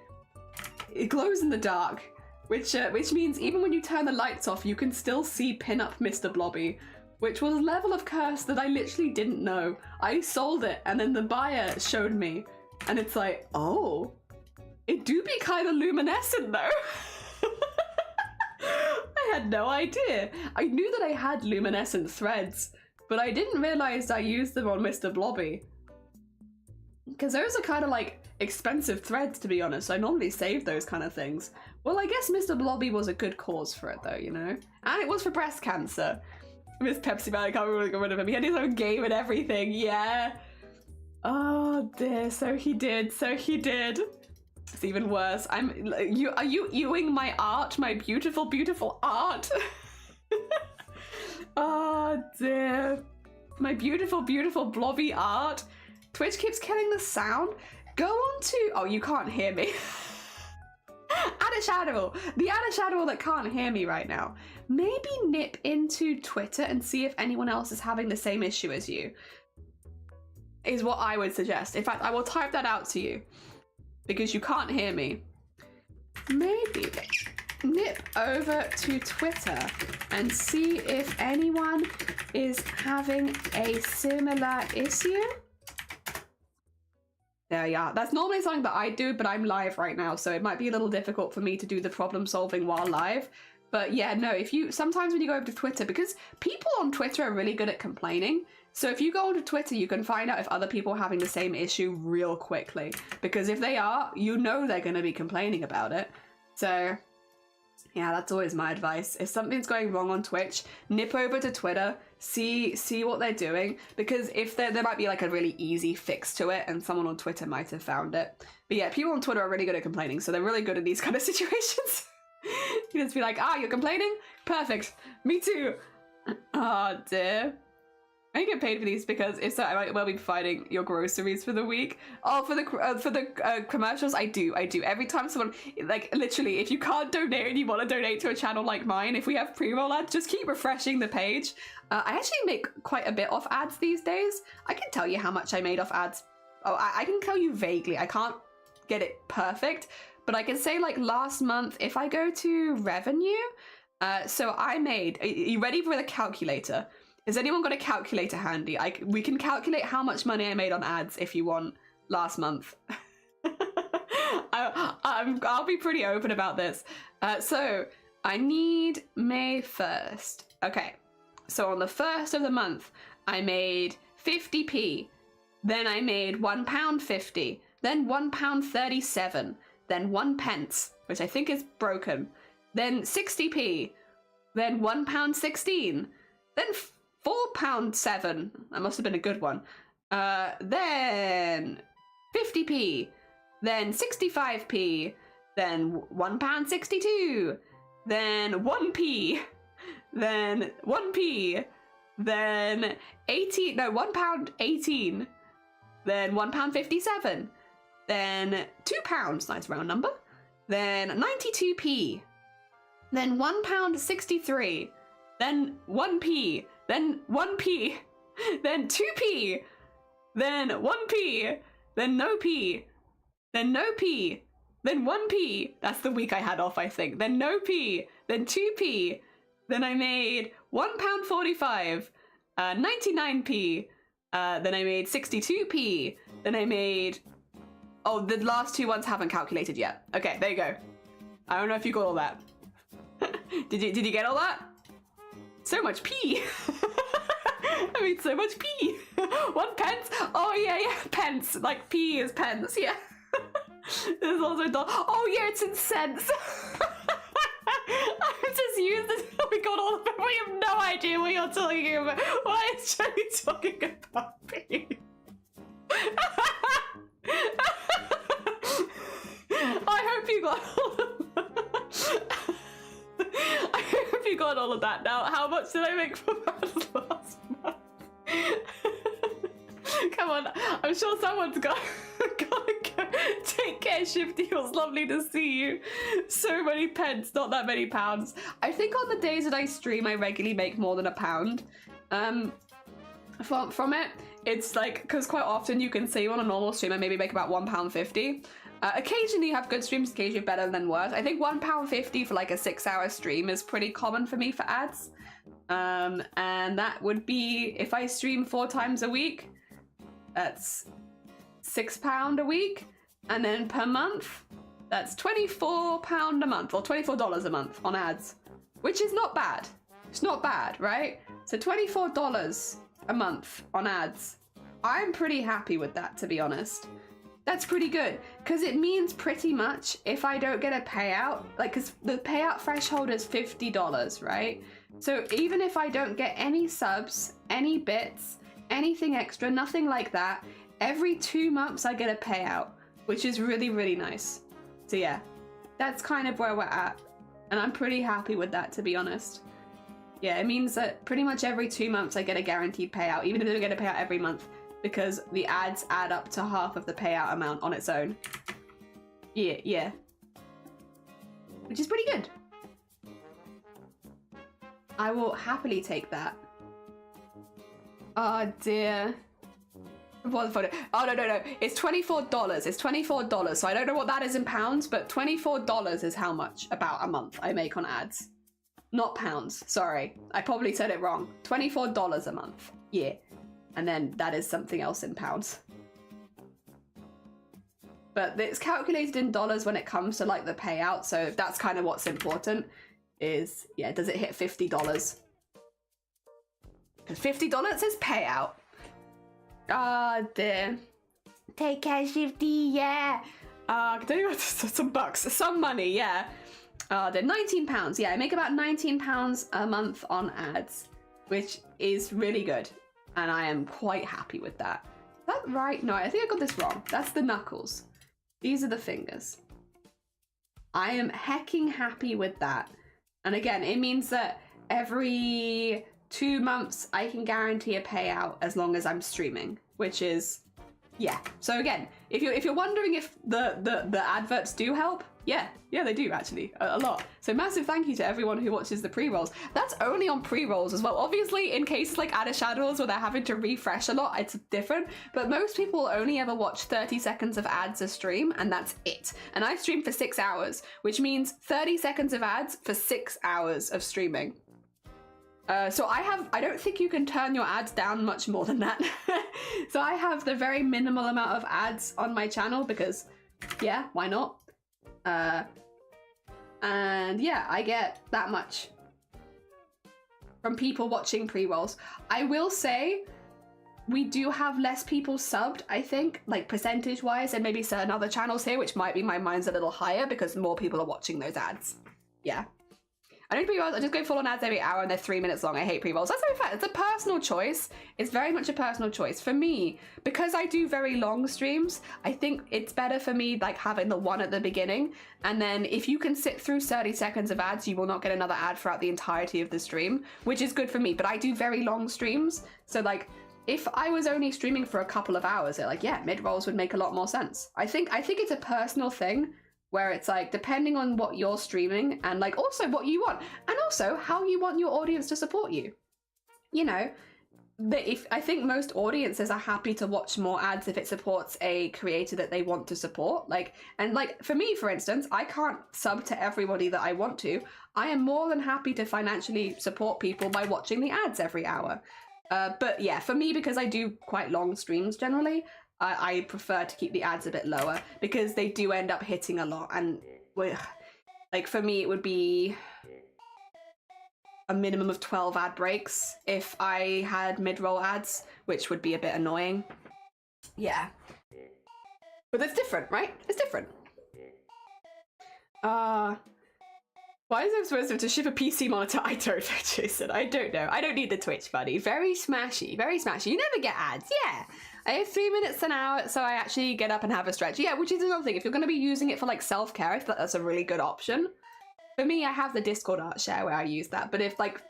it glows in the dark, which means even when you turn the lights off, you can still see pin-up Mr. Blobby, which was a level of curse that I literally didn't know. I sold it, and then the buyer showed me, and it's like, oh, it do be kind of luminescent though. I had no idea. I knew that I had luminescent threads, but I didn't realise I used them on Mr. Blobby. Because those are kind of like expensive threads, to be honest. I normally save those kind of things. Well, I guess Mr. Blobby was a good cause for it though, you know? And it was for breast cancer. Miss Pepsi Man, I can't really get rid of him. He had his own game and everything, yeah. Oh dear, so he did, so he did. It's even worse. Are you ewing my art, my beautiful, beautiful art? Oh dear. My beautiful, beautiful blobby art. Twitch keeps killing the sound. Go on to, oh, you can't hear me. Adishadable, the Adishadable that can't hear me right now. Maybe nip into Twitter and see if anyone else is having the same issue as you. Is what I would suggest. In fact, I will type that out to you because you can't hear me. Maybe nip over to Twitter and see if anyone is having a similar issue. There you are. That's normally something that I do, but I'm live right now, so it might be a little difficult for me to do the problem solving while live. But yeah, no, if you, sometimes when you go over to Twitter, because people on Twitter are really good at complaining, so if you go onto Twitter, you can find out if other people are having the same issue real quickly. Because if they are, you know they're going to be complaining about it. So yeah, that's always my advice. If something's going wrong on Twitch, nip over to Twitter, see what they're doing, because if there might be like a really easy fix to it and someone on Twitter might have found it. But yeah, people on Twitter are really good at complaining, so they're really good at these kind of situations. You just be like, ah, you're complaining? Perfect. Me too. Oh dear. I get paid for these because if so, I might well be providing your groceries for the week. Oh, for the commercials, I do. Every time someone, like literally, if you can't donate and you want to donate to a channel like mine, if we have pre-roll ads, just keep refreshing the page. I actually make quite a bit off ads these days. I can tell you how much I made off ads. Oh, I can tell you vaguely. I can't get it perfect, but I can say like last month, if I go to revenue, so I made, are you ready for the calculator? Has anyone got a calculator handy? We can calculate how much money I made on ads if you want last month. I'll be pretty open about this. So I need May 1st. Okay, so on the 1st of the month, I made 50p. Then I made £1.50. Then £1.37. Then 1 pence, which I think is broken. Then 60p. Then £1.16. Then £4.07. That must have been a good one. Then 50p. Then 65p. Then £1.62. Then 1p. Then 1p. Then £1.18. Then £1.57. Then £2, nice round number. Then 92p. Then £1.63. Then 1p. Then 1p. Then 2p. Then 1p. Then no p. Then no p. Then 1p. That's the week I had off, I think. Then no p. Then 2p. Then I made £1.45. 99p. Then I made 62p. Then I made... Oh, the last two ones haven't calculated yet. Okay, there you go. I don't know if you got all that. Did you get all that? So much p. I mean, so much p. 1 pence. Oh yeah, pence. Like p is pence. Yeah. There's also oh yeah, it's in cents. I just used this. We got all of it. We have no idea what you're talking about. Why is Jenny talking about p? I hope you got all of that. I hope you got all of that. Now, how much did I make from ads last month? Come on, I'm sure someone's gotta go. Take care, Shifty. It was lovely to see you. So many pence, not that many pounds. I think on the days that I stream, I regularly make more than £1. From it. It's like, because quite often you can see on a normal stream I maybe make about £1.50. Occasionally you have good streams, occasionally better than worse. I think £1.50 for like a 6-hour stream is pretty common for me for ads. And that would be, if I stream 4 times a week, that's £6 a week. And then per month, that's £24 a month, or $24 a month on ads, which is not bad. It's not bad, right? So $24 a month on ads. I'm pretty happy with that, to be honest. That's pretty good, because it means pretty much if I don't get a payout, like, because the payout threshold is $50, right? So even if I don't get any subs, any bits, anything extra, nothing like that, every 2 months I get a payout, which is really, really nice. So yeah, that's kind of where we're at, and I'm pretty happy with that, to be honest. Yeah, it means that pretty much every 2 months I get a guaranteed payout, even if I don't get a payout every month, because the ads add up to half of the payout amount on its own. Yeah. Which is pretty good. I will happily take that. Oh dear. What photo? Oh no. It's $24. It's $24. So I don't know what that is in pounds, but $24 is how much about a month I make on ads. Not pounds, sorry. I probably said it wrong. $24 a month. Yeah. And then that is something else in pounds. But it's calculated in dollars when it comes to like the payout, so that's kind of what's important is, yeah, does it hit $50? Because $50 says payout. Ah, dear. Take care, Shifty, yeah. Can tell you some bucks, some money, yeah. They're £19. Yeah, I make about £19 a month on ads, which is really good. And I am quite happy with that. Is that right? No, I think I got this wrong. That's the knuckles. These are the fingers. I am hecking happy with that. And again, it means that every 2 months I can guarantee a payout as long as I'm streaming, which is, yeah. So again, if you're wondering if the adverts do help, yeah, they do actually, a lot. So massive thank you to everyone who watches the pre-rolls. That's only on pre-rolls as well. Obviously, in cases like Adder Shadows where they're having to refresh a lot, it's different. But most people only ever watch 30 seconds of ads a stream, and that's it. And I stream for 6 hours, which means 30 seconds of ads for 6 hours of streaming. So I don't think you can turn your ads down much more than that. So I have the very minimal amount of ads on my channel because, yeah, why not? And yeah, I get that much from people watching pre-rolls. I will say we do have less people subbed, I think, like percentage wise, and maybe certain other channels here, which might be my mind's a little higher because more people are watching those ads. Yeah. I don't pre-rolls, I just go full on ads every hour and they're 3 minutes long. I hate pre-rolls. That's no fact. It's a personal choice. It's very much a personal choice. For me, because I do very long streams, I think it's better for me like having the one at the beginning. And then if you can sit through 30 seconds of ads, you will not get another ad throughout the entirety of the stream, which is good for me. But I do very long streams. So like, if I was only streaming for a couple of hours, like, yeah, mid-rolls would make a lot more sense. I think it's a personal thing, where it's like, depending on what you're streaming and like also what you want and also how you want your audience to support you. You know, I think most audiences are happy to watch more ads if it supports a creator that they want to support. Like, and like for me, for instance, I can't sub to everybody that I want to. I am more than happy to financially support people by watching the ads every hour. But yeah, for me, because I do quite long streams generally, I prefer to keep the ads a bit lower because they do end up hitting a lot. And like for me, it would be a minimum of 12 ad breaks if I had mid-roll ads, which would be a bit annoying. Yeah. But it's different, right? It's different. Why is it supposed to ship a PC monitor? I don't know, Jason. I don't know. I don't need the Twitch, buddy. Very smashy. Very smashy. You never get ads. Yeah. I have 3 minutes an hour, so I actually get up and have a stretch. Yeah, which is another thing. If you're going to be using it for like self-care, I feel like that's a really good option. For me, I have the Discord art share where I use that. But if like,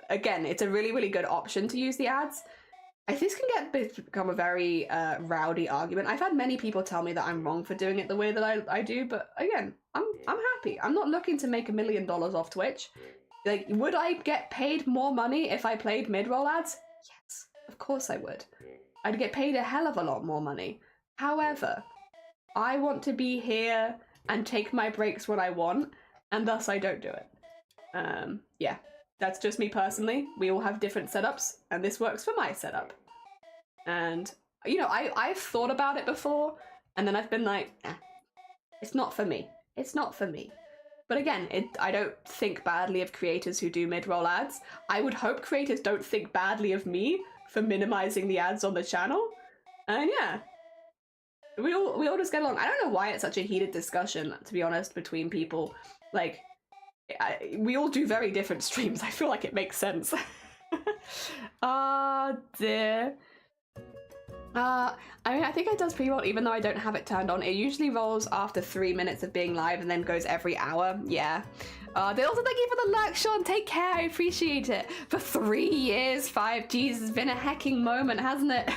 again, it's a really, really good option to use the ads. This can become a very rowdy argument. I've had many people tell me that I'm wrong for doing it the way that I do, but again, I'm happy. I'm not looking to make $1 million off Twitch. Like, would I get paid more money if I played mid-roll ads? Yes, of course I would. I'd get paid a hell of a lot more money. However, I want to be here and take my breaks when I want, and thus I don't do it. Yeah. That's just me personally. We all have different setups, and this works for my setup. And, you know, I've thought about it before, and then I've been like, it's not for me. It's not for me. But again, I don't think badly of creators who do mid-roll ads. I would hope creators don't think badly of me for minimizing the ads on the channel. And yeah. We all just get along. I don't know why it's such a heated discussion, to be honest, between people. Like, we all do very different streams. I feel like it makes sense. Oh dear. I mean, I think it does pre-roll even though I don't have it turned on. It usually rolls after 3 minutes of being live and then goes every hour. Yeah. They also thank you for the lurk, Sean. Take care. I appreciate it. For 3 years, 5Gs has been a hecking moment, hasn't it?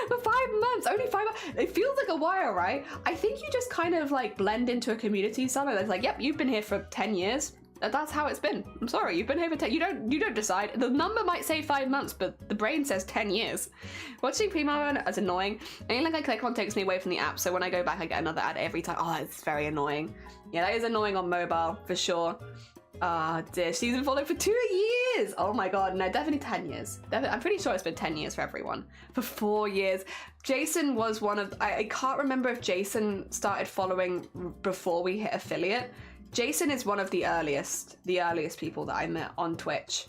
For 5 months, only 5 months. It feels like a while, right? I think you just kind of like blend into a community somewhere that's like, yep, you've been here for 10 years. That's how it's been. I'm sorry, you've been here for 10. You don't decide. The number might say 5 months, but the brain says 10 years. Watching Primo is annoying. Anything like I click on takes me away from the app, so when I go back, I get another ad every time. Oh, it's very annoying. Yeah, that is annoying on mobile for sure. Ah, dear. She's been following for 2 years. Oh my god, no, definitely 10 years. I'm pretty sure it's been 10 years for everyone. For 4 years. Jason was one of. I can't remember if Jason started following before we hit affiliate. Jason is one of the earliest people that I met on Twitch.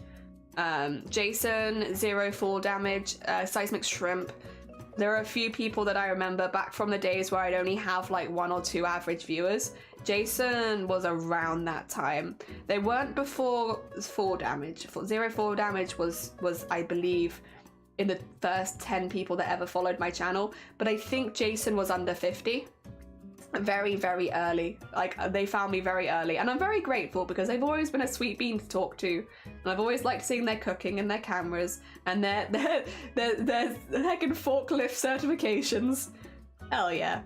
Jason, Zero Fall Damage, Seismic Shrimp. There are a few people that I remember back from the days where I'd only have like 1 or 2 average viewers. Jason was around that time. They weren't before Fall Damage. Zero Fall Damage was I believe in the first 10 people that ever followed my channel, but I think Jason was under 50. Very, very early. Like, they found me very early, and I'm very grateful because they've always been a sweet bean to talk to, and I've always liked seeing their cooking and their cameras and their heckin' forklift certifications. Hell yeah.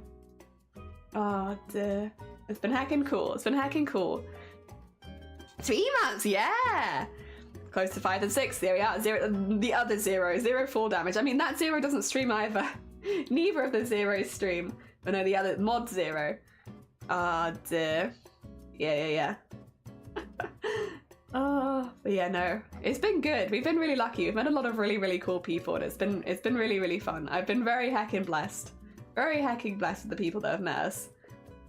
Oh dear. It's been heckin' cool. It's been heckin' cool. 3 months, yeah! Close to 5 and 6. There we are. The other Zero Fall Damage. I mean, that Zero doesn't stream either. Neither of the Zeros stream. But no, the other Mod Zero. Ah, dear. Yeah. Oh, but yeah, no. It's been good. We've been really lucky. We've met a lot of really, really cool people, and it's been really, really fun. I've been very heckin' blessed. Very heckin' blessed with the people that have met us.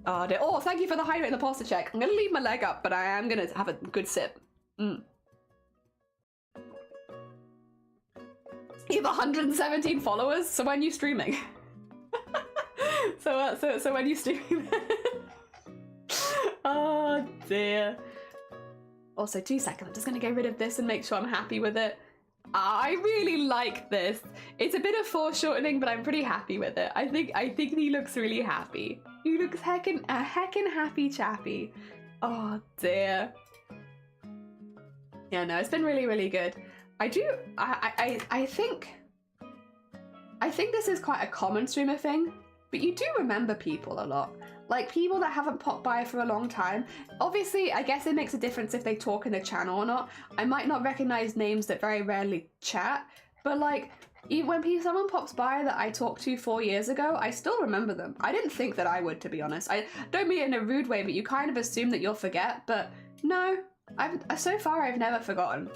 Oh, dear. Oh, thank you for the hydrate and the pasta check. I'm gonna leave my leg up, but I am gonna have a good sip. You have 117 followers, so when are you streaming? So when you stream. Oh dear. Also, 2 seconds. I'm just gonna get rid of this and make sure I'm happy with it. I really like this. It's a bit of foreshortening, but I'm pretty happy with it. I think he looks really happy. He looks heckin' happy chappy. Oh dear. Yeah, no, it's been really, really good. I think this is quite a common streamer thing, but you do remember people a lot. Like, people that haven't popped by for a long time. Obviously, I guess it makes a difference if they talk in the channel or not. I might not recognize names that very rarely chat, but like, when someone pops by that I talked to 4 years ago, I still remember them. I didn't think that I would, to be honest. I don't mean it in a rude way, but you kind of assume that you'll forget, but no. So far, I've never forgotten.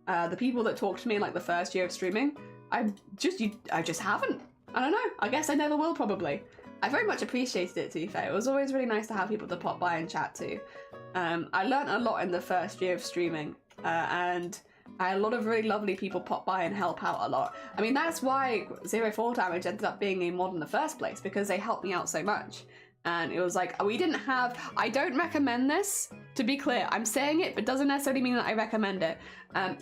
The people that talked to me in like the first year of streaming, I just haven't. I don't know. I guess I never will, probably. I very much appreciated it, to be fair. It was always really nice to have people to pop by and chat to. I learnt a lot in the first year of streaming, and I had a lot of really lovely people pop by and help out a lot. I mean, that's why Zero Fall Damage ended up being a mod in the first place, because they helped me out so much. And it was like, we didn't have... I don't recommend this, to be clear. I'm saying it, but doesn't necessarily mean that I recommend it.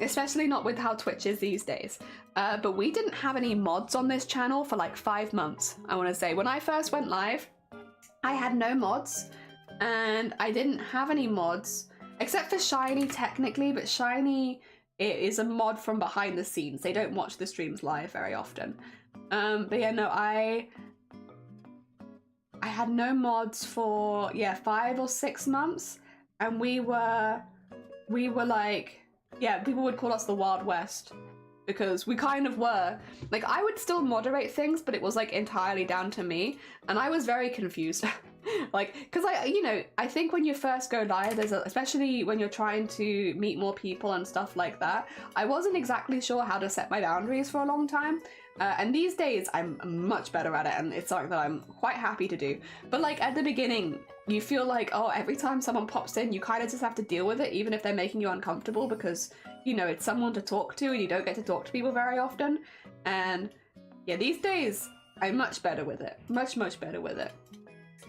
Especially not with how Twitch is these days. But we didn't have any mods on this channel for like 5 months, I want to say. When I first went live, I had no mods. And I didn't have any mods, except for Shiny, technically. But Shiny, it is a mod from behind the scenes. They don't watch the streams live very often. But yeah, no, I had no mods for 5 or 6 months, and we were like, people would call us the Wild West, because we kind of were. Like, I would still moderate things, but it was like entirely down to me, and I was very confused. Like, because I think when you first go live, especially when you're trying to meet more people and stuff like that, I wasn't exactly sure how to set my boundaries for a long time. And these days, I'm much better at it, and it's something that I'm quite happy to do. But like, at the beginning, you feel like, oh, every time someone pops in, you kind of just have to deal with it, even if they're making you uncomfortable, because, it's someone to talk to, and you don't get to talk to people very often. And yeah, these days, I'm much better with it. Much better with it.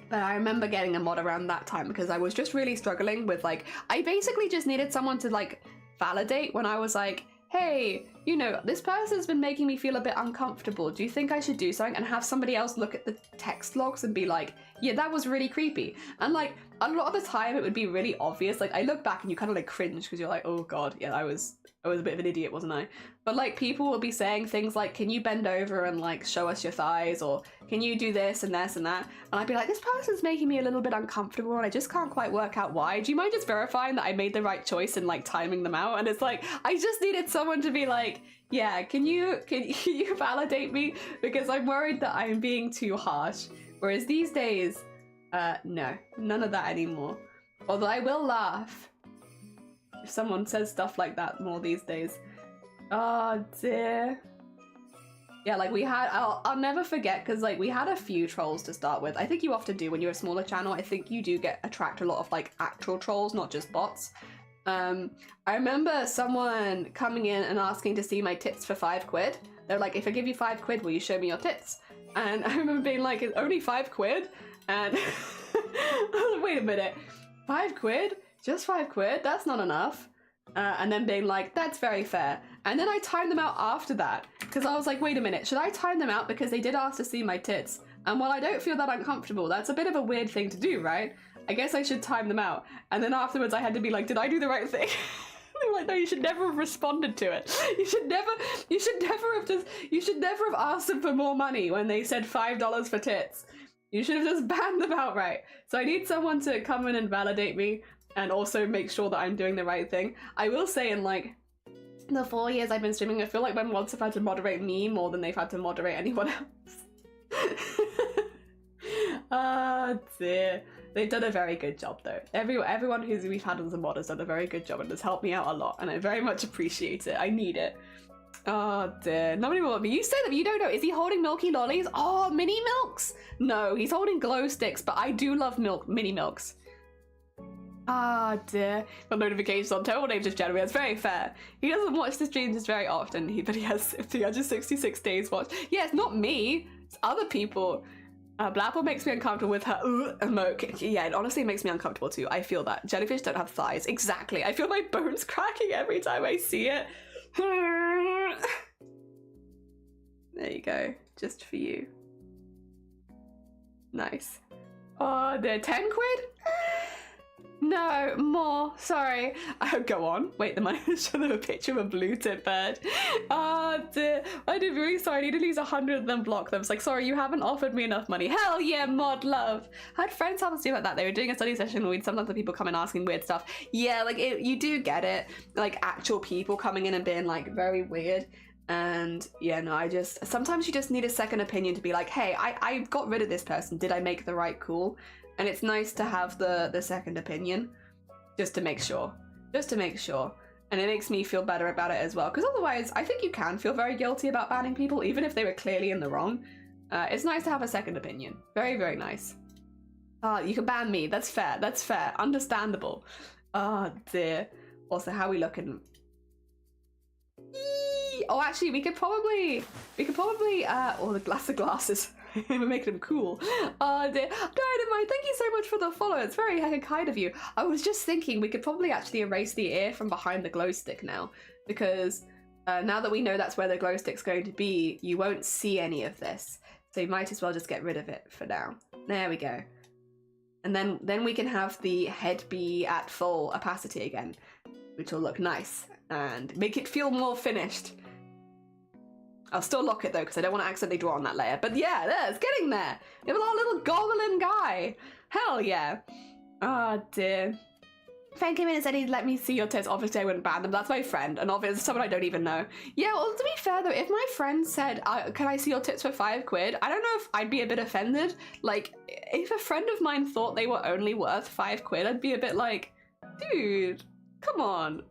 But I remember getting a mod around that time because I was just really struggling with like, I basically just needed someone to like validate when I was like, hey, you know, this person's been making me feel a bit uncomfortable. Do you think I should do something? And have somebody else look at the text logs and be like, yeah, that was really creepy. And like a lot of the time it would be really obvious. Like I look back and you kind of like cringe because you're like, oh God, yeah, I was a bit of an idiot, wasn't I? But like people will be saying things like, can you bend over and like show us your thighs, or can you do this and this and that? And I'd be like, this person's making me a little bit uncomfortable and I just can't quite work out why. Do you mind just verifying that I made the right choice and like timing them out? And it's like, I just needed someone to be like, yeah, can you validate me? Because I'm worried that I'm being too harsh. Whereas these days, no, none of that anymore. Although I will laugh if someone says stuff like that more these days. Oh dear. Yeah, like we had, I'll never forget, because like we had a few trolls to start with. I think you often do when you're a smaller channel. I think you do attract a lot of like actual trolls, not just bots. I remember someone coming in and asking to see my tits for £5. They're like, if I give you £5, will you show me your tits? And I remember being like, it's only £5? And wait a minute, £5? Just £5? That's not enough. And then being like, that's very fair. And then I timed them out after that, because I was like, wait a minute, should I time them out because they did ask to see my tits? And while I don't feel that uncomfortable, that's a bit of a weird thing to do, right? I guess I should time them out. And then afterwards I had to be like, did I do the right thing? They're like, no, you should never have responded to it. You should never have asked them for more money when they said $5 for tits. You should have just banned them outright. So I need someone to come in and validate me and also make sure that I'm doing the right thing. I will say in like the 4 years I've been streaming, I feel like my mods have had to moderate me more than they've had to moderate anyone else. Ah, dear. They've done a very good job though. Everyone who's we've had as a mod has done a very good job and has helped me out a lot, and I very much appreciate it. I need it. Oh dear. Nobody will. You say that you don't know. Is he holding milky lollies? Oh, mini milks? No, he's holding glow sticks, but I do love mini milks. Ah dear. Got notifications on terrible names of January. That's very fair. He doesn't watch the streams very often, but he has 366 days watched. Yeah, it's not me. It's other people. Blapple makes me uncomfortable with her emote. Yeah, it honestly makes me uncomfortable too. I feel that. Jellyfish don't have thighs. Exactly. I feel my bones cracking every time I see it. There you go. Just for you. Nice. Oh, they're 10 quid? No, more. Sorry. Go on. Wait, the money show them a picture of a blue tip bird. Oh dear. I did really sorry. I need at least 100 of them block them. It's like, sorry, you haven't offered me enough money. Hell yeah, mod love. I had friends have us do like that. They were doing a study session with sometimes the people come in asking weird stuff. Yeah, like you do get it. Like actual people coming in and being like very weird. And yeah, no, sometimes you just need a second opinion to be like, hey, I got rid of this person. Did I make the right call? And it's nice to have the second opinion, just to make sure. And it makes me feel better about it as well, because otherwise I think you can feel very guilty about banning people, even if they were clearly in the wrong. It's nice to have a second opinion. Very, very nice. You can ban me. That's fair. That's fair. Understandable. Oh dear. Also, how are we looking? Oh, actually, we could probably, oh, the glass of glasses. We're making them cool. Oh dear. Dynamite, thank you so much for the follow. It's very heckin' kind of you. I was just thinking we could probably actually erase the ear from behind the glow stick now, because now that we know that's where the glow stick's going to be, you won't see any of this. So you might as well just get rid of it for now. There we go. And then we can have the head be at full opacity again, which will look nice and make it feel more finished. I'll still lock it though, because I don't want to accidentally draw on that layer. But yeah, it's getting there. We have our little goblin guy. Hell yeah. Oh dear. Fan came in and said he'd let me see your tits. Obviously I wouldn't ban them. That's my friend. And obviously someone I don't even know. Yeah, well, to be fair though, if my friend said, can I see your tits for £5? I don't know if I'd be a bit offended. Like, if a friend of mine thought they were only worth £5, I'd be a bit like, dude, come on.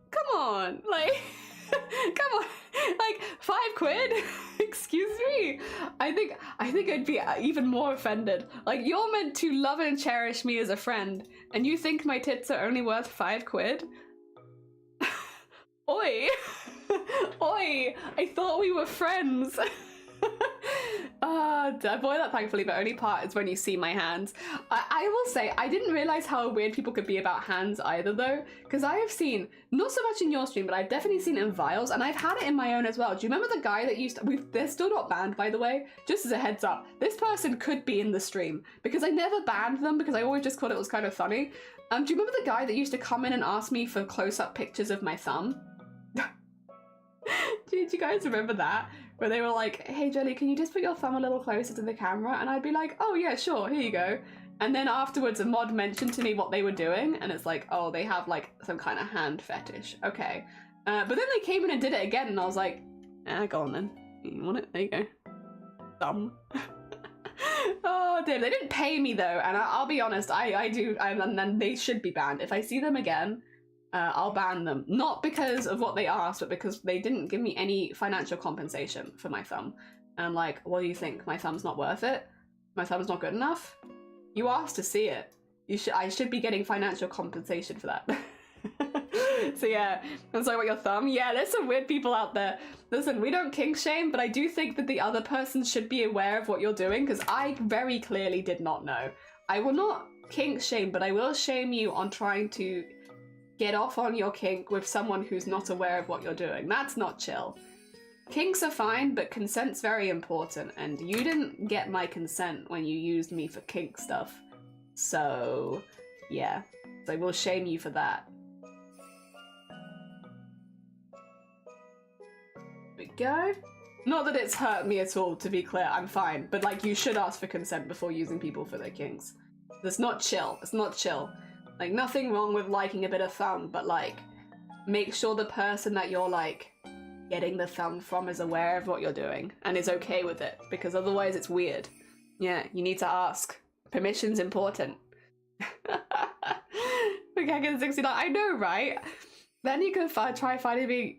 Like, come on. Like, £5? Excuse me? I think I'd be even more offended. Like, you're meant to love and cherish me as a friend, and you think my tits are only worth £5? Oi! Oi! I thought we were friends. I avoid that thankfully, but only part is when you see my hands. I will say, I didn't realize how weird people could be about hands either though, because I have seen, not so much in your stream, but I've definitely seen it in Viles, and I've had it in my own as well. Do you remember the guy that used to, they're still not banned by the way, just as a heads up, this person could be in the stream, because I never banned them, because I always just thought it was kind of funny. Do you remember the guy that used to come in and ask me for close-up pictures of my thumb? Do you guys remember that? Where they were like, hey Jelly, can you just put your thumb a little closer to the camera? And I'd be like, oh yeah, sure, here you go. And then afterwards a mod mentioned to me what they were doing, and it's like, oh, they have like some kind of hand fetish. Okay. But then they came in and did it again, and I was like, go on then. You want it? There you go. Thumb. Oh dear, they didn't pay me though, and I'll be honest, and they should be banned. If I see them again, I'll ban them. Not because of what they asked, but because they didn't give me any financial compensation for my thumb. And I'm like, what do you think? My thumb's not worth it? My thumb's not good enough? You asked to see it. I should be getting financial compensation for that. So yeah, I'm sorry about your thumb. Yeah, there's some weird people out there. Listen, we don't kink shame, but I do think that the other person should be aware of what you're doing, because I very clearly did not know. I will not kink shame, but I will shame you on trying to get off on your kink with someone who's not aware of what you're doing. That's not chill. Kinks are fine, but consent's very important, and you didn't get my consent when you used me for kink stuff. So, yeah. So I will shame you for that. There we go. Not that it's hurt me at all, to be clear, I'm fine, but like, you should ask for consent before using people for their kinks. That's not chill. It's not chill. Like, nothing wrong with liking a bit of thumb, but like, make sure the person that you're like getting the thumb from is aware of what you're doing and is okay with it, because otherwise it's weird. Yeah, you need to ask. Permission's important. Okay, 69. I know, right? Then you could try finding me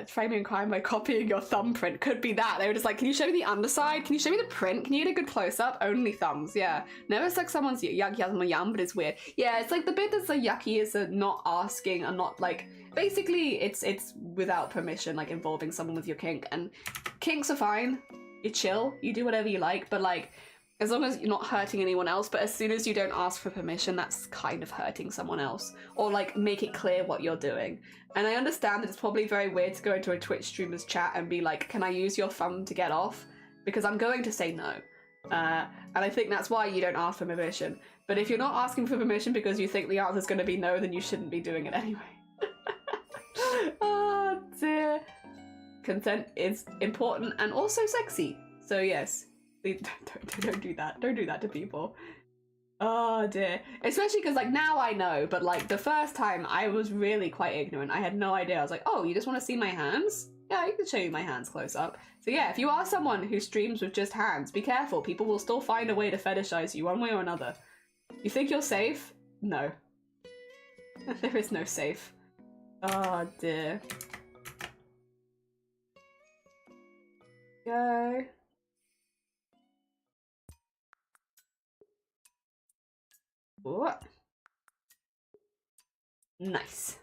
framing crime by copying your thumbprint. Could be that. They were just like, can you show me the underside? Can you show me the print? Can you get a good close-up? Only thumbs, yeah. Never suck someone's yuck yum, but it's weird. Yeah, it's like the bit that's like yucky is not asking and not like, basically it's without permission, like involving someone with your kink. And kinks are fine. You chill, you do whatever you like, but like, as long as you're not hurting anyone else, but as soon as you don't ask for permission, that's kind of hurting someone else. Or like, make it clear what you're doing. And I understand that it's probably very weird to go into a Twitch streamer's chat and be like, can I use your thumb to get off? Because I'm going to say no. And I think that's why you don't ask for permission. But if you're not asking for permission because you think the answer's going to be no, then you shouldn't be doing it anyway. Oh dear. Consent is important and also sexy. So yes. Don't do that. Don't do that to people. Oh dear. Especially because like now I know, but like the first time I was really quite ignorant. I had no idea. I was like, oh, you just want to see my hands? Yeah, I can show you my hands close up. So yeah, if you are someone who streams with just hands, be careful. People will still find a way to fetishize you one way or another. You think you're safe? No. There is no safe. Oh dear. Go. What? Nice.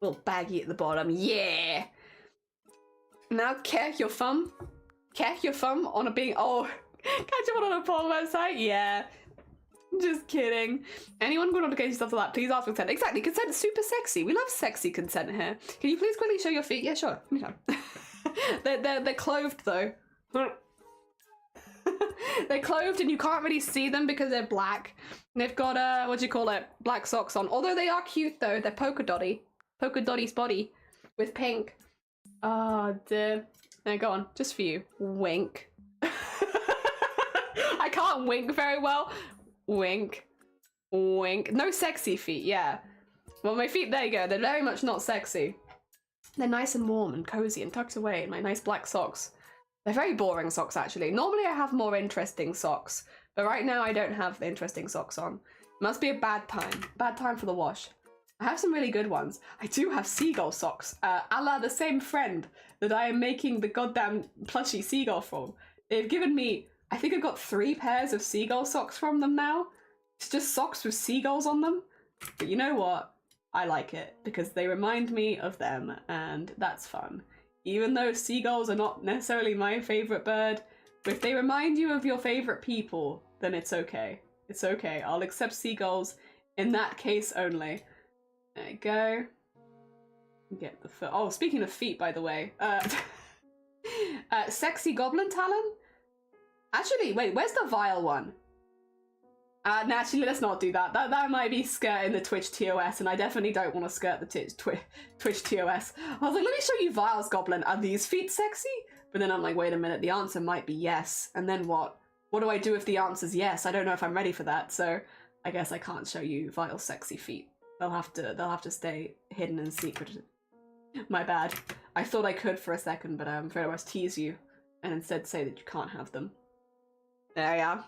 Little baggy at the bottom, yeah! Now catch your thumb. Catch your thumb on a being. Oh, catch one on a porn website? Yeah. Just kidding. Anyone going on to get yourself to that, please ask for consent. Exactly, consent's super sexy. We love sexy consent here. Can you please quickly show your feet? Yeah, sure. They're clothed though. They're clothed and you can't really see them because they're black. They've got what do you call it? Black socks on. Although they are cute though. They're polka dotty. Polka dotty spotty with pink. Oh dear. Now go on, just for you. Wink. I can't wink very well. Wink. Wink. No sexy feet, yeah. Well, my feet, there you go. They're very much not sexy. They're nice and warm and cozy and tucked away in my nice black socks. They're very boring socks, actually. Normally I have more interesting socks, but right now I don't have the interesting socks on. Must be a bad time. Bad time for the wash. I have some really good ones. I do have seagull socks, a la the same friend that I am making the goddamn plushy seagull from. They've given me, I think I've got 3 pairs of seagull socks from them now. It's just socks with seagulls on them. But you know what? I like it because they remind me of them and that's fun. even though seagulls are not necessarily my favorite bird, if they remind you of your favorite people, then it's okay. It's okay. I'll accept seagulls in that case only. There you go. Get the foot. Oh, speaking of feet, by the way. Sexy goblin talon? Actually, wait, where's the vile one? No, actually, let's not do that. That might be skirting the Twitch TOS, and I definitely don't want to skirt the Twitch TOS. I was like, let me show you Vile's goblin. Are these feet sexy? But then I'm like, wait a minute, the answer might be yes. And then what? What do I do if the answer's yes? I don't know if I'm ready for that, so I guess I can't show you Vile's sexy feet. They'll have to stay hidden and secret. My bad. I thought I could for a second, but I'm afraid I was tease you and instead say that you can't have them. There we are.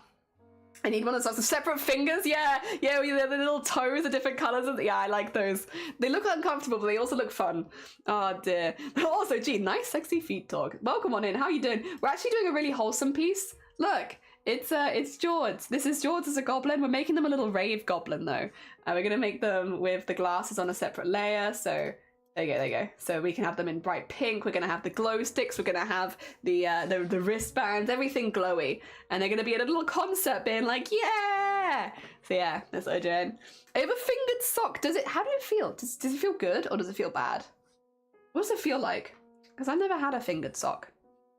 I need one of those separate fingers. Yeah, the little toes are different colours. Yeah, I like those. They look uncomfortable, but they also look fun. Oh dear. Also, gee, nice sexy feet talk. Welcome on in. How are you doing? We're actually doing a really wholesome piece. Look, it's George. This is George as a goblin. We're making them a little rave goblin though. We're gonna make them with the glasses on a separate layer. So there you go. So we can have them in bright pink. We're gonna have the glow sticks. We're gonna have the wristbands, everything glowy, and they're gonna be at a little concert, being like, yeah. So yeah, that's what I'm doing. I have a fingered sock. How do it feel? Does it feel good or does it feel bad? What does it feel like? Because I've never had a fingered sock.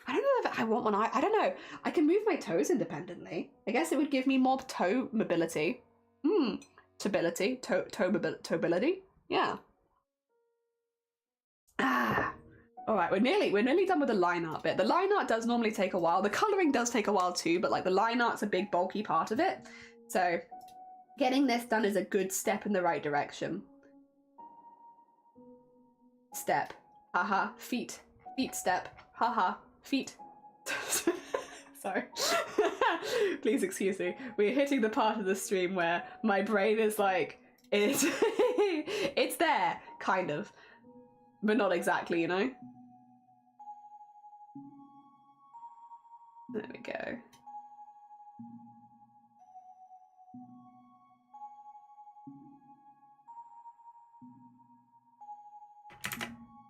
I don't know if I want one. I don't know. I can move my toes independently. I guess it would give me more toe mobility. Tobility. Tobility. Yeah. All right, we're nearly done with the line art bit. The line art does normally take a while. The coloring does take a while too, but like the line art's a big bulky part of it. So getting this done is a good step in the right direction. Step. Haha. Feet. Feet step. Haha. Feet. Sorry. Please excuse me. We're hitting the part of the stream where my brain is like, it's there, kind of. But not exactly, you know? There we go.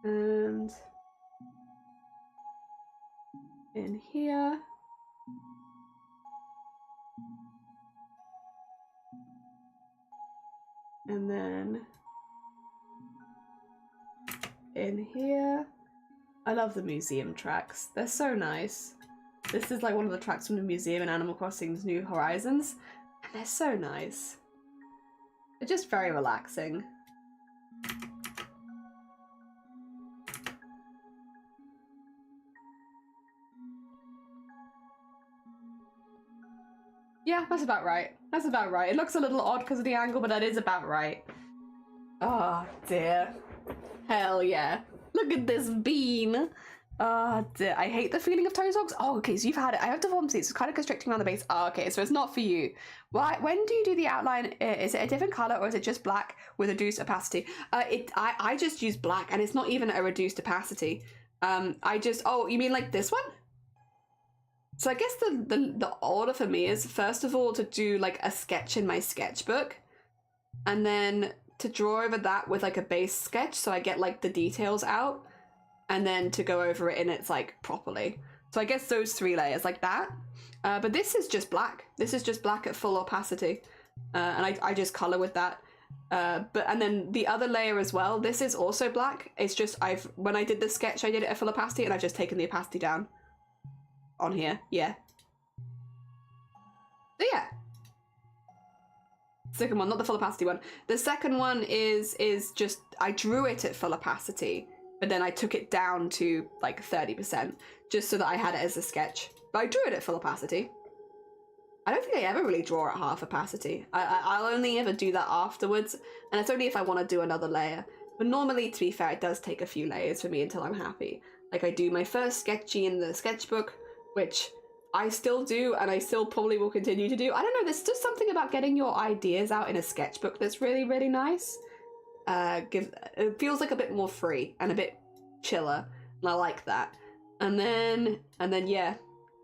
And in here. And then in here. I love the museum tracks. They're so nice. This is like one of the tracks from the museum in Animal Crossing's New Horizons, and they're so nice. They're just very relaxing. Yeah, that's about right. That's about right. It looks a little odd because of the angle, but that is about right. Oh dear. Hell yeah. Look at this bean. Oh dear. I hate the feeling of toe socks. Oh, okay, so you've had it. I have deformity, so it's kind of constricting around the base. Oh, okay, so it's not for you. Why? When do you do the outline? Is it a different color or is it just black with reduced opacity? I just use black and it's not even a reduced opacity. Oh, you mean like this one? So I guess the order for me is first of all to do like a sketch in my sketchbook and then to draw over that with like a base sketch so I get like the details out and then to go over it in its like properly. So I guess those 3 layers like that. But this is just black. This is just black at full opacity. And I just color with that. And then the other layer as well, this is also black. It's just when I did the sketch, I did it at full opacity and I've just taken the opacity down. On here, yeah. So yeah. Second one, not the full opacity one. The second one is just, I drew it at full opacity, but then I took it down to like 30%, just so that I had it as a sketch. But I drew it at full opacity. I don't think I ever really draw at half opacity. I'll only ever do that afterwards, and it's only if I want to do another layer. But normally, to be fair, it does take a few layers for me until I'm happy. Like I do my first sketchy in the sketchbook, which I still do and I still probably will continue to do. I don't know, there's just something about getting your ideas out in a sketchbook that's really, really nice. It feels like a bit more free and a bit chiller, and I like that. And then yeah,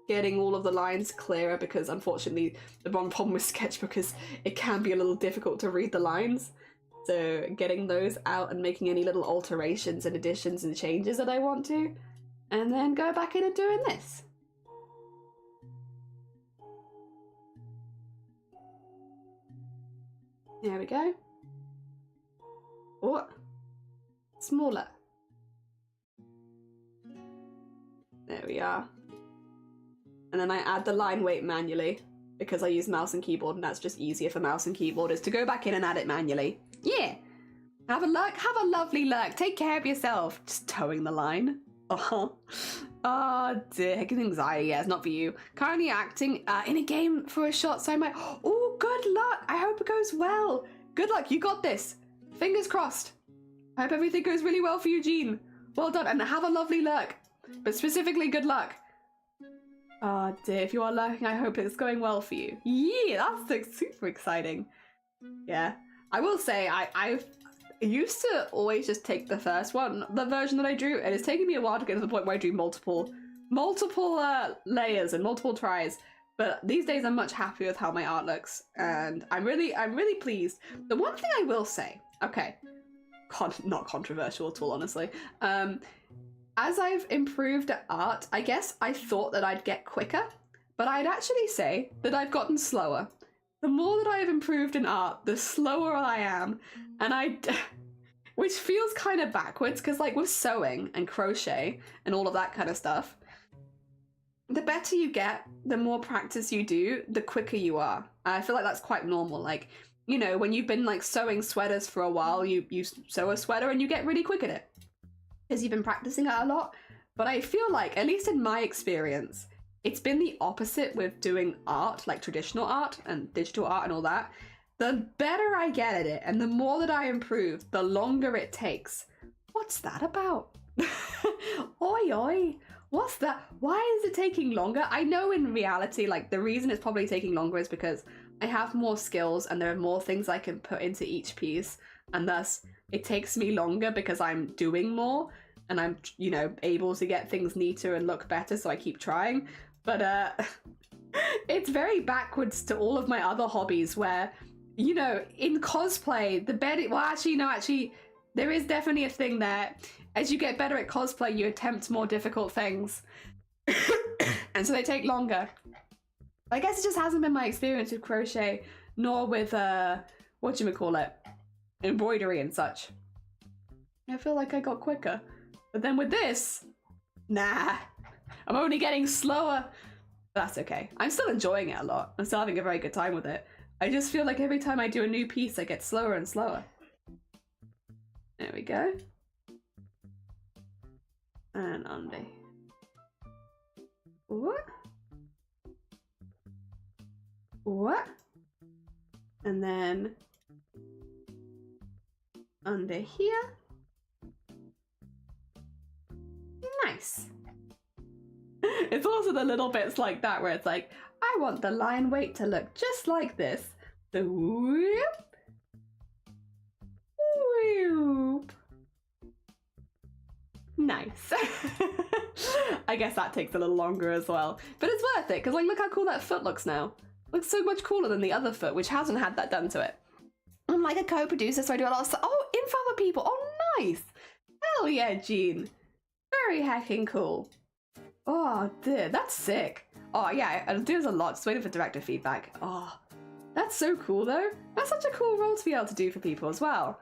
getting all of the lines clearer, because unfortunately the one problem with sketchbook is it can be a little difficult to read the lines. So getting those out and making any little alterations and additions and changes that I want to. and then go back in and doing this. There we go. Oh, smaller. There we are. And then I add the line weight manually because I use mouse and keyboard, and that's just easier for mouse and keyboard is to go back in and add it manually. Yeah. Have a lurk. Have a lovely lurk. Take care of yourself. Just towing the line. Oh dear. Heckin' anxiety. Yeah, it's not for you. Currently acting in a game for a shot, so I might. Oh, good luck. I hope it goes well. Good luck. You got this. Fingers crossed. I hope everything goes really well for you, Jean. Well done, and have a lovely lurk. But specifically, good luck. Oh dear, if you are lurking, I hope it's going well for you. Yeah, that's like, super exciting. Yeah, I will say, I used to always just take the first one, the version that I drew, and it's taken me a while to get to the point where I do multiple layers and multiple tries. But these days I'm much happier with how my art looks, and I'm really pleased. The one thing I will say, okay, not controversial at all, honestly. As I've improved at art, I guess I thought that I'd get quicker, but I'd actually say that I've gotten slower. The more that I have improved in art, the slower I am, and which feels kind of backwards, because like with sewing and crochet and all of that kind of stuff, the better you get, the more practice you do, the quicker you are. I feel like that's quite normal. Like, you know, when you've been like sewing sweaters for a while, you sew a sweater and you get really quick at it because you've been practicing it a lot. But I feel like, at least in my experience, it's been the opposite with doing art, like traditional art and digital art and all that. The better I get at it and the more that I improve, the longer it takes. What's that about? Oi, oi. What's that? Why is it taking longer? I know in reality, like, the reason it's probably taking longer is because I have more skills and there are more things I can put into each piece, and thus it takes me longer because I'm doing more and I'm, you know, able to get things neater and look better, so I keep trying. But it's very backwards to all of my other hobbies where, you know, in cosplay, the better, well, actually, there is definitely a thing there. As you get better at cosplay, you attempt more difficult things. And so they take longer. I guess it just hasn't been my experience with crochet, nor with, whatchamacallit, embroidery and such. I feel like I got quicker. But then with this, nah, I'm only getting slower. But that's okay. I'm still enjoying it a lot. I'm still having a very good time with it. I just feel like every time I do a new piece, I get slower and slower. There we go. And under. What? What? And then under here. Nice. It's also the little bits like that where it's like, I want the line weight to look just like this. So whoop. Whoop. Nice. I guess that takes a little longer as well. But it's worth it, because like, look how cool that foot looks now. Looks so much cooler than the other foot, which hasn't had that done to it. I'm like a co-producer, so I do a lot of stuff. Oh, in for other people. Oh, nice. Hell yeah, Jean. Very heckin' cool. Oh, dear. That's sick. Oh, yeah, I do this a lot. Just waiting for director feedback. Oh, that's so cool, though. That's such a cool role to be able to do for people as well.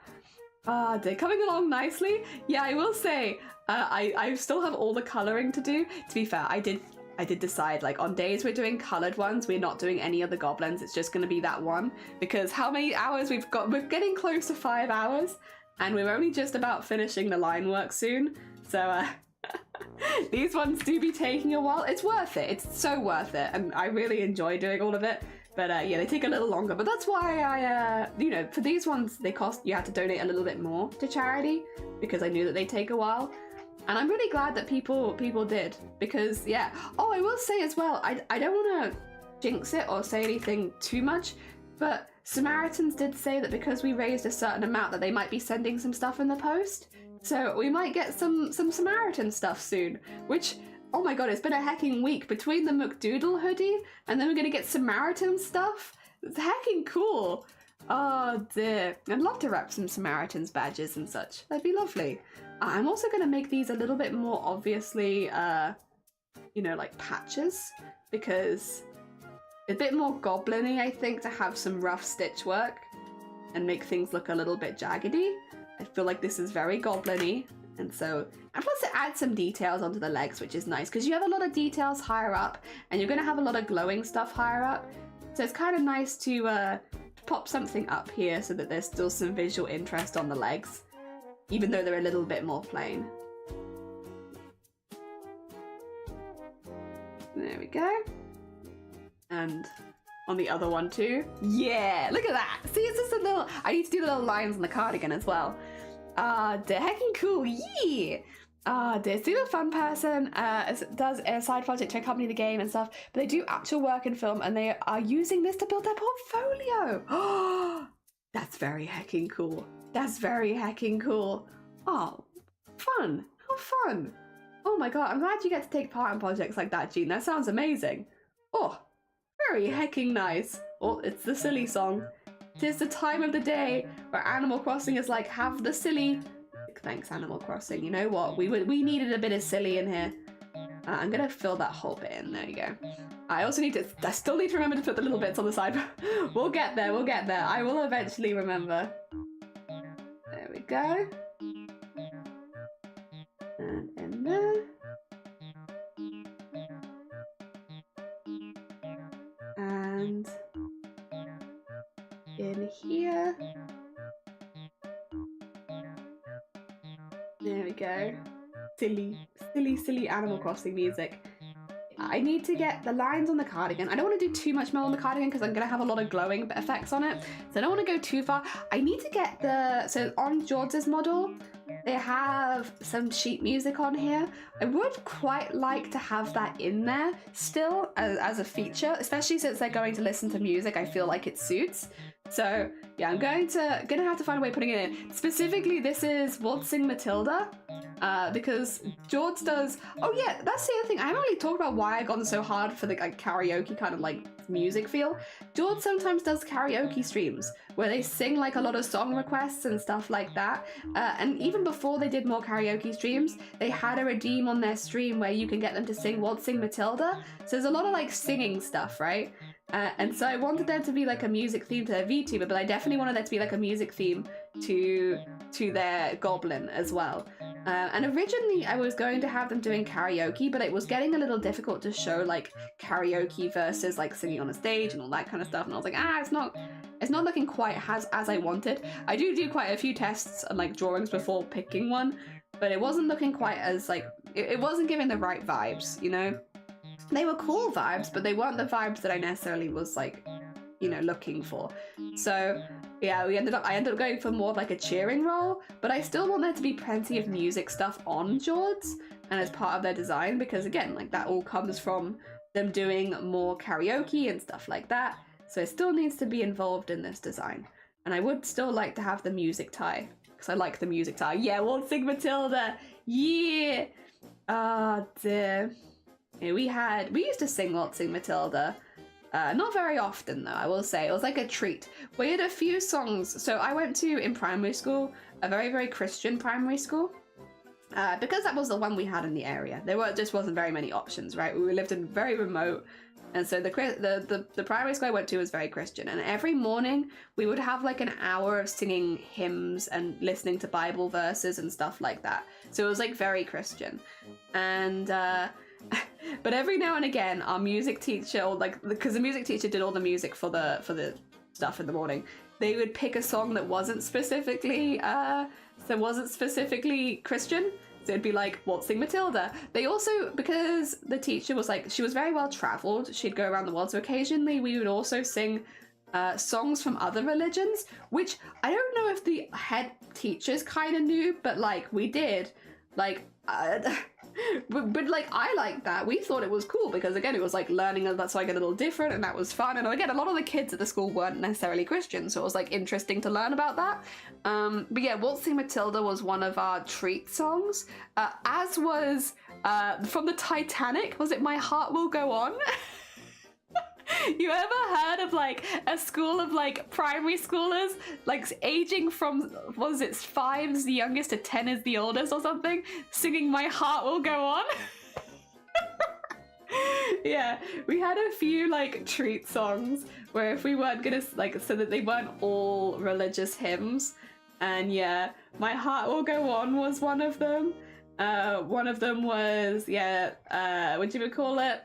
Ah, they're coming along nicely. Yeah, I will say, I still have all the colouring to do. To be fair, I did decide, like, on days we're doing coloured ones, we're not doing any of the goblins. It's just going to be that one. Because how many hours we've got? We're getting close to 5 hours. And we're only just about finishing the line work soon. So, these ones do be taking a while. It's worth it. It's so worth it. And I really enjoy doing all of it. But yeah, they take a little longer. But that's why I, you know, for these ones, you have to donate a little bit more to charity because I knew that they take a while. And I'm really glad that people did because, yeah. Oh, I will say as well, I don't want to jinx it or say anything too much, but Samaritans did say that because we raised a certain amount that they might be sending some stuff in the post. So we might get some Samaritan stuff soon, which... Oh my god, it's been a hecking week between the McDoodle hoodie and then we're gonna get Samaritan stuff. It's hecking cool. Oh dear. I'd love to wrap some Samaritans badges and such. That'd be lovely. I'm also going to make these a little bit more obviously, you know, like patches, because a bit more goblin-y, I think, to have some rough stitch work and make things look a little bit jaggedy. I feel like this is very goblin-y, and plus it adds some details onto the legs, which is nice, because you have a lot of details higher up, and you're going to have a lot of glowing stuff higher up, so it's kind of nice to pop something up here so that there's still some visual interest on the legs, even though they're a little bit more plain. There we go. And on the other one too. Yeah, look at that. See, it's just a little, I need to do the little lines on the cardigan as well. They're heckin' cool, yeah! They're super fun person, does a side project to accompany the game and stuff, but they do actual work in film, and they are using this to build their portfolio! Oh, that's very heckin' cool. That's very heckin' cool. Oh, fun. How fun. Oh my god, I'm glad you get to take part in projects like that, Jean. That sounds amazing. Oh, very hecking nice. Oh, it's the silly song. 'Tis the time of the day where Animal Crossing is like, have the silly. Thanks, Animal Crossing. You know what? We needed a bit of silly in here. I'm gonna fill that whole bit in. There you go. I still need to remember to put the little bits on the side. We'll get there, we'll get there. I will eventually remember. There we go. And in there. And in here. There we go. Silly Animal Crossing music. I need to get the lines on the cardigan. I don't want to do too much more on the cardigan because I'm going to have a lot of glowing effects on it. So I don't want to go too far. I need to get so on George's model, they have some sheet music on here. I would quite like to have that in there still as a feature, especially since they're going to listen to music. I feel like it suits. So yeah, I'm gonna have to find a way of putting it in. Specifically, this is Waltzing Matilda, because George does. Oh yeah, that's the other thing. I haven't really talked about why I've gone so hard for the like karaoke kind of like music feel. George sometimes does karaoke streams where they sing like a lot of song requests and stuff like that. And even before they did more karaoke streams, they had a redeem on their stream where you can get them to sing Waltzing Matilda. So there's a lot of like singing stuff, right? And so I wanted there to be like a music theme to their VTuber, but I definitely wanted there to be like a music theme to their goblin as well. And originally I was going to have them doing karaoke, but it was getting a little difficult to show like karaoke versus like singing on a stage and all that kind of stuff. And I was like, it's not looking quite as I wanted. I do quite a few tests and like drawings before picking one, but it wasn't looking quite as like, it wasn't giving the right vibes, you know? They were cool vibes, but they weren't the vibes that I necessarily was like, you know, looking for. So yeah, I ended up going for more of like a cheering role, but I still want there to be plenty of music stuff on Jords and as part of their design, because again, like that all comes from them doing more karaoke and stuff like that. So it still needs to be involved in this design. And I would still like to have the music tie, because I like the music tie. Yeah, Waltzing Matilda. Yeah. Ah, dear. Yeah, we used to sing Waltzing Matilda. Not very often though, I will say. It was like a treat. We had a few songs. So I went to, in primary school, a very, very Christian primary school. Because that was the one we had in the area. Just wasn't very many options, right? We lived in very remote. And so the primary school I went to was very Christian. And every morning we would have like an hour of singing hymns and listening to Bible verses and stuff like that. So it was like very Christian. And but every now and again, our music teacher, or like, because the music teacher did all the music for the stuff in the morning, they would pick a song that wasn't specifically Christian. So it'd be like Waltzing Matilda. They also, because the teacher was like, she was very well traveled, she'd go around the world, so occasionally we would also sing songs from other religions, which I don't know if the head teachers kind of knew, but like we did. Like, but like I liked that. We thought it was cool because again, it was like learning that's like a little different, and that was fun. And again, a lot of the kids at the school weren't necessarily Christian, so it was like interesting to learn about that. But yeah, Waltzing Matilda was one of our treat songs, as was from the Titanic. Was it My Heart Will Go On? You ever heard of like a school of like primary schoolers like aging from, what is it, 5 is the youngest to 10 is the oldest or something, singing My Heart Will Go On? Yeah, we had a few like treat songs where if we weren't gonna like, so that they weren't all religious hymns, and yeah, My Heart Will Go On was one of them. One of them was, what do you call it?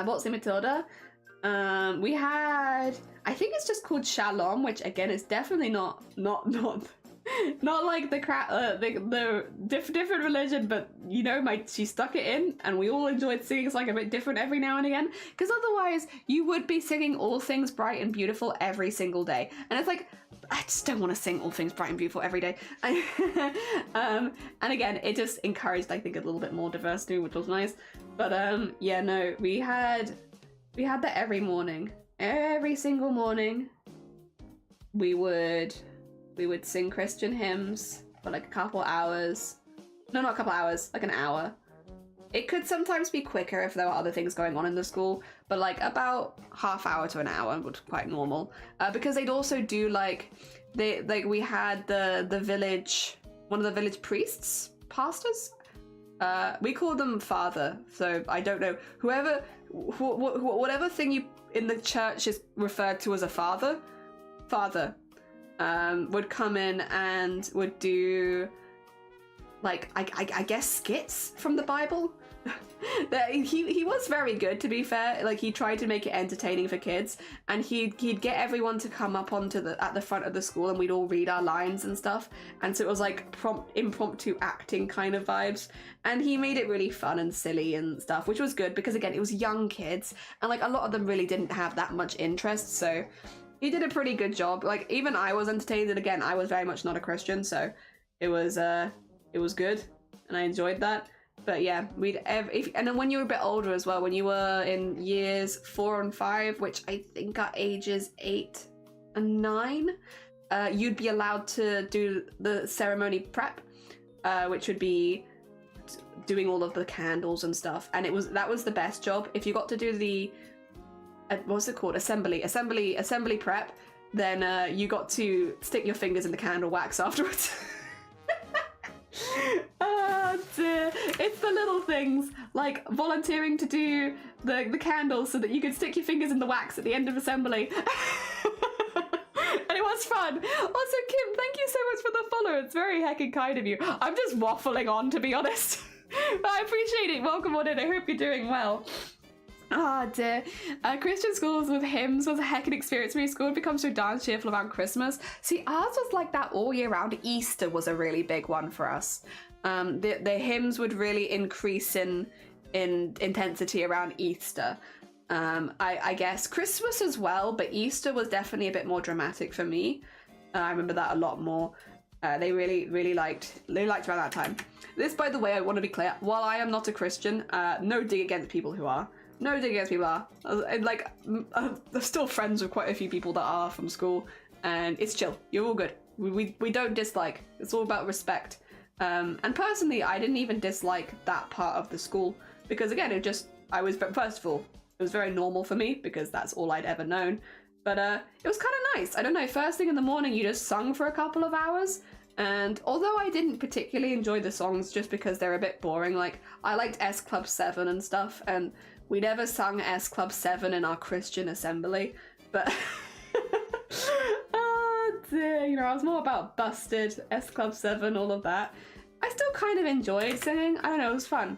What's in Matilda? We had, I think it's just called Shalom, which again is definitely not like the different religion, but you know, she stuck it in, and we all enjoyed singing something a bit different every now and again, because otherwise you would be singing All Things Bright and Beautiful every single day, and it's like, I just don't want to sing All Things Bright and Beautiful every day. And again, it just encouraged, I think, a little bit more diversity, which was nice. But yeah, no, we had that every morning. Every single morning, we would sing Christian hymns for like a couple hours. No, not a couple hours, like an hour. It could sometimes be quicker if there were other things going on in the school, but like about half hour to an hour was quite normal. Because they'd also do like, we had the village, one of the village priests, pastors? We call them father, so I don't know. Whatever thing you in the church is referred to as a father, would come in and would do like I guess skits from the Bible. He was very good, to be fair. Like, he tried to make it entertaining for kids, and he'd get everyone to come up at the front of the school, and we'd all read our lines and stuff. And so it was like impromptu acting kind of vibes, and he made it really fun and silly and stuff, which was good because again, it was young kids, and like a lot of them really didn't have that much interest, so he did a pretty good job. Like, even I was entertained, and again, I was very much not a Christian, so it was good, and I enjoyed that. But yeah, and then when you were a bit older as well, when you were in years 4 and 5, which I think are ages 8 and 9, you'd be allowed to do the ceremony prep, which would be doing all of the candles and stuff. And that was the best job. If you got to do the what's it called, assembly prep, then you got to stick your fingers in the candle wax afterwards. Oh dear. It's the little things, like volunteering to do the candles so that you could stick your fingers in the wax at the end of assembly. And it was fun. Also, Kim, thank you so much for the follow. It's very heckin' kind of you. I'm just waffling on, to be honest. But I appreciate it. Welcome on in. I hope you're doing well. Ah, dear. Christian schools with hymns was a heckin' experience for me. School had become so darn cheerful around Christmas. See, ours was like that all year round. Easter was a really big one for us. The hymns would really increase in intensity around Easter. I guess Christmas as well, but Easter was definitely a bit more dramatic for me. I remember that a lot more. They really liked around that time. This, by the way, I want to be clear. While I am not a Christian, no dig against people who are. No dig against people are. Like, I'm still friends with quite a few people that are from school, and it's chill. You're all good. We don't dislike. It's all about respect. And personally, I didn't even dislike that part of the school because, again, first of all, it was very normal for me because that's all I'd ever known. But it was kind of nice. I don't know. First thing in the morning, you just sung for a couple of hours. And although I didn't particularly enjoy the songs just because they're a bit boring, like I liked S Club 7 and stuff, and we never sung S Club 7 in our Christian assembly, but oh dear, you know, I was more about Busted, S Club 7, all of that. I still kind of enjoyed singing. I don't know, it was fun.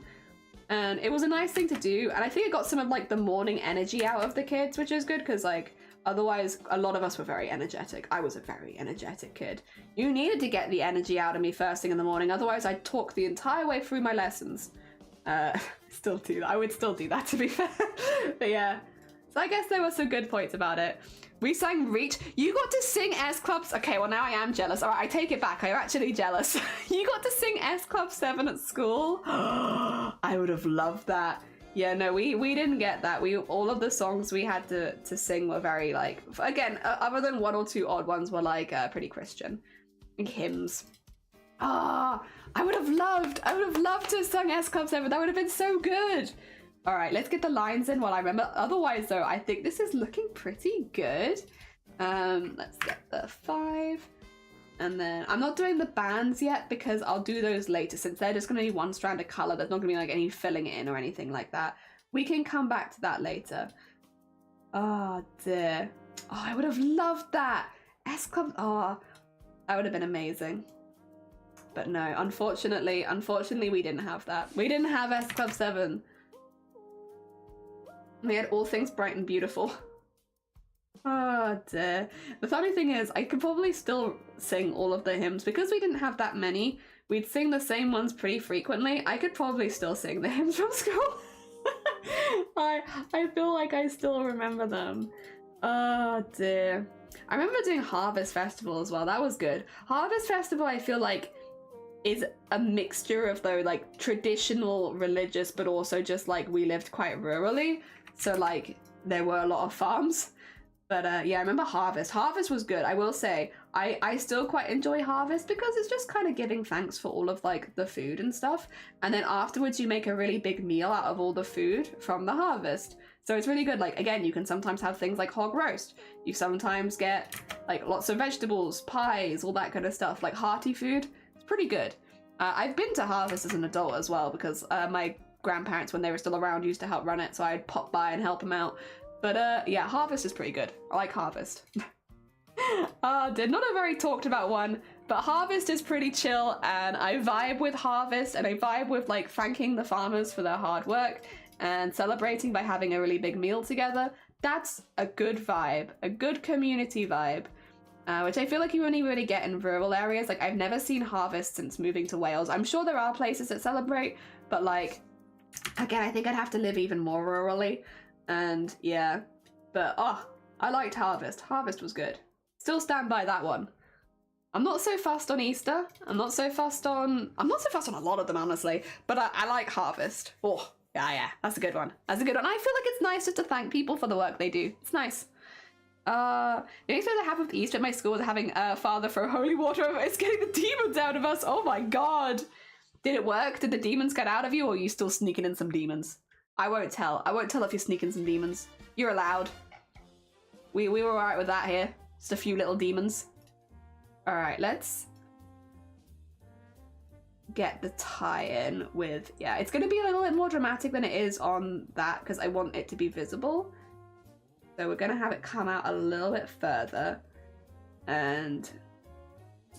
And it was a nice thing to do, and I think it got some of like the morning energy out of the kids, which is good because like otherwise a lot of us were very energetic. I was a very energetic kid. You needed to get the energy out of me first thing in the morning, otherwise I'd talk the entire way through my lessons. Still do that. I would still do that, to be fair. But yeah, so I guess there were some good points about it. We sang Reach. You got to sing S Clubs. Okay, well now I am jealous. All right, I take it back. I'm actually jealous. You got to sing S Club 7 at school. I would have loved that. Yeah, no, we didn't get that. All of the songs we had to sing were very like, again, other than one or two odd ones, were like pretty Christian, like hymns. Ah, I would have loved to have sung S Club 7. That would have been so good. All right, let's get the lines in while I remember. Otherwise, though, I think this is looking pretty good. Let's get the 5. And then I'm not doing the bands yet because I'll do those later since they're just going to be one strand of color. There's not going to be like any filling it in or anything like that. We can come back to that later. Oh dear. Oh, I would have loved that. S-Club. Oh, that would have been amazing. But no, unfortunately we didn't have that. We didn't have S Club 7. We had All Things Bright and Beautiful. Oh dear. The funny thing is, I could probably still sing all of the hymns. Because we didn't have that many, we'd sing the same ones pretty frequently. I could probably still sing the hymns from school. I feel like I still remember them. Oh dear. I remember doing Harvest Festival as well. That was good. Harvest Festival, I feel like, is a mixture of though like traditional religious, but also just like we lived quite rurally. So like there were a lot of farms. But yeah, I remember Harvest. Harvest was good. I will say, I still quite enjoy Harvest because it's just kind of giving thanks for all of like the food and stuff. And then afterwards you make a really big meal out of all the food from the harvest. So it's really good. Like, again, you can sometimes have things like hog roast. You sometimes get like lots of vegetables, pies, all that kind of stuff. Like hearty food. It's pretty good. I've been to Harvest as an adult as well because my grandparents, when they were still around, used to help run it. So I'd pop by and help them out. But yeah, Harvest is pretty good. I like Harvest. Not a very talked about one, but Harvest is pretty chill and I vibe with Harvest and I vibe with like thanking the farmers for their hard work and celebrating by having a really big meal together. That's a good vibe, a good community vibe, which I feel like you only really get in rural areas. Like I've never seen Harvest since moving to Wales. I'm sure there are places that celebrate, but like, again, I think I'd have to live even more rurally. And yeah, but oh, I liked Harvest. Harvest was good. Still stand by that one. I'm not so fussed on Easter. I'm not so fussed on a lot of them, honestly, but I like Harvest. Oh, yeah, that's a good one. That's a good one. I feel like it's nice just to thank people for the work they do. It's nice. The only thing I have with Easter at my school is having Father throw holy water over. It's getting the demons out of us. Oh my god. Did it work? Did the demons get out of you, or are you still sneaking in some demons? I won't tell. I won't tell if you're sneaking some demons. You're allowed. We were alright with that here. Just a few little demons. Alright, let's get the tie-in with... Yeah, it's going to be a little bit more dramatic than it is on that because I want it to be visible. So we're going to have it come out a little bit further. And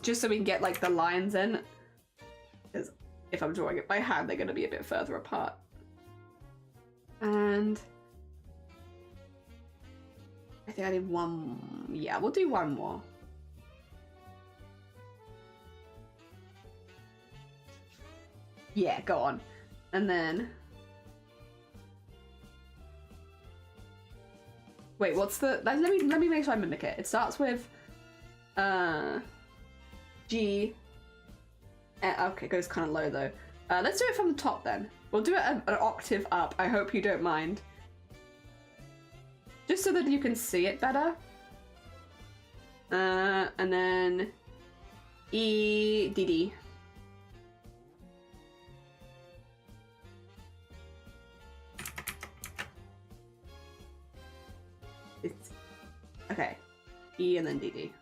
just so we can get like the lines in. Because if I'm drawing it by hand, they're going to be a bit further apart. And I think I need one. Yeah, we'll do one more. Yeah, go on. And then wait, what's the let me make sure I mimic it. It starts with G. Okay, it goes kind of low though. Let's do it from the top then. We'll do it an octave up. I hope you don't mind. Just so that you can see it better. And then E, D, D. It's, okay. E and then D, D.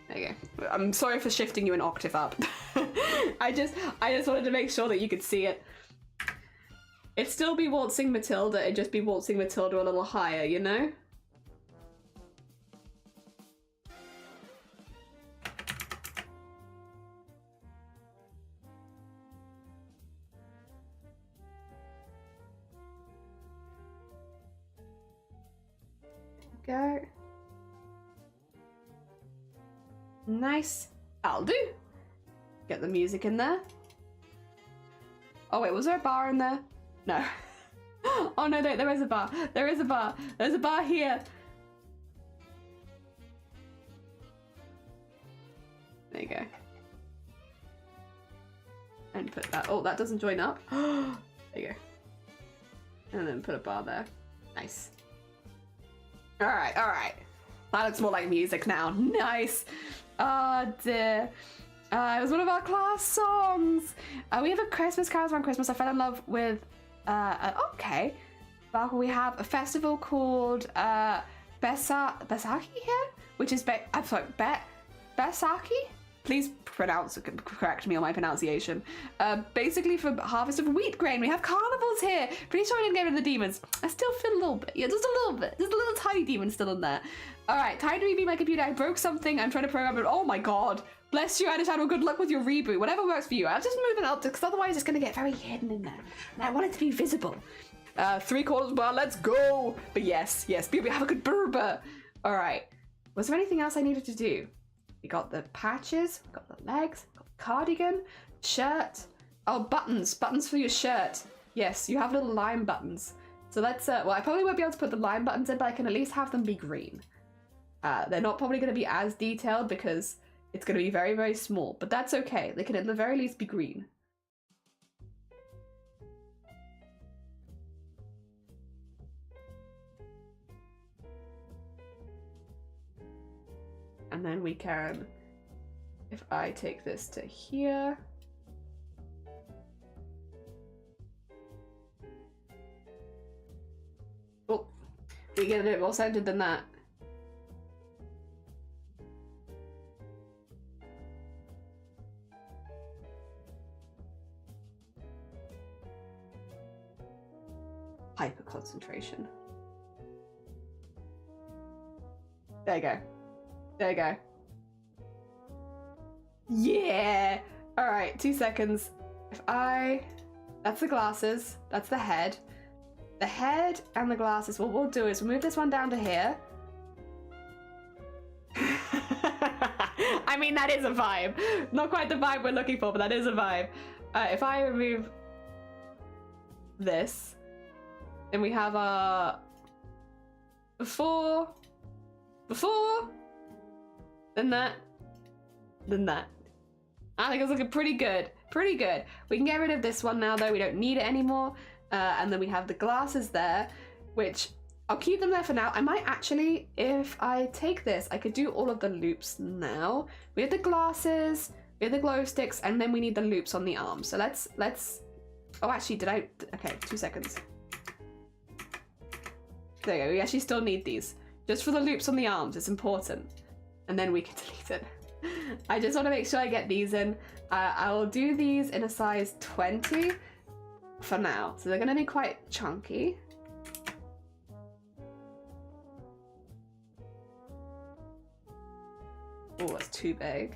There you go. I'm sorry for shifting you an octave up. I just wanted to make sure that you could see it. It'd still be Waltzing Matilda, it'd just be Waltzing Matilda a little higher, you know? Go. Nice. That'll do. Get the music in there. Oh wait, was there a bar in there? No. Oh no, there is a bar. There is a bar. There's a bar here. There you go. And put that. Oh, that doesn't join up. There you go. And then put a bar there. Nice. Alright, alright. That looks more like music now. Nice. Oh dear. It was one of our class songs. We have a Christmas carols around Christmas. I fell in love with. Okay. We have a festival called Besaki here, which is Besaki. Please correct me on my pronunciation. Basically for harvest of wheat grain. We have carnivals here. Pretty sure I didn't get rid of the demons. I still feel a little bit. Yeah, just a little bit. There's a little tiny demon still in there. All right, time to reboot my computer. I broke something. I'm trying to program it. Oh my god. Bless you, Advertise. Good luck with your reboot. Whatever works for you. I'll just move it up because otherwise it's going to get very hidden in there. And I want it to be visible. 3/4 bar. Let's go. But yes, we have a good burber. All right. Was there anything else I needed to do? We got the patches, we got the legs, got the cardigan, shirt. Oh, buttons for your shirt. Yes, you have little lime buttons. So let's, well, I probably won't be able to put the lime buttons in, but I can at least have them be green. They're not probably going to be as detailed because it's going to be very, very small, but that's okay. They can at the very least be green. And then we can, if I take this to here. Oh, we get a bit more centered than that. Hyper concentration. There you go. There you go. Yeah! Alright, 2 seconds. That's the glasses. That's the head. The head and the glasses. What we'll do is we'll move this one down to here. I mean, that is a vibe. Not quite the vibe we're looking for, but that is a vibe. If I remove this, then we have our before, then that. I think it's looking pretty good. Pretty good. We can get rid of this one now though, we don't need it anymore. And then we have the glasses there, which I'll keep them there for now. I might actually, if I take this, I could do all of the loops now. We have the glasses, we have the glow sticks, and then we need the loops on the arms. So let's, oh actually okay, 2 seconds. There you go, we actually still need these. Just for the loops on the arms, it's important. And then we can delete it. I just want to make sure I get these in. I will do these in a size 20 for now. So they're going to be quite chunky. Oh, that's too big.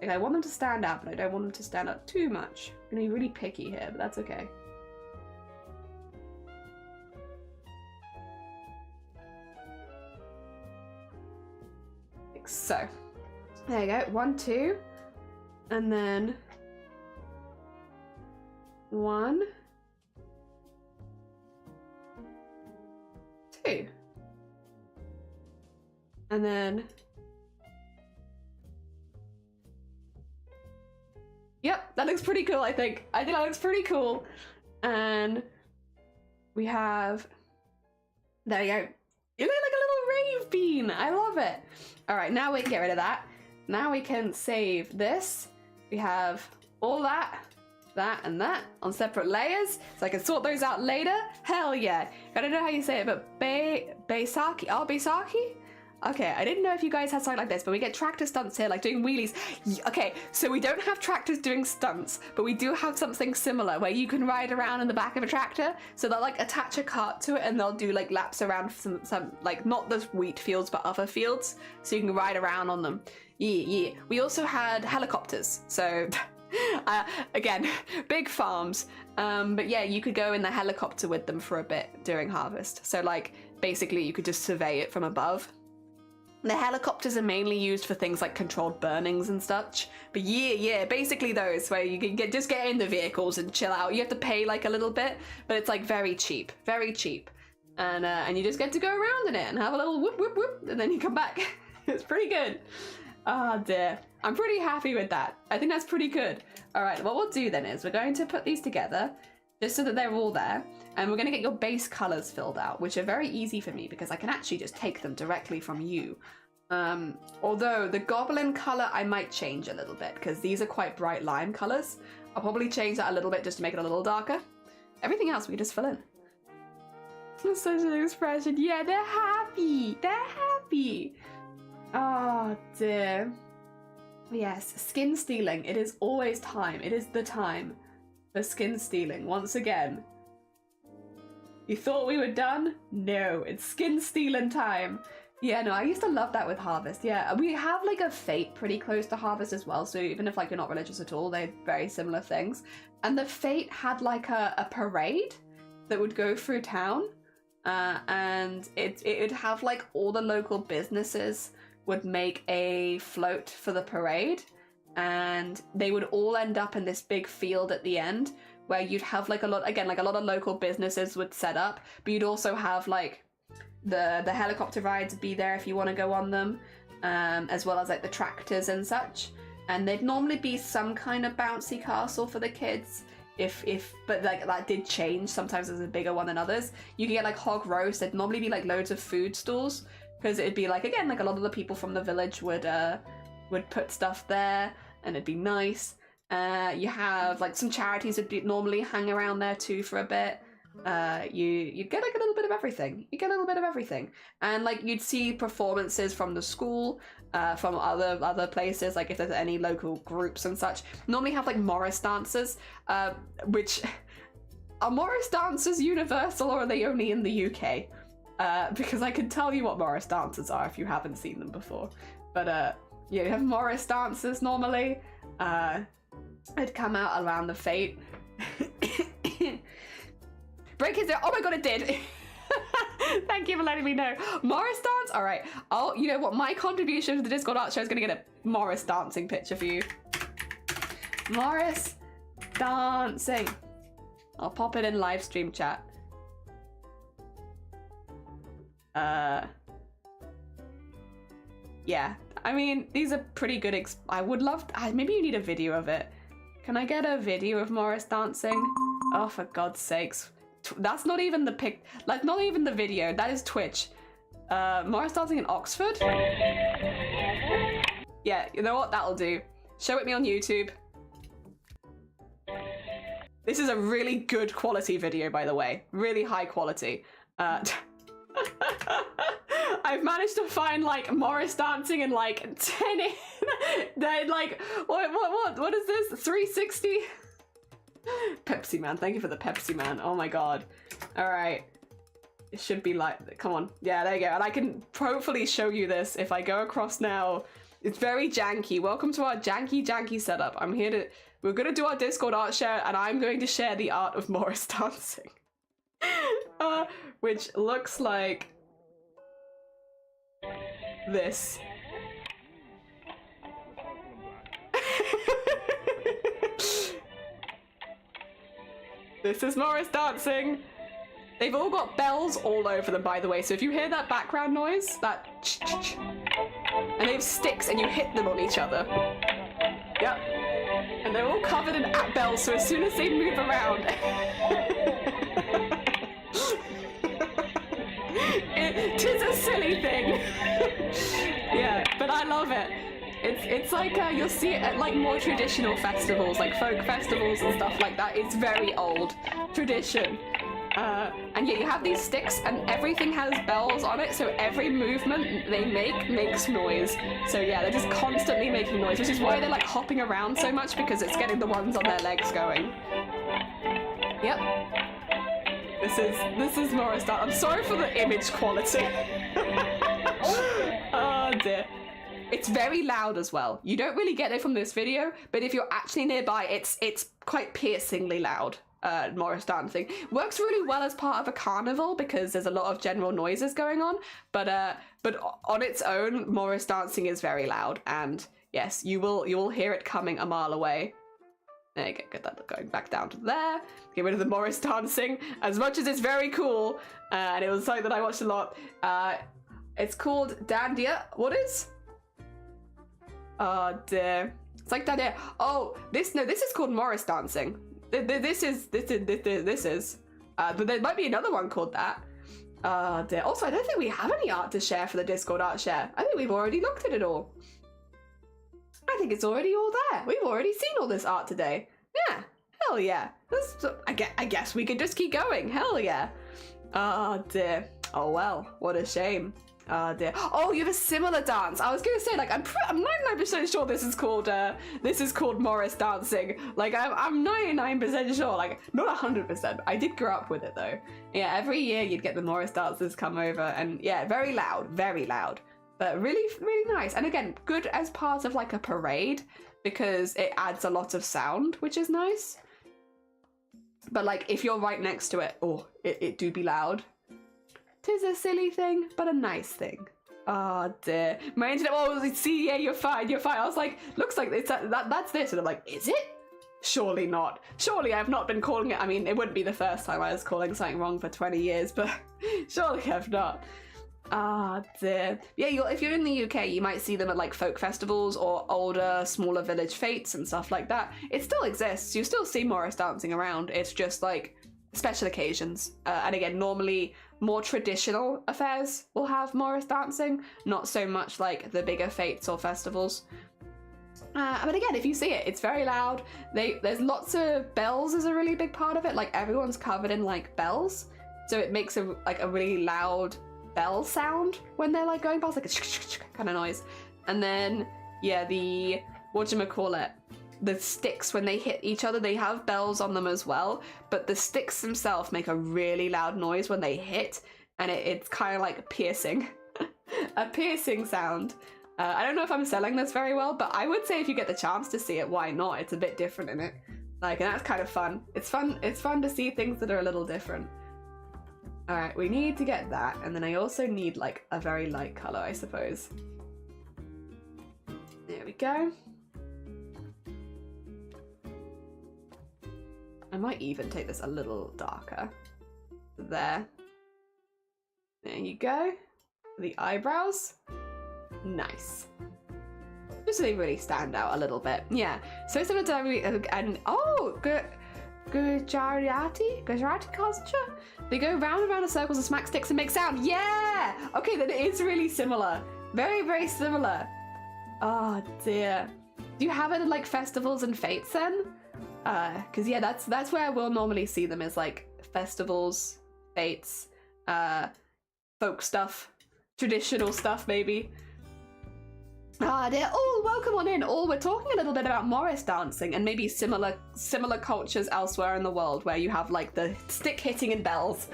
Like, I want them to stand out, but I don't want them to stand out too much. I'm going to be really picky here, but that's okay. So, there you go, 1, 2, and then 1, 2, and then, yep, that looks pretty cool, I think. I think that looks pretty cool. And we have, there you go. You look like a little rave bean. I love it. All right, now we can get rid of that. Now we can save this. We have all that, and that on separate layers, so I can sort those out later. Hell yeah. I don't know how you say it, but Beisaki? Oh, Beisaki? Okay, I didn't know if you guys had something like this, but we get tractor stunts here, like doing wheelies. Okay, so we don't have tractors doing stunts, but we do have something similar where you can ride around in the back of a tractor. So they'll like attach a cart to it and they'll do like laps around some like not the wheat fields, but other fields. So you can ride around on them. Yeah. We also had helicopters. So again, big farms. But yeah, you could go in the helicopter with them for a bit during harvest. So like basically you could just survey it from above. The helicopters are mainly used for things like controlled burnings and such. But yeah, basically those where you can just get in the vehicles and chill out. You have to pay like a little bit, but it's like very cheap. And you just get to go around in it and have a little whoop, whoop, whoop, and then you come back. It's pretty good. Oh dear. I'm pretty happy with that. I think that's pretty good. All right, what we'll do then is we're going to put these together just so that they're all there. And we're going to get your base colors filled out, which are very easy for me because I can actually just take them directly from you. Although the goblin color I might change a little bit because these are quite bright lime colors. I'll probably change that a little bit just to make it a little darker. Everything else we can just fill in. That's such an expression. Yeah, they're happy. They're happy. Oh dear. Yes, skin stealing. It is always time. It is the time for skin stealing once again. You thought we were done? No, it's skin stealing time. Yeah, no, I used to love that with Harvest. Yeah, we have like a fate pretty close to Harvest as well. So even if like you're not religious at all, they're very similar things. And the fate had like a parade that would go through town. And it would have like all the local businesses would make a float for the parade. And they would all end up in this big field at the end where you'd have like a lot of local businesses would set up. But you'd also have like the helicopter rides be there if you want to go on them, as well as like the tractors and such. And there'd normally be some kind of bouncy castle for the kids, but like that did change. Sometimes there's a bigger one than others. You could get like hog roast. There'd normally be like loads of food stalls because it'd be like, again, like a lot of the people from the village would put stuff there, and it'd be nice. You have like some charities would normally hang around there too for a bit. You get like a little bit of everything. You get a little bit of everything, and like you'd see performances from the school, from other places. Like if there's any local groups and such, normally have like Morris dancers. Which are Morris dancers universal or are they only in the UK? Because I can tell you what Morris dancers are if you haven't seen them before. But yeah, you have Morris dancers normally. It'd come out around the fate. Break his. Oh my god, it did. Thank you for letting me know. Morris dance? Alright. Oh, you know what? My contribution to the Discord art show is going to get a Morris dancing picture for you. Morris dancing. I'll pop it in live stream chat. Yeah. I mean, these are pretty good. I would love. Maybe you need a video of it. Can I get a video of Morris dancing? Oh, for God's sakes. That's not even the not even the video. That is Twitch. Morris dancing in Oxford? Yeah, you know what? That'll do. Show it me on YouTube. This is a really good quality video, by the way. Really high quality. I've managed to find like Morris dancing in like 10 in. They're like, what is this? 360? Pepsi Man, thank you for the Pepsi Man. Oh my god. Alright. It should be like, come on. Yeah, there you go. And I can hopefully show you this if I go across now. It's very janky. Welcome to our janky setup. We're gonna do our Discord art share and I'm going to share the art of Morris dancing. Which looks like this. This is Morris dancing. They've all got bells all over them, by the way. So if you hear that background noise, that and they have sticks and you hit them on each other. Yep. And they're all covered in bells, so as soon as they move around. Tis a silly thing. Yeah, but I love it. It's like you'll see it at like more traditional festivals, like folk festivals and stuff like that. It's very old tradition. And yeah, you have these sticks and everything has bells on it, so every movement they make makes noise. So yeah, they're just constantly making noise, which is why they're like hopping around so much, because it's getting the ones on their legs going. Yep. This is Morris dance. I'm sorry for the image quality. Oh dear. It's very loud as well. You don't really get it from this video, but if you're actually nearby, it's quite piercingly loud. Morris dancing works really well as part of a carnival because there's a lot of general noises going on, but on its own, Morris dancing is very loud, and yes, you will hear it coming a mile away. There you go, get that going back down to there. Get rid of the Morris dancing. As much as it's very cool, and it was something that I watched a lot. It's called Dandia. What is? Oh dear. It's like Dandia. Oh, this is called Morris dancing. This is. But there might be another one called that. Dear. Also, I don't think we have any art to share for the Discord art share. I think we've already looked at it all. I think it's already all there. We've already seen all this art today. Yeah, hell yeah. I guess we could just keep going. Hell yeah. Oh dear. Oh well, what a shame. Oh dear. Oh, you have a similar dance. I was gonna say, like, I'm 99% sure this is called Morris dancing. Like, I'm 99% sure. Like, not 100%. I did grow up with it though. Yeah, every year you'd get the Morris dancers come over, and yeah, very loud, but really, really nice. And again, good as part of like a parade because it adds a lot of sound, which is nice. But like, if you're right next to it, oh, it do be loud. 'Tis a silly thing, but a nice thing. Oh dear. My internet, oh, see, yeah, you're fine. I was like, looks like it's that's this. And I'm like, is it? Surely not. Surely I've not been calling it. I mean, it wouldn't be the first time I was calling something wrong for 20 years, but surely I've not. Ah dear. Yeah, if you're in the UK, you might see them at like folk festivals or older, smaller village fetes and stuff like that. It still exists. You still see Morris dancing around. It's just like special occasions. And again, normally more traditional affairs will have Morris dancing, not so much like the bigger fetes or festivals. But again, if you see it, it's very loud. There's lots of bells is a really big part of it. Like everyone's covered in like bells, so it makes a really loud bell sound when they're like going past, like a kind of noise. And then yeah, the whatchamacallit, the sticks, when they hit each other, they have bells on them as well, but the sticks themselves make a really loud noise when they hit, and it's kind of like piercing. A piercing sound. I don't know if I'm selling this very well, but I would say if you get the chance to see it, why not? It's a bit different in it. Like, and that's kind of fun. It's fun to see things that are a little different. All right, we need to get that, and then I also need like a very light color, I suppose. There we go. I might even take this a little darker. There. There you go. The eyebrows. Nice. Just so they really stand out a little bit. Yeah. So it's sort of and oh, Gujarati culture. They go round and round in circles and smack sticks and make sound. Yeah. Okay, then it is really similar. Very, very similar. Oh dear. Do you have it in like festivals and fetes then? Because yeah, that's where we'll normally see them, is like festivals, fetes, folk stuff, traditional stuff maybe. They're all welcome on in. We're talking a little bit about Morris dancing and maybe similar cultures elsewhere in the world where you have like the stick hitting and bells.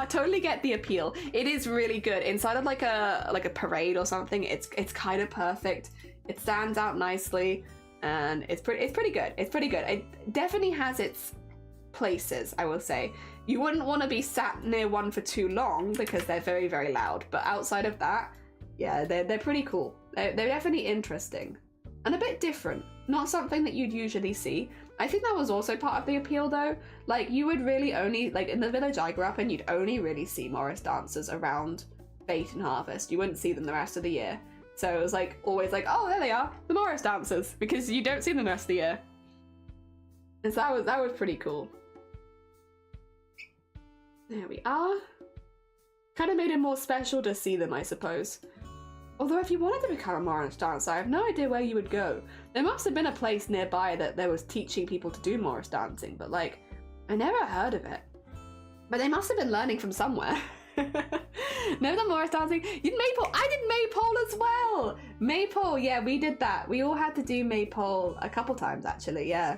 Totally get the appeal. It is really good inside of like a parade or something. It's kind of perfect. It stands out nicely. And it's pretty good. It's pretty good. It definitely has its places, I will say. You wouldn't want to be sat near one for too long because they're very, very loud. But outside of that, yeah, they're pretty cool. They're definitely interesting and a bit different. Not something that you'd usually see. I think that was also part of the appeal though. Like you would really only, like in the village I grew up in, you'd only really see Morris dancers around Fete and Harvest. You wouldn't see them the rest of the year. So it was like always like, oh, there they are, the Morris dancers, because you don't see them the rest of the year. And so that was pretty cool. There we are. Kind of made it more special to see them, I suppose. Although if you wanted to become a Morris dancer, I have no idea where you would go. There must have been a place nearby that there was teaching people to do Morris dancing, but like, I never heard of it. But they must have been learning from somewhere. Never done Morris dancing. You did Maypole. I did Maypole as well. Maypole, yeah, we did that. We all had to do Maypole a couple times actually, yeah.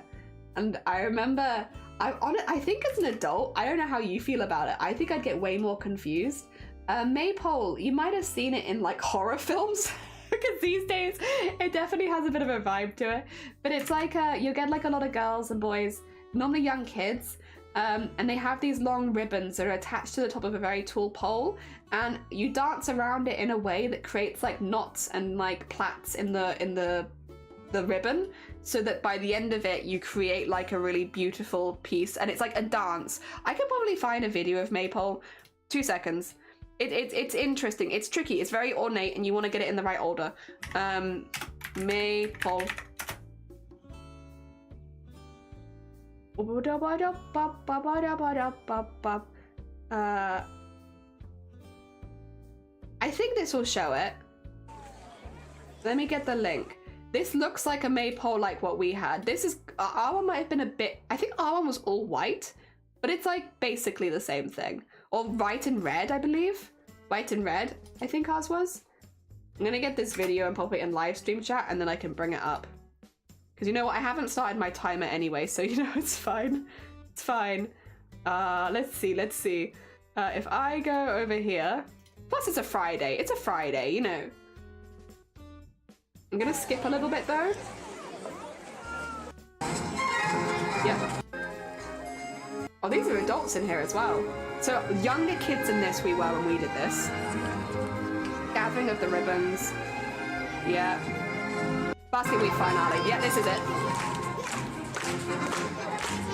And I remember, I think as an adult, I don't know how you feel about it. I think I'd get way more confused. Maypole, you might have seen it in like horror films because these days it definitely has a bit of a vibe to it. But it's like you get like a lot of girls and boys, normally young kids. And they have these long ribbons that are attached to the top of a very tall pole, and you dance around it in a way that creates like knots and like plaits in the ribbon, so that by the end of it you create like a really beautiful piece, and it's like a dance. I could probably find a video of Maypole. 2 seconds. It's interesting. It's tricky. It's very ornate, and you want to get it in the right order. Maypole. I think this will show it. Let me get the link. This looks like a maypole like what we had. This is, our one might have been a bit, I think our one was all white, but it's like basically the same thing. Or white and red, I believe. White and red, I think ours was. I'm gonna get this video and pop it in live stream chat and then I can bring it up. Because you know what, I haven't started my timer anyway, so you know it's fine. It's fine. Let's see. If I go over here, plus it's a Friday, you know. I'm gonna skip a little bit though. Yep. Oh, these are adults in here as well. So younger kids in this we were when we did this. Gathering of the ribbons. Yeah. Basket week finale. Yeah, this is it.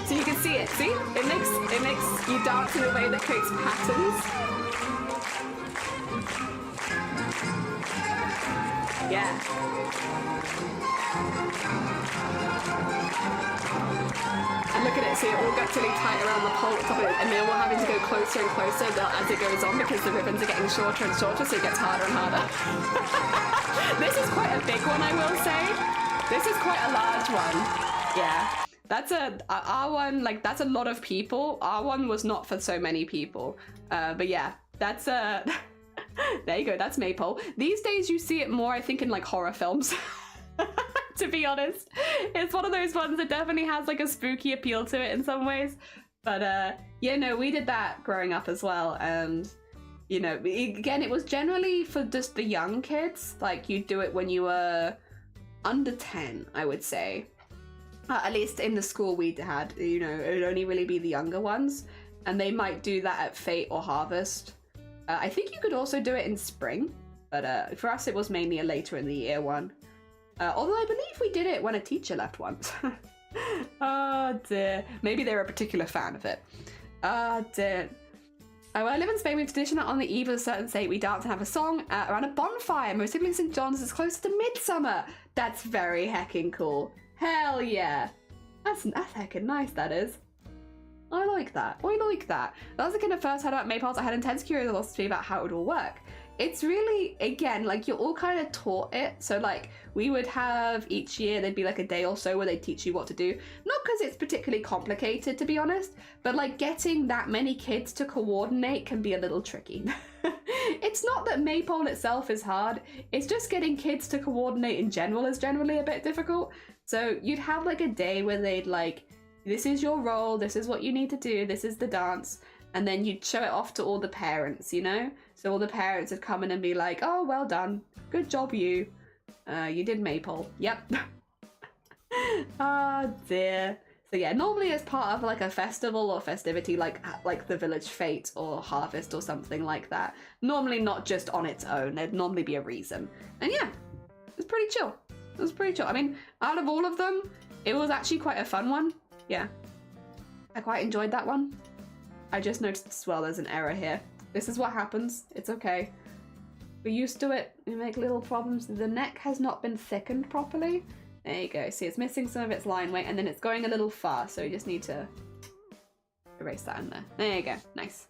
So you can see it. See? It makes you dance in a way that creates patterns. Yeah. And look at it, so it all gets really tight around the pole top of it, and then we're having to go closer and closer as it goes on because the ribbons are getting shorter and shorter, so it gets harder and harder. This is quite a big one, I will say. This is quite a large one. Yeah. That's our one, like, that's a lot of people. Our one was not for so many people. But yeah, that's there you go, that's maypole. These days you see it more, I think, in like horror films. To be honest, it's one of those ones that definitely has like a spooky appeal to it in some ways. But yeah, no, we did that growing up as well. And you know, again, it was generally for just the young kids. Like you'd do it when you were under 10, I would say. At least in the school we had, you know, it would only really be the younger ones. And they might do that at Fate or Harvest. I think you could also do it in spring. But for us, it was mainly a later in the year one. Although I believe we did it when a teacher left once. Oh dear. Maybe they were a particular fan of it. Oh dear. When I live in Spain, we have tradition that on the eve of a certain date, we dance and have a song around a bonfire. Most siblings St. John's is close to midsummer. That's very heckin' cool. Hell yeah. That's heckin' nice, that is. I like that. I like that. That was the kind of first heard about maypoles. I had intense curiosity about how it would all work. It's really, again, like you're all kind of taught it. So like we would have each year, there'd be like a day or so where they'd teach you what to do. Not because it's particularly complicated, to be honest, but like getting that many kids to coordinate can be a little tricky. It's not that maypole itself is hard. It's just getting kids to coordinate in general is generally a bit difficult. So you'd have like a day where they'd like, this is your role, this is what you need to do, this is the dance. And then you'd show it off to all the parents, you know? So all the parents would come in and be like, oh, well done. Good job, you. You did maypole. Yep. Oh, dear. So yeah, normally as part of like a festival or festivity, like the village fete or harvest or something like that. Normally not just on its own. There'd normally be a reason. And yeah, it was pretty chill. It was pretty chill. I mean, out of all of them, it was actually quite a fun one. Yeah. I quite enjoyed that one. I just noticed as well there's an error here. This is what happens. It's okay. We're used to it. We make little problems. The neck has not been thickened properly. There you go. See, it's missing some of its line weight and then it's going a little far. So you just need to erase that in there. There you go. Nice.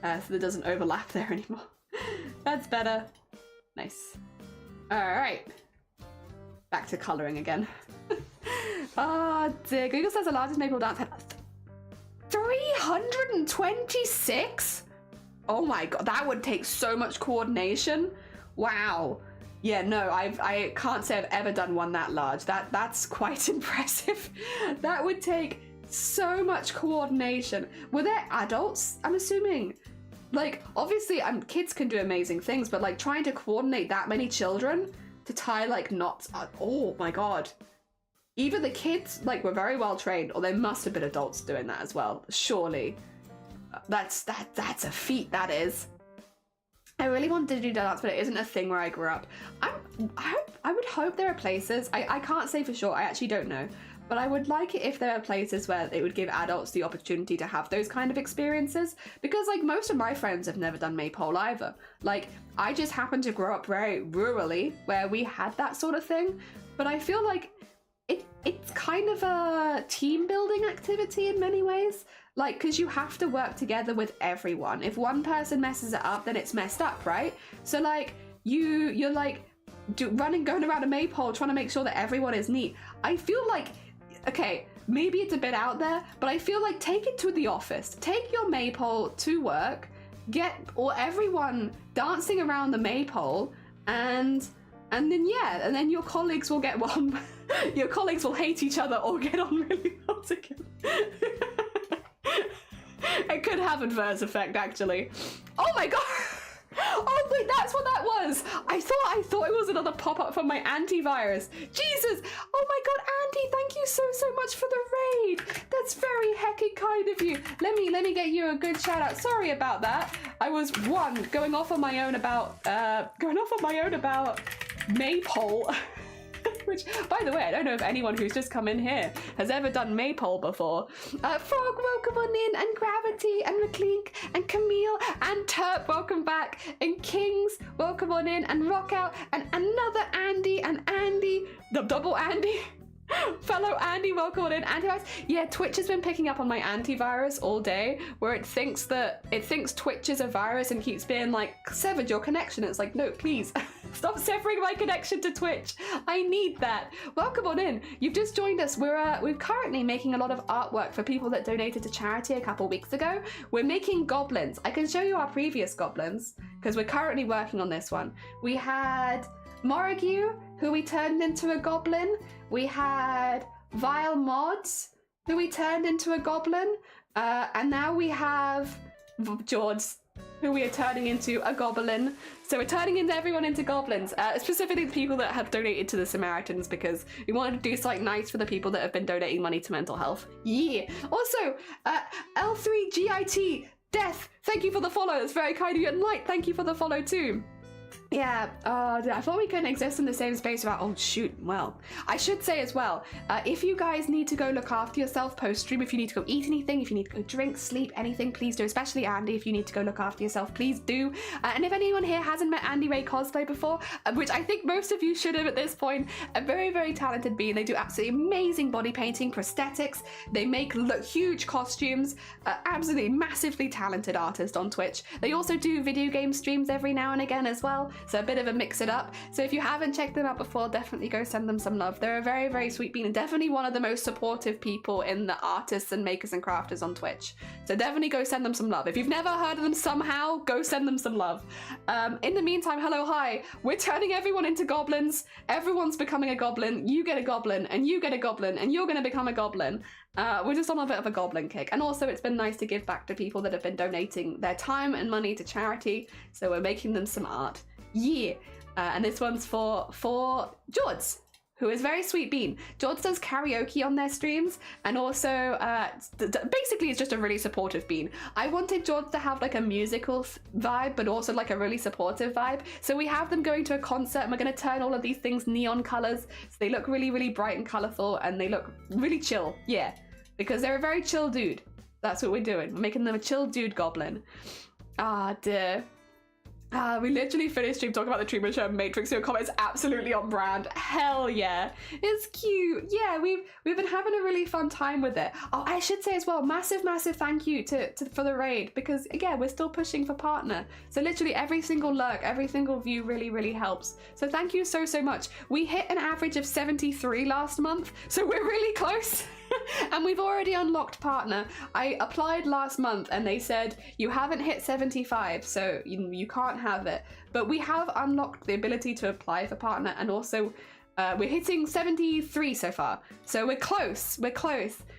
So there doesn't overlap there anymore. That's better. Nice. All right. Back to colouring again. Oh dear. Google says the largest maple dance had 326? Oh my god, that would take so much coordination. Wow. Yeah, no, I can't say I've ever done one that large. That's quite impressive. That would take so much coordination. Were there adults? I'm assuming. Like, obviously, kids can do amazing things, but like trying to coordinate that many children to tie like knots. Oh my god. Either the kids like were very well trained, or there must have been adults doing that as well. Surely, that's a feat. That is. I really wanted to do dance, but it isn't a thing where I grew up. I would hope there are places. I can't say for sure. I actually don't know, but I would like it if there are places where it would give adults the opportunity to have those kind of experiences. Because like most of my friends have never done maypole either. Like I just happened to grow up very rurally where we had that sort of thing. But I feel like it's kind of a team building activity in many ways. Like, because you have to work together with everyone. If one person messes it up, then it's messed up, right? So like you're like going around a maypole trying to make sure that everyone is neat. I feel like, okay, maybe it's a bit out there, but I feel like take it to the office. Take your maypole to work, get everyone dancing around the maypole, and then your colleagues will get one. Your colleagues will hate each other or get on really well together. It could have adverse effect, actually. Oh my god! Oh wait, that's what that was! I thought it was another pop-up from my antivirus. Jesus! Oh my god, Andy, thank you so much for the raid! That's very heckin' kind of you. Let me get you a good shout out. Sorry about that. I was going off on my own about maypole. Which, by the way, I don't know if anyone who's just come in here has ever done maypole before. Frog, welcome on in, and Gravity, and McClink, and Camille, and Terp, welcome back, and Kings, welcome on in, and Rockout, and another Andy, and Andy, the double Andy. Fellow Andy, welcome on in. Antivirus. Yeah, Twitch has been picking up on my antivirus all day, where it thinks Twitch is a virus and keeps being like, severed your connection. It's like, no, please stop severing my connection to Twitch. I need that. Welcome on in. You've just joined us. We're currently making a lot of artwork for people that donated to charity a couple weeks ago. We're making goblins. I can show you our previous goblins because we're currently working on this one. We had Morrigue, who we turned into a goblin. We had Vile Mods, who we turned into a goblin. And now we have George, who we are turning into a goblin. So we're turning everyone into goblins, specifically the people that have donated to the Samaritans, because we wanted to do something nice for the people that have been donating money to mental health. Yeah. Also, L3GIT, Death, thank you for the follow. That's very kind of you. And Light, thank you for the follow too. Yeah, I thought we couldn't exist in the same space without, oh shoot, well, I should say as well, if you guys need to go look after yourself post-stream, if you need to go eat anything, if you need to go drink, sleep, anything, please do, especially Andy, if you need to go look after yourself, please do. And if anyone here hasn't met Andy Ray Cosplay before, which I think most of you should have at this point, a very, very talented being. They do absolutely amazing body painting, prosthetics, they make huge costumes, absolutely massively talented artist on Twitch. They also do video game streams every now and again as well. So a bit of a mix it up. So if you haven't checked them out before, definitely go send them some love. They're a very, very sweet being and definitely one of the most supportive people in the artists and makers and crafters on Twitch. So definitely go send them some love. If you've never heard of them somehow, go send them some love. In the meantime, hello, hi. We're turning everyone into goblins. Everyone's becoming a goblin. You get a goblin, and you get a goblin, and you're going to become a goblin. We're just on a bit of a goblin kick. And also it's been nice to give back to people that have been donating their time and money to charity. So we're making them some art. Yeah, and this one's for George, who is very sweet bean. George does karaoke on their streams, and also basically is just a really supportive bean. I wanted George to have like a musical vibe, but also like a really supportive vibe. So we have them going to a concert, and we're going to turn all of these things neon colors, so they look really, really bright and colorful, and they look really chill. Yeah, because they're a very chill dude. That's what we're doing. We're making them a chill dude goblin. Ah, dear. We literally finished stream talking about the treatment show Matrix. Your comments absolutely on brand. Hell yeah. It's cute. Yeah, we've been having a really fun time with it. Oh, I should say as well, massive thank you for the raid, because again, we're still pushing for partner. So literally every single lurk, every single view really helps. So thank you so much. We hit an average of 73 last month, so we're really close. And we've already unlocked partner. I applied last month and they said you haven't hit 75, so you can't have it. But we have unlocked the ability to apply for partner, and also we're hitting 73 so far. So we're close.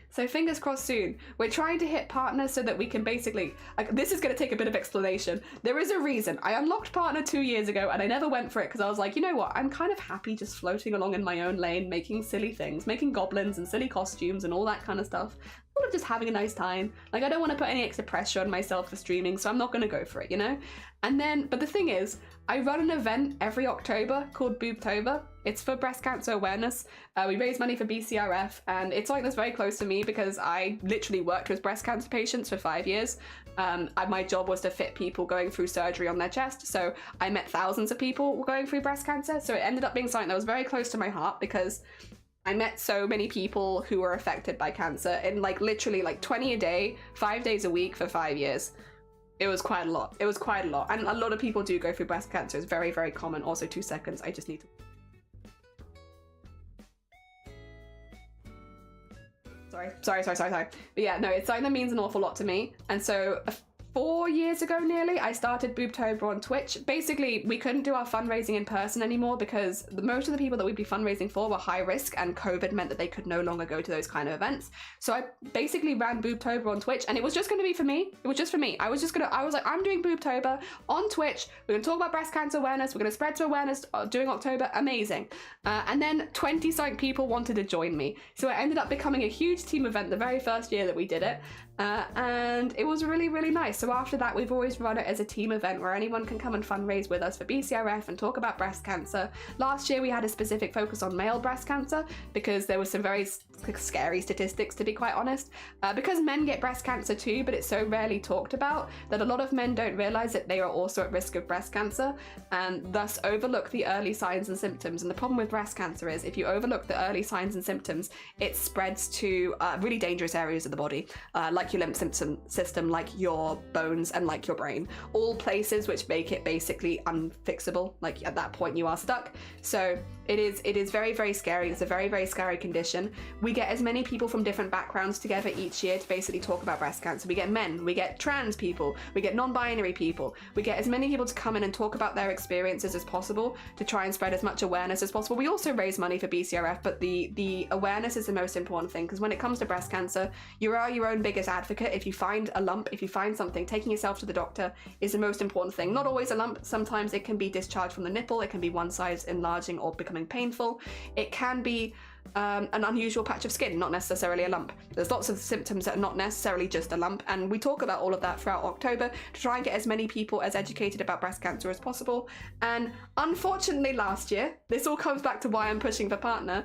So fingers crossed soon. We're trying to hit partner so that we can basically, this is going to take a bit of explanation. There is a reason. I unlocked partner 2 years ago and I never went for it because I was like, you know what? I'm kind of happy just floating along in my own lane, making silly things, making goblins and silly costumes and all that kind of stuff. I'm just having a nice time. Like, I don't want to put any extra pressure on myself for streaming, so I'm not going to go for it, you know? And then, but the thing is, I run an event every October called Boobtober. It's for breast cancer awareness. We raise money for BCRF, and it's something that's very close to me because I literally worked with breast cancer patients for 5 years. My job was to fit people going through surgery on their chest, so I met thousands of people going through breast cancer, so it ended up being something that was very close to my heart because I met so many people who were affected by cancer in like literally like 20 a day, 5 days a week for 5 years. It was quite a lot. It was quite a lot. And a lot of people do go through breast cancer. It's very, very common. Also, 2 seconds. I just need to... Sorry. But yeah, no, it's something that means an awful lot to me. And so 4 years ago nearly, I started Boobtober on Twitch. Basically, we couldn't do our fundraising in person anymore because most of the people that we'd be fundraising for were high risk, and COVID meant that they could no longer go to those kind of events. So I basically ran Boobtober on Twitch, and it was just going to be for me. It was just for me. I was like, I'm doing Boobtober on Twitch. We're going to talk about breast cancer awareness. We're going to spread some awareness during October. Amazing. And then 20-something people wanted to join me. So it ended up becoming a huge team event the very first year that we did it. And it was really, really nice. So after that, we've always run it as a team event where anyone can come and fundraise with us for BCRF and talk about breast cancer. Last year, we had a specific focus on male breast cancer because there were some very scary statistics, to be quite honest. Because men get breast cancer too, but it's so rarely talked about that a lot of men don't realize that they are also at risk of breast cancer and thus overlook the early signs and symptoms. And the problem with breast cancer is if you overlook the early signs and symptoms, it spreads to really dangerous areas of the body, like your lymph system, like your bones, and like your brain, all places which make it basically unfixable. Like at that point you are stuck. So it is very, very scary. It's a very, very scary condition. We get as many people from different backgrounds together each year to basically talk about breast cancer. We get men, we get trans people, we get non-binary people. We get as many people to come in and talk about their experiences as possible to try and spread as much awareness as possible. We also raise money for BCRF, but the awareness is the most important thing, because when it comes to breast cancer, you are your own biggest advocate. If you find a lump, if you find something, taking yourself to the doctor is the most important thing. Not always a lump. Sometimes it can be discharged from the nipple. It can be one size enlarging or becoming painful. It can be an unusual patch of skin, not necessarily a lump. There's lots of symptoms that are not necessarily just a lump, and we talk about all of that throughout October to try and get as many people as educated about breast cancer as possible. And unfortunately last year, this all comes back to why I'm pushing for partner,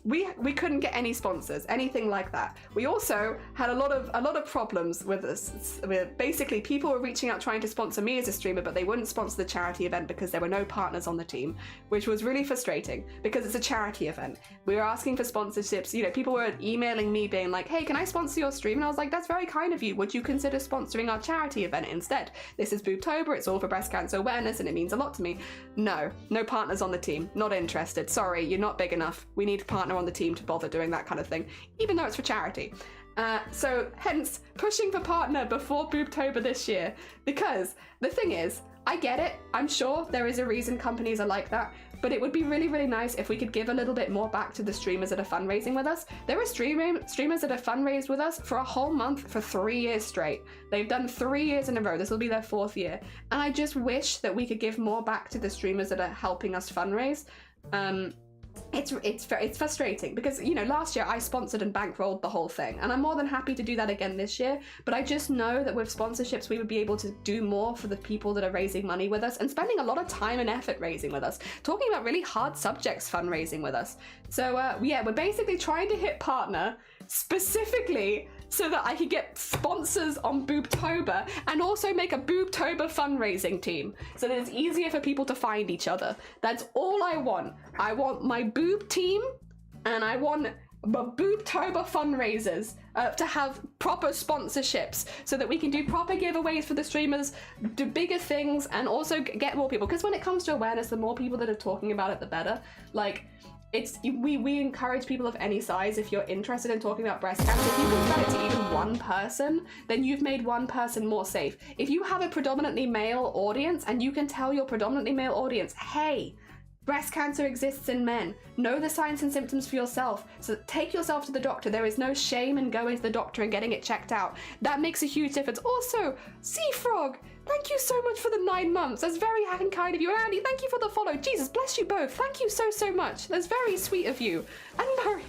we couldn't get any sponsors, anything like that. We also had a lot of problems with this. Basically, people were reaching out trying to sponsor me as a streamer, but they wouldn't sponsor the charity event because there were no partners on the team, which was really frustrating because it's a charity event. We were asking for sponsorships. You know, people were emailing me being like, hey, can I sponsor your stream? And I was like, that's very kind of you. Would you consider sponsoring our charity event instead? This is Boobtober. It's all for breast cancer awareness and it means a lot to me. No partners on the team. Not interested. Sorry, you're not big enough. We need a partner on the team to bother doing that kind of thing, even though it's for charity. So hence pushing for partner before Boobtober this year, because the thing is, I get it. I'm sure there is a reason companies are like that, but it would be really, really nice if we could give a little bit more back to the streamers that are fundraising with us. There are streamers that have fundraised with us for a whole month for 3 years straight. They've done 3 years in a row. This will be their 4th year. And I just wish that we could give more back to the streamers that are helping us fundraise. It's frustrating because, you know, last year I sponsored and bankrolled the whole thing, and I'm more than happy to do that again this year, but I just know that with sponsorships we would be able to do more for the people that are raising money with us and spending a lot of time and effort raising with us, talking about really hard subjects fundraising with us. So yeah, we're basically trying to hit partner specifically so that I could get sponsors on Boobtober and also make a Boobtober fundraising team so that it's easier for people to find each other. That's all I want. I want my boob team and I want Boobtober fundraisers to have proper sponsorships so that we can do proper giveaways for the streamers, do bigger things, and also get more people. Because when it comes to awareness, the more people that are talking about it, the better. Like, we encourage people of any size, if you're interested in talking about breast cancer, if you can spread it to even one person, then you've made one person more safe. If you have a predominantly male audience and you can tell your predominantly male audience, hey, breast cancer exists in men. Know the signs and symptoms for yourself. So take yourself to the doctor. There is no shame in going to the doctor and getting it checked out. That makes a huge difference. Also, Sea Frog, thank you so much for the 9 months. That's very kind of you. And Andy, thank you for the follow. Jesus, bless you both. Thank you so, so much. That's very sweet of you. And Murray,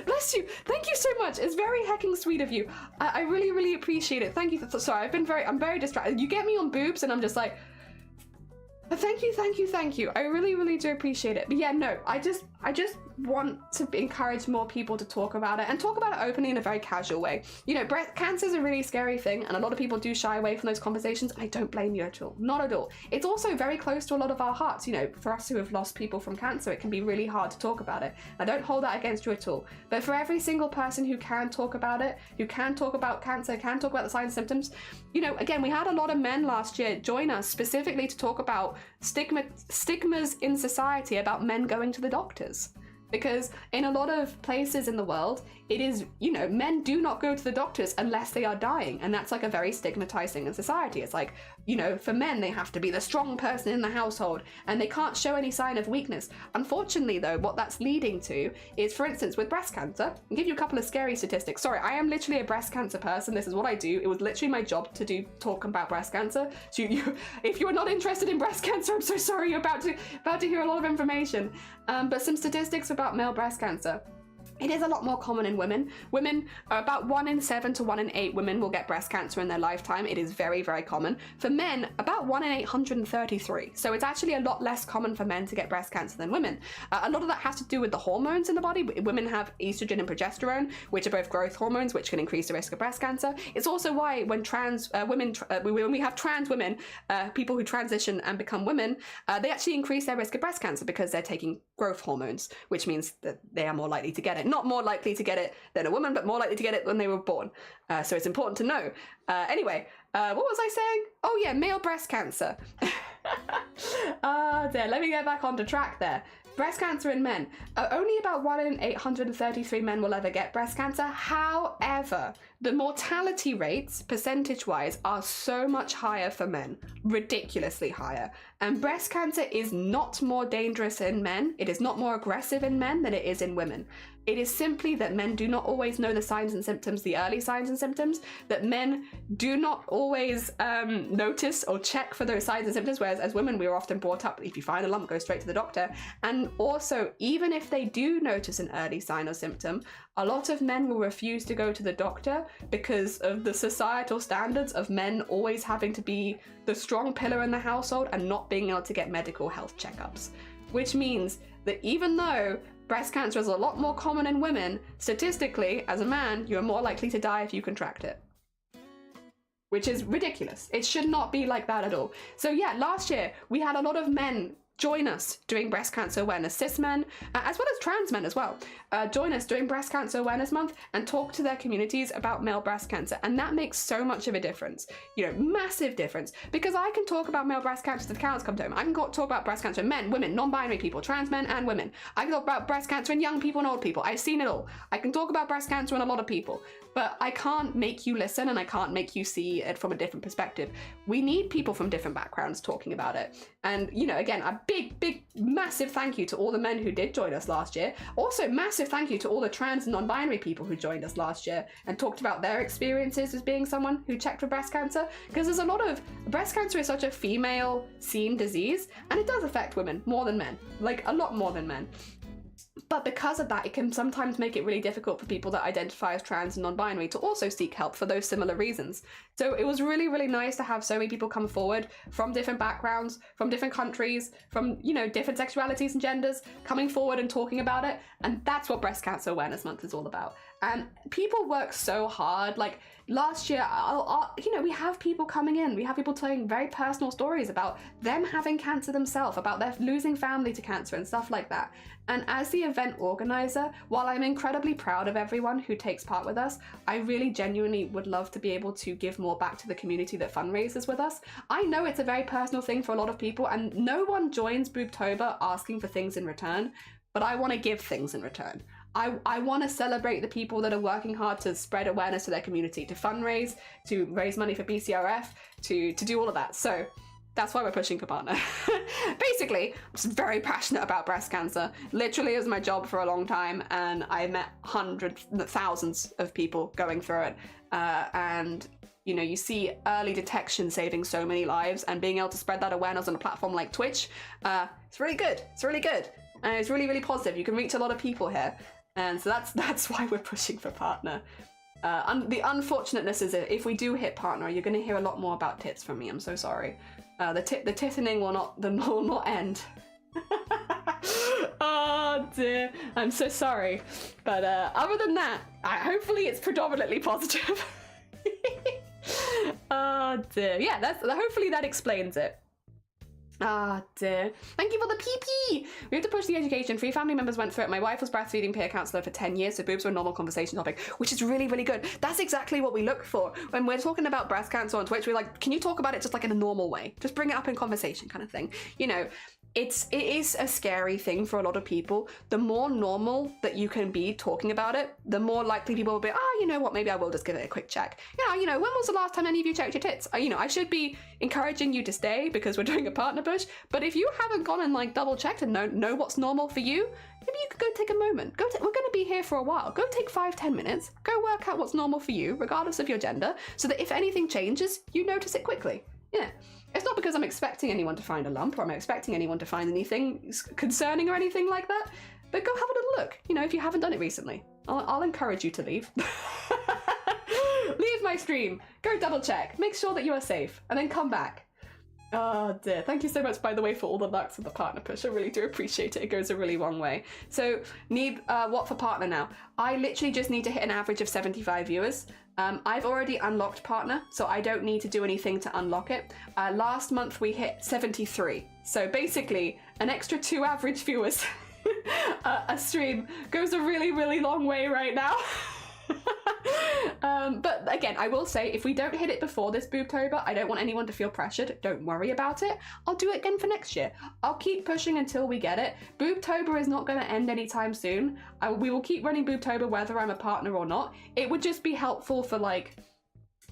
bless you. Thank you so much. It's very hecking sweet of you. I really, really appreciate it. Thank you. Sorry, I'm very distracted. You get me on boobs and I'm just like, thank you. I really, really do appreciate it. But yeah, no, I just want to encourage more people to talk about it and talk about it openly in a very casual way. You know, breast cancer is a really scary thing, and a lot of people do shy away from those conversations. I don't blame you at all, not at all. It's also very close to a lot of our hearts. You know, for us who have lost people from cancer, it can be really hard to talk about it. I don't hold that against you at all. But for every single person who can talk about it, who can talk about cancer, can talk about the signs and symptoms, you know, again, we had a lot of men last year join us specifically to talk about stigmas in society about men going to the doctors. Because in a lot of places in the world, it is, you know, men do not go to the doctors unless they are dying. And that's like a very stigmatized thing in society. It's like, you know, for men, they have to be the strong person in the household and they can't show any sign of weakness. Unfortunately, though, what that's leading to is, for instance, with breast cancer, I'll give you a couple of scary statistics. Sorry, I am literally a breast cancer person. This is what I do. It was literally my job to talk about breast cancer. So if you're not interested in breast cancer, I'm so sorry. You're about to hear a lot of information. But some statistics about male breast cancer. It is a lot more common in women. Women are about 1 in 7 to 1 in 8 women will get breast cancer in their lifetime. It is very, very common. For men, about 1 in 833. So it's actually a lot less common for men to get breast cancer than women. A lot of that has to do with the hormones in the body. Women have estrogen and progesterone, which are both growth hormones, which can increase the risk of breast cancer. It's also why when when we have trans women, people who transition and become women, they actually increase their risk of breast cancer because they're taking growth hormones, which means that they are more likely to get it. Not more likely to get it than a woman, but more likely to get it when they were born. So it's important to know. Anyway, what was I saying? Oh yeah, male breast cancer. There, let me get back onto track there. Breast cancer in men. Only about 1 in 833 men will ever get breast cancer. However, the mortality rates, percentage-wise, are so much higher for men. Ridiculously higher. And breast cancer is not more dangerous in men. It is not more aggressive in men than it is in women. It is simply that men do not always know the signs and symptoms, the early signs and symptoms, that men do not always notice or check for those signs and symptoms, whereas as women, we are often brought up, if you find a lump, go straight to the doctor. And also, even if they do notice an early sign or symptom, a lot of men will refuse to go to the doctor because of the societal standards of men always having to be the strong pillar in the household and not being able to get medical health checkups. Which means that even though breast cancer is a lot more common in women, statistically, as a man, you're more likely to die if you contract it. Which is ridiculous. It should not be like that at all. So yeah, last year, we had a lot of men join us doing breast cancer awareness, cis men, as well as trans men as well, join us during Breast Cancer Awareness Month and talk to their communities about male breast cancer. And that makes so much of a difference, you know, massive difference, because I can talk about male breast cancer to the cows come home. I can talk about breast cancer in men, women, non-binary people, trans men and women. I can talk about breast cancer in young people and old people. I've seen it all. I can talk about breast cancer in a lot of people, but I can't make you listen and I can't make you see it from a different perspective. We need people from different backgrounds talking about it. And, you know, again, a big, massive thank you to all the men who did join us last year. Also, massive thank you to all the trans and non-binary people who joined us last year and talked about their experiences as being someone who checked for breast cancer. Because there's a lot of, breast cancer is such a female seen disease, and it does affect women more than men, like a lot more than men. But because of that, it can sometimes make it really difficult for people that identify as trans and non-binary to also seek help for those similar reasons. So it was really, really nice to have so many people come forward from different backgrounds, from different countries, from, you know, different sexualities and genders, coming forward and talking about it. And that's what Breast Cancer Awareness Month is all about. And people work so hard. Like last year, you know, we have people coming in, we have people telling very personal stories about them having cancer themselves, about their losing family to cancer and stuff like that. And as the event organizer, while I'm incredibly proud of everyone who takes part with us, I really genuinely would love to be able to give more back to the community that fundraises with us. I know it's a very personal thing for a lot of people, and no one joins Boobtober asking for things in return, but I want to give things in return. I want to celebrate the people that are working hard to spread awareness to their community, to fundraise, to raise money for BCRF, to do all of that. So that's why we're pushing for partner. Basically, I'm just very passionate about breast cancer. Literally, it was my job for a long time, and I met hundreds, thousands of people going through it. And you know, you see early detection saving so many lives, and being able to spread that awareness on a platform like Twitch, it's really good. It's really good. And it's really, really positive. You can reach a lot of people here. And so that's why we're pushing for partner. The unfortunateness is that if we do hit partner, you're going to hear a lot more about tits from me. I'm so sorry. The tittening will not end. dear, I'm so sorry. But other than that, hopefully it's predominantly positive. Oh dear. Yeah, hopefully that explains it. Ah, dear. Thank you for the PP! We have to push the education. 3 family members went through it. My wife was breastfeeding peer counselor for 10 years, so boobs were a normal conversation topic, which is really, really good. That's exactly what we look for. When we're talking about breast cancer on Twitch, we're like, can you talk about it just like in a normal way? Just bring it up in conversation kind of thing. You know, it is a scary thing for a lot of people. The more normal that you can be talking about it, the more likely people will be, you know what, maybe I will just give it a quick check. You know, when was the last time any of you checked your tits? You know, I should be encouraging you to stay because we're doing a partner push, but if you haven't gone and like double checked and know what's normal for you, maybe you could go take a moment. We're going to be here for a while. Go take 5-10 minutes, go work out what's normal for you, regardless of your gender, so that if anything changes, you notice it quickly. Yeah. It's not because I'm expecting anyone to find a lump or I'm expecting anyone to find anything concerning or anything like that, but go have a little look, you know, if you haven't done it recently. I'll encourage you to leave. Leave my stream, go double check, make sure that you are safe, and then come back. Oh dear. Thank you so much, by the way, for all the lux of the partner push. I really do appreciate it. It goes a really long way. So need what for partner now? I literally just need to hit an average of 75 viewers. I've already unlocked partner, so I don't need to do anything to unlock it. Last month we hit 73. So basically an extra 2 average viewers a stream goes a really, really long way right now. But again, I will say, if we don't hit it before this Boobtober, I don't want anyone to feel pressured. Don't worry about it. I'll do it again for next year. I'll keep pushing until we get it. Boobtober is not going to end anytime soon. We will keep running Boobtober whether I'm a partner or not. It would just be helpful for like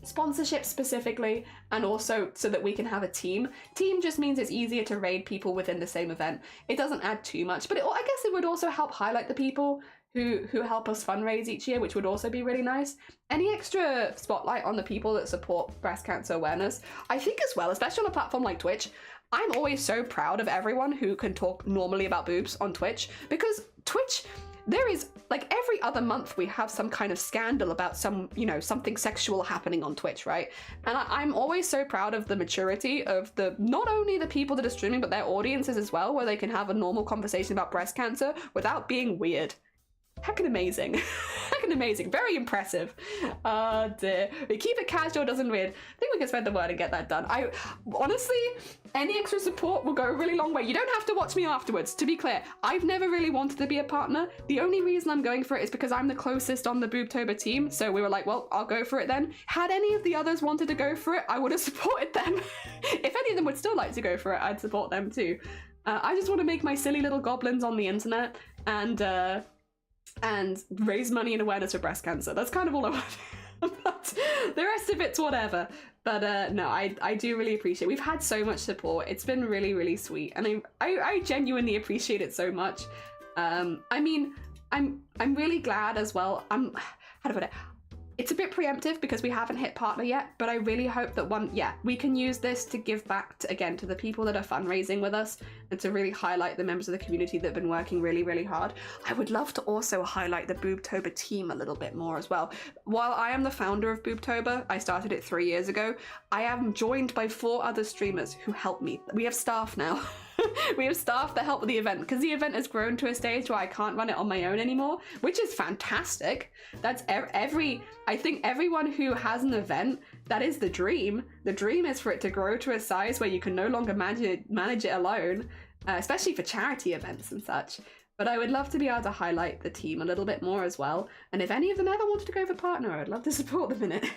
sponsorship specifically, and also so that we can have a team. Team just means it's easier to raid people within the same event. It doesn't add too much, but I guess it would also help highlight the people who help us fundraise each year, which would also be really nice. Any extra spotlight on the people that support breast cancer awareness, I think as well, especially on a platform like Twitch. I'm always so proud of everyone who can talk normally about boobs on Twitch, because Twitch, there is, like, every other month we have some kind of scandal about something sexual happening on Twitch, right? And I'm always so proud of the maturity of not only the people that are streaming, but their audiences as well, where they can have a normal conversation about breast cancer without being weird. Heckin' amazing. Heckin' amazing. Very impressive. Oh dear. We keep it casual, doesn't weird. I think we can spread the word and get that done. Honestly, any extra support will go a really long way. You don't have to watch me afterwards, to be clear. I've never really wanted to be a partner. The only reason I'm going for it is because I'm the closest on the Boobtober team, so we were like, well, I'll go for it then. Had any of the others wanted to go for it, I would have supported them. If any of them would still like to go for it, I'd support them too. I just want to make my silly little goblins on the internet and raise money and awareness for breast cancer. That's kind of all I want. But the rest of it's whatever. But no, I do really appreciate it. We've had so much support. It's been really, really sweet, and I genuinely appreciate it so much. I mean, I'm really glad as well. How to put it? It's a bit preemptive because we haven't hit partner yet, but I really hope that we can use this to give back to the people that are fundraising with us, and to really highlight the members of the community that have been working really, really hard. I would love to also highlight the Boobtober team a little bit more as well. While I am the founder of Boobtober, I started it 3 years ago, I am joined by 4 other streamers who help me. We have staff now. We have staff that help with the event, because the event has grown to a stage where I can't run it on my own anymore, which is fantastic. That's I think everyone who has an event, that is the dream. The dream is for it to grow to a size where you can no longer manage it alone, especially for charity events and such. But I would love to be able to highlight the team a little bit more as well. And if any of them ever wanted to go for partner, I'd love to support them in it.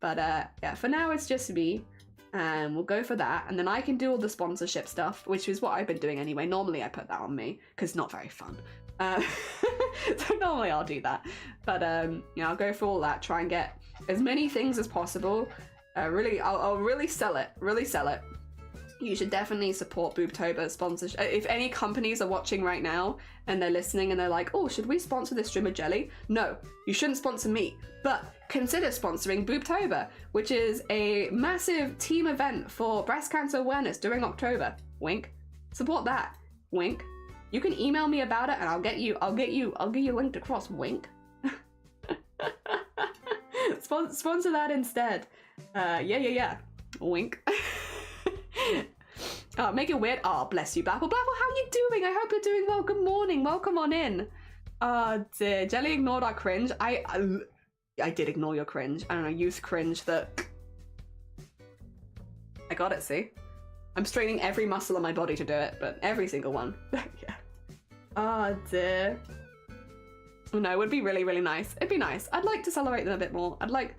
But yeah, for now it's just me. And we'll go for that, and then I can do all the sponsorship stuff, which is what I've been doing anyway. Normally I put that on me because it's not very fun, so normally I'll do that, but I'll go for all that, try and get as many things as possible. I'll really sell it. You should definitely support Boobtober sponsorship. If any companies are watching right now and they're listening and they're like, oh, should we sponsor this streamer Jelly? No, you shouldn't sponsor me, but consider sponsoring Boobtober, which is a massive team event for breast cancer awareness during October. Wink. Support that. Wink. You can email me about it and I'll get you linked across. Wink. Sponsor that instead. Yeah. Wink. Make it weird. Oh, bless you, Blapple. Blapple, how are you doing? I hope you're doing well. Good morning. Welcome on in. Oh, dear. Jelly ignored our cringe. I did ignore your cringe. I don't know, youth cringe that... I got it, see? I'm straining every muscle in my body to do it, but every single one. Yeah. Oh, dear. No, it would be really, really nice. It'd be nice. I'd like to celebrate them a bit more. I'd like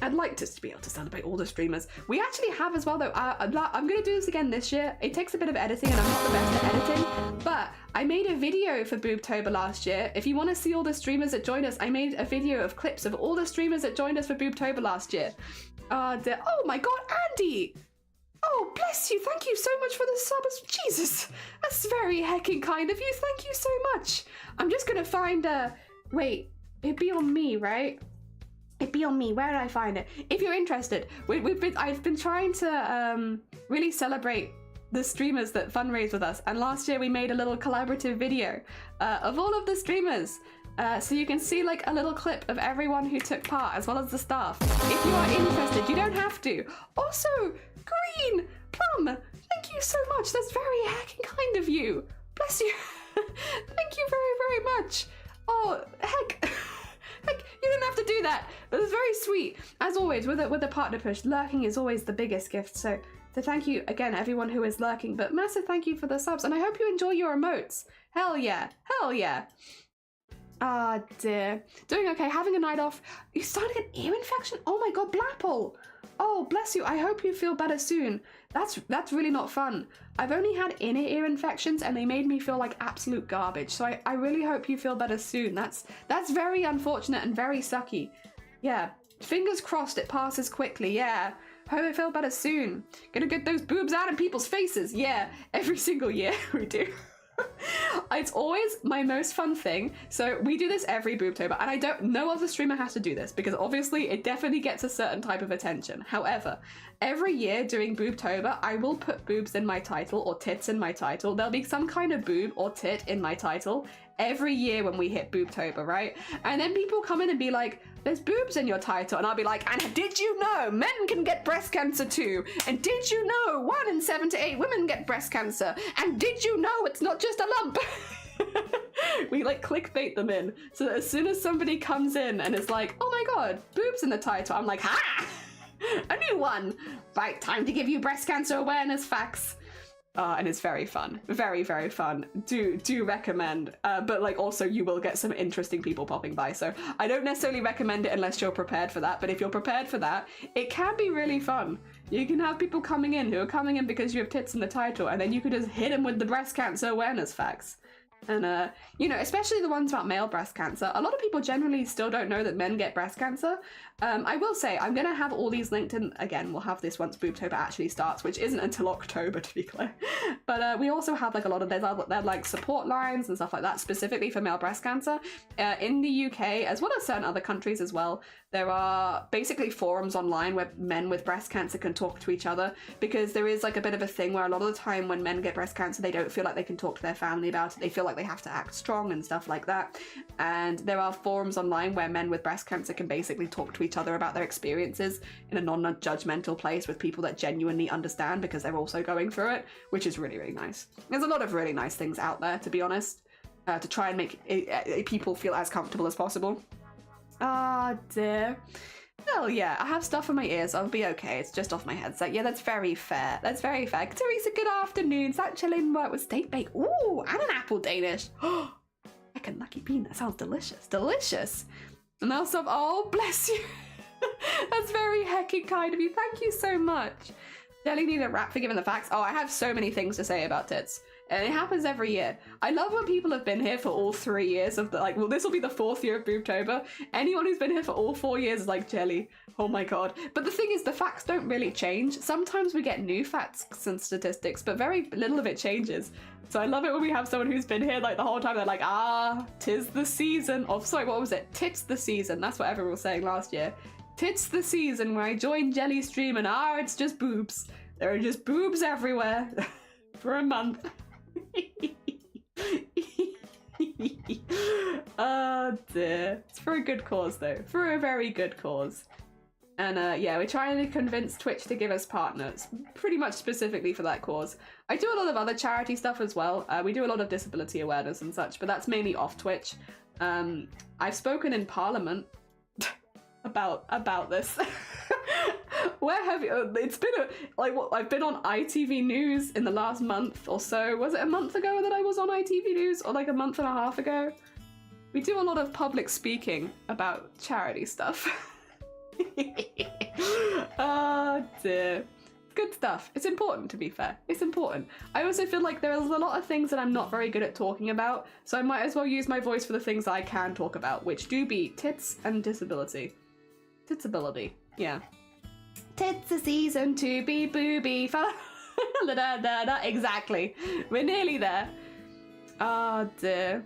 to be able to celebrate all the streamers. We actually have as well though, I'm gonna do this again this year. It takes a bit of editing and I'm not the best at editing, but I made a video for Boobtober last year. If you wanna see all the streamers that joined us, I made a video of clips of all the streamers that joined us for Boobtober last year. Oh my God, Andy! Oh, bless you, thank you so much for the subs. Jesus, that's very hecking kind of you, thank you so much. I'm just gonna find wait, it'd be on me, right? It'd be on me. Where did I find it? If you're interested, I've been trying to really celebrate the streamers that fundraise with us, and last year we made a little collaborative video of all of the streamers, so you can see like a little clip of everyone who took part as well as the staff. If you are interested, you don't have to. Also, Green Plum, thank you so much. That's very heckin' kind of you. Bless you. Thank you very, very much. Oh, heck. Like, you didn't have to do that, but it's very sweet. As always, with a partner push, lurking is always the biggest gift. So thank you again, everyone who is lurking. But massive thank you for the subs, and I hope you enjoy your emotes. Hell yeah, hell yeah. Ah dear, doing okay. Having a night off. You started an ear infection. Oh my God, Blapple. Oh bless you. I hope you feel better soon. That's really not fun. I've only had inner ear infections and they made me feel like absolute garbage. So I really hope you feel better soon. That's very unfortunate and very sucky. Yeah, fingers crossed it passes quickly. Yeah, hope I feel better soon. Gonna get those boobs out of people's faces. Yeah, every single year we do. It's always my most fun thing. So we do this every Boobtober, and no other streamer has to do this because obviously it definitely gets a certain type of attention. However, every year during Boobtober, I will put boobs in my title or tits in my title. There'll be some kind of boob or tit in my title every year when we hit Boobtober, right? And then people come in and be like, there's boobs in your title. And I'll be like, and did you know men can get breast cancer too? And did you know 1 in 7 to 8 women get breast cancer? And did you know it's not just a lump? We like clickbait them in. So that as soon as somebody comes in and is like, oh my God, boobs in the title, I'm like, ha! A new one! Right, time to give you breast cancer awareness facts. And it's very fun. Very, very fun. Do recommend. But like also you will get some interesting people popping by. So I don't necessarily recommend it unless you're prepared for that. But if you're prepared for that, it can be really fun. You can have people coming in who are coming in because you have tits in the title, and then you could just hit them with the breast cancer awareness facts. And, you know, especially the ones about male breast cancer. A lot of people generally still don't know that men get breast cancer. I will say, I'm going to have all these linked in. Again, we'll have this once Boobtober actually starts, which isn't until October, to be clear. But we also have, like, a lot of, they're like, support lines and stuff like that, specifically for male breast cancer. In the UK, as well as certain other countries as well, there are basically forums online where men with breast cancer can talk to each other, because there is, like, a bit of a thing where a lot of the time when men get breast cancer, they don't feel like they can talk to their family about it. They feel like they have to act strong and stuff like that. And there are forums online where men with breast cancer can basically talk to each other about their experiences in a non-judgmental place with people that genuinely understand because they're also going through it, which is really, really nice. There's a lot of really nice things out there, to be honest, to try and make people feel as comfortable as possible. Ah, dear. Hell yeah, I have stuff in my ears. I'll be okay. It's just off my headset. Yeah, that's very fair. That's very fair. Teresa, good afternoon. Is that chilling work with steak bake? Ooh, and an apple Danish. Oh, heckin' lucky bean. That sounds delicious. Delicious. And also, oh, bless you. That's very heckin' kind of you. Thank you so much. Jelly need a rap for giving the facts. Oh, I have so many things to say about tits. And it happens every year. I love when people have been here for all 3 years of the, like, well, this will be the 4th year of Boobtober. Anyone who's been here for all 4 years is like, Jelly, oh my God. But the thing is, the facts don't really change. Sometimes we get new facts and statistics, but very little of it changes. So I love it when we have someone who's been here like the whole time. They're like, ah, 'tis the season. Oh, sorry, what was it? Tits the season. That's what everyone was saying last year. Tits the season where I joined Jelly's stream and it's just boobs. There are just boobs everywhere for a month. Oh dear. It's for a good cause though. For a very good cause. And yeah, we're trying to convince Twitch to give us partners, pretty much specifically for that cause. I do a lot of other charity stuff as well. We do a lot of disability awareness and such, but that's mainly off Twitch. I've spoken in Parliament about this. Where have you? It's been I've been on ITV News in the last month or so. Was it a month ago that I was on ITV News, or like a month and a half ago? We do a lot of public speaking about charity stuff. Oh dear. Good stuff. It's important, to be fair. It's important. I also feel like there's a lot of things that I'm not very good at talking about, so I might as well use my voice for the things I can talk about, which do be tits and disability. Titsability. Yeah. Tits a season to be booby. Exactly. We're nearly there. Oh dear.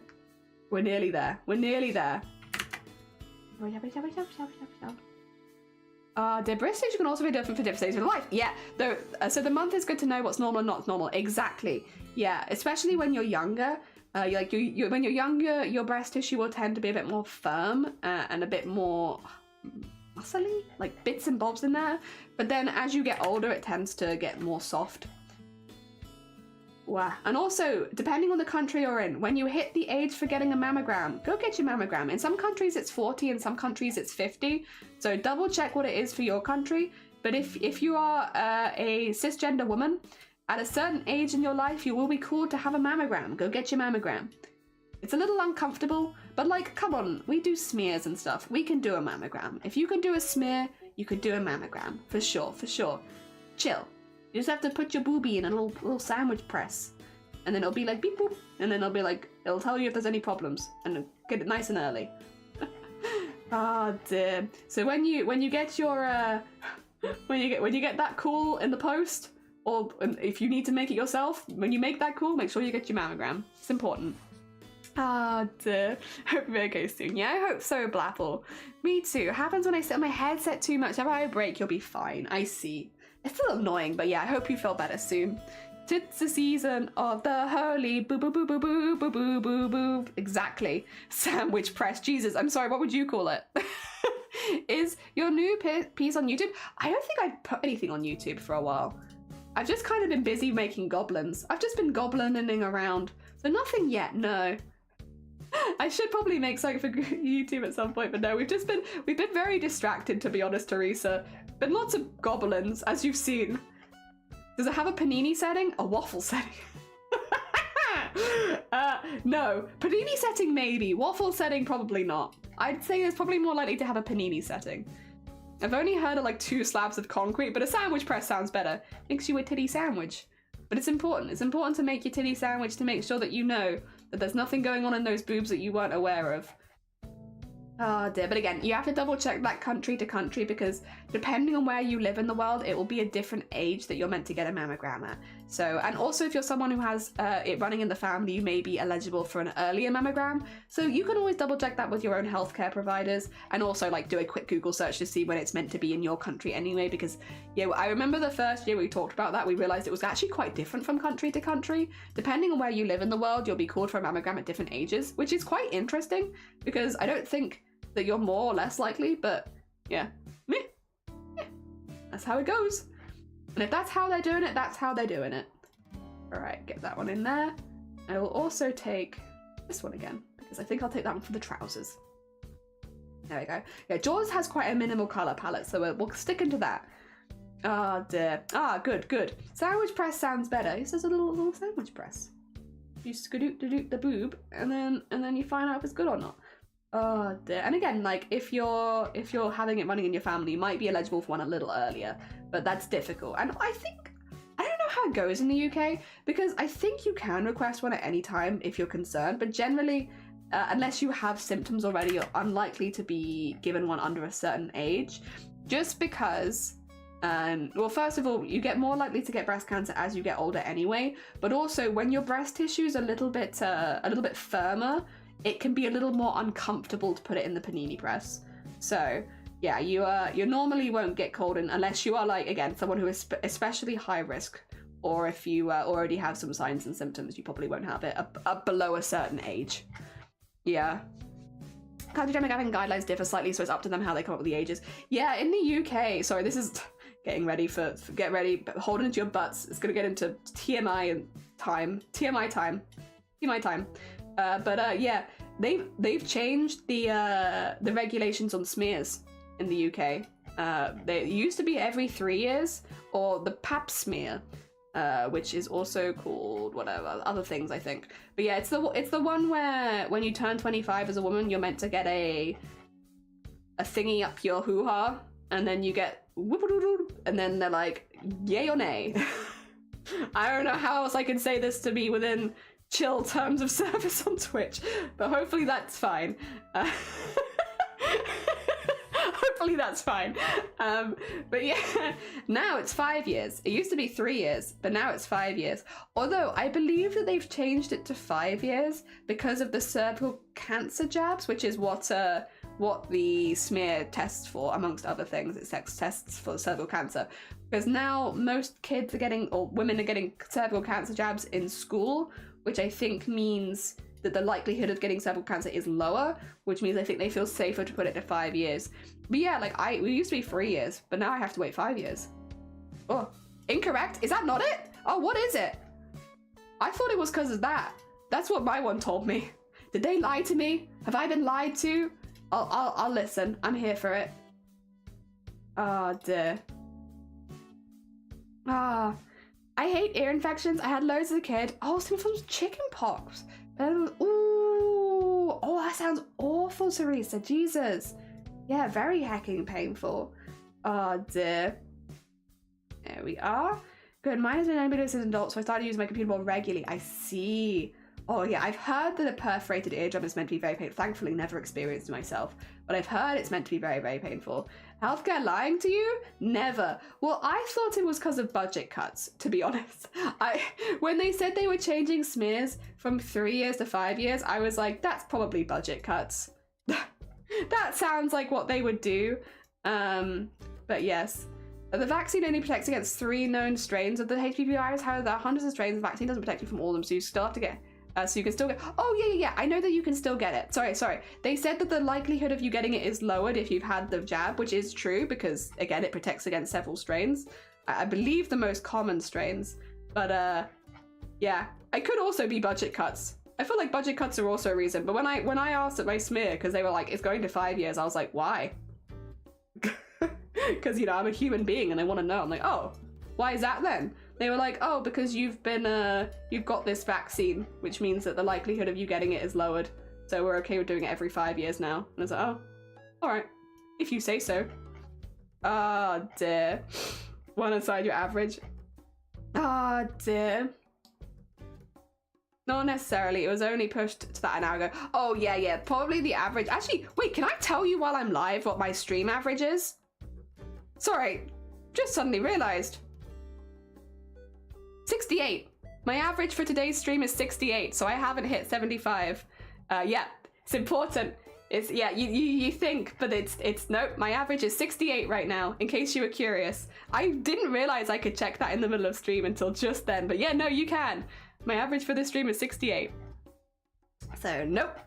We're nearly there. We're nearly there. The British can also be different for different stages of life. Yeah, though. So the month is good to know what's normal and not normal. Exactly. Yeah, especially when you're younger. When you're younger, your breast tissue will tend to be a bit more firm and a bit more muscly, like bits and bobs in there. But then as you get older, it tends to get more soft. Wow. And also, depending on the country you're in, when you hit the age for getting a mammogram, go get your mammogram. In some countries it's 40, in some countries it's 50. So double check what it is for your country. But if you are a cisgender woman, at a certain age in your life, you will be called to have a mammogram. Go get your mammogram. It's a little uncomfortable, but like, come on, we do smears and stuff. We can do a mammogram. If you can do a smear, you could do a mammogram. For sure, for sure. Chill. You just have to put your boobie in a little sandwich press. And then it'll be like beep boop. And then it'll be like, it'll tell you if there's any problems. And get it nice and early. Oh dear. So when you get your when you get that call in the post, or if you need to make it yourself, when you make that call, make sure you get your mammogram. It's important. Ah dear. Hope you're okay soon. Yeah, I hope so, Blapple. Me too. Happens when I sit on my headset too much. If I break, you'll be fine. I see. It's a little annoying, but yeah, I hope you feel better soon. It's the season of the holy boo boo boo boo boo boo boo boo boo. Exactly. Sandwich press. Jesus, I'm sorry, what would you call it? Is your new piece on YouTube? I don't think I've put anything on YouTube for a while. I've just kind of been busy making goblins. I've just been goblining around. So nothing yet, no. I should probably make something for YouTube at some point, but no, we've been very distracted, to be honest, Teresa. Been lots of goblins, as you've seen. Does it have a panini setting? A waffle setting? No. Panini setting maybe. Waffle setting probably not. I'd say it's probably more likely to have a panini setting. I've only heard of like 2 slabs of concrete, but a sandwich press sounds better. Makes you a titty sandwich. But it's important. It's important to make your titty sandwich to make sure that you know that there's nothing going on in those boobs that you weren't aware of. Oh dear, but again, you have to double check that country to country, because depending on where you live in the world, it will be a different age that you're meant to get a mammogram at. So, and also if you're someone who has it running in the family, you may be eligible for an earlier mammogram. So you can always double check that with your own healthcare providers, and also like do a quick Google search to see when it's meant to be in your country anyway, because yeah, I remember the first year we talked about that, we realized it was actually quite different from country to country. Depending on where you live in the world, you'll be called for a mammogram at different ages, which is quite interesting, because I don't think that you're more or less likely, but yeah, meh. Yeah, that's how it goes. And if that's how they're doing it, that's how they're doing it. All right, get that one in there. I will also take this one again, because I think I'll take that one for the trousers. There we go. Yeah, Jaws has quite a minimal color palette, so we'll stick into that. Ah, dear. Ah, good, good. Sandwich press sounds better. He says a little sandwich press. You skadoot the boob, and then you find out if it's good or not. Oh dear. And again, like if you're having it running in your family, you might be eligible for one a little earlier, but that's difficult. And I don't know how it goes in the UK, because I think you can request one at any time if you're concerned, but generally, unless you have symptoms already, you're unlikely to be given one under a certain age, just because well, first of all, you get more likely to get breast cancer as you get older anyway, but also when your breast tissue is a little bit firmer, it can be a little more uncomfortable to put it in the panini press. So yeah, you normally won't get called in unless you are, like, again, someone who is especially high risk, or if you already have some signs and symptoms, you probably won't have it up below a certain age. Yeah. Country demographic guidelines differ slightly, so it's up to them how they come up with the ages. Yeah, in the UK, sorry, this is getting ready for get ready, hold it into your butts. It's gonna get into TMI and time. TMI time. Yeah, they've changed the regulations on smears in the UK. They used to be every 3 years, or the pap smear, which is also called whatever other things, I think. But yeah, it's the one where when you turn 25 as a woman, you're meant to get a thingy up your hoo-ha, and then you get and then they're like, yay or nay. I don't know how else I can say this to be within chill terms of service on Twitch, but hopefully that's fine. Hopefully that's fine. But yeah, now it's 5 years. It used to be 3 years, but now it's 5 years. Although I believe that they've changed it to 5 years because of the cervical cancer jabs, which is what the smear tests for, amongst other things. It tests for cervical cancer. Because now most kids are getting, or women are getting cervical cancer jabs in school, which I think means that the likelihood of getting cervical cancer is lower, which means I think they feel safer to put it to 5 years. But yeah, like we used to be 3 years, but now I have to wait 5 years. Oh, incorrect? Is that not it? Oh, what is it? I thought it was because of that. That's what my one told me. Did they lie to me? Have I been lied to? I'll listen. I'm here for it. Oh dear. I hate ear infections. I had loads as a kid. Oh, some from chicken pox. Ooh. Oh, that sounds awful, Teresa. Jesus. Yeah, very hecking painful. Oh dear. There we are. Good. Mine has been NBD as an adult, so I started using my computer more regularly. I see. Oh yeah, I've heard that a perforated eardrum is meant to be very painful. Thankfully, never experienced it myself, but I've heard it's meant to be very, very painful. Healthcare lying to you? Never. Well, I thought it was because of budget cuts, to be honest. When they said they were changing smears from 3 years to 5 years, I was like, that's probably budget cuts. That sounds like what they would do. But yes. The vaccine only protects against 3 known strains of the HPV virus. However, there are hundreds of strains. The vaccine doesn't protect you from all of them, so you still have to get... so you can still get... Oh, yeah. I know that you can still get it. Sorry. They said that the likelihood of you getting it is lowered if you've had the jab, which is true because, again, it protects against several strains. I believe the most common strains. But, yeah. I could also be budget cuts. I feel like budget cuts are also a reason. But when I asked at my smear, because they were like, it's going to 5 years, I was like, why? Because, you know, I'm a human being and I want to know. I'm like, oh, why is that then? They were like, oh, because you've got this vaccine, which means that the likelihood of you getting it is lowered. So we're okay with doing it every 5 years now. And I was like, oh, all right, if you say so. Oh, dear. One inside your average. Oh, dear. Not necessarily. It was only pushed to that an hour ago. Oh, yeah. Probably the average. Actually, wait, can I tell you while I'm live what my stream average is? Sorry, just suddenly realized. 68. My average for today's stream is 68, so I haven't hit 75. Yeah, it's important. It's, yeah, you think, but it's nope. My average is 68 right now, in case you were curious. I didn't realize I could check that in the middle of stream until just then, but yeah, no, you can. My average for this stream is 68. So, nope.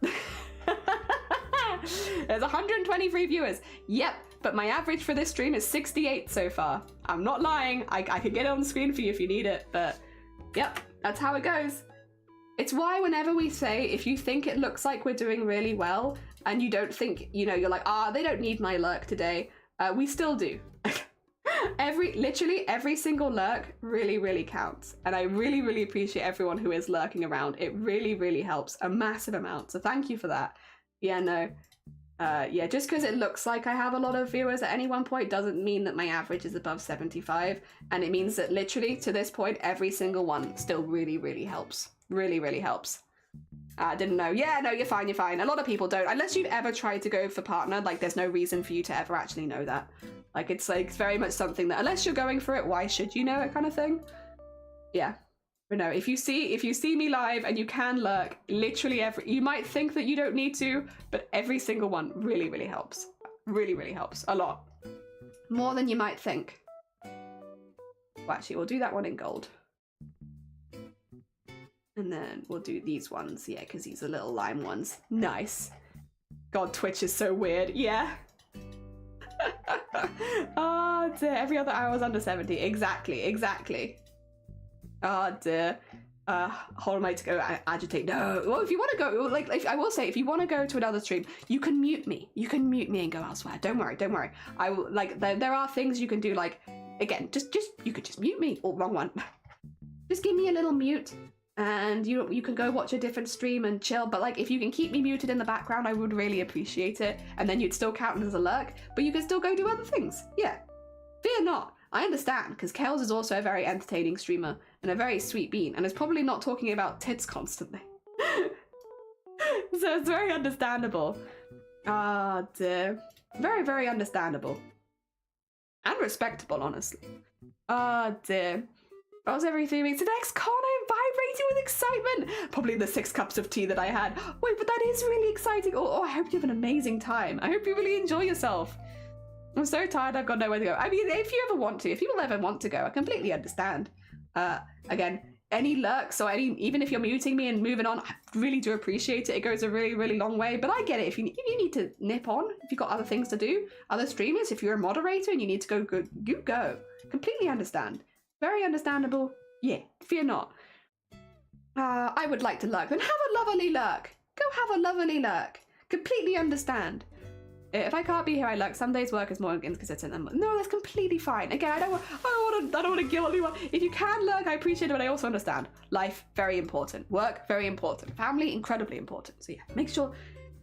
There's 123 viewers. Yep, but my average for this stream is 68 so far. I'm not lying. I could get it on the screen for you if you need it, but yep, that's how it goes. It's why whenever we say, if you think it looks like we're doing really well, and you don't think, you know, you're like, they don't need my lurk today, we still do. Literally every single lurk really, really counts. And I really, really appreciate everyone who is lurking around. It really, really helps a massive amount. So thank you for that. Yeah, no. Yeah, just because it looks like I have a lot of viewers at any one point doesn't mean that my average is above 75. And it means that literally to this point, every single one still really, really helps. Really, really helps. I didn't know. Yeah, no, you're fine. A lot of people don't. Unless you've ever tried to go for partner, like there's no reason for you to ever actually know that. Like it's very much something that unless you're going for it, why should you know it kind of thing? Yeah. But no, if you see me live and you can lurk, literally you might think that you don't need to, but every single one really, really helps. Really, really helps. A lot. More than you might think. Well, actually, we'll do that one in gold. And then we'll do these ones, yeah, because these are little lime ones. Nice. God, Twitch is so weird. Yeah. Oh dear, every other hour is under 70. Exactly. Oh dear. Hold on, to go agitate. No. Well, if you want to go, like, I will say, if you want to go to another stream, you can mute me. You can mute me and go elsewhere. Don't worry. I will, like, there are things you can do, like, again, you could just mute me. Oh, wrong one. Just give me a little mute, and you can go watch a different stream and chill. But like, if you can keep me muted in the background, I would really appreciate it. And then you'd still count as a lurk, but you can still go do other things. Yeah, fear not. I understand, because Kels is also a very entertaining streamer and a very sweet bean, and is probably not talking about tits constantly. So it's very understandable. Ah, dear. Very, very understandable. And respectable, honestly. Ah, dear. How's everything? It's the next con, I'm vibrating with excitement. Probably the 6 cups of tea that I had. Wait, but that is really exciting. Oh, I hope you have an amazing time. I hope you really enjoy yourself. I'm so tired, I've got nowhere to go. I mean, if you ever want to, if people ever want to go, I completely understand. Again, any lurks or even if you're muting me and moving on, I really do appreciate it. It goes a really, really long way. But I get it. If you need to nip on, if you've got other things to do, other streamers, if you're a moderator and you need to go, you go. Completely understand. Very understandable. Yeah, fear not. I would like to lurk. Then have a lovely lurk. Go have a lovely lurk. Completely understand. If I can't be here, I lurk. Some days work is more inconsistent than no, that's completely fine. Again, I don't want to guilt anyone. If you can lurk, I appreciate it, but I also understand. Life, very important. Work, very important. Family, incredibly important. So yeah, make sure,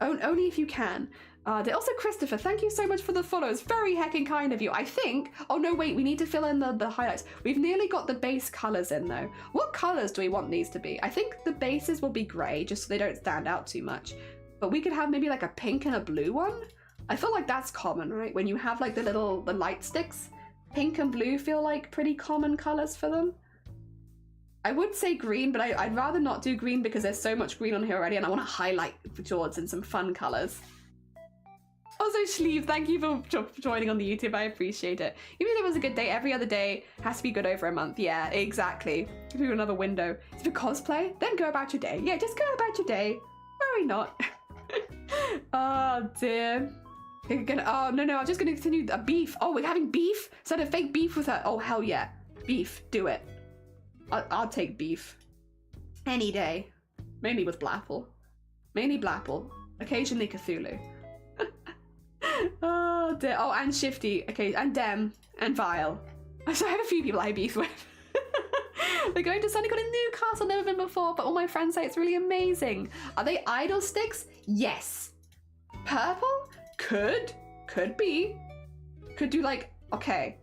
only if you can. Also, Christopher, thank you so much for the follows. Very heckin' kind of you. I think, oh no, wait, we need to fill in the highlights. We've nearly got the base colors in though. What colors do we want these to be? I think the bases will be gray, just so they don't stand out too much. But we could have maybe like a pink and a blue one. I feel like that's common, right? When you have like the light sticks, pink and blue feel like pretty common colors for them. I would say green, but I'd rather not do green because there's so much green on here already and I want to highlight for George in some fun colors. Also, Schleeve, thank you for joining on the YouTube. I appreciate it. Even if it was a good day, every other day has to be good over a month. Yeah, exactly. Do another window. If you cosplay, then go about your day. Yeah, just go about your day. Worry not. Oh, dear. Oh, no, I'm just going to continue a beef. Oh, we're having beef? So a fake beef with her. Oh, hell yeah. Beef. Do it. I'll take beef. Any day. Mainly with Blapple. Mainly Blapple. Occasionally Cthulhu. Oh, dear. Oh, and Shifty. Okay, and Dem. And Vile. So I have a few people I beef with. We're going to Sunnycon in Newcastle. Never been before, but all my friends say it's really amazing. Are they idol sticks? Yes. Purple? Could be. Could do like, okay.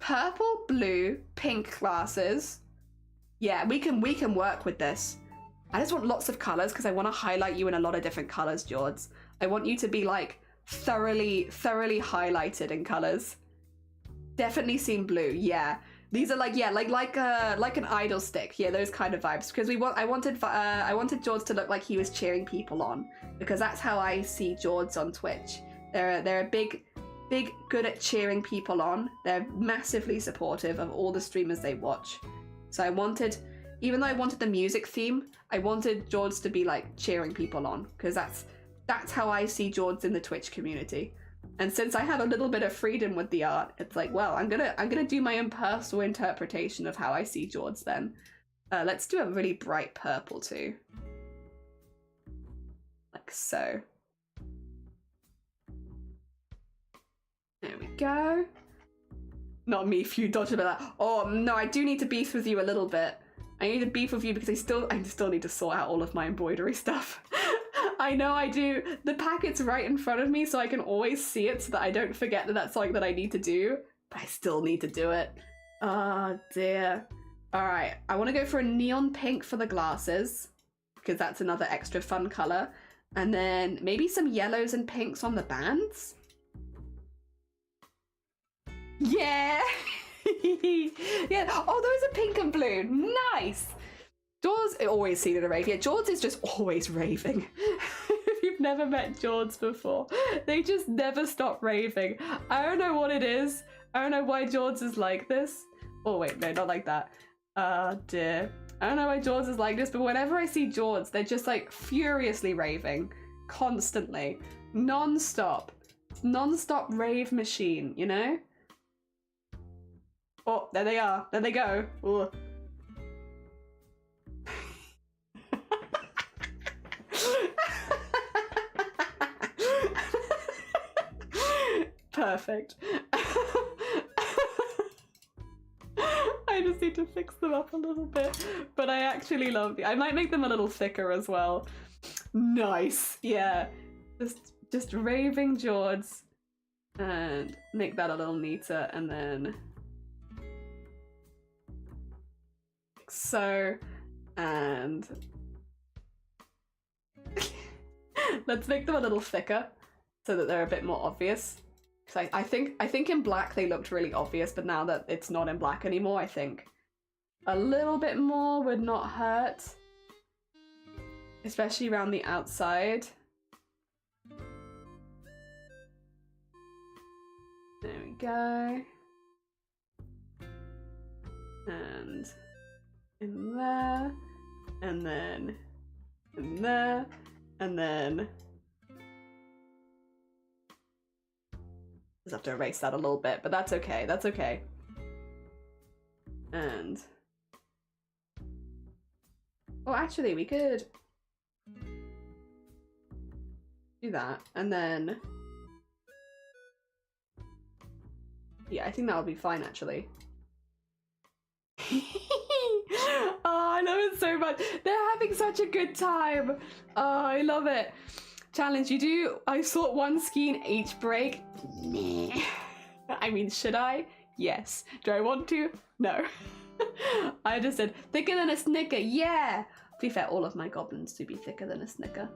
Purple, blue, pink glasses. Yeah, we can work with this. I just want lots of colors because I want to highlight you in a lot of different colors, George. I want you to be like thoroughly highlighted in colors. Definitely seen blue, yeah. These are like, yeah, like an idol stick. Yeah, those kind of vibes. Because I wanted George to look like he was cheering people on. Because that's how I see George on Twitch. They're a big good at cheering people on. They're massively supportive of all the streamers they watch. So I wanted, even though I wanted the music theme, I wanted George to be like cheering people on. Because that's how I see George in the Twitch community. And since I have a little bit of freedom with the art, it's like, well, I'm gonna do my own personal interpretation of how I see George then. Let's do a really bright purple too. Like so. There we go. Not me, if you dodge a bit like, oh no, I do need to beef with you a little bit. I need to beef with you because I still need to sort out all of my embroidery stuff. I know I do. The packet's right in front of me so I can always see it so that I don't forget that that's something that I need to do. But I still need to do it. Oh dear. Alright, I want to go for a neon pink for the glasses because that's another extra fun colour. And then maybe some yellows and pinks on the bands. Yeah! Yeah. Oh, those are pink and blue. Nice! George, always seen in a rave. Yeah, George is just always raving. If you've never met George before, they just never stop raving. I don't know what it is. I don't know why George is like this. Oh wait, no, not like that. Dear. I don't know why George is like this, but whenever I see George, they're just like furiously raving. constantly, non-stop rave machine, you know? Oh, there they are. There they go. Ooh. Perfect. I just need to fix them up a little bit, but I actually love the. I might make them a little thicker as well. Nice. Yeah. Just raving Jords, and make that a little neater, and then like so, and let's make them a little thicker so that they're a bit more obvious. Because I think in black they looked really obvious, but now that it's not in black anymore, I think a little bit more would not hurt, especially around the outside. There we go. And in there, and then in there, and then just have to erase that a little bit, but that's okay, that's okay. And oh, actually we could do that, and then yeah, I think that'll be fine actually. Oh, I love it so much. They're having such a good time. Oh, I love it. Challenge, you do. I sort one skein each break. Nah. I mean, should I? Yes. Do I want to? No. I just said thicker than a Snicker. Yeah. To be fair, all of my goblins do be thicker than a Snicker.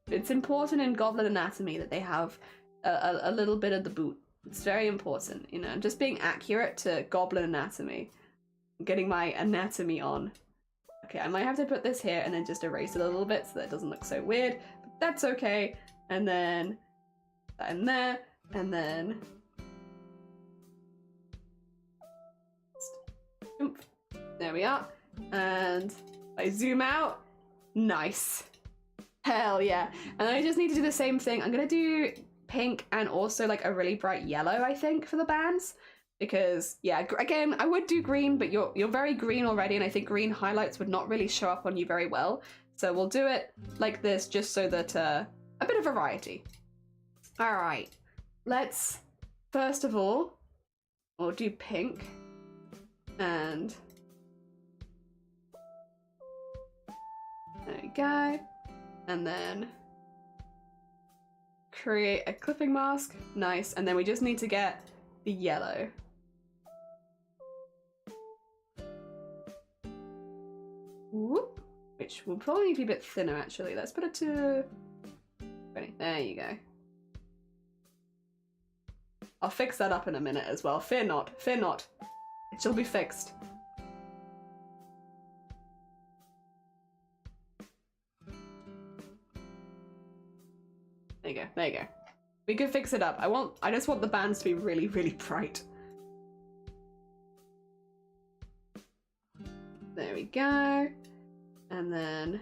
It's important in goblin anatomy that they have a little bit of the boot. It's very important, you know, just being accurate to goblin anatomy. Getting my anatomy on. Okay, I might have to put this here and then just erase it a little bit so that it doesn't look so weird, but that's okay. And then that in there, and then there we are. And I zoom out. Nice. Hell yeah. And I just need to do the same thing. I'm gonna do pink and also like a really bright yellow, I think, for the bands. Because, yeah, again, I would do green, but you're very green already, and I think green highlights would not really show up on you very well. So we'll do it like this, just so that a bit of variety. All right, let's, first of all, we'll do pink. And there we go. And then create a clipping mask. Nice. And then we just need to get the yellow. Whoop. Which will probably need to be a bit thinner actually. Let's put it to 20. There you go. I'll fix that up in a minute as well. Fear not. Fear not. It shall be fixed. There you go. There you go. We could fix it up. I just want the bands to be really, really bright. There we go. And then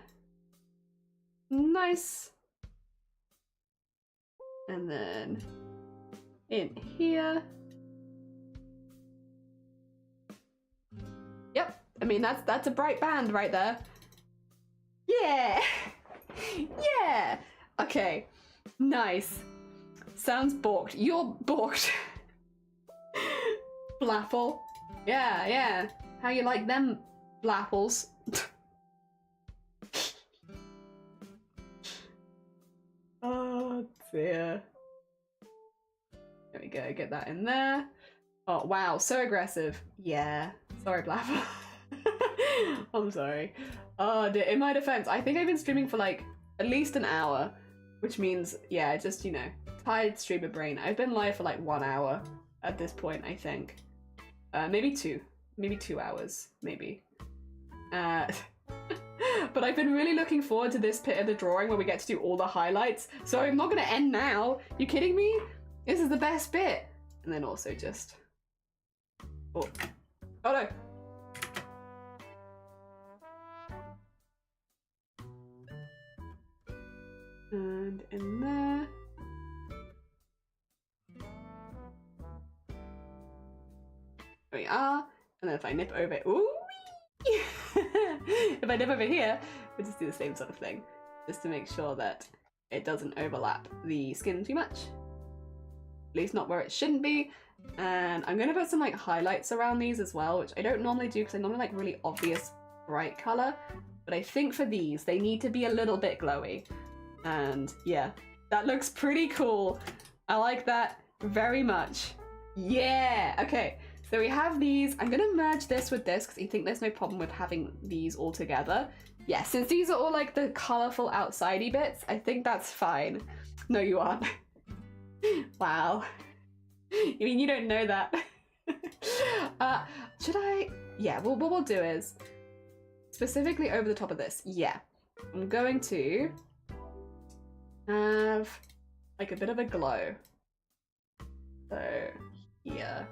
nice. And then in here. Yep. I mean that's a bright band right there. Yeah. Yeah. Okay. Nice. Sounds balked. You're balked. Blapple. Yeah, yeah. How you like them blapples? Oh dear. There we go, get that in there. Oh wow, so aggressive. Yeah. Sorry, Blapple. I'm sorry. Oh dear. In my defense, I think I've been streaming for like at least an hour, which means, yeah, just, you know, tired streamer brain. I've been live for like 1 hour at this point, I think. Maybe 2 hours, maybe. But I've been really looking forward to this bit of the drawing where we get to do all the highlights. So I'm not gonna end now. You kidding me? This is the best bit. And then also just, oh no. And in there. There we are. And then if I nip over, ooh! If I nip over here, we'll just do the same sort of thing. Just to make sure that it doesn't overlap the skin too much. At least not where it shouldn't be. And I'm gonna put some like highlights around these as well, which I don't normally do because I normally like really obvious bright color. But I think for these, they need to be a little bit glowy. And yeah, that looks pretty cool. I like that very much. Yeah, okay. So we have these. I'm gonna merge this with this because I think there's no problem with having these all together. Yeah, since these are all like the colorful outsidey bits, I think that's fine. No, you aren't. Wow. I mean, you don't know that. Should I? Yeah, well, what we'll do is specifically over the top of this. Yeah, I'm going to have like a bit of a glow. So here.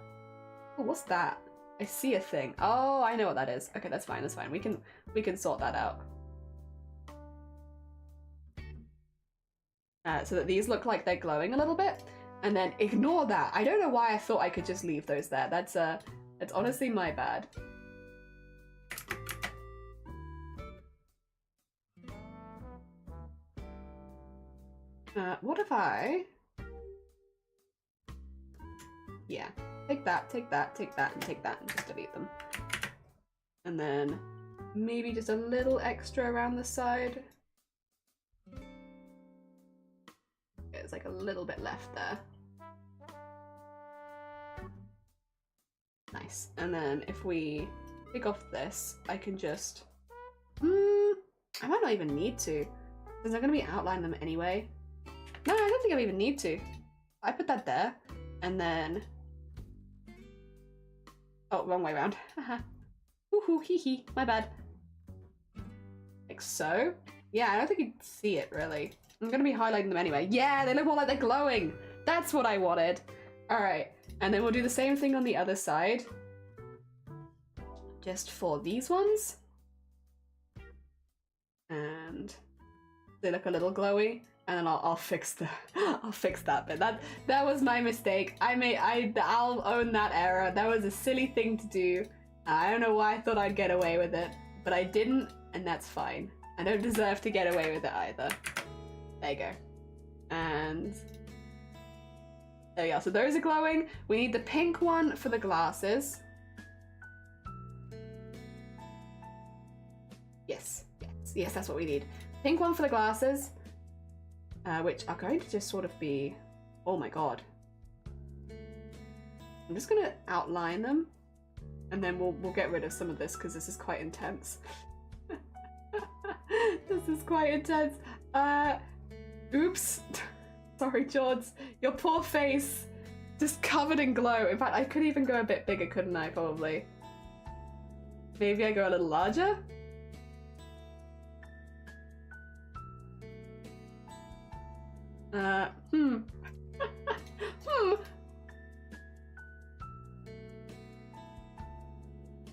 Oh, what's that? I see a thing. Oh, I know what that is. Okay, that's fine. That's fine. We can sort that out. So that these look like they're glowing a little bit, and then ignore that. I don't know why I thought I could just leave those there. That's honestly my bad. What if I? Yeah. Take that, take that, take that, and take that, and just delete them. And then maybe just a little extra around the side. There's like a little bit left there. Nice. And then if we take off this, I can just... I might not even need to, because I'm going to be outlining them anyway. No, I don't think I even need to. I put that there, and then... Oh, wrong way around. Haha. Woohoo, hee hee, my bad. Like so. Yeah, I don't think you'd see it really. I'm gonna be highlighting them anyway. Yeah, they look more like they're glowing. That's what I wanted. All right, and then we'll do the same thing on the other side. Just for these ones. And they look a little glowy. And then I'll fix the I'll fix that bit. That was my mistake. I'll own that error. That was a silly thing to do. I don't know why I thought I'd get away with it, but I didn't, and that's fine. I don't deserve to get away with it either. There you go. And there we are. So those are glowing. We need the pink one for the glasses. Yes, yes, that's what we need. Pink one for the glasses. Which are going to just sort of be, oh my god. I'm just gonna outline them, and then we'll get rid of some of this because this is quite intense. This is quite intense. Oops. Sorry, George. Your poor face, just covered in glow. In fact, I could even go a bit bigger, couldn't I? Probably. Maybe I go a little larger.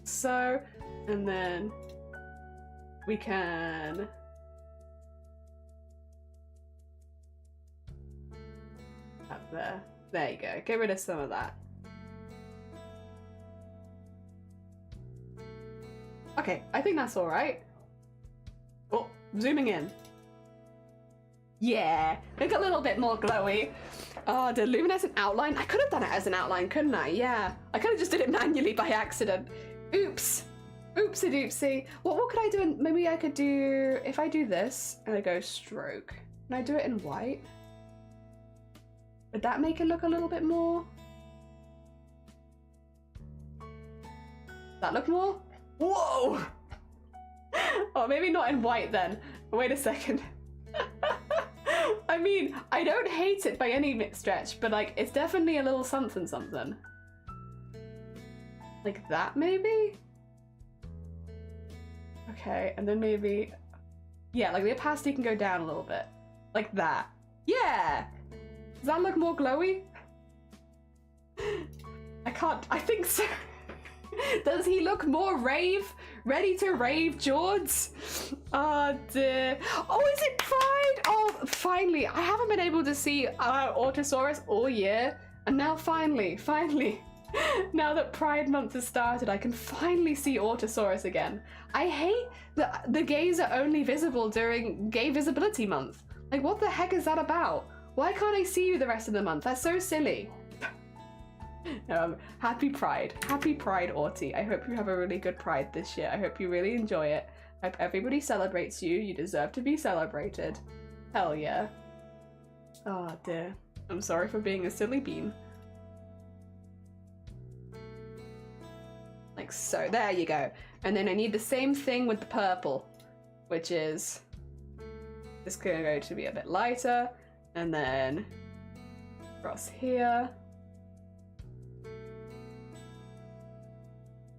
So, and then we can up there. There you go. Get rid of some of that. Okay, I think that's all right. Oh, zooming in. Yeah, look a little bit more glowy. Oh, the luminescent outline. I could have done it as an outline, couldn't I? Yeah, I could have just did it manually by accident. Oops. Oopsie doopsie. What could I do? Maybe I could do, if I do this and I go stroke, can I do it in white? Would that make it look a little bit more? Does that look more? Whoa! Oh, maybe not in white then. Wait a second. I mean, I don't hate it by any stretch, but like, it's definitely a little something something. Like that, maybe? Okay, and then maybe... Yeah, like the opacity can go down a little bit. Like that. Yeah! Does that look more glowy? I can't... I think so. Does he look more rave? Ready to rave, George? Oh dear. Oh, is it Pride? Oh, finally, I haven't been able to see Autosaurus all year, and now finally, now that Pride Month has started, I can finally see Autosaurus again. I hate that the gays are only visible during Gay Visibility Month. Like, what the heck is that about? Why can't I see you the rest of the month? That's so silly. Happy Pride, Arty. I hope you have a really good Pride this year. I hope you really enjoy it. I hope everybody celebrates you. You deserve to be celebrated. Hell yeah. Oh dear. I'm sorry for being a silly bean. Like so. There you go. And then I need the same thing with the purple, which is this going to be a bit lighter, and then across here.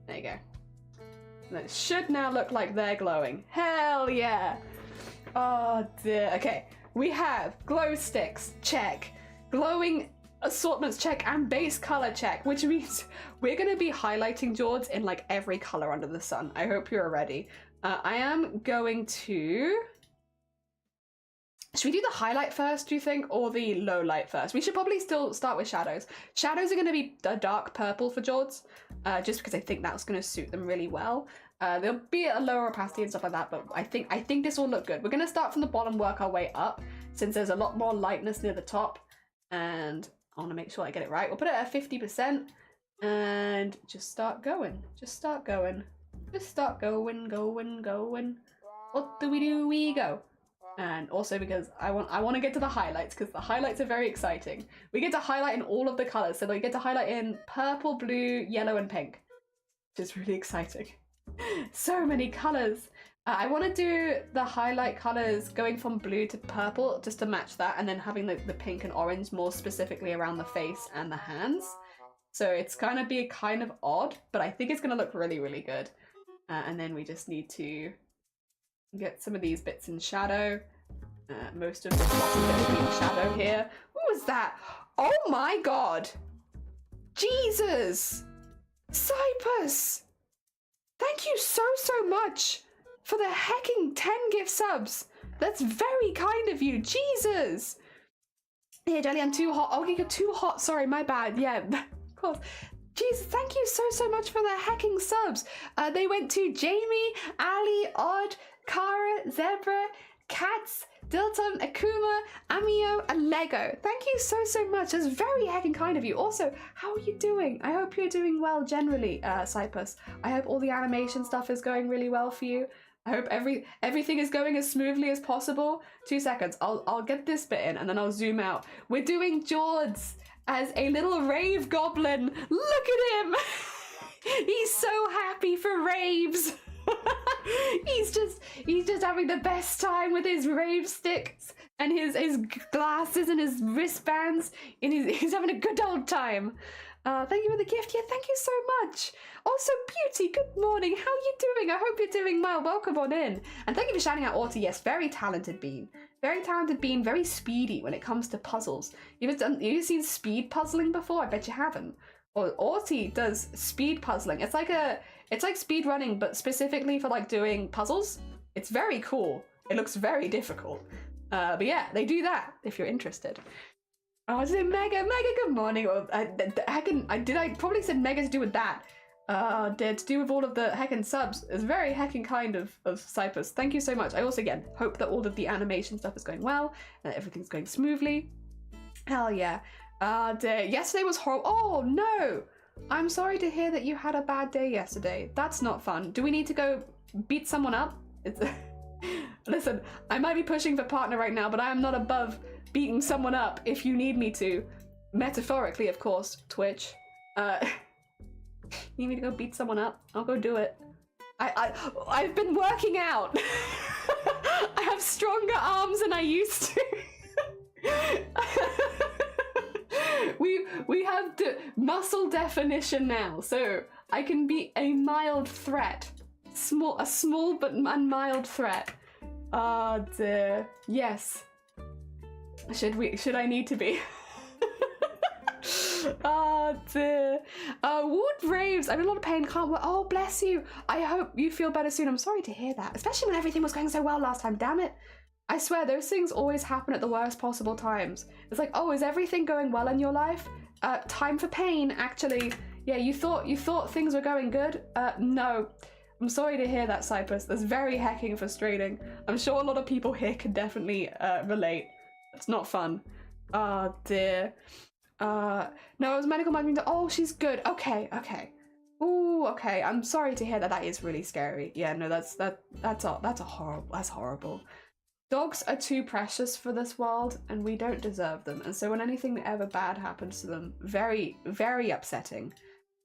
There you go. And it should now look like they're glowing. Hell yeah! Oh dear. Okay, we have glow sticks, check. Glowing assortments, check. And base color, check. Which means we're going to be highlighting Jords in like every color under the sun. I hope you're ready. I am going to... Should we do the highlight first, do you think, or the low light first? We should probably still start with shadows. Shadows are going to be a dark purple for Jords, just because I think that's going to suit them really well. There'll be a lower opacity and stuff like that, but I think this will look good. We're going to start from the bottom, work our way up, since there's a lot more lightness near the top, and I want to make sure I get it right. We'll put it at 50%, and just start going. Just start going. Just start going, going. What do? We go. And also because I want to get to the highlights, because the highlights are very exciting. We get to highlight in all of the colors, so we get to highlight in purple, blue, yellow, and pink, which is really exciting. So many colors. I want to do the highlight colors going from blue to purple just to match that, and then having the pink and orange more specifically around the face and the hands. So it's kind of odd, but I think it's going to look really, really good. And then we just need to get some of these bits in shadow. Most of the bottom bit will be in shadow here. What was that? Oh my god! Jesus! Cyprus! Thank you so much for the hecking 10 gift subs. That's very kind of you. Jesus! Yeah, Jelly, I'm too hot. Oh, you're too hot. Sorry, my bad. Yeah, of course. Jesus, thank you so much for the hecking subs. They went to Jamie, Ali, Odd, Kara, Zebra, Cats, Dilton, Akuma, Amio, and Lego. Thank you so much. That's very heckin' kind of you. Also, how are you doing? I hope you're doing well generally, Cyprus. I hope all the animation stuff is going really well for you. I hope everything is going as smoothly as possible. 2 seconds. I'll get this bit in and then I'll zoom out. We're doing Jords as a little rave goblin. Look at him. He's so happy for raves. he's just having the best time with his rave sticks and his glasses and his wristbands, and he's having a good old time. Thank you for the gift. Yeah, thank you so much. Also, Beauty, good morning. How are you doing? I hope you're doing well. Welcome on in. And thank you for shouting out Arty. Yes, very talented bean. Very talented bean, very speedy when it comes to puzzles. You've seen speed puzzling before? I bet you haven't. Or Arty does speed puzzling. It's like speed running, but specifically for like doing puzzles. It's very cool. It looks very difficult. But yeah, they do that if you're interested. Oh, I said Mega, good morning. Well, I probably said Mega to do with that. To do with all of the heckin' subs. It's very heckin' kind of Cyprus. Thank you so much. I also, again, hope that all of the animation stuff is going well and that everything's going smoothly. Hell yeah. Yesterday was horrible. Oh, no. I'm sorry to hear that you had a bad day yesterday. That's not fun. Do we need to go beat someone up? Listen, I might be pushing for partner right now, but I am not above beating someone up if you need me to. Metaphorically, of course, Twitch. Need me to go beat someone up? I'll go do it. I've been working out. I have stronger arms than I used to. We have muscle definition now, so I can be a mild threat. A small but mild threat. Oh dear. Yes. Should I need to be? Oh dear. Wood raves. I'm in a lot of pain. Can't work. Oh, bless you. I hope you feel better soon. I'm sorry to hear that, especially when everything was going so well last time. Damn it. I swear those things always happen at the worst possible times. It's like, oh, is everything going well in your life? Time for pain, actually. Yeah, you thought things were going good? No. I'm sorry to hear that, Cypress. That's very hecking frustrating. I'm sure a lot of people here can definitely relate. It's not fun. Oh dear. No, it was medical monitoring. Oh, she's good. Okay. Ooh, okay. I'm sorry to hear that. That is really scary. Yeah, no, that's horrible. Dogs are too precious for this world, and we don't deserve them. And so when anything ever bad happens to them, very, very upsetting.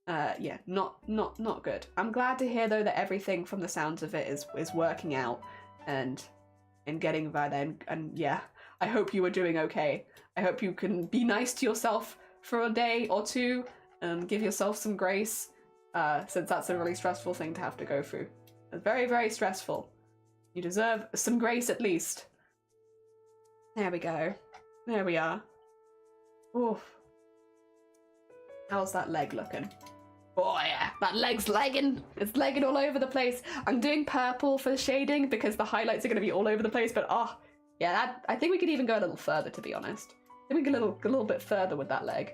Yeah, not good. I'm glad to hear though that everything from the sounds of it is working out and getting by then. And yeah, I hope you are doing okay. I hope you can be nice to yourself for a day or two and give yourself some grace, since that's a really stressful thing to have to go through. It's very, very stressful. You deserve some grace at least. There we go. There we are. Oof. How's that leg looking? Oh yeah, that leg's legging. It's legging all over the place. I'm doing purple for the shading because the highlights are going to be all over the place, but oh, yeah, I think we could even go a little further, to be honest. I think we could go a little bit further with that leg.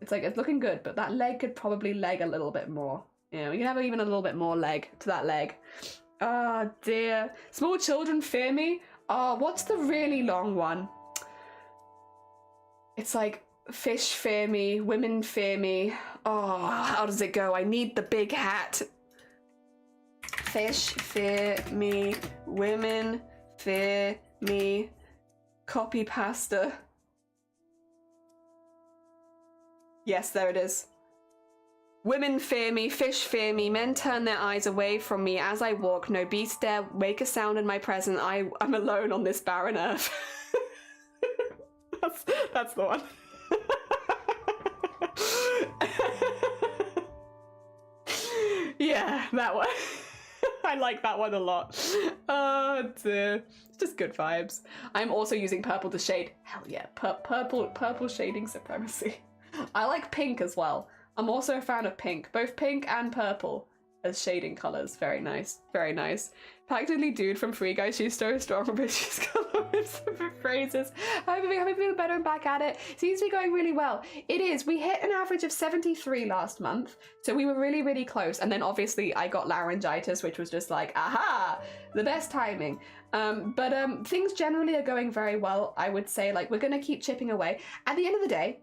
It's like, it's looking good, but that leg could probably leg a little bit more. Yeah, we can have even a little bit more leg to that leg. Oh dear. Small children fear me. Oh, what's the really long one? It's like, fish fear me, women fear me. Oh, how does it go? I need the big hat. Fish fear me, women fear me. Copy pasta. Yes, there it is. Women fear me, fish fear me, men turn their eyes away from me as I walk, no beast dare make a sound in my presence, I'm alone on this barren earth. That's the one. Yeah, that one. I like that one a lot. Oh dear. It's just good vibes. I'm also using purple to shade. Hell yeah, purple shading supremacy. I like pink as well. I'm also a fan of pink, both pink and purple as shading colours. Very nice, very nice. Practically dude from Free Guy, she's so strong, but she's got with phrases. I've been feeling better and back at it. Seems to be going really well. It is. We hit an average of 73 last month, so we were really, really close. And then obviously I got laryngitis, which was just like, aha, the best timing. But things generally are going very well. I would say, like, we're gonna keep chipping away. At the end of the day,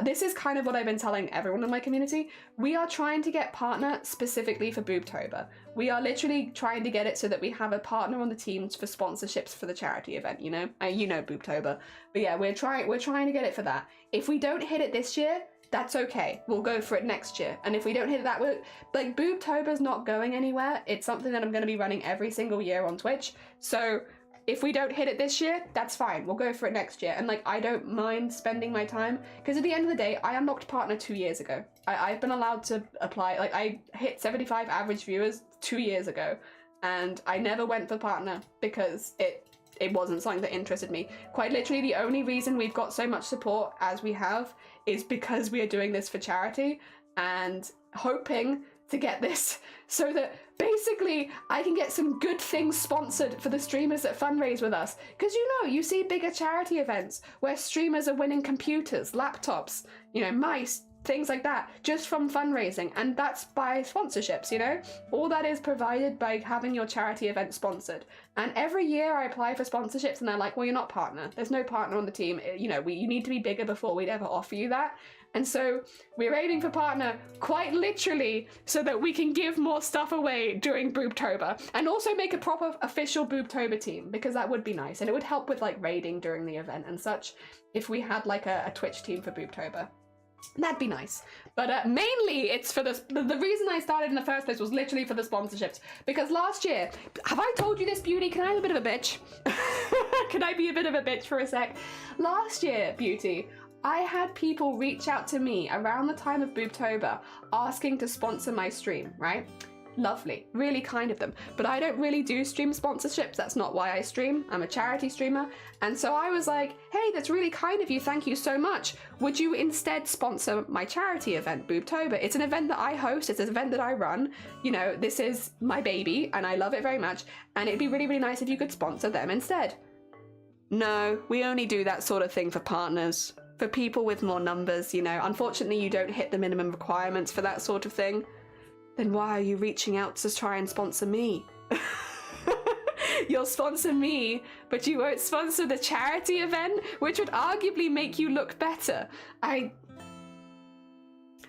this is kind of what I've been telling everyone in my community. We are trying to get partner specifically for Boobtober. We are literally trying to get it so that we have a partner on the team for sponsorships for the charity event, you know? You know Boobtober. But yeah, we're trying to get it for that. If we don't hit it this year, that's okay. We'll go for it next year. And if we don't hit it that way, like, Boobtober's not going anywhere. It's something that I'm going to be running every single year on Twitch. So if we don't hit it this year, that's fine. We'll go for it next year. And like, I don't mind spending my time, because at the end of the day, I unlocked partner 2 years ago. I've been allowed to apply, like, I hit 75 average viewers 2 years ago, and I never went for partner because it wasn't something that interested me. Quite literally, the only reason we've got so much support as we have is because we are doing this for charity and hoping to get this so that basically I can get some good things sponsored for the streamers that fundraise with us. Because, you know, you see bigger charity events where streamers are winning computers, laptops, you know, mice, things like that, just from fundraising, and that's by sponsorships, you know? All that is provided by having your charity event sponsored. And every year I apply for sponsorships and they're like, well, you're not partner. There's no partner on the team. You know, you need to be bigger before we'd ever offer you that. And so we're aiming for partner quite literally so that we can give more stuff away during Boobtober, and also make a proper official Boobtober team, because that would be nice. And it would help with like raiding during the event and such if we had like a Twitch team for Boobtober. That'd be nice. But mainly it's for the reason I started in the first place was literally for the sponsorships. Because last year, have I told you this, Beauty? Can I be a bit of a bitch? Can I be a bit of a bitch for a sec? Last year, Beauty, I had people reach out to me around the time of Boobtober asking to sponsor my stream, right? Lovely, really kind of them. But I don't really do stream sponsorships. That's not why I stream. I'm a charity streamer. And so I was like, hey, that's really kind of you. Thank you so much. Would you instead sponsor my charity event, Boobtober? It's an event that I host. It's an event that I run. You know, this is my baby and I love it very much. And it'd be really, really nice if you could sponsor them instead. no, we only do that sort of thing for partners. For people with more numbers, you know. Unfortunately, you don't hit the minimum requirements for that sort of thing. Then why are you reaching out to try and sponsor me? You'll sponsor me, but you won't sponsor the charity event, which would arguably make you look better.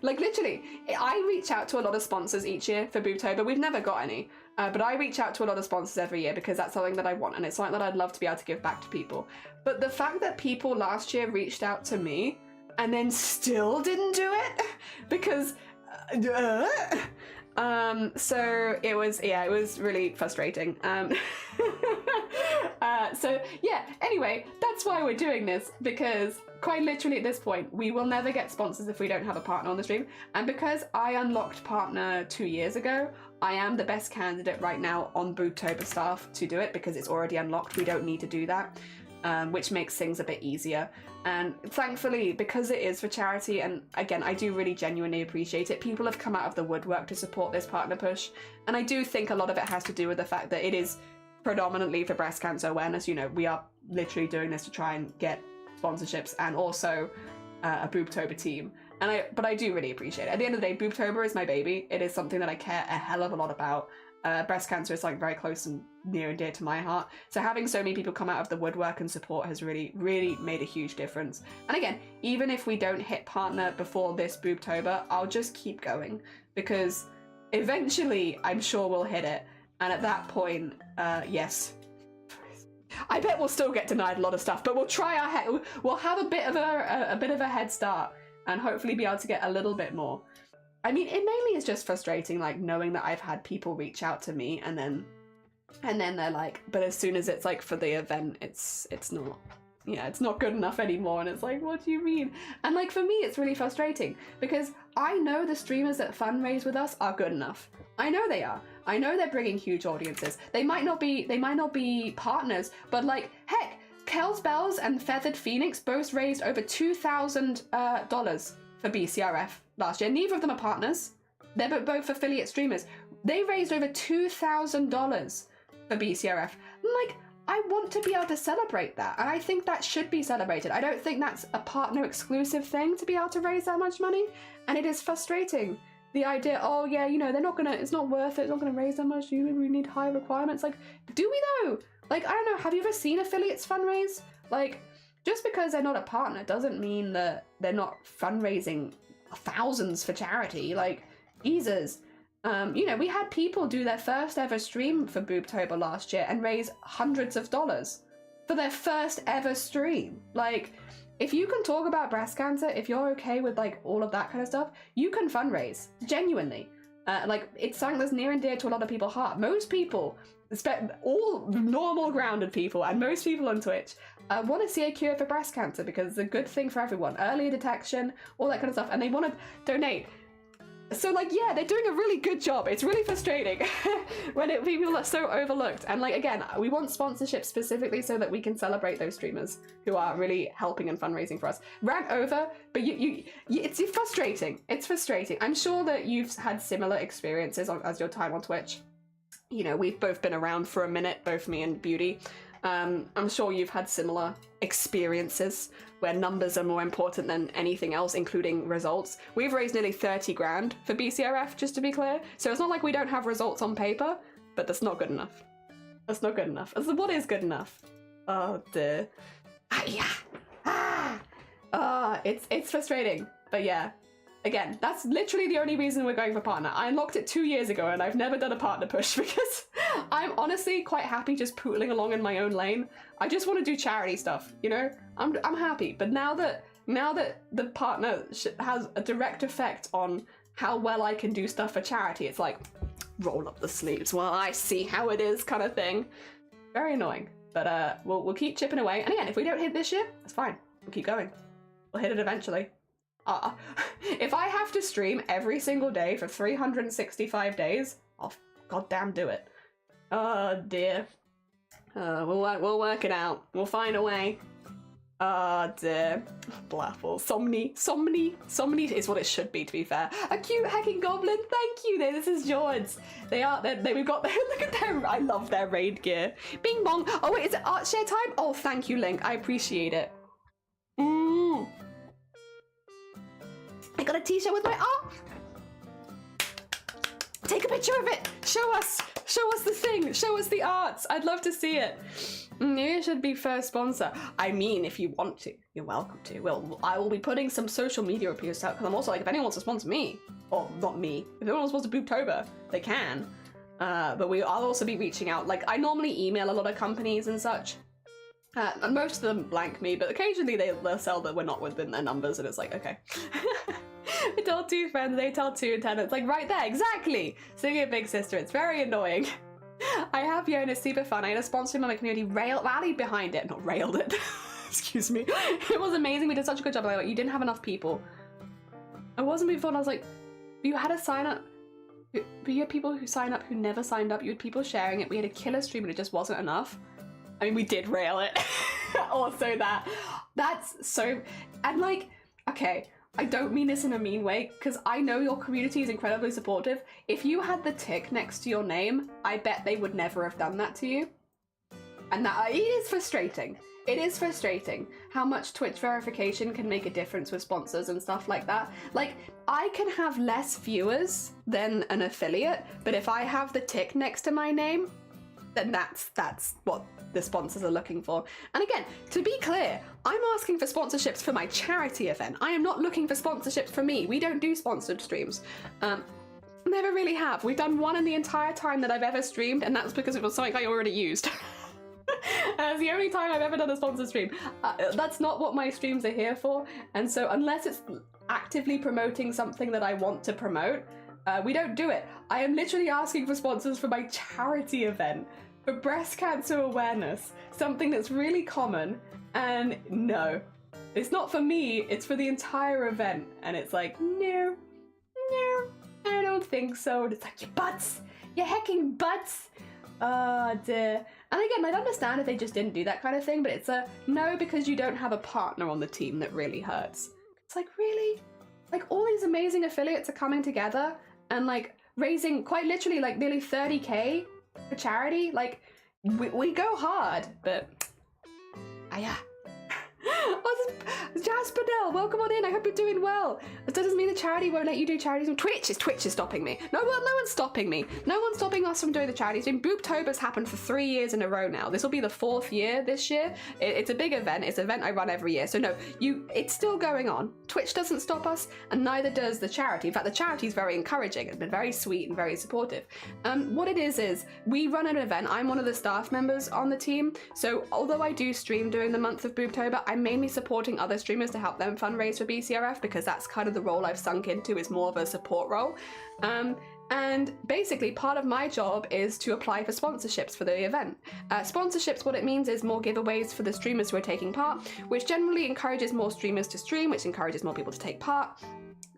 Like, literally, I reach out to a lot of sponsors each year for Boobtober. We've never got any, but I reach out to a lot of sponsors every year because that's something that I want, and it's something that I'd love to be able to give back to people. But the fact that people last year reached out to me and then still didn't do it because... so it was really frustrating. So yeah, anyway, that's why we're doing this, because quite literally at this point, we will never get sponsors if we don't have a partner on the stream. And because I unlocked partner 2 years ago, I am the best candidate right now on Boobtober staff to do it because it's already unlocked. We don't need to do that, which makes things a bit easier. And thankfully, because it is for charity, and again, I do really genuinely appreciate it, people have come out of the woodwork to support this partner push. And I do think a lot of it has to do with the fact that it is predominantly for breast cancer awareness. You know, we are literally doing this to try and get sponsorships and also a Boobtober team. But I do really appreciate it. At the end of the day, Boobtober is my baby. It is something that I care a hell of a lot about. Breast cancer is like very close and near and dear to my heart. So having so many people come out of the woodwork and support has really, really made a huge difference. And again, even if we don't hit partner before this Boobtober, I'll just keep going because eventually I'm sure we'll hit it. And at that point, yes. I bet we'll still get denied a lot of stuff, but we'll try our head. We'll have a bit of a head start and hopefully be able to get a little bit more. I mean, it mainly is just frustrating, like knowing that I've had people reach out to me and then they're like, but as soon as it's like for the event, it's not, yeah, it's not good enough anymore. And it's like, what do you mean? And like, for me, it's really frustrating because I know the streamers that fundraise with us are good enough. I know they are. I know they're bringing huge audiences. They might not be partners, but like, heck, Kel's Bells and Feathered Phoenix both raised over $2,000 for BCRF last year. Neither of them are partners. They're both affiliate streamers. They raised over $2,000 for BCRF. I'm like, I want to be able to celebrate that, and I think that should be celebrated. I don't think that's a partner exclusive thing to be able to raise that much money, and it is frustrating. The idea, oh yeah, you know, they're not gonna, it's not worth it, it's not gonna raise that much, we need high requirements. Like, do we though? Like, I don't know, have you ever seen affiliates fundraise? Like, just because they're not a partner doesn't mean that they're not fundraising thousands for charity. Like, Jesus. You know, we had people do their first ever stream for Boobtober last year and raise hundreds of dollars for their first ever stream. Like, if you can talk about breast cancer, if you're okay with like all of that kind of stuff, you can fundraise, genuinely. Like, it's something that's near and dear to a lot of people's heart. Most people, all normal grounded people and most people on Twitch want to see a cure for breast cancer because it's a good thing for everyone. Earlier detection, all that kind of stuff, and they want to donate. So like, yeah, they're doing a really good job. It's really frustrating when people are so overlooked. And like, again, we want sponsorship specifically so that we can celebrate those streamers who are really helping and fundraising for us. Rant over, but it's frustrating. It's frustrating. I'm sure that you've had similar experiences as your time on Twitch. You know, we've both been around for a minute, both me and Beauty. I'm sure you've had similar experiences where numbers are more important than anything else, including results. We've raised nearly 30 grand for BCRF, just to be clear. So it's not like we don't have results on paper, but that's not good enough. That's not good enough. What is good enough? Oh dear. It's frustrating, but yeah. Again, that's literally the only reason we're going for partner. I unlocked it 2 years ago and I've never done a partner push because I'm honestly quite happy just pootling along in my own lane. I just want to do charity stuff, you know? I'm happy, but now that the partner has a direct effect on how well I can do stuff for charity, it's like, roll up the sleeves while I see how it is kind of thing. Very annoying, but we'll keep chipping away. And again, if we don't hit this year, that's fine. We'll keep going. We'll hit it eventually. If I have to stream every single day for 365 days, I'll goddamn do it. Oh dear. We'll work it out. We'll find a way. Dear. Blaffle. Somni is what it should be, to be fair. A cute hacking goblin. Thank you. This is George's. We've got look at their, I love their raid gear. Bing bong. Oh wait, is it art share time? Oh, thank you, Link. I appreciate it. I got a t-shirt with my art. Take a picture of it. Show us the thing. Show us the arts. I'd love to see it. You should be first sponsor. I mean, if you want to, you're welcome to. Well, I will be putting some social media reviews out because I'm also like, if anyone wants to sponsor me, or not me, if anyone wants to sponsor Booptober, they can. But I'll also be reaching out. Like, I normally email a lot of companies and such. And most of them blank me, but occasionally they'll sell that we're not within their numbers, and it's like, okay. I told 2 friends, they tell 2 attendants, like right there, exactly. Singing a big sister, it's very annoying. I have you and it's super fun. I had a sponsor in my community rallied behind it, not railed it. Excuse me. It was amazing. We did such a good job. Like, you didn't have enough people. I wasn't moving on. I was like, you had a sign up. But you had people who sign up who never signed up. You had people sharing it. We had a killer stream and it just wasn't enough. I mean, we did rail it. Also that's so, and like, okay, I don't mean this in a mean way, because I know your community is incredibly supportive. If you had the tick next to your name, I bet they would never have done that to you. And that, it is frustrating. It is frustrating how much Twitch verification can make a difference with sponsors and stuff like that. Like, I can have less viewers than an affiliate, but if I have the tick next to my name, then that's what the sponsors are looking for. And again, to be clear, I'm asking for sponsorships for my charity event. I am not looking for sponsorships for me. We don't do sponsored streams. Never really have. We've done one in the entire time that I've ever streamed, and that's because it was something I already used. It's the only time I've ever done a sponsored stream. That's not what my streams are here for, and so unless it's actively promoting something that I want to promote, we don't do it. I am literally asking for sponsors for my charity event for breast cancer awareness, something that's really common, and no, it's not for me, it's for the entire event. And it's like, no, I don't think so. And it's like, you butts, you hecking butts. Oh dear. And again, I'd understand if they just didn't do that kind of thing, but it's a no, because you don't have a partner on the team that really hurts. It's like, really? Like, all these amazing affiliates are coming together and like raising quite literally like nearly 30k for charity. Like, we go hard, but yeah. Oh, Jasper Dell, welcome on in. I hope you're doing well. That doesn't mean the charity won't let you do charities on Twitch. Twitch is stopping me. No one's stopping me. No one's stopping us from doing the charities. Booptober's happened for 3 years in a row now. This will be the 4th year this year. It's a big event. It's an event I run every year. So no, it's still going on. Twitch doesn't stop us, and neither does the charity. In fact, the charity is very encouraging. It's been very sweet and very supportive. What it is we run an event. I'm one of the staff members on the team. So although I do stream during the month of Booptober, I'm mainly supporting other streamers to help them fundraise for BCRF, because that's kind of the role I've sunk into, is more of a support role. And basically part of my job is to apply for sponsorships for the event. Sponsorships, what it means is more giveaways for the streamers who are taking part, which generally encourages more streamers to stream, which encourages more people to take part.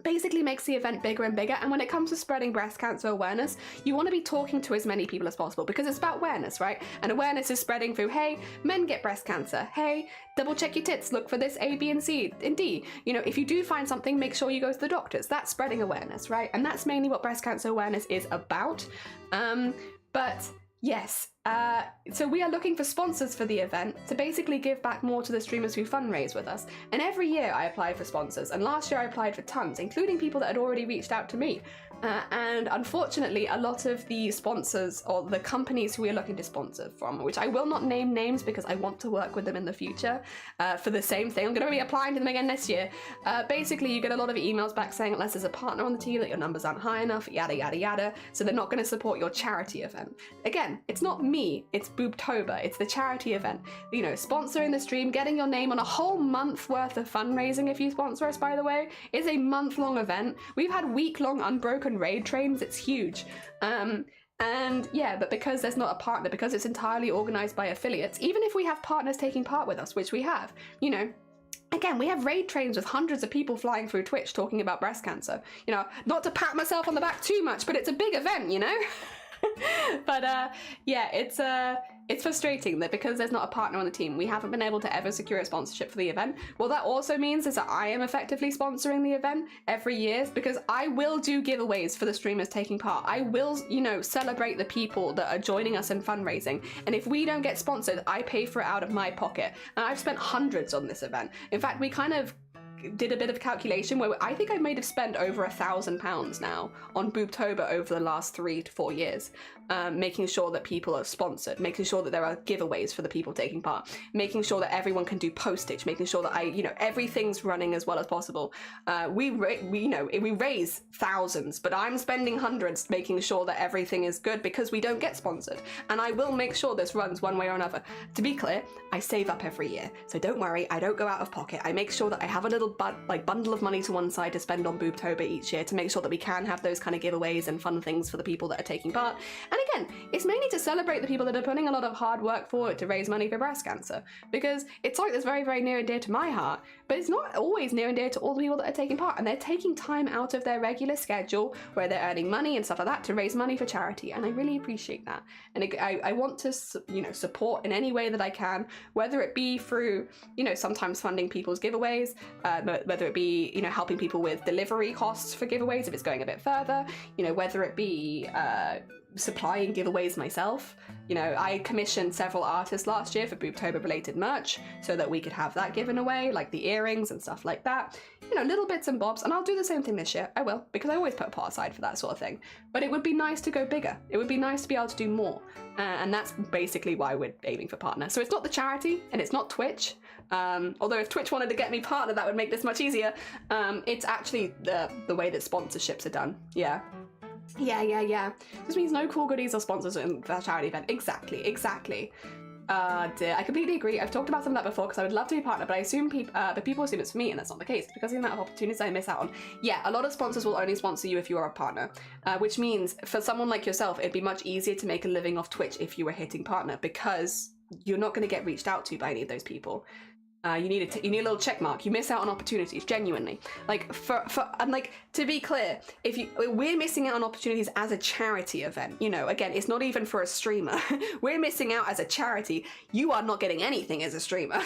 Basically makes the event bigger and bigger. And when it comes to spreading breast cancer awareness, you want to be talking to as many people as possible, because it's about awareness, right? And awareness is spreading through, hey, men get breast cancer. Hey, double check your tits, look for this A, B, and C, and D. You know, if you do find something, make sure you go to the doctors. That's spreading awareness, right? And that's mainly what breast cancer awareness is about. But yes, so we are looking for sponsors for the event to basically give back more to the streamers who fundraise with us. And every year I apply for sponsors, and last year I applied for tons, including people that had already reached out to me. And unfortunately, a lot of the sponsors, or the companies who we are looking to sponsor from, which I will not name names because I want to work with them in the future for the same thing. I'm going to be applying to them again this year. Basically, you get a lot of emails back saying, unless there's a partner on the team, that your numbers aren't high enough, yada, yada, yada. So they're not going to support your charity event. Again, it's not me, it's Booptober. It's the charity event. You know, sponsoring the stream, getting your name on a whole month worth of fundraising if you sponsor us, by the way, is a month-long event. We've had week-long unbroken raid trains. It's huge. And yeah, but because there's not a partner, because it's entirely organized by affiliates, even if we have partners taking part with us, which we have, you know, again, we have raid trains with hundreds of people flying through Twitch talking about breast cancer. You know, not to pat myself on the back too much, but it's a big event, you know? But yeah, it's frustrating that because there's not a partner on the team, we haven't been able to ever secure a sponsorship for the event. What that also means is that I am effectively sponsoring the event every year, because I will do giveaways for the streamers taking part. I will, you know, celebrate the people that are joining us in fundraising. And if we don't get sponsored, I pay for it out of my pocket. And I've spent hundreds on this event. In fact, we kind of did a bit of calculation where I think I might have spent over £1,000 now on Boobtober over the last 3 to 4 years, making sure that people are sponsored, making sure that there are giveaways for the people taking part, making sure that everyone can do postage, making sure that everything's running as well as possible. We raise thousands, but I'm spending hundreds making sure that everything is good because we don't get sponsored. And I will make sure this runs one way or another. To be clear, I save up every year, so don't worry, I don't go out of pocket. I make sure that I have a little bundle of money to one side to spend on Boobtober each year to make sure that we can have those kind of giveaways and fun things for the people that are taking part. And again, it's mainly to celebrate the people that are putting a lot of hard work forward to raise money for breast cancer, because it's something that's very, very near and dear to my heart, but it's not always near and dear to all the people that are taking part, and they're taking time out of their regular schedule where they're earning money and stuff like that to raise money for charity, and I really appreciate that. And I want to, support in any way that I can, whether it be through, sometimes funding people's giveaways, whether it be, helping people with delivery costs for giveaways if it's going a bit further, whether it be supplying giveaways myself. I commissioned several artists last year for Boobtober related merch so that we could have that given away, like the earrings and stuff like that. Little bits and bobs, and I'll do the same thing this year. I will, because I always put a pot aside for that sort of thing. But it would be nice to go bigger. It would be nice to be able to do more. And that's basically why we're aiming for partner. So it's not the charity, and it's not Twitch. Although if Twitch wanted to get me partner, that would make this much easier. It's actually the way that sponsorships are done. Yeah. This means no cool goodies or sponsors in the charity event. Exactly. Dear, I completely agree. I've talked about some of that before because I would love to be a partner, but I assume but people assume it's for me, and that's not the case because of the amount of opportunities I miss out on. Yeah, a lot of sponsors will only sponsor you if you are a partner, which means for someone like yourself, it'd be much easier to make a living off Twitch if you were hitting partner, because you're not going to get reached out to by any of those people. You need a little check mark. You miss out on opportunities, genuinely. And to be clear, we're missing out on opportunities as a charity event. Again, it's not even for a streamer. We're missing out as a charity. You are not getting anything as a streamer.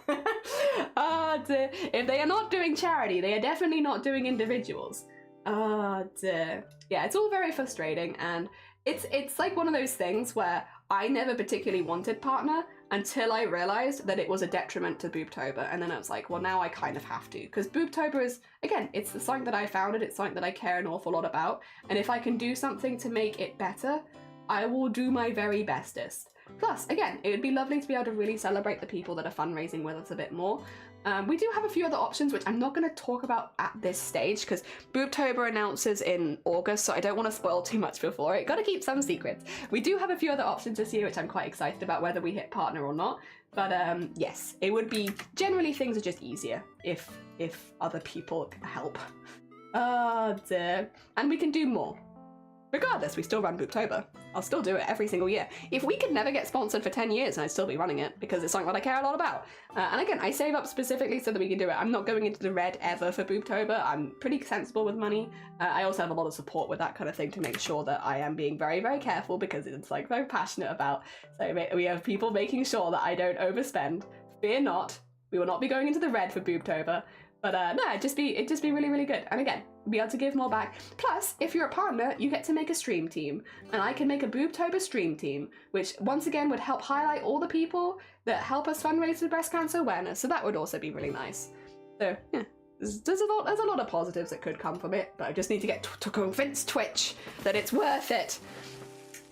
Dear. If they are not doing charity, they are definitely not doing individuals. Dear. Yeah, it's all very frustrating, and it's like one of those things where I never particularly wanted partner until I realised that it was a detriment to Boobtober, and then I was like, well, now I kind of have to, because Boobtober is, again, it's the something that I founded, it's something that I care an awful lot about, and if I can do something to make it better, I will do my very bestest. Plus, again, it would be lovely to be able to really celebrate the people that are fundraising with us a bit more. We do have a few other options, which I'm not going to talk about at this stage, because Boobtober announces in August, so I don't want to spoil too much before it. Got to keep some secrets. We do have a few other options this year, which I'm quite excited about, whether we hit partner or not. But yes, it would be, generally things are just easier if other people help. Oh dear. And we can do more. Regardless, we still run Boobtober. I'll still do it every single year. If we could never get sponsored for 10 years, I'd still be running it, because it's something that I care a lot about. And again, I save up specifically so that we can do it. I'm not going into the red ever for Boobtober. I'm pretty sensible with money. I also have a lot of support with that kind of thing to make sure that I am being very, very careful, because it's very passionate about. So we have people making sure that I don't overspend. Fear not, we will not be going into the red for Boobtober. But no, it'd just be really, really good. And again, be able to give more back. Plus, if you're a partner, you get to make a stream team. And I can make a Boobtober stream team, which once again would help highlight all the people that help us fundraise for breast cancer awareness. So that would also be really nice. So yeah, there's a lot of positives that could come from it, but I just need to get to convince Twitch that it's worth it.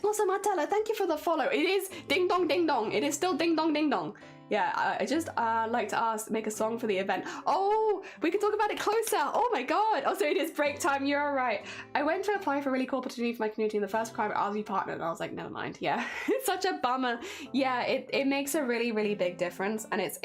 Also, Martella, thank you for the follow. It is ding dong ding dong. It is still ding dong ding dong. Yeah, I just like to make a song for the event. Oh, we can talk about it closer. Oh my god. Also, it is break time. You're right. I went to apply for a really cool opportunity for my community, and the first requirement was to be partner, and I was like, never mind. Yeah, it's such a bummer. Yeah, it makes a really, really big difference, and it's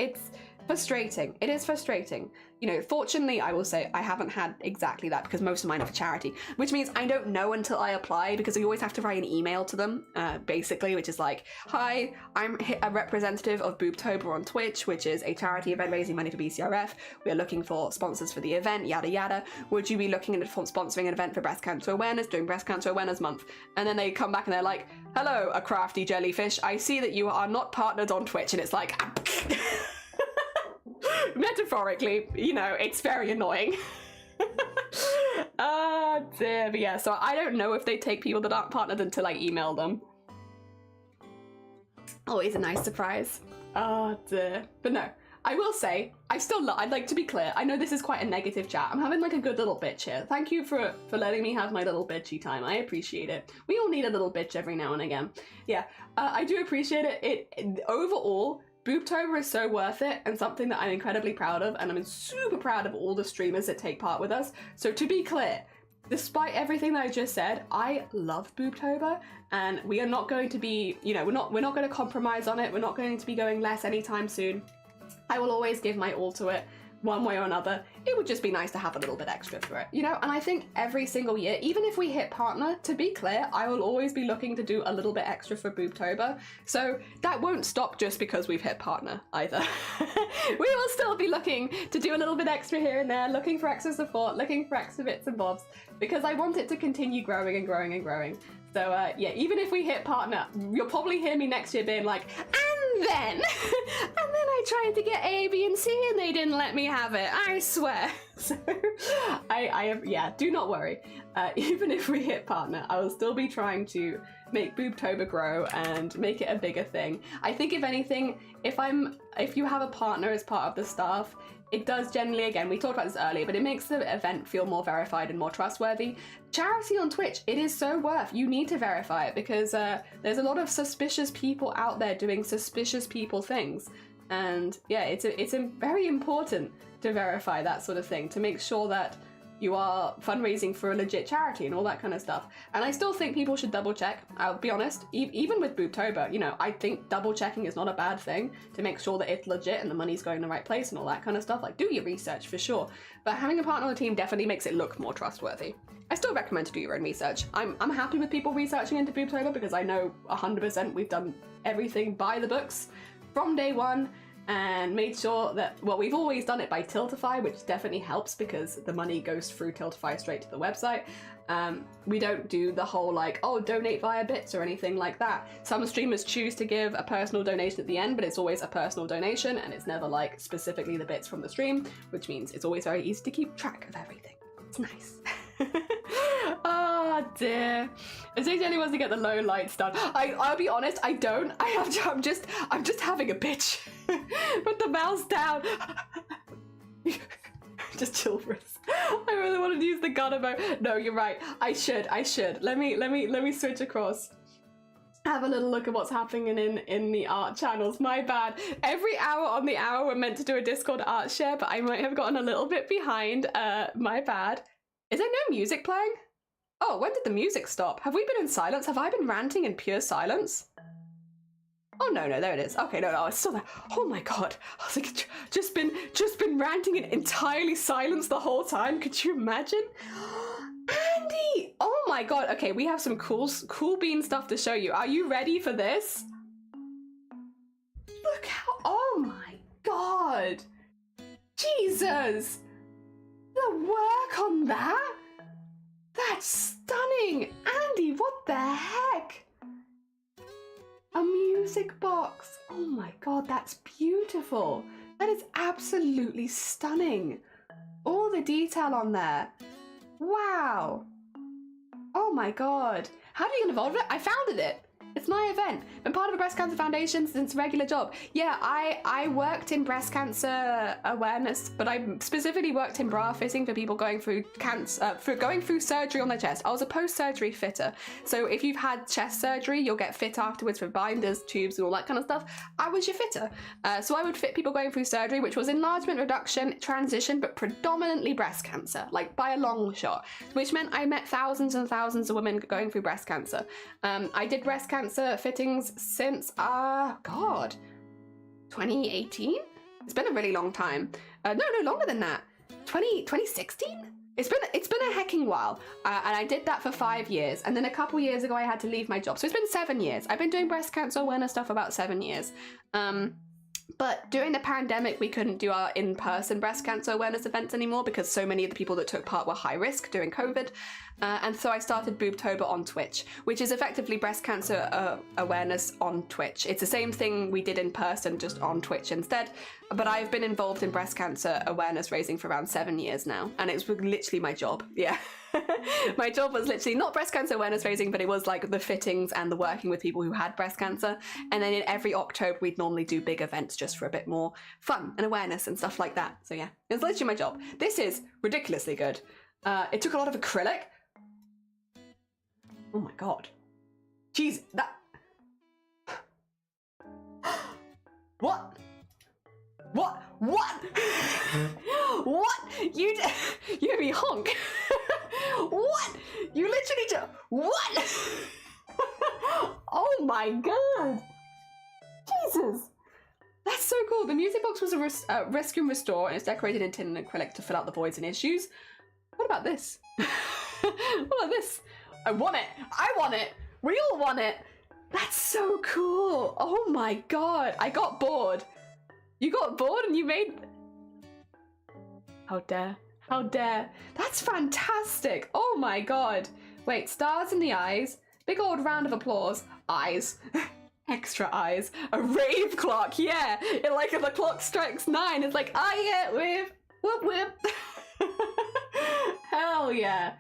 frustrating. It is frustrating. You know, fortunately, I will say I haven't had exactly that because most of mine are for charity, which means I don't know until I apply because we always have to write an email to them, basically, which is like, hi, I'm a representative of Boobtober on Twitch, which is a charity event raising money for BCRF. We are looking for sponsors for the event, yada yada. Would you be looking at sponsoring an event for breast cancer awareness during Breast Cancer Awareness Month? And then they come back and they're like, hello, a crafty jellyfish. I see that you are not partnered on Twitch. And it's like, metaphorically, you know, it's very annoying. Ah, dear. But yeah, so I don't know if they take people that aren't partnered until I email them. Always a nice surprise. Oh dear. But no, I will say, I'd like to be clear, I know this is quite a negative chat. I'm having like a good little bitch here. Thank you for letting me have my little bitchy time. I appreciate it. We all need a little bitch every now and again. Yeah, I do appreciate it. Overall, Boobtober is so worth it and something that I'm incredibly proud of, and I'm super proud of all the streamers that take part with us. So to be clear, despite everything that I just said, I love Boobtober, and we are not going to be, you know, we're not going to compromise on it. We're not going to be going less anytime soon. I will always give my all to it, one way or another. It would just be nice to have a little bit extra for it, you know? And I think every single year, even if we hit partner, to be clear, I will always be looking to do a little bit extra for Boobtober. So that won't stop just because we've hit partner either. We will still be looking to do a little bit extra here and there, looking for extra support, looking for extra bits and bobs, because I want it to continue growing and growing and growing. So yeah, even if we hit partner, you'll probably hear me next year being like, and then I tried to get A, B, and C and they didn't let me have it, I swear. So yeah, do not worry. Even if we hit partner, I will still be trying to make Boobtober grow and make it a bigger thing. I think if anything, if you have a partner as part of the staff, it does generally, again, we talked about this earlier, but it makes the event feel more verified and more trustworthy. Charity on Twitch, it is so worth. You need to verify it because there's a lot of suspicious people out there doing suspicious people things. And yeah, it's very important to verify that sort of thing, to make sure that you are fundraising for a legit charity and all that kind of stuff. And I still think people should double check. I'll be honest, even with Boobtober, you know, I think double checking is not a bad thing to make sure that it's legit and the money's going the right place and all that kind of stuff. Like, do your research for sure. But having a partner on the team definitely makes it look more trustworthy. I still recommend to do your own research. I'm happy with people researching into Boobtober because I know 100% we've done everything by the books from day one, and made sure that, well, we've always done it by Tiltify, which definitely helps because the money goes through Tiltify straight to the website. We don't do the whole like, oh, donate via bits or anything like that. Some streamers choose to give a personal donation at the end, but it's always a personal donation and it's never like specifically the bits from the stream, which means it's always very easy to keep track of everything. It's nice. Oh dear. It says Jenny wants to get the low lights done. I'll be honest, I don't. I'm just having a bitch. Put the mouse down. Just chill for us. I really wanted to use the gun emote. No, you're right. I should. Let me switch across. Have a little look at what's happening in the art channels. My bad. Every hour on the hour we're meant to do a Discord art share, but I might have gotten a little bit behind. My bad. Is there no music playing? Oh, when did the music stop? Have we been in silence? Have I been ranting in pure silence? Oh no, there it is. Okay, no, it's still there. Oh my god. I was like, just been ranting in entirely silence the whole time. Could you imagine? Andy! Oh my god. Okay, we have some cool bean stuff to show you. Are you ready for this? Look how, oh my god. Jesus. The work on that? That's stunning! Andy, what the heck? A music box. Oh my god, that's beautiful. That is absolutely stunning. All the detail on there. Wow. Oh my god. How do you get involved with it? I founded it. It's my event. Been part of a breast cancer foundation since regular job. Yeah, I worked in breast cancer awareness, but I specifically worked in bra fitting for people going through surgery on their chest. I was a post-surgery fitter. So if you've had chest surgery, you'll get fit afterwards for binders, tubes, and all that kind of stuff. I was your fitter. So I would fit people going through surgery, which was enlargement, reduction, transition, but predominantly breast cancer, like by a long shot, which meant I met thousands and thousands of women going through breast cancer. I did breast cancer fittings since, God, 2018? It's been a really long time. No, longer than that. 2016? It's been a hecking while, and I did that for 5 years, and then a couple years ago I had to leave my job, so it's been 7 years. I've been doing breast cancer awareness stuff about 7 years. But during the pandemic, we couldn't do our in-person breast cancer awareness events anymore because so many of the people that took part were high risk during COVID. And so I started Boobtober on Twitch, which is effectively breast cancer awareness on Twitch. It's the same thing we did in person, just on Twitch instead. But I've been involved in breast cancer awareness raising for around 7 years now. And it's literally my job. Yeah. My job was literally not breast cancer awareness raising, but it was like the fittings and the working with people who had breast cancer. And then in every October, we'd normally do big events just for a bit more fun and awareness and stuff like that. So yeah, it's literally my job. This is ridiculously good. It took a lot of acrylic. Oh my God. Jeez, that... What? What? What? What? You made me honk. What? You literally just... What? Oh my God. Jesus. That's so cool. The music box was a rescue and restore, and it's decorated in tin and acrylic to fill out the voids and issues. What about this? What about this? I want it. I want it. We all want it. That's so cool. Oh my God. I got bored. You got bored and you made... How dare. How dare. That's fantastic. Oh my God. Wait, stars in the eyes. Big old round of applause. Eyes. Extra eyes. A rave clock. Yeah. It like if the clock strikes 9, it's like, I get with whoop whoop. Hell yeah.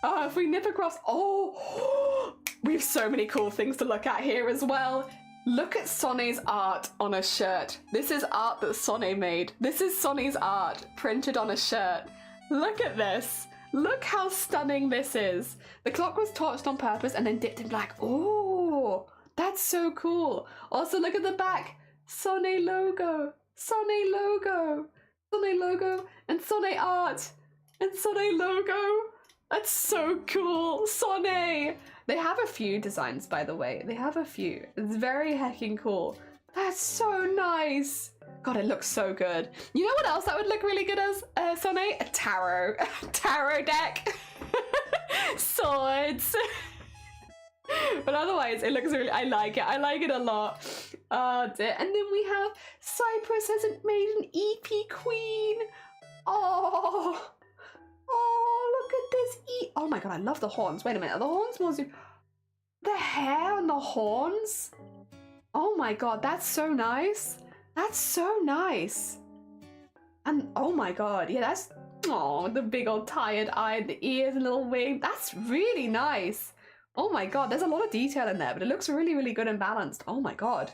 Oh, if we nip across... Oh, we have so many cool things to look at here as well. Look at Sonny's art on a shirt. This is art that Sonny made. This is Sonny's art printed on a shirt. Look at this. Look how stunning this is. The clock was torched on purpose and then dipped in black. Oh, that's so cool. Also, look at the back. Sonny logo. Sonny logo. Sonny logo and Sonny art. And Sonny logo. That's so cool. Sonny. They have a few designs, by the way. They have a few. It's very hecking cool. That's so nice. God, it looks so good. You know what else that would look really good as, Sonny? A tarot. Tarot deck. Swords. But otherwise, it looks really... I like it. I like it a lot. Oh, dear. And then we have Cyprus hasn't made an EP queen. Oh... Oh, look at this. Oh my God, I love the horns. Wait a minute, are the horns more... The hair on the horns? Oh my God, that's so nice. That's so nice. And oh my God, yeah, that's... Oh, the big old tired eye, the ears and little wing. That's really nice. Oh my God, there's a lot of detail in there, but it looks really, really good and balanced. Oh my God.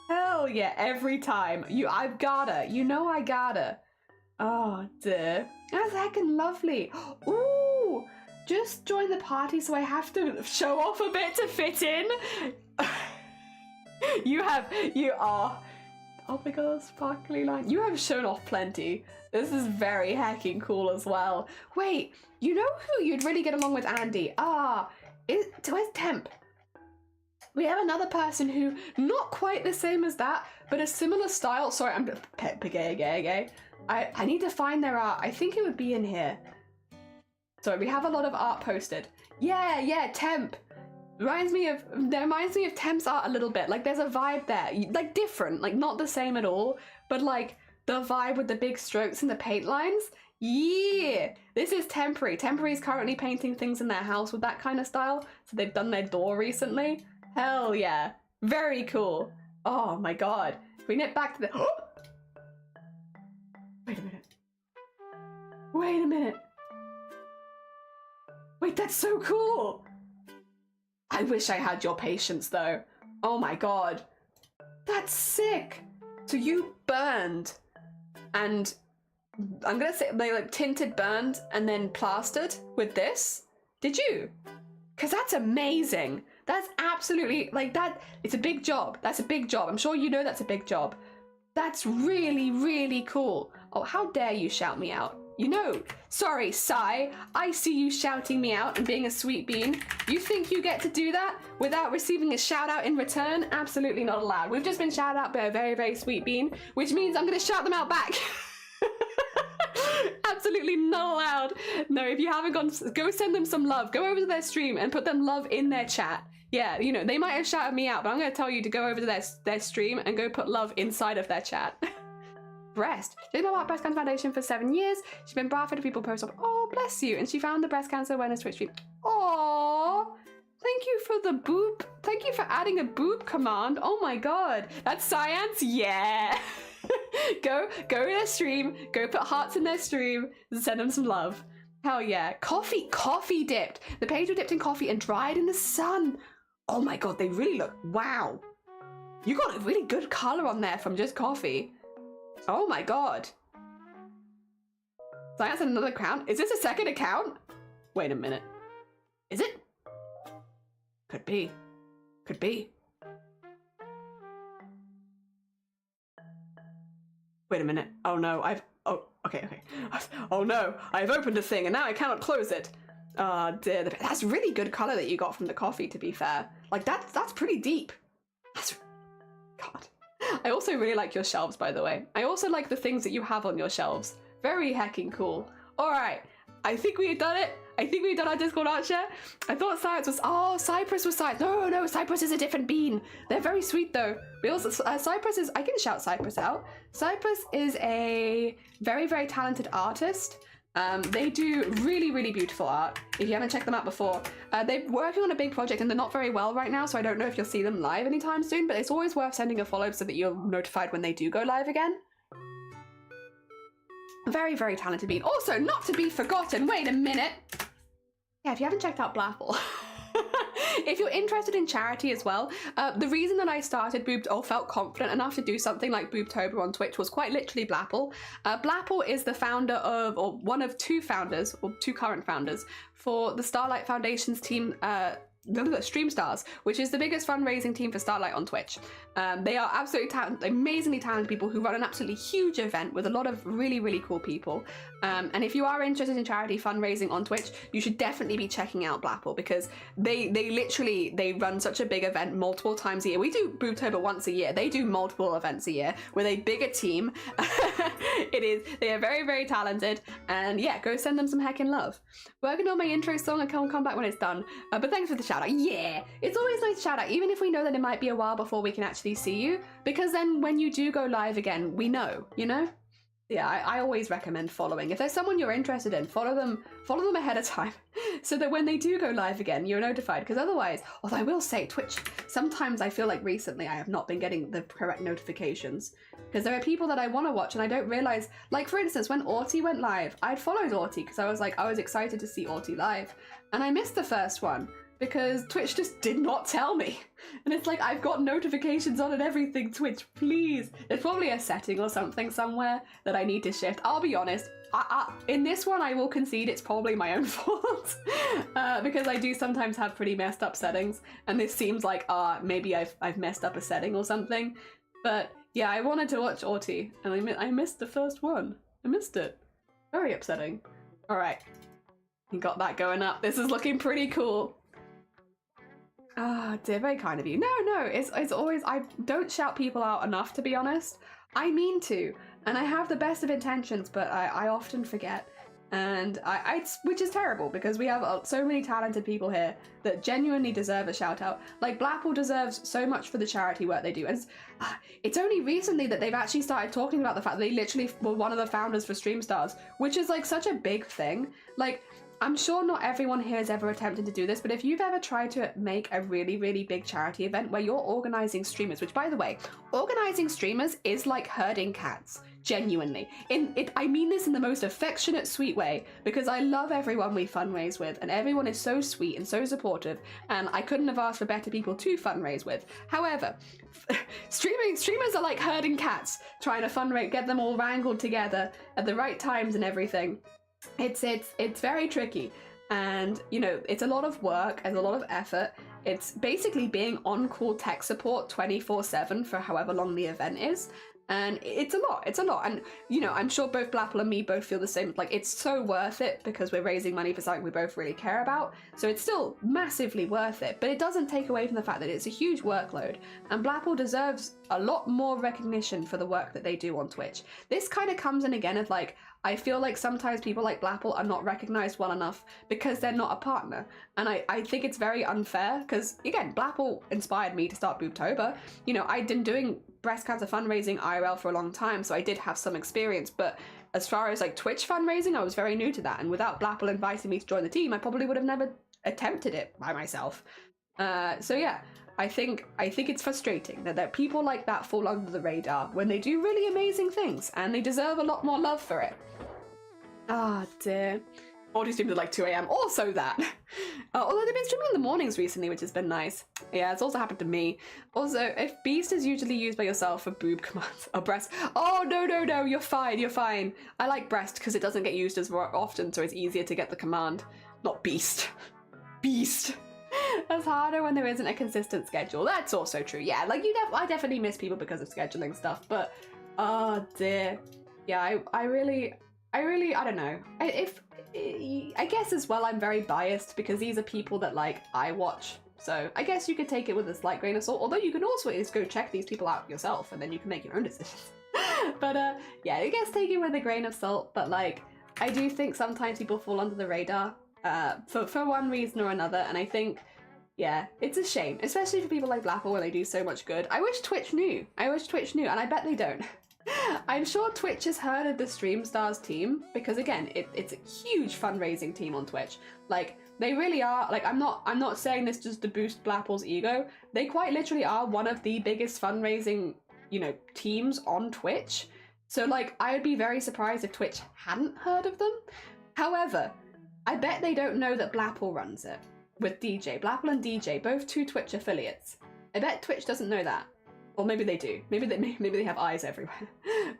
Hell yeah, every time. I've gotta. You know I gotta. Oh, dear. That's heckin' lovely. Ooh, just join the party so I have to show off a bit to fit in. You are. Oh my God, sparkly line. You have shown off plenty. This is very heckin' cool as well. Wait, you know who you'd really get along with, Andy? Where's Temp? We have another person who, not quite the same as that, but a similar style. Sorry, I'm gay. I need to find their art. I think it would be in here. Sorry, we have a lot of art posted. Yeah, Temp. Reminds me of Temp's art a little bit. Like there's a vibe there. Like different, like not the same at all, but like the vibe with the big strokes and the paint lines. Yeah, this is Temporary. Temporary is currently painting things in their house with that kind of style. So they've done their door recently. Hell yeah. Very cool. Oh my God. If we nip back to the... Wait a minute. Wait, that's so cool. I wish I had your patience though. Oh my God. That's sick. So you burned and I'm gonna say they like tinted burned and then plastered with this. Did you? Because that's amazing. That's absolutely like that. It's a big job. That's a big job. I'm sure you know that's a big job. That's really, really cool. Oh, how dare you shout me out? You know, sorry, Sai, I see you shouting me out and being a sweet bean. You think you get to do that without receiving a shout out in return? Absolutely not allowed. We've just been shouted out by a very, very sweet bean, which means I'm gonna shout them out back. Absolutely not allowed. No, if you haven't gone, go send them some love. Go over to their stream and put them love in their chat. Yeah, you know, they might have shouted me out, but I'm gonna tell you to go over to their stream and go put love inside of their chat. Breast. She's been about breast cancer foundation for 7 years. She's been bradford people post up. Oh, bless you. And she found the breast cancer awareness Twitch stream. Oh, thank you for the boop. Thank you for adding a boop command. Oh my god. That's science. Yeah. go to their stream. Go put hearts in their stream and send them some love. Hell yeah. Coffee dipped. The page was dipped in coffee and dried in the sun. Oh my god, they really look. Wow. You got a really good color on there from just coffee. Oh my god. So that's another account. Is this a second account? Wait a minute. Is it? Could be. Could be. Wait a minute. Oh no, okay. Oh no, I've opened a thing and now I cannot close it. Dear, that's really good color that you got from the coffee, to be fair. Like, that's pretty deep. God. I also really like your shelves, by the way. I also like the things that you have on your shelves. Very hecking cool. All right, I think we had done it. I think we've done our Discord art share. I thought Science was, oh, Cypress was Science. No, Cypress is a different bean. They're very sweet though. We also, Cypress is, I can shout Cypress out. Cypress is a very, very talented artist. They do really, really beautiful art. If you haven't checked them out before, they're working on a big project and they're not very well right now, so I don't know if you'll see them live anytime soon, but it's always worth sending a follow so that you're notified when they do go live again. Very, very talented bean. Also, not to be forgotten, wait a minute. Yeah, if you haven't checked out Blapple, if you're interested in charity as well, the reason that I started felt confident enough to do something like Boobtober on Twitch was quite literally Blapple. Blapple is the founder of, or one of two founders, or two current founders, for the Starlight Foundation's team, Stream Stars, which is the biggest fundraising team for Starlight on Twitch. They are absolutely amazingly talented people who run an absolutely huge event with a lot of really, really cool people. And if you are interested in charity fundraising on Twitch, you should definitely be checking out Blapple, because they run such a big event multiple times a year. We do Boobtober once a year. They do multiple events a year with a bigger team. They are very, very talented. And yeah, go send them some heckin' love. Working on my intro song, and I'll come back when it's done. But thanks for the shout out. Yeah, it's always nice to shout out, even if we know that it might be a while before we can actually see you, because then when you do go live again, we know, you know? Yeah, I always recommend following. If there's someone you're interested in, follow them ahead of time so that when they do go live again, you're notified. Because otherwise, although I will say Twitch, sometimes I feel like recently I have not been getting the correct notifications, because there are people that I want to watch and I don't realize, like for instance, when Arty went live, I'd followed Arty because I was excited to see Arty live, and I missed the first one because Twitch just did not tell me. And it's like, I've got notifications on and everything, Twitch, please. There's probably a setting or something somewhere that I need to shift. I'll be honest, in this one I will concede it's probably my own fault, because I do sometimes have pretty messed up settings, and this seems like maybe I've messed up a setting or something. But yeah, I wanted to watch Arty, and I missed the first one. I missed it. Very upsetting. All right, you got that going up. This is looking pretty cool. Dear, very kind of you. No, it's always, I don't shout people out enough, to be honest. I mean to, and I have the best of intentions, but I often forget. And which is terrible, because we have so many talented people here that genuinely deserve a shout out. Like Blapple deserves so much for the charity work they do, and it's only recently that they've actually started talking about the fact that they literally were one of the founders for Stream Stars, which is like such a big thing. Like, I'm sure not everyone here has ever attempted to do this, but if you've ever tried to make a really, really big charity event where you're organizing streamers, which by the way, organizing streamers is like herding cats, genuinely. I mean this in the most affectionate, sweet way, because I love everyone we fundraise with, and everyone is so sweet and so supportive, and I couldn't have asked for better people to fundraise with. However, streamers are like herding cats, trying to fundraise, get them all wrangled together at the right times and everything. It's very tricky, and you know, it's a lot of work and a lot of effort. It's basically being on-call tech support 24/7 for however long the event is, And it's a lot. And, you know, I'm sure both Blapple and me both feel the same. Like, it's so worth it because we're raising money for something we both really care about. So it's still massively worth it, but it doesn't take away from the fact that it's a huge workload. And Blapple deserves a lot more recognition for the work that they do on Twitch. This kind of comes in again of like, I feel like sometimes people like Blapple are not recognized well enough because they're not a partner. And I think it's very unfair because, again, Blapple inspired me to start Boobtober. You know, I'd been doing breast cancer fundraising IRL for a long time, so I did have some experience. But as far as like Twitch fundraising, I was very new to that. And without Blapple inviting me to join the team, I probably would have never attempted it by myself. So yeah. I think it's frustrating that there are people like that fall under the radar when they do really amazing things, and they deserve a lot more love for it. Ah, dear. Already streamed at like 2 a.m. Also that. Although they've been streaming in the mornings recently, which has been nice. Yeah, it's also happened to me. Also, if Beast is usually used by yourself for boob commands or breast. Oh, no, you're fine. I like breast because it doesn't get used as often, so it's easier to get the command. Not Beast. Beast. That's harder when there isn't a consistent schedule. That's also true. Yeah, like I definitely miss people because of scheduling stuff, but oh dear. Yeah, I really I don't know. I guess as well I'm very biased because these are people that like I watch. So I guess you could take it with a slight grain of salt, although you can also just go check these people out yourself and then you can make your own decisions. But yeah, I guess take it with a grain of salt, but like I do think sometimes people fall under the radar for one reason or another, and I think, yeah, it's a shame, especially for people like Blapple when they do so much good. I wish Twitch knew, and I bet they don't. I'm sure Twitch has heard of the Stream Stars team, because again, it's a huge fundraising team on Twitch. Like, they really are, like, I'm not saying this just to boost Blapple's ego. They quite literally are one of the biggest fundraising, you know, teams on Twitch. So, like, I would be very surprised if Twitch hadn't heard of them. However, I bet they don't know that Blapple runs it with DJ. Blapple and DJ, both two Twitch affiliates. I bet Twitch doesn't know that. Or maybe they do. Maybe they have eyes everywhere.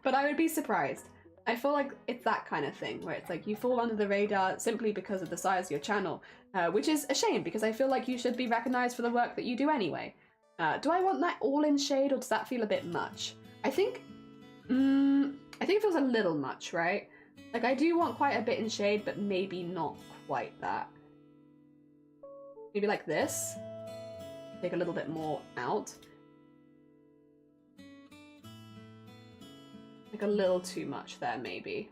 But I would be surprised. I feel like it's that kind of thing where it's like you fall under the radar simply because of the size of your channel, which is a shame because I feel like you should be recognized for the work that you do anyway. Do I want that all in shade, or does that feel a bit much? I think it feels a little much, right? Like, I do want quite a bit in shade, but maybe not quite that. Maybe like this. Take a little bit more out. Like a little too much there, maybe.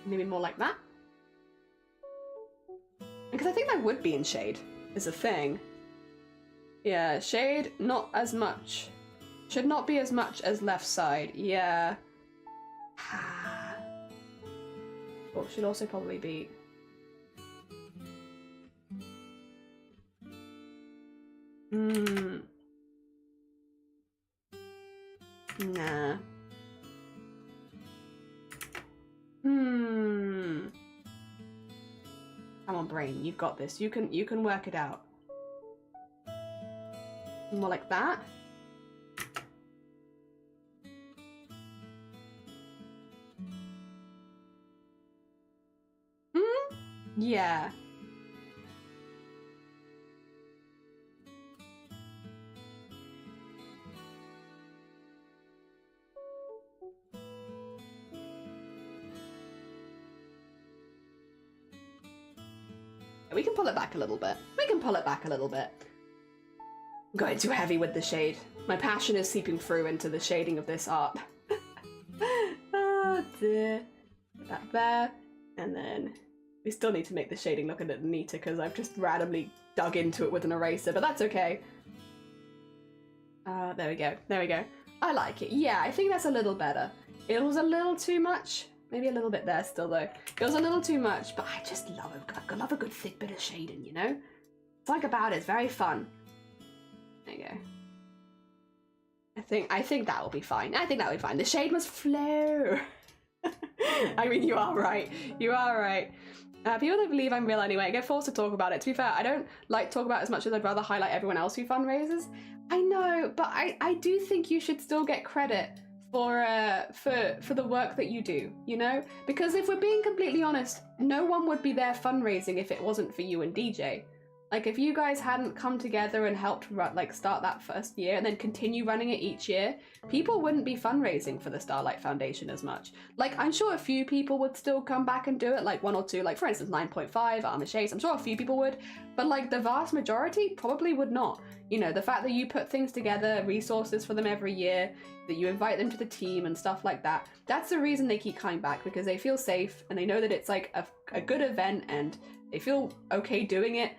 Maybe more like that. Because I think that would be in shade, is a thing. Yeah, shade, not as much. Should not be as much as left side, yeah. Well, should also probably be... Nah. Come on, brain, you've got this. You can work it out. More like that. Yeah. We can pull it back a little bit. I'm going too heavy with the shade. My passion is seeping through into the shading of this art. Oh dear. Put that there. And then we still need to make the shading look a little neater because I've just randomly dug into it with an eraser, but that's okay. There we go. I like it. Yeah, I think that's a little better. It was a little too much. Maybe a little bit there still though. It was a little too much, but I just love a good thick bit of shading, you know? It's like about it, it's very fun. There you go. I think that will be fine. The shade must flow. I mean, you are right. People don't believe I'm real anyway. I get forced to talk about it. To be fair, I don't like to talk about it as much as I'd rather highlight everyone else who fundraises. I know, but I do think you should still get credit for the work that you do, you know? Because if we're being completely honest, no one would be there fundraising if it wasn't for you and DJ. Like, if you guys hadn't come together and helped start that first year and then continue running it each year, people wouldn't be fundraising for the Starlight Foundation as much. Like, I'm sure a few people would still come back and do it, like one or two, like for instance 9.5, Armor Chase, I'm sure a few people would, but like the vast majority probably would not. You know, the fact that you put things together, resources for them every year, that you invite them to the team and stuff like that, that's the reason they keep coming back, because they feel safe and they know that it's like a good event and they feel okay doing it.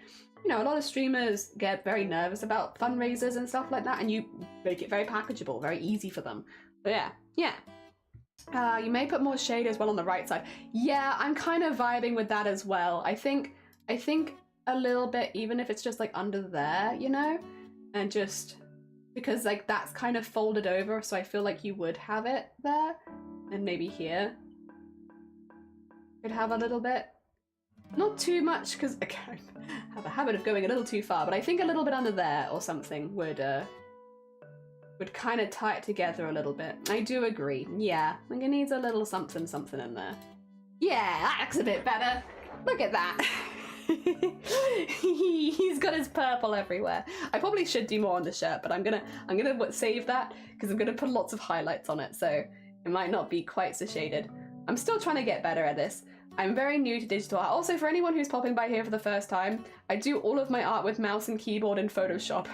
You know, a lot of streamers get very nervous about fundraisers and stuff like that, and you make it very packageable, very easy for them. But yeah. You may put more shade as well on the right side. Yeah, I'm kind of vibing with that as well. I think a little bit, even if it's just like under there, you know? And just because like that's kind of folded over, so I feel like you would have it there. And maybe here. Could have a little bit. Not too much, because I have a habit of going a little too far, but I think a little bit under there or something would kind of tie it together a little bit. I do agree. Yeah, I think it needs a little something in there. Yeah, that looks a bit better. Look at that. He's got his purple everywhere. I probably should do more on the shirt, but I'm gonna save that because I'm gonna put lots of highlights on it, so it might not be quite so shaded. I'm still trying to get better at this. I'm very new to digital art. Also, for anyone who's popping by here for the first time, I do all of my art with mouse and keyboard in Photoshop.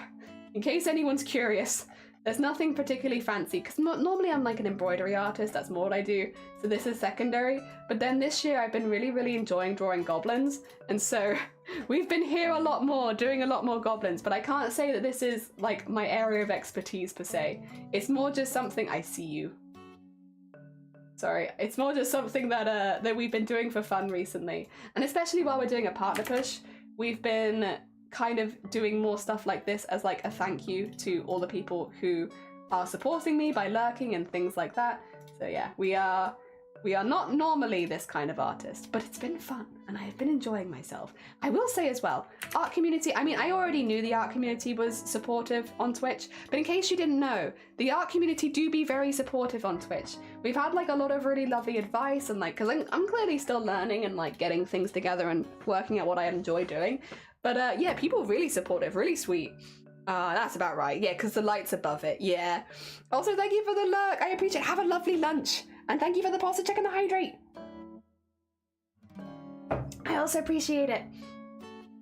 In case anyone's curious, there's nothing particularly fancy, because normally I'm like an embroidery artist, that's more what I do, so this is secondary. But then this year I've been really enjoying drawing goblins, and so we've been here a lot more, doing a lot more goblins, but I can't say that this is like my area of expertise per se. It's more just something, I see you. Sorry, it's more just something that we've been doing for fun recently. And especially while we're doing a partner push, we've been kind of doing more stuff like this as like a thank you to all the people who are supporting me by lurking and things like that. So yeah, we are not normally this kind of artist, but it's been fun and I've been enjoying myself. I will say as well, art community, I mean, I already knew the art community was supportive on Twitch, but in case you didn't know, the art community do be very supportive on Twitch. We've had like a lot of really lovely advice and like, cause I'm clearly still learning and like getting things together and working out what I enjoy doing. But yeah, people really supportive, really sweet. That's about right. Yeah, because the light's above it. Yeah. Also, thank you for the lurk. I appreciate it. Have a lovely lunch. And thank you for the pulse check and the hydrate. I also appreciate it.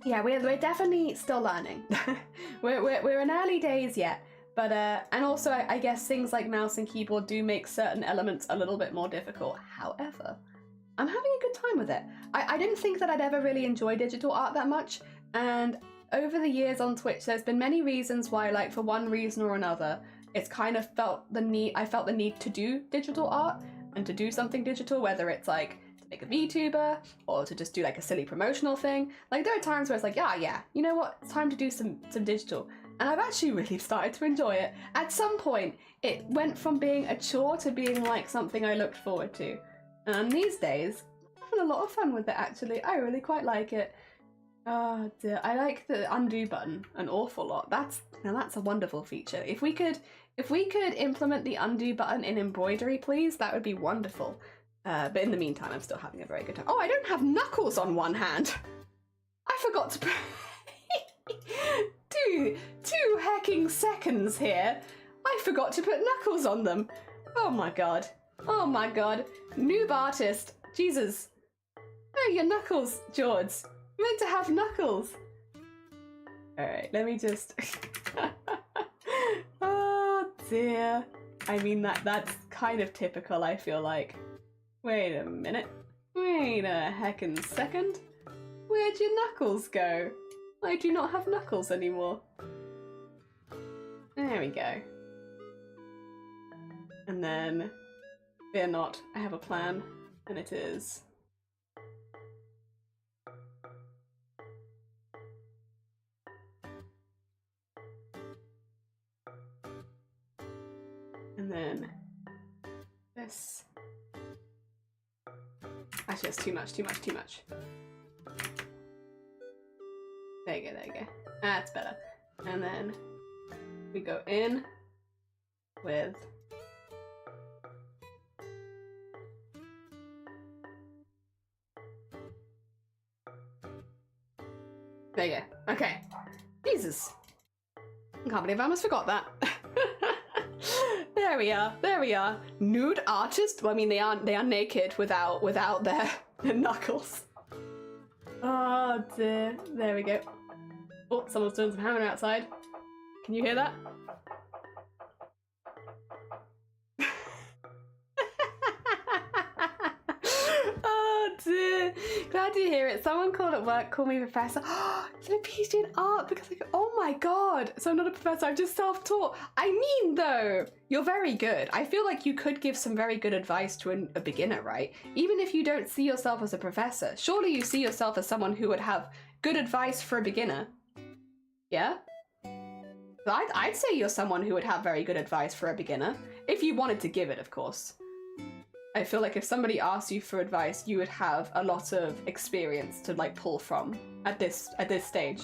Yeah, we're definitely still learning. we're in early days yet. But, and also, I guess things like mouse and keyboard do make certain elements a little bit more difficult. However, I'm having a good time with it. I didn't think that I'd ever really enjoy digital art that much. And over the years on Twitch, there's been many reasons why, like, for one reason or another, it's kind of I felt the need to do digital art and to do something digital, whether it's like to make a VTuber or to just do like a silly promotional thing. Like, there are times where it's like, yeah, you know what? It's time to do some digital. And I've actually really started to enjoy it. At some point, it went from being a chore to being like something I looked forward to. And these days, I'm having a lot of fun with it, actually. I really quite like it. Oh dear, I like the undo button an awful lot. Now that's a wonderful feature. If we could implement the undo button in embroidery, please, that would be wonderful. But in the meantime, I'm still having a very good time. Oh, I don't have knuckles on one hand. I forgot to put two hecking seconds here. I forgot to put knuckles on them. Oh my god. Oh my god. Noob artist. Jesus. Oh, your knuckles, George. You're meant to have knuckles. Alright, let me just... Oh dear. I mean, that's kind of typical, I feel like. Wait a minute. Wait a heckin' second. Where'd your knuckles go? I do not have knuckles anymore. There we go. And then, fear not, I have a plan, and it is... And then this. Actually, that's too much. There you go. That's better. And then we go in with There you go. Okay. Jesus. I can't believe I almost forgot that. There we are. There we are. Nude artist. Well, I mean, they are naked without their knuckles. Oh dear. There we go. Oh, someone's doing some hammering outside. Can you hear that? Oh dear. Glad to hear it. Someone called at work, called me professor. It's a PhD in art because like, oh my god. So I'm not a professor, I'm just self-taught. I mean though, you're very good. I feel like you could give some very good advice to a beginner, right? Even if you don't see yourself as a professor, surely you see yourself as someone who would have good advice for a beginner. Yeah? I'd say you're someone who would have very good advice for a beginner. If you wanted to give it, of course. I feel like if somebody asked you for advice, you would have a lot of experience to like pull from at this stage.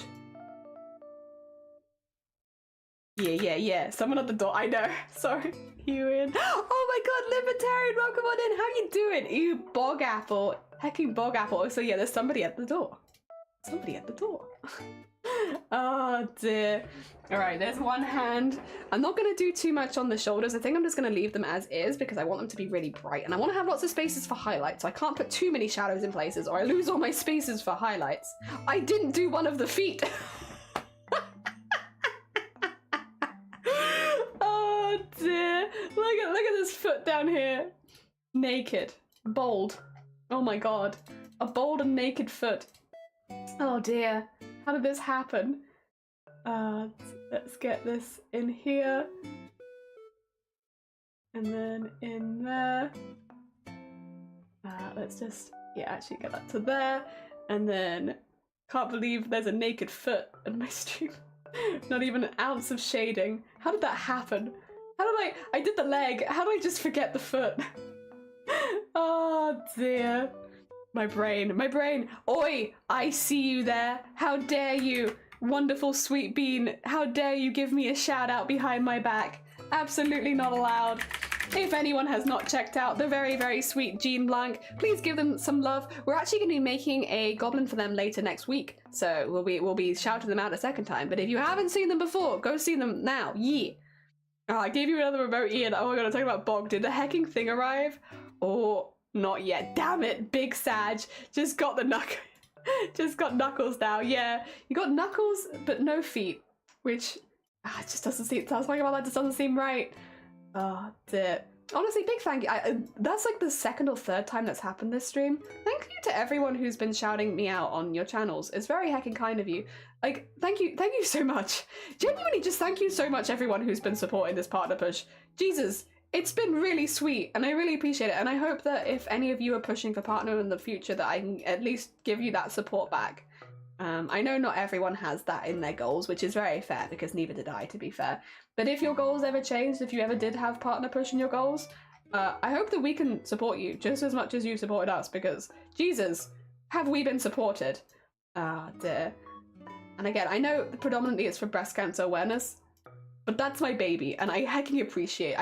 Yeah. Someone at the door. I know. Sorry. You in? Oh my god, Libertarian, welcome on in. How you doing? You bog apple. Hecking bog apple. So yeah, there's somebody at the door. Somebody at the door. Oh dear. Alright, there's one hand. I'm not going to do too much on the shoulders. I think I'm just going to leave them as is because I want them to be really bright. And I want to have lots of spaces for highlights. So I can't put too many shadows in places or I lose all my spaces for highlights. I didn't do one of the feet. Oh dear. Look at this foot down here. Naked. Bold. Oh my god. A bold and naked foot. Oh dear. How did this happen? Let's get this in here. And then in there. Let's just, yeah, actually get that to there. And then, can't believe there's a naked foot in my stream. Not even an ounce of shading. How did that happen? How did I did the leg. How did I just forget the foot? Oh dear. My brain. Oi, I see you there. How dare you, wonderful sweet bean. How dare you give me a shout out behind my back. Absolutely not allowed. If anyone has not checked out the very, very sweet Jean Blanc, please give them some love. We're actually going to be making a goblin for them later next week. So we'll be shouting them out a second time. But if you haven't seen them before, go see them now. Yeah. Oh, I gave you another remote, Ian. Oh my god, I'm talking about Bog. Did the hecking thing arrive? Or... not yet. Damn it, big Sag. Just got the just got knuckles now. Yeah, you got knuckles but no feet, which it just doesn't seem. Something about that just doesn't seem right. Oh dear. Honestly, big thank you. That's like the second or third time that's happened this stream. Thank you to everyone who's been shouting me out on your channels. It's very heckin' kind of you. Like, thank you so much. Genuinely, just thank you so much, everyone who's been supporting this partner push. Jesus. It's been really sweet and I really appreciate it, and I hope that if any of you are pushing for partner in the future that I can at least give you that support back. I know not everyone has that in their goals, which is very fair because neither did I, to be fair. But if your goals ever changed, if you ever did have partner push in your goals, I hope that we can support you just as much as you supported us because, Jesus, have we been supported? Ah, dear. And again, I know predominantly it's for breast cancer awareness, but that's my baby, and I hecking appreciate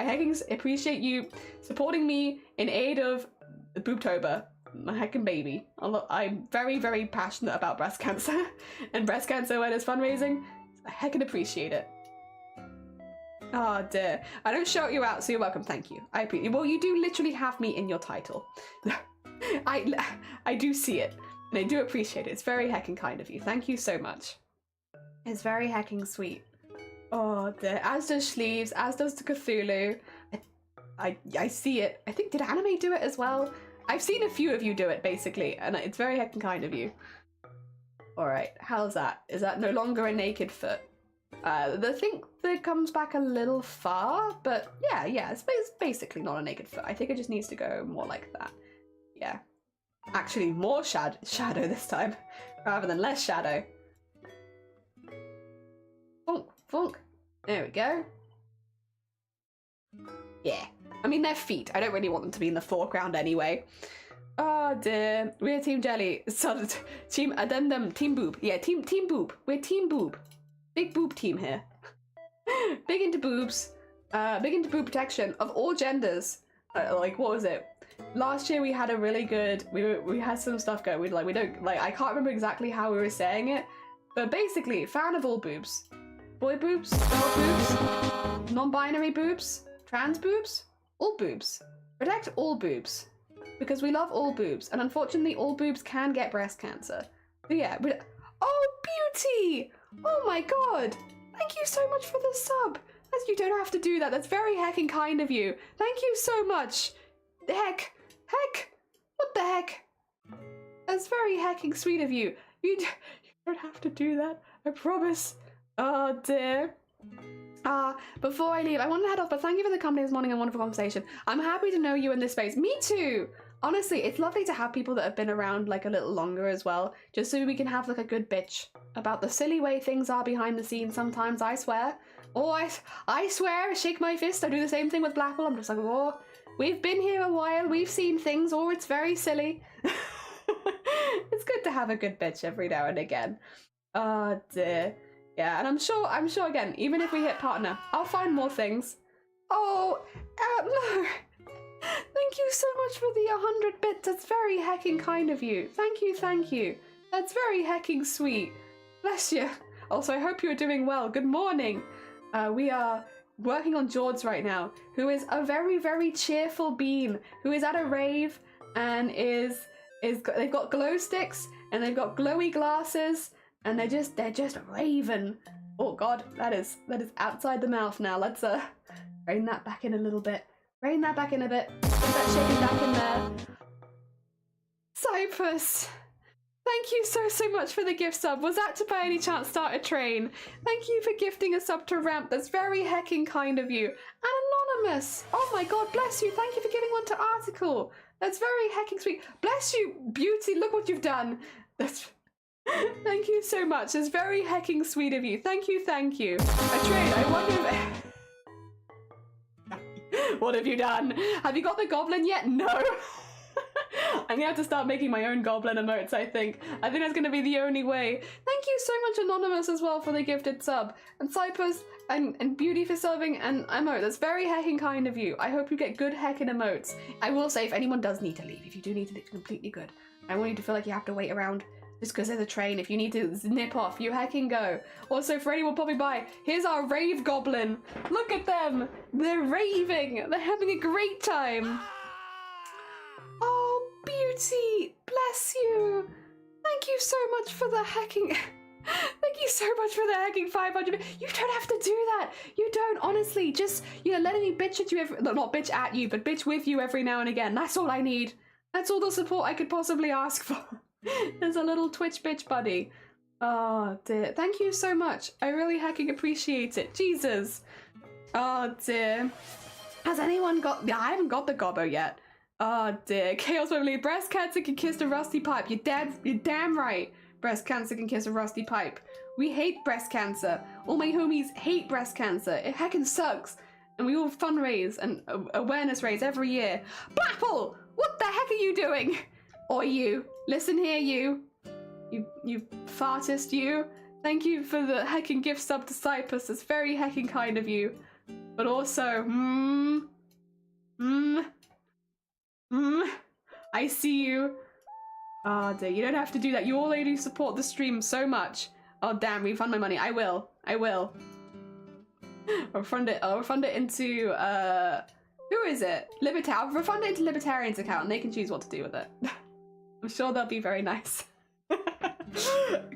you supporting me in aid of Boobtober, my hecking baby. I'm very, very passionate about breast cancer and breast cancer awareness fundraising. I hecking appreciate it. Oh dear. I don't shout you out, so you're welcome. Thank you. I appreciate. Well, you do literally have me in your title. I do see it, and I do appreciate it. It's very hecking kind of you. Thank you so much. It's very hecking sweet. Oh dear, as does Sleeves, as does the Cthulhu. I see it. I think, did Anime do it as well? I've seen a few of you do it, basically, and it's very heckin' kind of you. Alright, how's that? Is that no longer a naked foot? I think that comes back a little far, but yeah, it's basically not a naked foot. I think it just needs to go more like that. Yeah. Actually, more shadow this time, rather than less shadow. Funk. There we go. Yeah. I mean, they're feet. I don't really want them to be in the foreground anyway. Oh dear. We're Team Jelly. So, team Addendum. Team Boob. Yeah, Team Boob. We're Team Boob. Big boob team here. Big into boobs. Big into boob protection of all genders. Like, what was it? Last year we had a really good... We had some stuff going. I can't remember exactly how we were saying it. But basically, fan of all boobs. Boy boobs, girl boobs, non-binary boobs, trans boobs, all boobs. Protect all boobs. Because we love all boobs. And unfortunately, all boobs can get breast cancer. But yeah, oh, beauty! Oh my god! Thank you so much for the sub. You don't have to do that. That's very heckin' kind of you. Thank you so much. Heck. What the heck? That's very hecking sweet of you. You don't have to do that. I promise. Oh dear. Before I leave, I want to head off, but thank you for the company this morning and wonderful conversation. I'm happy to know you in this space. Me too. Honestly, it's lovely to have people that have been around like a little longer as well, just so we can have like a good bitch about the silly way things are behind the scenes sometimes, I swear. Oh, I swear, shake my fist. I do the same thing with Blackwell. I'm just like, oh, we've been here a while. We've seen things. Oh, it's very silly. It's good to have a good bitch every now and again. Oh, dear. Yeah, and I'm sure, again, even if we hit partner, I'll find more things. Oh, no. Thank you so much for the 100 bits. That's very hecking kind of you. Thank you. That's very hecking sweet. Bless you. Also, I hope you're doing well. Good morning. We are working on George right now, who is a very, very cheerful bean, who is at a rave and they've got glow sticks and they've got glowy glasses and they're just raving. Oh god, that is outside the mouth now. Let's rein that back in a little bit. Rein that back in a bit. Get that shaking back in there. Cyprus. Thank you so much for the gift sub. Was that to by any chance start a train? Thank you for gifting a sub to Ramp. That's very hecking kind of you. And Anonymous. Oh my god, bless you. Thank you for giving one to Article. That's very hecking sweet. Bless you, Beauty. Look what you've done. Thank you so much. It's very hecking sweet of you. Thank you. A train. I wonder if... What have you done? Have you got the goblin yet? No. I'm gonna have to start making my own goblin emotes, I think. I think that's gonna be the only way. Thank you so much, Anonymous, as well, for the gifted sub. And Cypress and Beauty for subbing and emote. That's very hecking kind of you. I hope you get good hecking emotes. I will say, if anyone does need to leave, if you do need to leave, completely good. I want you to feel like you have to wait around just because there's a train. If you need to nip off, you hecking go. Also, for anyone popping by, here's our rave goblin. Look at them. They're raving. They're having a great time. Oh, Beauty, bless you. Thank you so much for the hecking... Thank you so much for the hecking 500. You don't have to do that. You don't, honestly. Just, letting me bitch at you not bitch at you, but bitch with you every now and again. That's all I need. That's all the support I could possibly ask for. There's a little Twitch bitch buddy. Oh, dear. Thank you so much. I really hecking appreciate it. Jesus. Oh, dear. Has anyone got... Yeah, I haven't got the gobbo yet. Oh dear. Chaos Beverly. Breast cancer can kiss a rusty pipe. You're damn right. Breast cancer can kiss a rusty pipe. We hate breast cancer. All my homies hate breast cancer. It heckin' sucks. And we all fundraise and awareness raise every year. Blapple! What the heck are you doing? Or you. Listen here, you. You fartist, you. Thank you for the heckin' gift sub to Cyprus. It's very heckin' kind of you. But also, I see you. Oh dear, you don't have to do that. You already support the stream so much. Oh damn, refund my money. I will. I'll refund it into, who is it? I'll refund it into Libertarian's account and they can choose what to do with it. I'm sure they'll be very nice.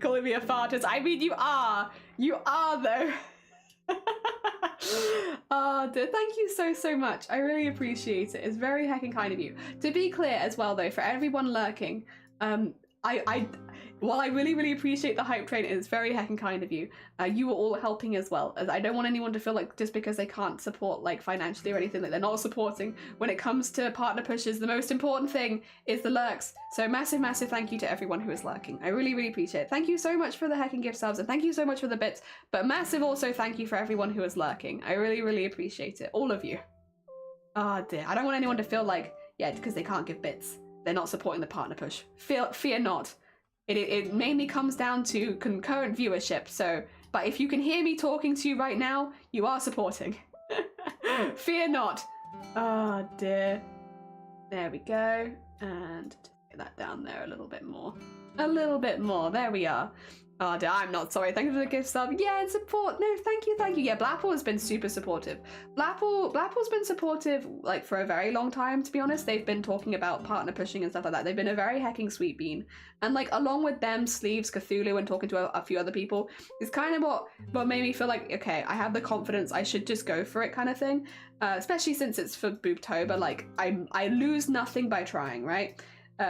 Calling me a fartist. I mean, you are. You are though. Oh dear, thank you so much. I really appreciate it. It's very heckin' kind of you. To be clear as well though, for everyone lurking, while I really appreciate the hype train, it's very heckin' kind of you. You are all helping as well. As I don't want anyone to feel like just because they can't support like financially or anything, like they're not supporting. When it comes to partner pushes, the most important thing is the lurks. So massive thank you to everyone who is lurking. I really appreciate it. Thank you so much for the heckin' gift subs and thank you so much for the bits. But massive also thank you for everyone who is lurking. I really appreciate it. All of you. Oh dear. I don't want anyone to feel like, yeah, because they can't give bits, they're not supporting the partner push. Fear not. It mainly comes down to concurrent viewership, so, but if you can hear me talking to you right now, you are supporting. Fear not. Oh dear. There we go. And just get that down there a little bit more. There we are. Oh, I'm not sorry. Thank you for the gift sub. Yeah, and support. No, thank you, thank you. Yeah, Blackpool has been super supportive. Blackpool's been supportive like for a very long time, to be honest. They've been talking about partner pushing and stuff like that. They've been a very hecking sweet bean. And like along with them, Sleeves, Cthulhu, and talking to a few other people is kind of what made me feel like, okay, I have the confidence, I should just go for it kind of thing. Especially since it's for Boobtober, like I lose nothing by trying, right?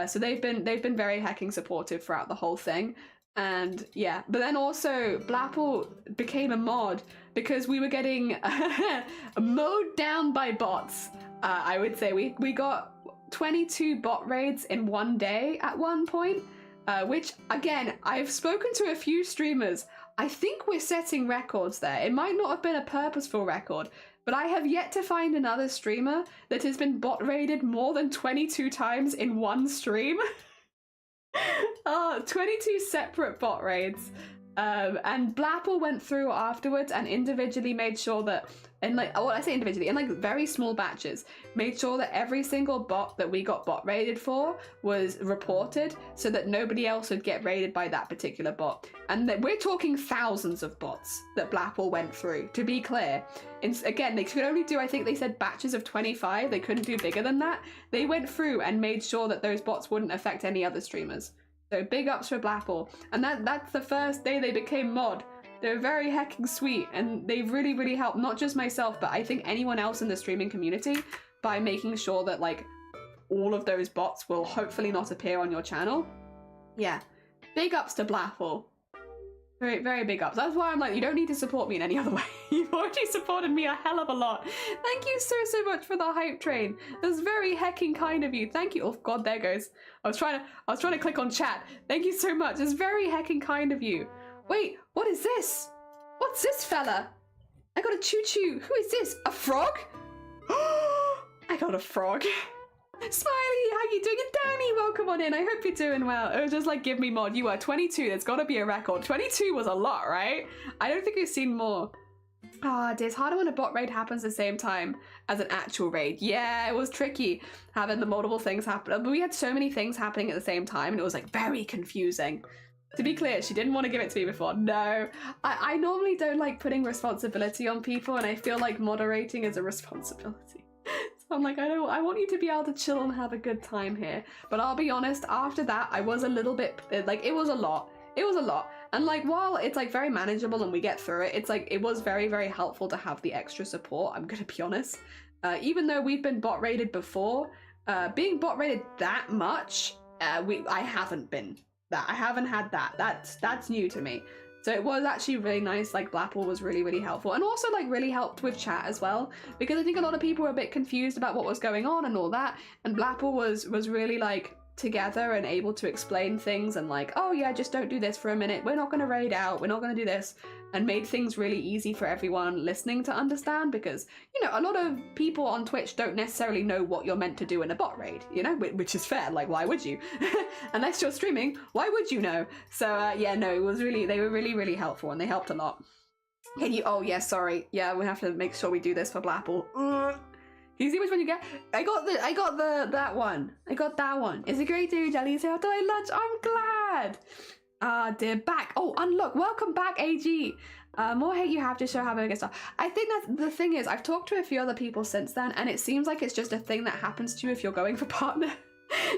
So they've been very hecking supportive throughout the whole thing. And yeah, but then also Blackpool became a mod because we were getting mowed down by bots. I would say we got 22 bot raids in one day at one point, which again, I've spoken to a few streamers. I think we're setting records there. It might not have been a purposeful record, but I have yet to find another streamer that has been bot raided more than 22 times in one stream. 22 separate bot raids. And Blapple went through afterwards and individually made sure that, and like, well, I say individually, in like very small batches, made sure that every single bot that we got bot raided for was reported so that nobody else would get raided by that particular bot. And that we're talking thousands of bots that Blapple went through, to be clear. And again, they could only do, I think they said batches of 25, they couldn't do bigger than that. They went through and made sure that those bots wouldn't affect any other streamers. So big ups for Blapple. And that's the first day they became mod. They're very hecking sweet, and they really, really helped not just myself, but I think anyone else in the streaming community by making sure that like all of those bots will hopefully not appear on your channel. Yeah, big ups to Blapple. Very, very big ups. That's why I'm like, you don't need to support me in any other way. You've already supported me a hell of a lot. Thank you so much for the hype train. That's very hecking kind of you. Thank you. Oh God, there goes. I was trying to click on chat. Thank you so much. It's very hecking kind of you. Wait, what is this? What's this fella? I got a choo-choo. Who is this? A frog? I got a frog. Smiley, how you doing? And Danny, welcome on in. I hope you're doing well. It was just like, give me mod. You are 22. There's got to be a record. 22 was a lot, right? I don't think we've seen more. Ah, it's harder when a bot raid happens the same time as an actual raid. Yeah, it was tricky having the multiple things happen. But we had so many things happening at the same time, and it was like very confusing. To be clear, she didn't want to give it to me before. No, I normally don't like putting responsibility on people, and I feel like moderating is a responsibility. I'm like, I want you to be able to chill and have a good time here. But I'll be honest, after that, I was a little bit, like, it was a lot. It was a lot. And like, while it's like very manageable and we get through it, it's like, it was very, very helpful to have the extra support, I'm gonna be honest. Even though we've been bot raided before, being bot raided that much, I haven't been that. I haven't had that. That's new to me. So it was actually really nice, like Blapple was really, really helpful, and also like really helped with chat as well, because I think a lot of people were a bit confused about what was going on and all that, and Blapple was really like together and able to explain things and like, oh yeah, just don't do this for a minute, we're not going to raid out, we're not going to do this, and made things really easy for everyone listening to understand, because, you know, a lot of people on Twitch don't necessarily know what you're meant to do in a bot raid, you know, which is fair, like why would you? Unless you're streaming, why would you know? So yeah, no, it was really, they were really, really helpful, and they helped a lot. Can you, oh yeah, sorry, yeah, we have to make sure we do this for Blapple. Can you see which one you get? I got that one. I got that one. It's a great day, Jelly. Say after my lunch. I'm glad. Ah, dear, back. Oh, unlock. Welcome back, AG. More hate you have to show how big it stuff. I think that's the thing is, I've talked to a few other people since then, and it seems like it's just a thing that happens to you if you're going for partner.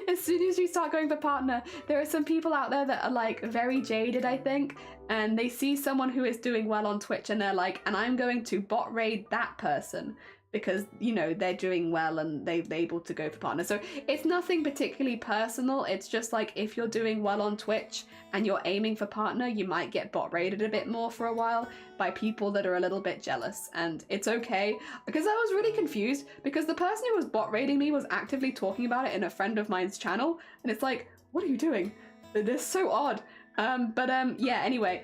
As soon as you start going for partner, there are some people out there that are like very jaded, I think, and they see someone who is doing well on Twitch and they're like, and I'm going to bot raid that person, because, you know, they're doing well and they're able to go for partner. So it's nothing particularly personal. It's just like, if you're doing well on Twitch and you're aiming for partner, you might get bot raided a bit more for a while by people that are a little bit jealous. And it's okay, because I was really confused, because the person who was bot raiding me was actively talking about it in a friend of mine's channel. And it's like, what are you doing? They're so odd. Yeah, anyway.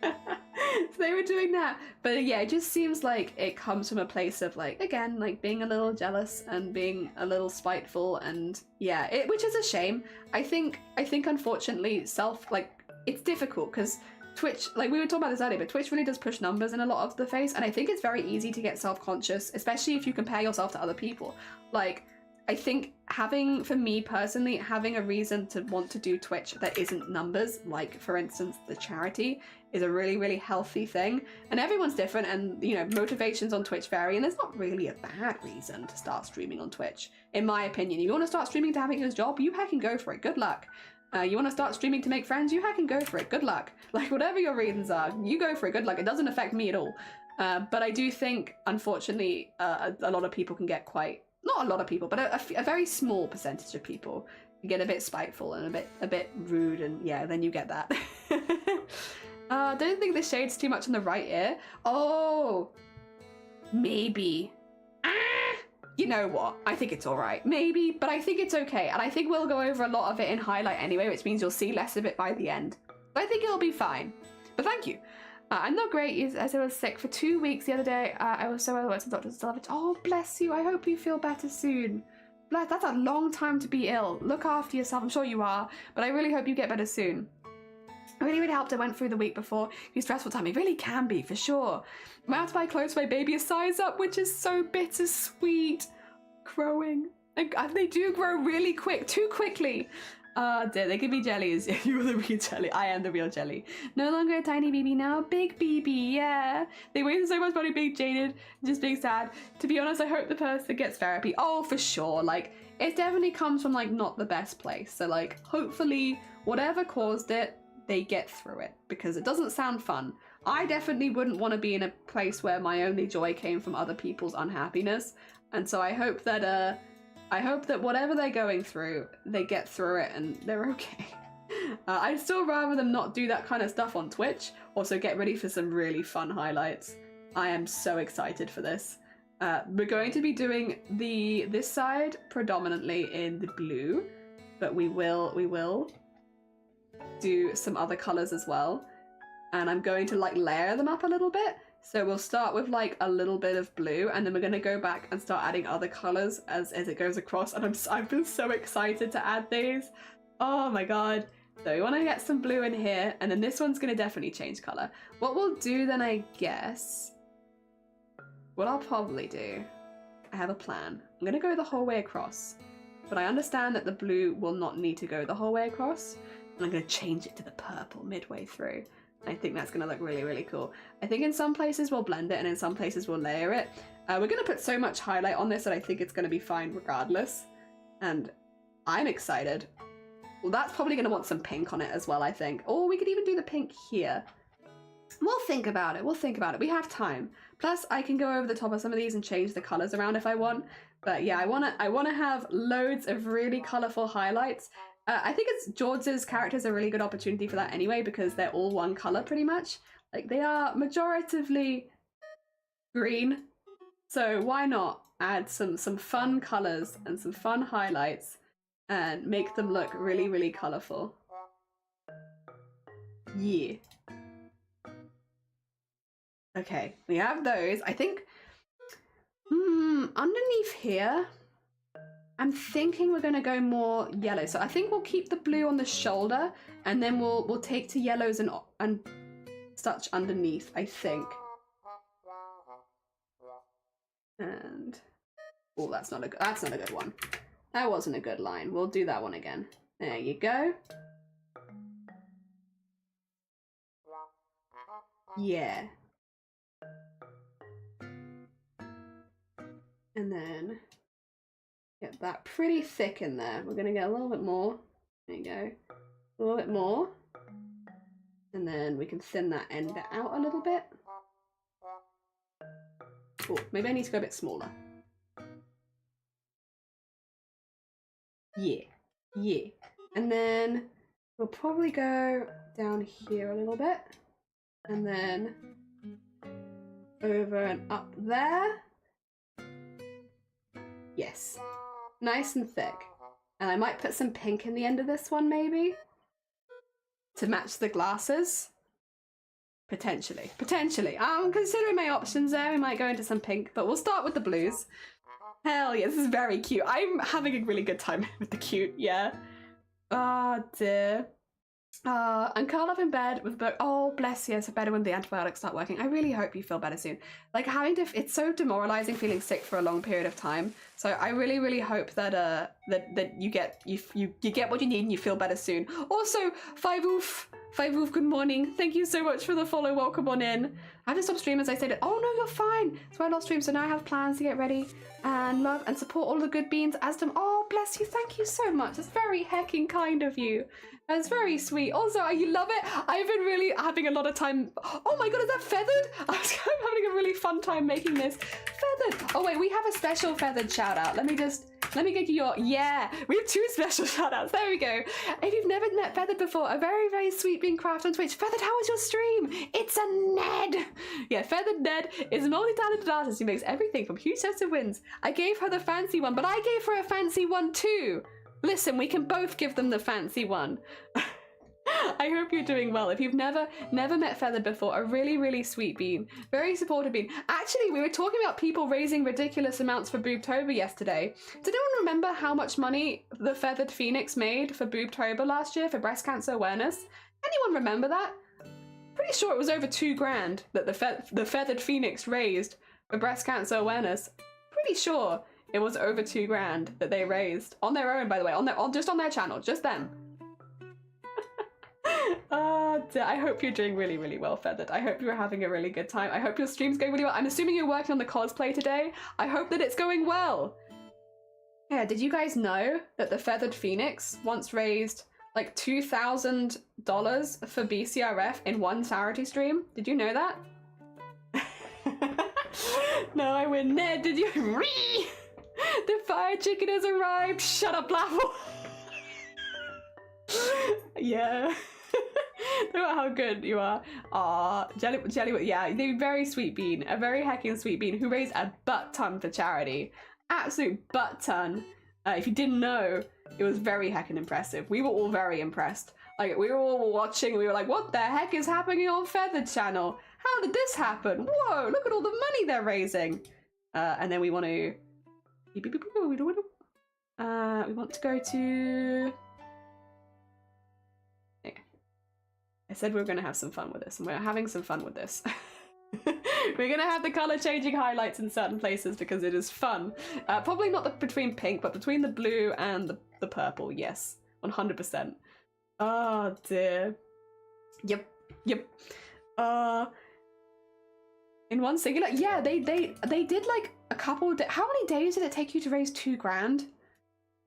So they were doing that, but yeah, it just seems like it comes from a place of like, again, like being a little jealous and being a little spiteful, and yeah, which is a shame. I think unfortunately it's difficult because Twitch, like we were talking about this earlier, but Twitch really does push numbers in a lot of the face, and I think it's very easy to get self-conscious, especially if you compare yourself to other people. Like, I think for me personally, having a reason to want to do Twitch that isn't numbers, like for instance the charity, is a really, really healthy thing. And everyone's different, and you know, motivations on Twitch vary, and there's not really a bad reason to start streaming on Twitch, in my opinion. If you want to start streaming to have it as a job, you heckin' go for it. Good luck. You want to start streaming to make friends, you heckin' go for it. Good luck. Like, whatever your reasons are, you go for it. Good luck. It doesn't affect me at all. But I do think, unfortunately, a lot of people can get quite, not a lot of people, but a very small percentage of people get a bit spiteful and a bit rude, and yeah, then you get that. Don't think the shade's too much on the right ear. Oh, maybe. You know what? I think it's all right. Maybe, but I think it's okay. And I think we'll go over a lot of it in highlight anyway, which means you'll see less of it by the end. But I think it'll be fine. But thank you. I'm not great, as I was sick for 2 weeks the other day. I was so ill, I went to the doctor's office. Oh, bless you. I hope you feel better soon. That's a long time to be ill. Look after yourself. I'm sure you are. But I really hope you get better soon. It really, really helped. I went through the week before. It was a stressful time. It really can be, for sure. I'm out to buy clothes for my baby a size up, which is so bittersweet. Growing. They do grow really quick, too quickly. Dear, they give me jellies. You're the real jelly. I am the real jelly. No longer a tiny baby now, big baby, yeah. They wasted so much money being jaded, just being sad. To be honest, I hope the person gets therapy. Oh, for sure. Like, it definitely comes from, like, not the best place. So, like, hopefully, whatever caused it, they get through it, because it doesn't sound fun. I definitely wouldn't want to be in a place where my only joy came from other people's unhappiness, and so I hope that whatever they're going through, they get through it and they're okay. I'd still rather them not do that kind of stuff on Twitch. Also, get ready for some really fun highlights. I am so excited for this. We're going to be doing this side predominantly in the blue, but we will do some other colors as well, and I'm going to like layer them up a little bit. So we'll start with like a little bit of blue, and then we're going to go back and start adding other colors as it goes across, and I've been so excited to add these. Oh my god. So we want to get some blue in here, and then this one's going to definitely change color. What we'll do then, I guess, what I'll probably do, I have a plan. I'm going to go the whole way across, but I understand that the blue will not need to go the whole way across. And I'm going to change it to the purple midway through. I think that's going to look really, really cool. I think in some places we'll blend it, and in some places we'll layer it. We're going to put so much highlight on this that I think it's going to be fine regardless. And I'm excited. Well, that's probably going to want some pink on it as well, I think. Or we could even do the pink here. We'll think about it. We'll think about it. We have time. Plus, I can go over the top of some of these and change the colors around if I want. But yeah, I want to have loads of really colorful highlights. I think George's characters a really good opportunity for that anyway, because they're all one color pretty much. Like, they are majoritively green, so why not add some fun colors and some fun highlights and make them look really, really colorful. Yeah. Okay, we have those. I think underneath here, I'm thinking we're going to go more yellow. So I think we'll keep the blue on the shoulder, and then we'll take to yellows and such underneath, I think. And oh, that's not a good one. That wasn't a good line. We'll do that one again. There you go. Yeah. And then get that pretty thick in there. We're going to get a little bit more. There you go. A little bit more. And then we can thin that end out a little bit. Oh, maybe I need to go a bit smaller. Yeah. Yeah. And then we'll probably go down here a little bit. And then over and up there. Yes. Nice and thick. And I might put some pink in the end of this one, maybe, to match the glasses. Potentially. I'm considering my options there. We might go into some pink, but we'll start with the blues. Hell yeah, this is very cute. I'm having a really good time with the cute, yeah. Oh dear. I'm curled up in bed with book. Oh, bless you. It's better when the antibiotics start working. I really hope you feel better soon. Like having to, it's so demoralizing feeling sick for a long period of time. So I really, really hope that that you get what you need and you feel better soon. Also, Five Wolf, good morning. Thank you so much for the follow. Welcome on in. I have to stop streaming as I said it. Oh no, you're fine. So I lost stream, so now I have plans to get ready and love and support all the good beans. Asdom, oh bless you. Thank you so much. It's very hecking kind of you. That's very sweet. Also, you love it. I've been really having a lot of time. Oh my god, is that feathered? I'm having a really fun time making this. Feathered. Oh wait, we have a special feathered shout out. Let me get you your, yeah, we have 2 special shout outs. There we go. If you've never met Feathered before, a very, very sweet being craft on Twitch. Feathered, how was your stream? It's a Ned. Yeah, Feathered Ned is a multi-talented artist who makes everything from huge sets of wins. I gave her the fancy one, but I gave her a fancy one too. Listen, we can both give them the fancy one. I hope you're doing well. If you've never met Feathered before, a really, really sweet bean. Very supportive bean. Actually, we were talking about people raising ridiculous amounts for Boobtober yesterday. Did anyone remember how much money the Feathered Phoenix made for Boobtober last year for breast cancer awareness? Anyone remember that? Pretty sure it was over 2 grand that the Feathered Phoenix raised for breast cancer awareness. Pretty sure it was over 2 grand that they raised on their own, by the way, just on their channel, just them. I hope you're doing really, really well, Feathered. I hope you're having a really good time. I hope your stream's going really well. I'm assuming you're working on the cosplay today. I hope that it's going well. Yeah, did you guys know that the Feathered Phoenix once raised like $2,000 for BCRF in one charity stream? Did you know that? No, I win. Ned, did you? The fire chicken has arrived. Shut up, Blaffle. Yeah. Know how good you are. Aw, Jelly, yeah, they're very sweet bean, a very hecking sweet bean who raised a butt ton for charity. Absolute butt ton. If you didn't know, it was very heckin' impressive. We were all very impressed. Like, we were all watching, we were like, what the heck is happening on Feathered channel? How did this happen? Whoa, look at all the money they're raising. And then we want to... we want to go to... I said we were going to have some fun with this, and we're having some fun with this. We're going to have the color changing highlights in certain places because it is fun. Probably not between pink, but between the blue and the purple, yes. 100%. Oh dear. Yep. In one singular? Yeah, they did like a couple how many days did it take you to raise 2 grand?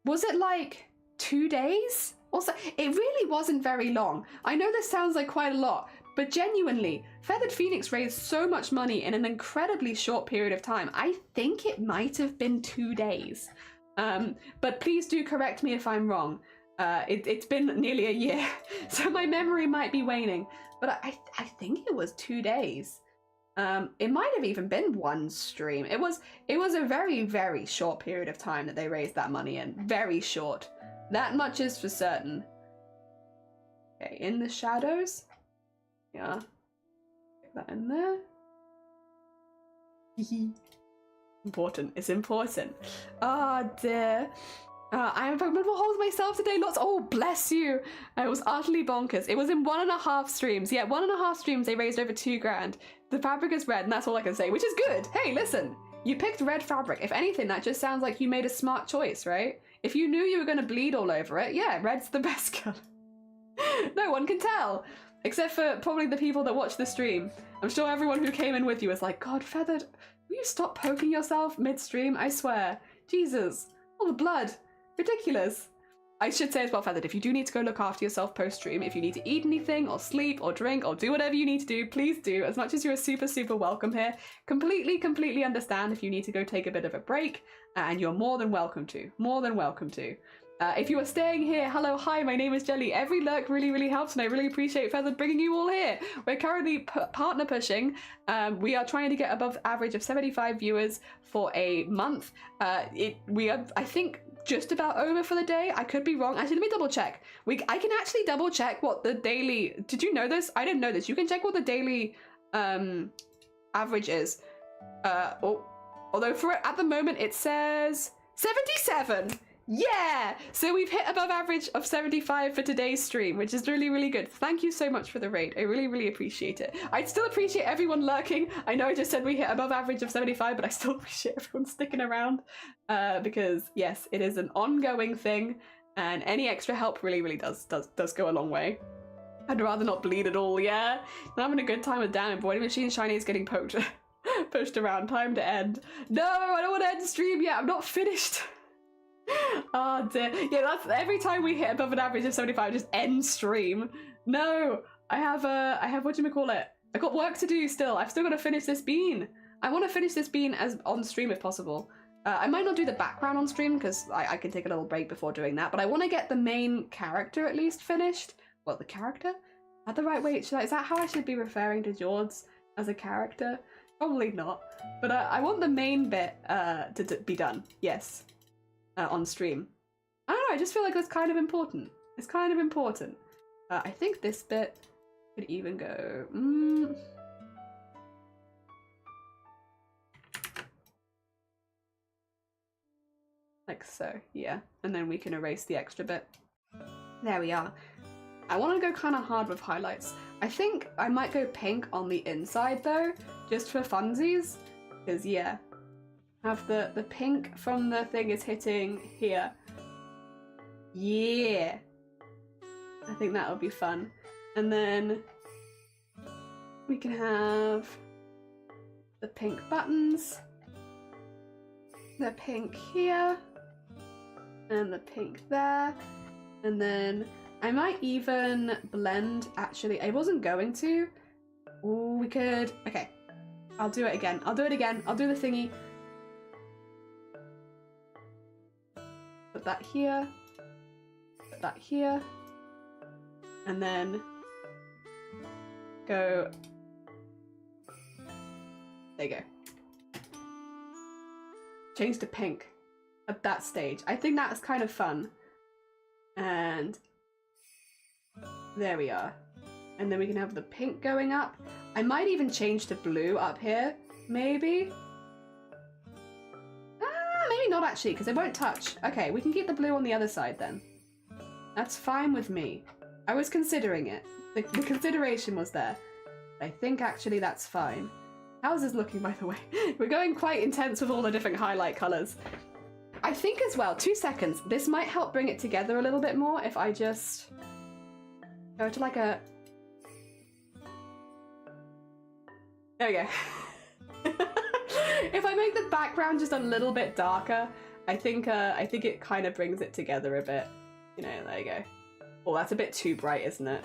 Was it like 2 days? Also, it really wasn't very long. I know this sounds like quite a lot, but genuinely, Feathered Phoenix raised so much money in an incredibly short period of time. I think it might have been 2 days. But please do correct me if I'm wrong. It's been nearly a year, so my memory might be waning. But I think it was 2 days. It might have even been 1 stream. It was a very, very short period of time that they raised that money in. Very short. That much is for certain. Okay, in the shadows. Yeah. Get that in there. Important. It's important. Oh dear. I am formidable holds myself today. Lots. Oh, bless you. It was utterly bonkers. It was in 1.5 streams. Yeah, 1.5 streams. They raised over 2 grand. The fabric is red, and that's all I can say, which is good. Hey, listen. You picked red fabric. If anything, that just sounds like you made a smart choice, right? If you knew you were going to bleed all over it, yeah, red's the best color. No one can tell. Except for probably the people that watch the stream. I'm sure everyone who came in with you was like, God, Feathered, will you stop poking yourself mid-stream? I swear. Jesus. All the blood. Ridiculous. I should say as well, Feathered, if you do need to go look after yourself post-stream, if you need to eat anything or sleep or drink or do whatever you need to do, please do. As much as you're super, super welcome here. Completely understand if you need to go take a bit of a break, and you're more than welcome to. More than welcome to. If you are staying here, hello, hi, my name is Jelly. Every lurk really, really helps, and I really appreciate Feathered bringing you all here. We're currently partner pushing. We are trying to get above average of 75 viewers for a month. We are, I think, just about over for the day. I could be wrong. Actually, let me double check. I can actually double check what the daily... Did you know this? I didn't know this. You can check what the daily average is. Although at the moment it says 77. Yeah! So we've hit above average of 75 for today's stream, which is really, really good. Thank you so much for the raid. I really, really appreciate it. I'd still appreciate everyone lurking. I know I just said we hit above average of 75, but I still appreciate everyone sticking around because, yes, it is an ongoing thing, and any extra help really, really does go a long way. I'd rather not bleed at all, yeah? I'm having a good time with damn embroidery machine. Shiny is getting poked, pushed around. Time to end. No, I don't want to end the stream yet. I'm not finished. Oh dear. Yeah, that's every time we hit above an average of 75, just end stream. No, I have whatchamacallit? I've got work to do still. I've still got to finish this bean. I want to finish this bean as on stream if possible. I might not do the background on stream because I can take a little break before doing that, but I want to get the main character at least finished. Well, the character? Is that the right way? Is that how I should be referring to Jords as a character? Probably not. But I want the main bit to be done. Yes. On stream. I don't know, I just feel like that's kind of important. It's kind of important. I think this bit could even go... Like so, yeah. And then we can erase the extra bit. There we are. I want to go kind of hard with highlights. I think I might go pink on the inside though, just for funsies. Because yeah. Have the pink from the thing is hitting here. Yeah. I think that'll be fun. And then we can have the pink buttons. The pink here. And the pink there. And then I might even blend, actually, I wasn't going to. Ooh, we could, okay. I'll do it again. I'll do it again. I'll do the thingy. Put that here, put that here, and then go, there you go. Change to pink at that stage. I think that's kind of fun. And there we are. And then we can have the pink going up. I might even change to blue up here, maybe. Maybe not actually, because it won't touch. Okay, we can keep the blue on the other side then. That's fine with me. I was considering it. The consideration was there. I think actually that's fine. How's this looking, by the way? We're going quite intense with all the different highlight colours. I think as well, 2 seconds, this might help bring it together a little bit more if I just go to like a... There we go. If I make the background just a little bit darker, I think it kind of brings it together a bit. You know, there you go. Oh, that's a bit too bright, isn't it?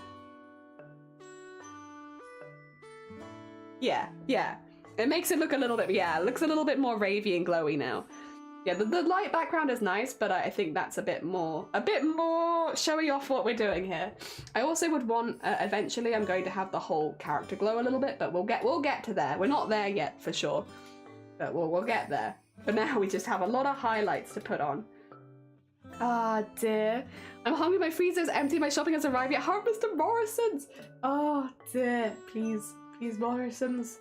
Yeah, yeah. It makes it look a little bit, yeah, it looks a little bit more ravey and glowy now. Yeah, the light background is nice, but I think that's a bit more showy off what we're doing here. I also would want, eventually I'm going to have the whole character glow a little bit, but we'll get to there. We're not there yet, for sure. But we'll get there. For now, we just have a lot of highlights to put on. Ah, dear. I'm hungry, my freezer's empty, my shopping has arrived yet. How Mr. Morrison's? Oh, dear. Please, please, Morrison's.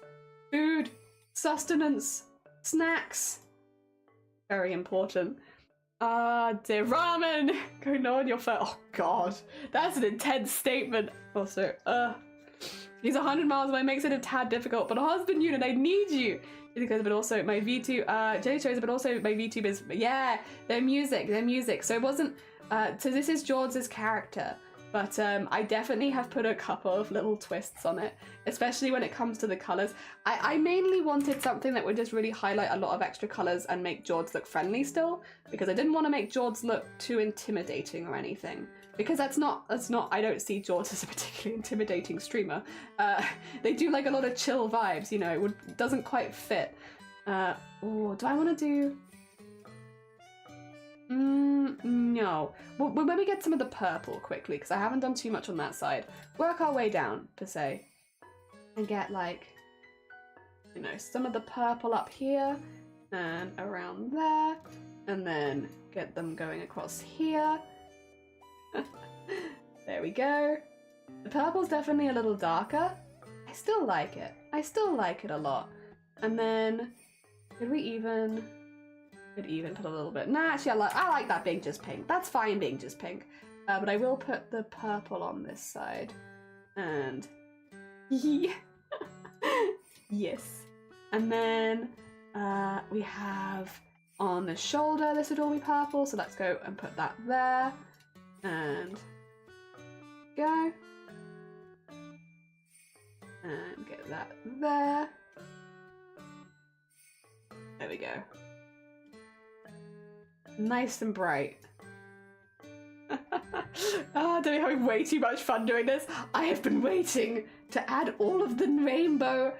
Food, sustenance, snacks. Very important. Ah, dear. Ramen! Going on your phone. Oh, God. That's an intense statement. Also, he's 100 miles away, makes it a tad difficult, but a husband unit, I need you. Because, but also my VTube, Jenny chose, but also my VTube is, yeah, their music. So it wasn't, so this is George's character, but I definitely have put a couple of little twists on it, especially when it comes to the colours. I mainly wanted something that would just really highlight a lot of extra colours and make George look friendly still, because I didn't want to make George look too intimidating or anything. Because that's not, I don't see George as a particularly intimidating streamer. They do like a lot of chill vibes, you know, it doesn't quite fit. Oh, do I want to do... No. We'll maybe get some of the purple quickly, because I haven't done too much on that side. Work our way down, per se. And get like, you know, some of the purple up here, and around there, and then get them going across here. There we go. The purple's definitely a little darker. I still like it. I still like it a lot. And then, could we even Could even put a little bit. Nah, actually, I like that being just pink. That's fine being just pink. But I will put the purple on this side. And yes. And then we have on the shoulder, this would all be purple. So let's go and put that there. And go. And get that there. There we go. Nice and bright. Ah, Debbie, having way too much fun doing this. I have been waiting to add all of the rainbow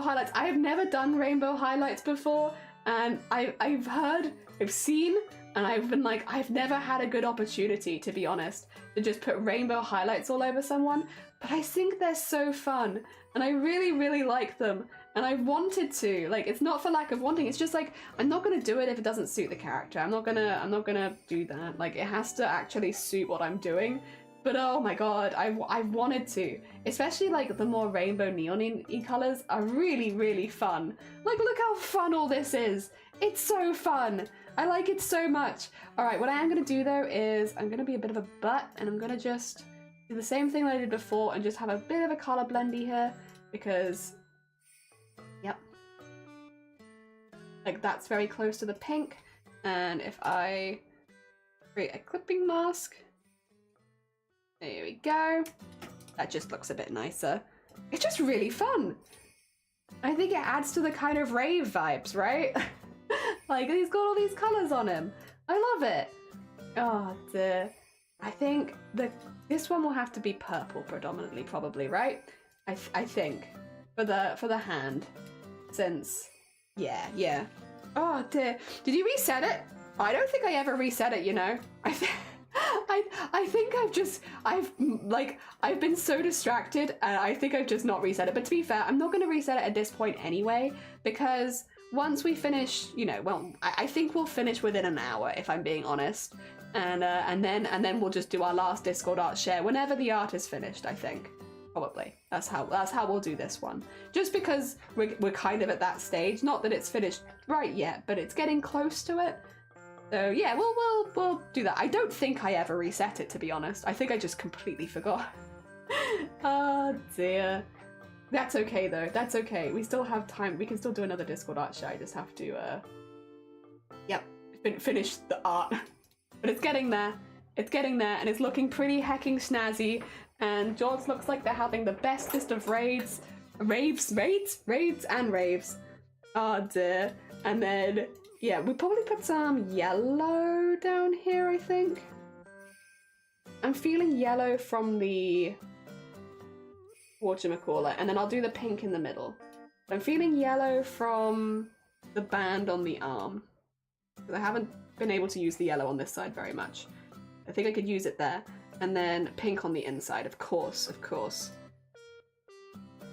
highlights. I have never done rainbow highlights before, and I've heard, I've seen, and I've been like, I've never had a good opportunity, to be honest, to just put rainbow highlights all over someone. But I think they're so fun, and I really, really like them. And I wanted to, like, it's not for lack of wanting, it's just like, I'm not gonna do it if it doesn't suit the character. I'm not gonna do that. Like, it has to actually suit what I'm doing. But oh my god, I wanted to. Especially like the more rainbow neon-y colors are really, really fun. Like, look how fun all this is. It's so fun. I like it so much. All right, what I am gonna do though is I'm gonna be a bit of a butt, and I'm gonna just do the same thing that I did before and just have a bit of a color blendy here, because yep, like that's very close to the pink. And if I create a clipping mask, there we go, that just looks a bit nicer. It's just really fun. I think it adds to the kind of rave vibes, right? Like, he's got all these colors on him. I love it. Oh dear. I think this one will have to be purple predominantly, probably, right? I think for the hand, since yeah. Oh dear. Did you reset it? I don't think I ever reset it, you know. I think I've been so distracted, and I think I've just not reset it. But to be fair, I'm not going to reset it at this point anyway, because once we finish, you know, well, I think we'll finish within an hour, if I'm being honest, and then we'll just do our last Discord art share whenever the art is finished. I think probably that's how we'll do this one, just because we're kind of at that stage. Not that it's finished right yet, but it's getting close to it. So yeah, we'll do that. I don't think I ever reset it, to be honest. I think I just completely forgot. Oh dear. That's okay though. That's okay. We still have time. We can still do another Discord art share. I just have to finish the art. But it's getting there. It's getting there, and it's looking pretty hecking snazzy. And George looks like they're having the bestest of raves and raves. Oh dear. And then yeah, we probably put some yellow down here, I think. I'm feeling yellow from the whatchamacallit, and then I'll do the pink in the middle. I'm feeling yellow from the band on the arm, because I haven't been able to use the yellow on this side very much. I think I could use it there. And then pink on the inside, of course.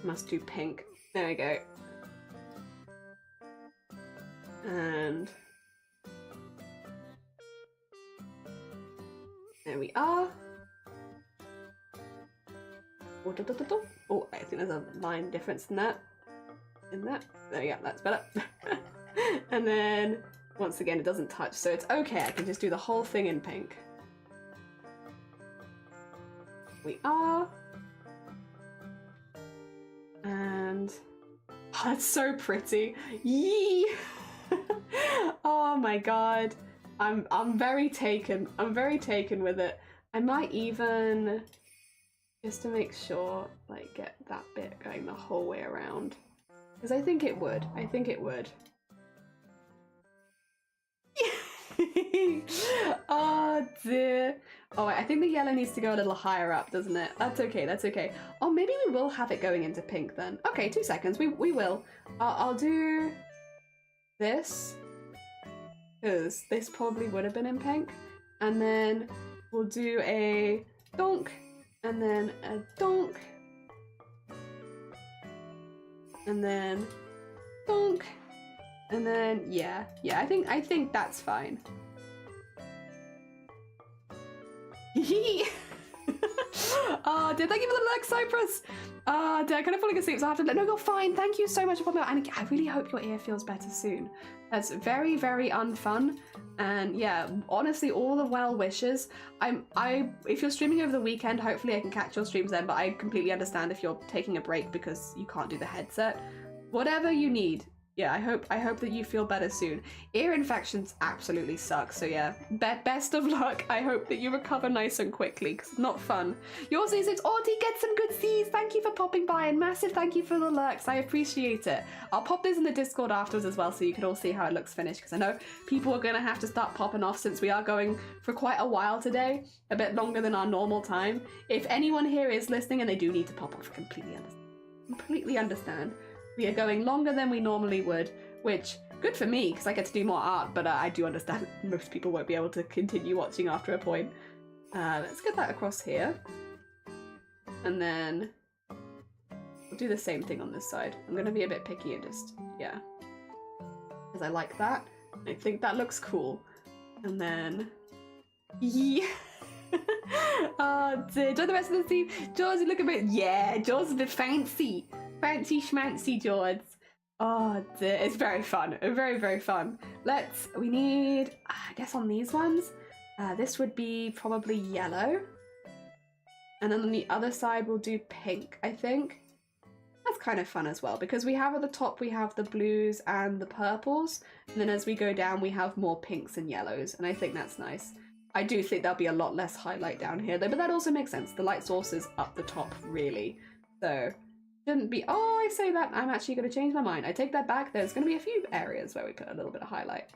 Must do pink. There we go. And there we are. Oh, I think there's a line difference in that. There we go, that's better. And then once again, it doesn't touch, so it's okay. I can just do the whole thing in pink. We are. And oh, that's so pretty. Yee! Oh my god. I'm very taken. I'm very taken with it. I might even, just to make sure, like, get that bit going the whole way around. Because I think it would. I think it would. Oh dear. Oh, I think the yellow needs to go a little higher up, doesn't it? That's okay, that's okay. Oh, maybe we will have it going into pink then. Okay, 2 seconds. We will. I'll do this, because this probably would have been in pink. And then we'll do a donk, and then a donk, and then donk, and then yeah, I think that's fine. Oh dear, thank you for the lurk, Cypress. Oh dear, I'm kind of falling asleep, so I have to no, you're fine. Thank you so much for that. And I really hope your ear feels better soon. That's very, very unfun. And yeah, honestly, all the well wishes. If you're streaming over the weekend, hopefully I can catch your streams then, but I completely understand if you're taking a break because you can't do the headset. Whatever you need. Yeah, I hope that you feel better soon. Ear infections absolutely suck, so yeah, best of luck. I hope that you recover nice and quickly, because it's not fun. Yours is it's Arty, get some good C's. Thank you for popping by, and massive thank you for the lurks. I appreciate it. I'll pop this in the Discord afterwards as well, so you can all see how it looks finished, because I know people are going to have to start popping off since we are going for quite a while today, a bit longer than our normal time. If anyone here is listening and they do need to pop off, I completely understand. We are going longer than we normally would, which, good for me, because I get to do more art, but I do understand most people won't be able to continue watching after a point. Let's get that across here. And then we'll do the same thing on this side. I'm going to be a bit picky and just, yeah. Because I like that. I think that looks cool. And then, yeah. Oh, dear. Enjoy the rest of the scene. George, look a bit, yeah, George's a bit fancy. Fancy schmancy George. Oh dear, it's very fun. Very, very fun. We need, I guess on these ones, this would be probably yellow. And then on the other side we'll do pink, I think. That's kind of fun as well, because we have at the top, we have the blues and the purples. And then as we go down, we have more pinks and yellows. And I think that's nice. I do think there'll be a lot less highlight down here though, but that also makes sense. The light source is up the top, really. So, shouldn't be, oh, I say that, I'm actually going to change my mind. I take that back, there's going to be a few areas where we put a little bit of highlight.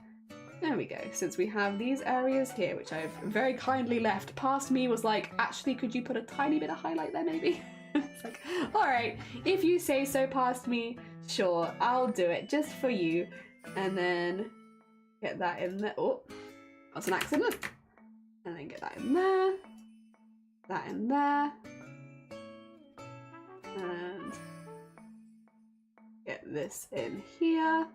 There we go, since we have these areas here, which I've very kindly left past me, was like, actually, could you put a tiny bit of highlight there, maybe? It's like, alright, if you say so past me, sure, I'll do it, just for you. And then, get that in there, oh, that's an accident. And then get that in there, that in there. And get this in here.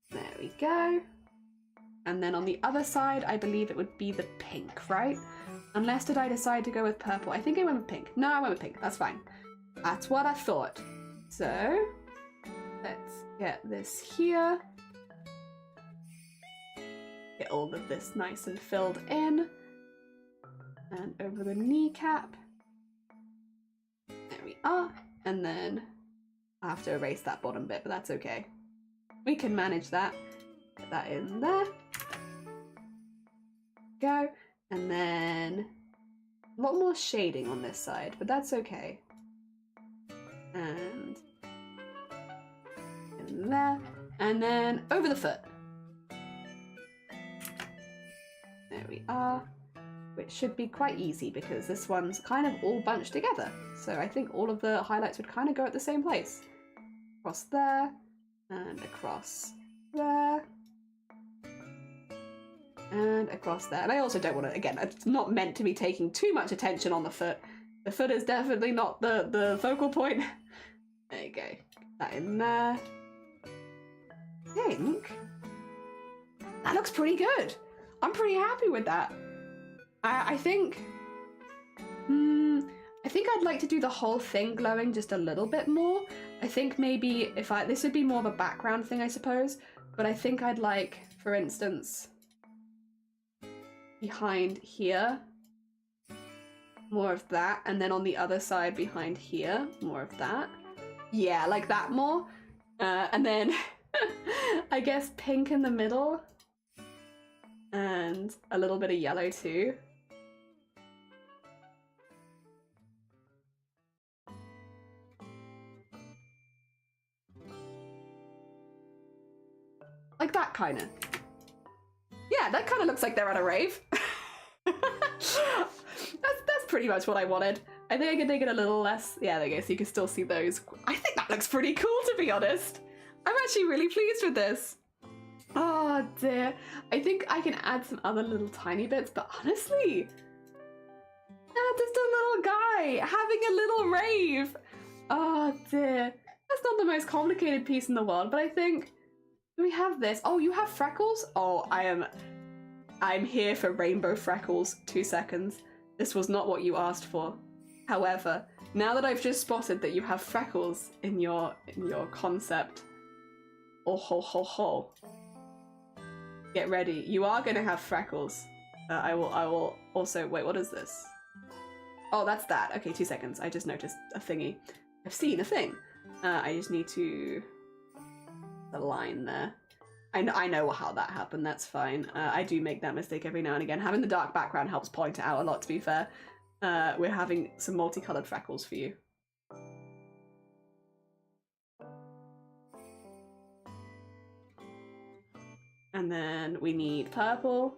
There we go. And then on the other side, I believe it would be the pink, right? Unless did I decide to go with purple? I think I went with pink. No, I went with pink. That's fine. That's what I thought. So let's get this here. Get all of this nice and filled in. And over the kneecap. There we are, and then I have to erase that bottom bit, but that's okay. We can manage that. Get that in there. Go, and then a lot more shading on this side, but that's okay. And in there, and then over the foot. There we are. Which should be quite easy because this one's kind of all bunched together. So I think all of the highlights would kind of go at the same place. Across there, and across there, and across there. And I also don't want to, again, it's not meant to be taking too much attention on the foot. The foot is definitely not the focal point. There you go. Get that in there. I think that looks pretty good. I'm pretty happy with that. I think I'd like to do the whole thing glowing just a little bit more. I think maybe this would be more of a background thing, I suppose, but I think I'd like, for instance, behind here, more of that, and then on the other side behind here, more of that. Yeah, like that more. And then I guess pink in the middle and a little bit of yellow too. Like that kind of. Yeah, that kind of looks like they're at a rave. That's pretty much what I wanted. I think I could make it a little less. Yeah, there you go. So you can still see those. I think that looks pretty cool, to be honest. I'm actually really pleased with this. Oh dear. I think I can add some other little tiny bits, but honestly, just a little guy having a little rave. Oh dear. That's not the most complicated piece in the world, but I think we have this. Oh, you have freckles? Oh, I'm here for rainbow freckles. 2 seconds. This was not what you asked for. However, now that I've just spotted that you have freckles in your concept, oh ho ho ho. Get ready. You are gonna have freckles. I will also wait, what is this? Oh, that's that. Okay, 2 seconds. I just noticed a thingy. I've seen a thing. I just need to the line there. I know how that happened, that's fine. I do make that mistake every now and again. Having the dark background helps point it out a lot, to be fair. We're having some multicolored freckles for you. And then we need purple.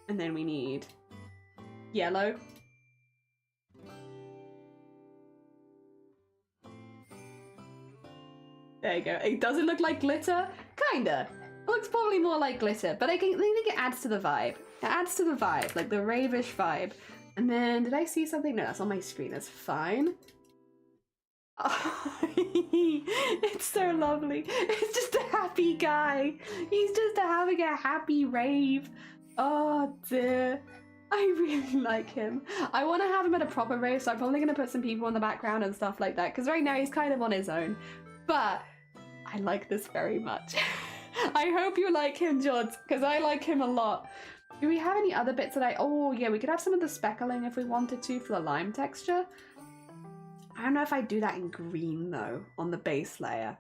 And then we need yellow. There you go. It doesn't look like glitter? Kinda. It looks probably more like glitter, but I think it adds to the vibe. It adds to the vibe, like the ravish vibe. And then, did I see something? No, that's on my screen. That's fine. Oh, it's so lovely. It's just a happy guy. He's just having a happy rave. Oh dear. I really like him. I want to have him at a proper rave, so I'm probably going to put some people in the background and stuff like that, because right now he's kind of on his own. But I like this very much. I hope you like him, George, because I like him a lot. Do we have any other bits that oh yeah, we could have some of the speckling if we wanted to for the lime texture. I don't know if I'd do that in green though, on the base layer.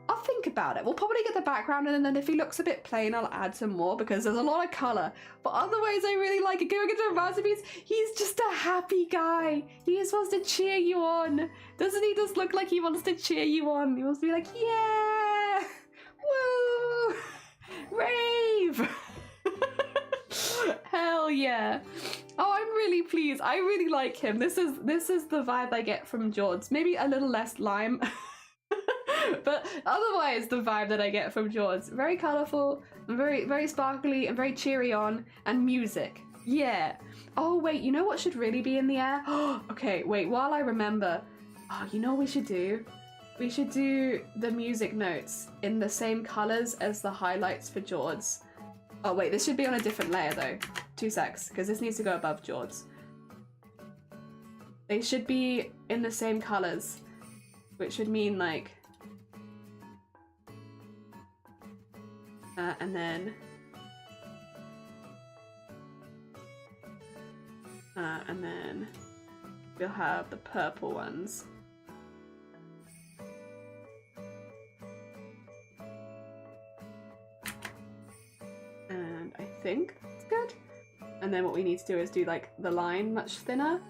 I'll think about it. We'll probably get the background in, and then if he looks a bit plain, I'll add some more because there's a lot of colour. But otherwise, I really like it. Going into a masterpiece, he's just a happy guy. He is supposed to cheer you on. Doesn't he just look like he wants to cheer you on? He wants to be like, yeah, woo, rave. Hell yeah. Oh, I'm really pleased. I really like him. This is the vibe I get from George. Maybe a little less lime. But otherwise, the vibe that I get from George, very colourful, very, very sparkly, and very cheery on, and music. Yeah. Oh, wait, you know what should really be in the air? Okay, wait, while I remember, you know what we should do? We should do the music notes in the same colours as the highlights for George. Oh, wait, this should be on a different layer, though. 2 secs, because this needs to go above George. They should be in the same colours, which should mean, like... and then we'll have the purple ones. And I think that's good. And then what we need to do is do like the line much thinner.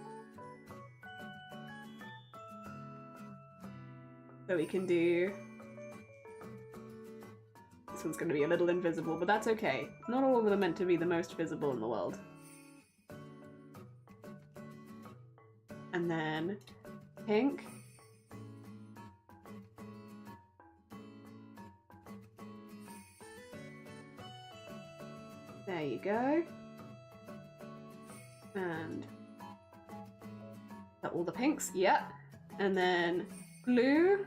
So we can do... This one's going to be a little invisible, but that's okay. Not all of them are meant to be the most visible in the world. And then pink. There you go. And all the pinks, yep. And then blue.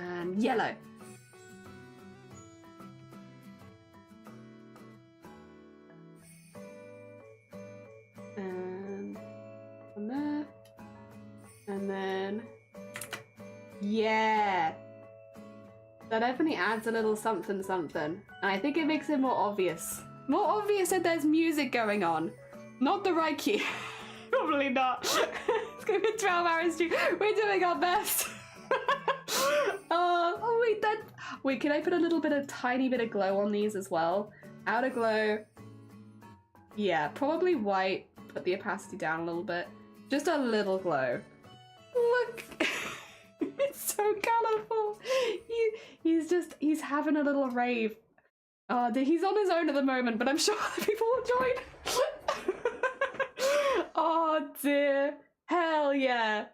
And yellow. And on there. And then, yeah. That definitely adds a little something something. And I think it makes it more obvious. More obvious that there's music going on. Not the right key. Probably not. It's gonna be 12 hours too. We're doing our best. Oh wait, wait, can I put a tiny bit of glow on these as well? Outer glow. Yeah, probably white. Put the opacity down a little bit. Just a little glow. Look! It's so colourful. He's having a little rave. He's on his own at the moment, but I'm sure other people will join. Oh dear. Hell yeah.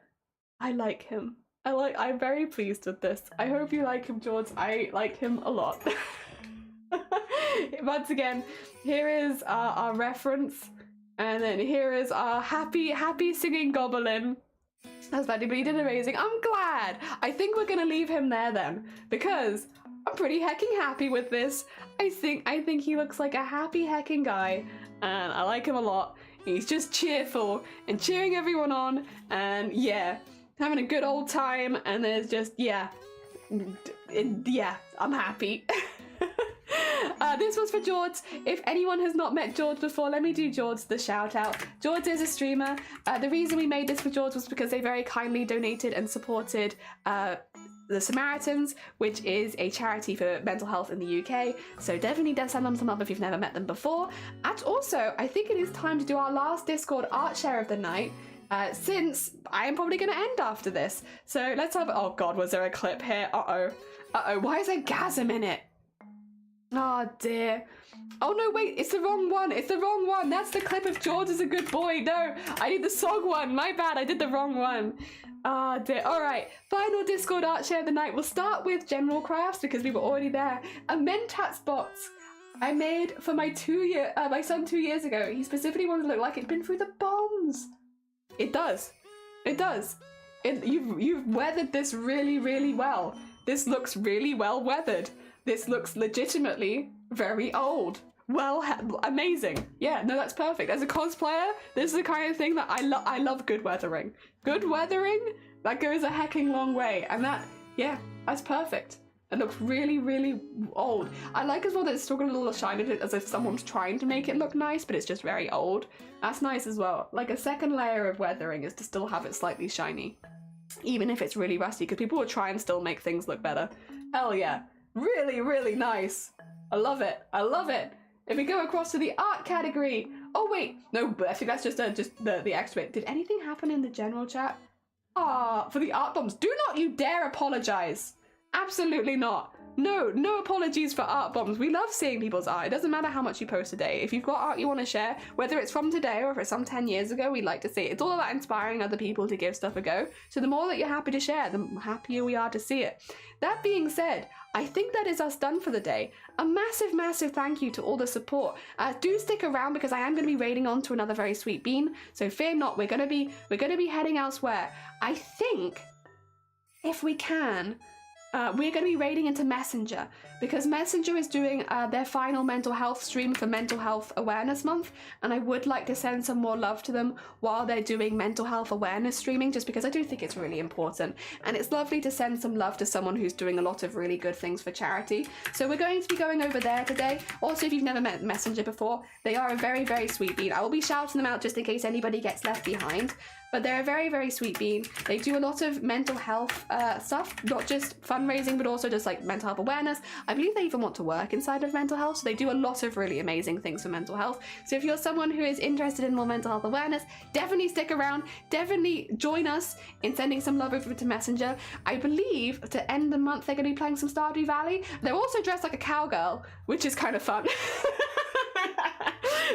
I like him. I'm very pleased with this. I hope you like him, George. I like him a lot. Once again, here is our reference, and then here is our happy singing goblin. That's funny, but he did amazing. I'm glad. I think we're gonna leave him there then, because I'm pretty hecking happy with this. I think he looks like a happy hecking guy, and I like him a lot. He's just cheerful and cheering everyone on, and yeah, having a good old time. And there's just yeah, I'm happy. This was for George. If anyone has not met George before, let me do George the shout out. George is a streamer. The reason we made this for George was because they very kindly donated and supported the Samaritans, which is a charity for mental health in the UK. So definitely send them some love if you've never met them before. And also, I think it is time to do our last Discord art share of the night. Since I am probably going to end after this. So let's have, oh god, was there a clip here? Uh-oh, why is there gasm in it? Oh dear. Oh no, wait, it's the wrong one. It's the wrong one. That's the clip of George is a good boy. No, I need the song one. My bad, I did the wrong one. Ah dear. Alright, final Discord art share of the night. We'll start with general crafts because we were already there. A Mentats box I made for my son 2 years ago. He specifically wanted to look like it'd been through the bombs. It does. It does. You've weathered this really, really well. This looks really well weathered. This looks legitimately very old. Well, amazing. Yeah, no, that's perfect. As a cosplayer, this is the kind of thing that I love good weathering. Good weathering, that goes a hecking long way. And that, yeah, that's perfect. It looks really, really old. I like as well that it's still got a little shine in it as if someone's trying to make it look nice, but it's just very old. That's nice as well. Like a second layer of weathering is to still have it slightly shiny. Even if it's really rusty, because people will try and still make things look better. Hell yeah. Really, really nice. I love it. I love it. If we go across to the art category. Oh wait, no, but I think that's just the extra bit. Did anything happen in the general chat? For the art bombs. Do not you dare apologize. Absolutely not. No apologies for art bombs. We love seeing people's art. It doesn't matter how much you post a day. If you've got art you want to share, whether it's from today or if it's from 10 years ago, we'd like to see it. It's all about inspiring other people to give stuff a go. So the more that you're happy to share, the happier we are to see it. That being said, I think that is us done for the day. A massive, massive thank you to all the support. Do stick around because I am going to be raiding on to another very sweet bean. So fear not, we're going to be heading elsewhere. I think if we can, we're going to be raiding into Messenger because Messenger is doing their final mental health stream for Mental Health Awareness Month, and I would like to send some more love to them while they're doing mental health awareness streaming, just because I do think it's really important, and it's lovely to send some love to someone who's doing a lot of really good things for charity. So we're going to be going over there today. Also, if you've never met Messenger before, they are a very, very sweet bean. I will be shouting them out just in case anybody gets left behind. But they're a very, very sweet bean. They do a lot of mental health stuff, not just fundraising, but also just like mental health awareness. I believe they even want to work inside of mental health, so they do a lot of really amazing things for mental health. So if you're someone who is interested in more mental health awareness, definitely stick around, definitely join us in sending some love over to Messenger. I believe to end the month they're going to be playing some Stardew Valley. They're also dressed like a cowgirl, which is kind of fun.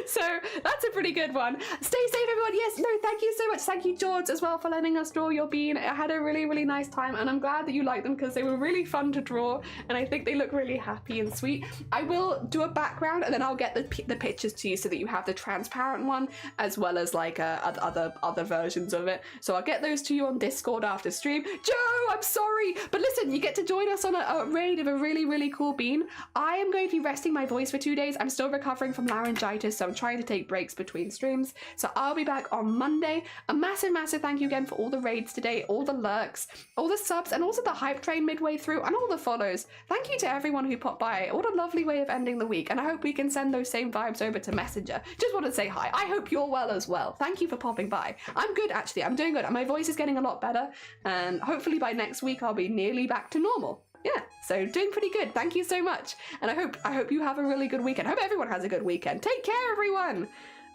So that's a pretty good one. Stay safe, everyone. Yes, no, thank you so much. Thank you, George, as well, for letting us draw your bean. I had a really, really nice time, and I'm glad that you liked them because they were really fun to draw, and I think they look really happy and sweet. I will do a background, and then I'll get the pictures to you so that you have the transparent one as well as like other versions of it. So I'll get those to you on Discord after stream. Joe, I'm sorry, but listen, you get to join us on a raid of a really, really cool bean. I am going to be resting my voice for 2 days. I'm still recovering from laryngitis, so I'm trying to take breaks between streams. So I'll be back on Monday. A massive, massive thank you again for all the raids today, all the lurks, all the subs, and also the hype train midway through, and all the follows. Thank you to everyone who popped by. What a lovely way of ending the week, and I hope we can send those same vibes over to Messenger. Just want to say hi. I hope you're well as well. Thank you for popping by. I'm good, actually. I'm doing good. My voice is getting a lot better, and hopefully by next week I'll be nearly back to normal. Yeah, so doing pretty good. Thank you so much. And I hope you have a really good weekend. I hope everyone has a good weekend. Take care, everyone.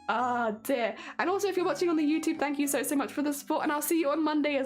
Ah, dear. And also, if you're watching on the YouTube, thank you so much for the support, and I'll see you on Monday as well.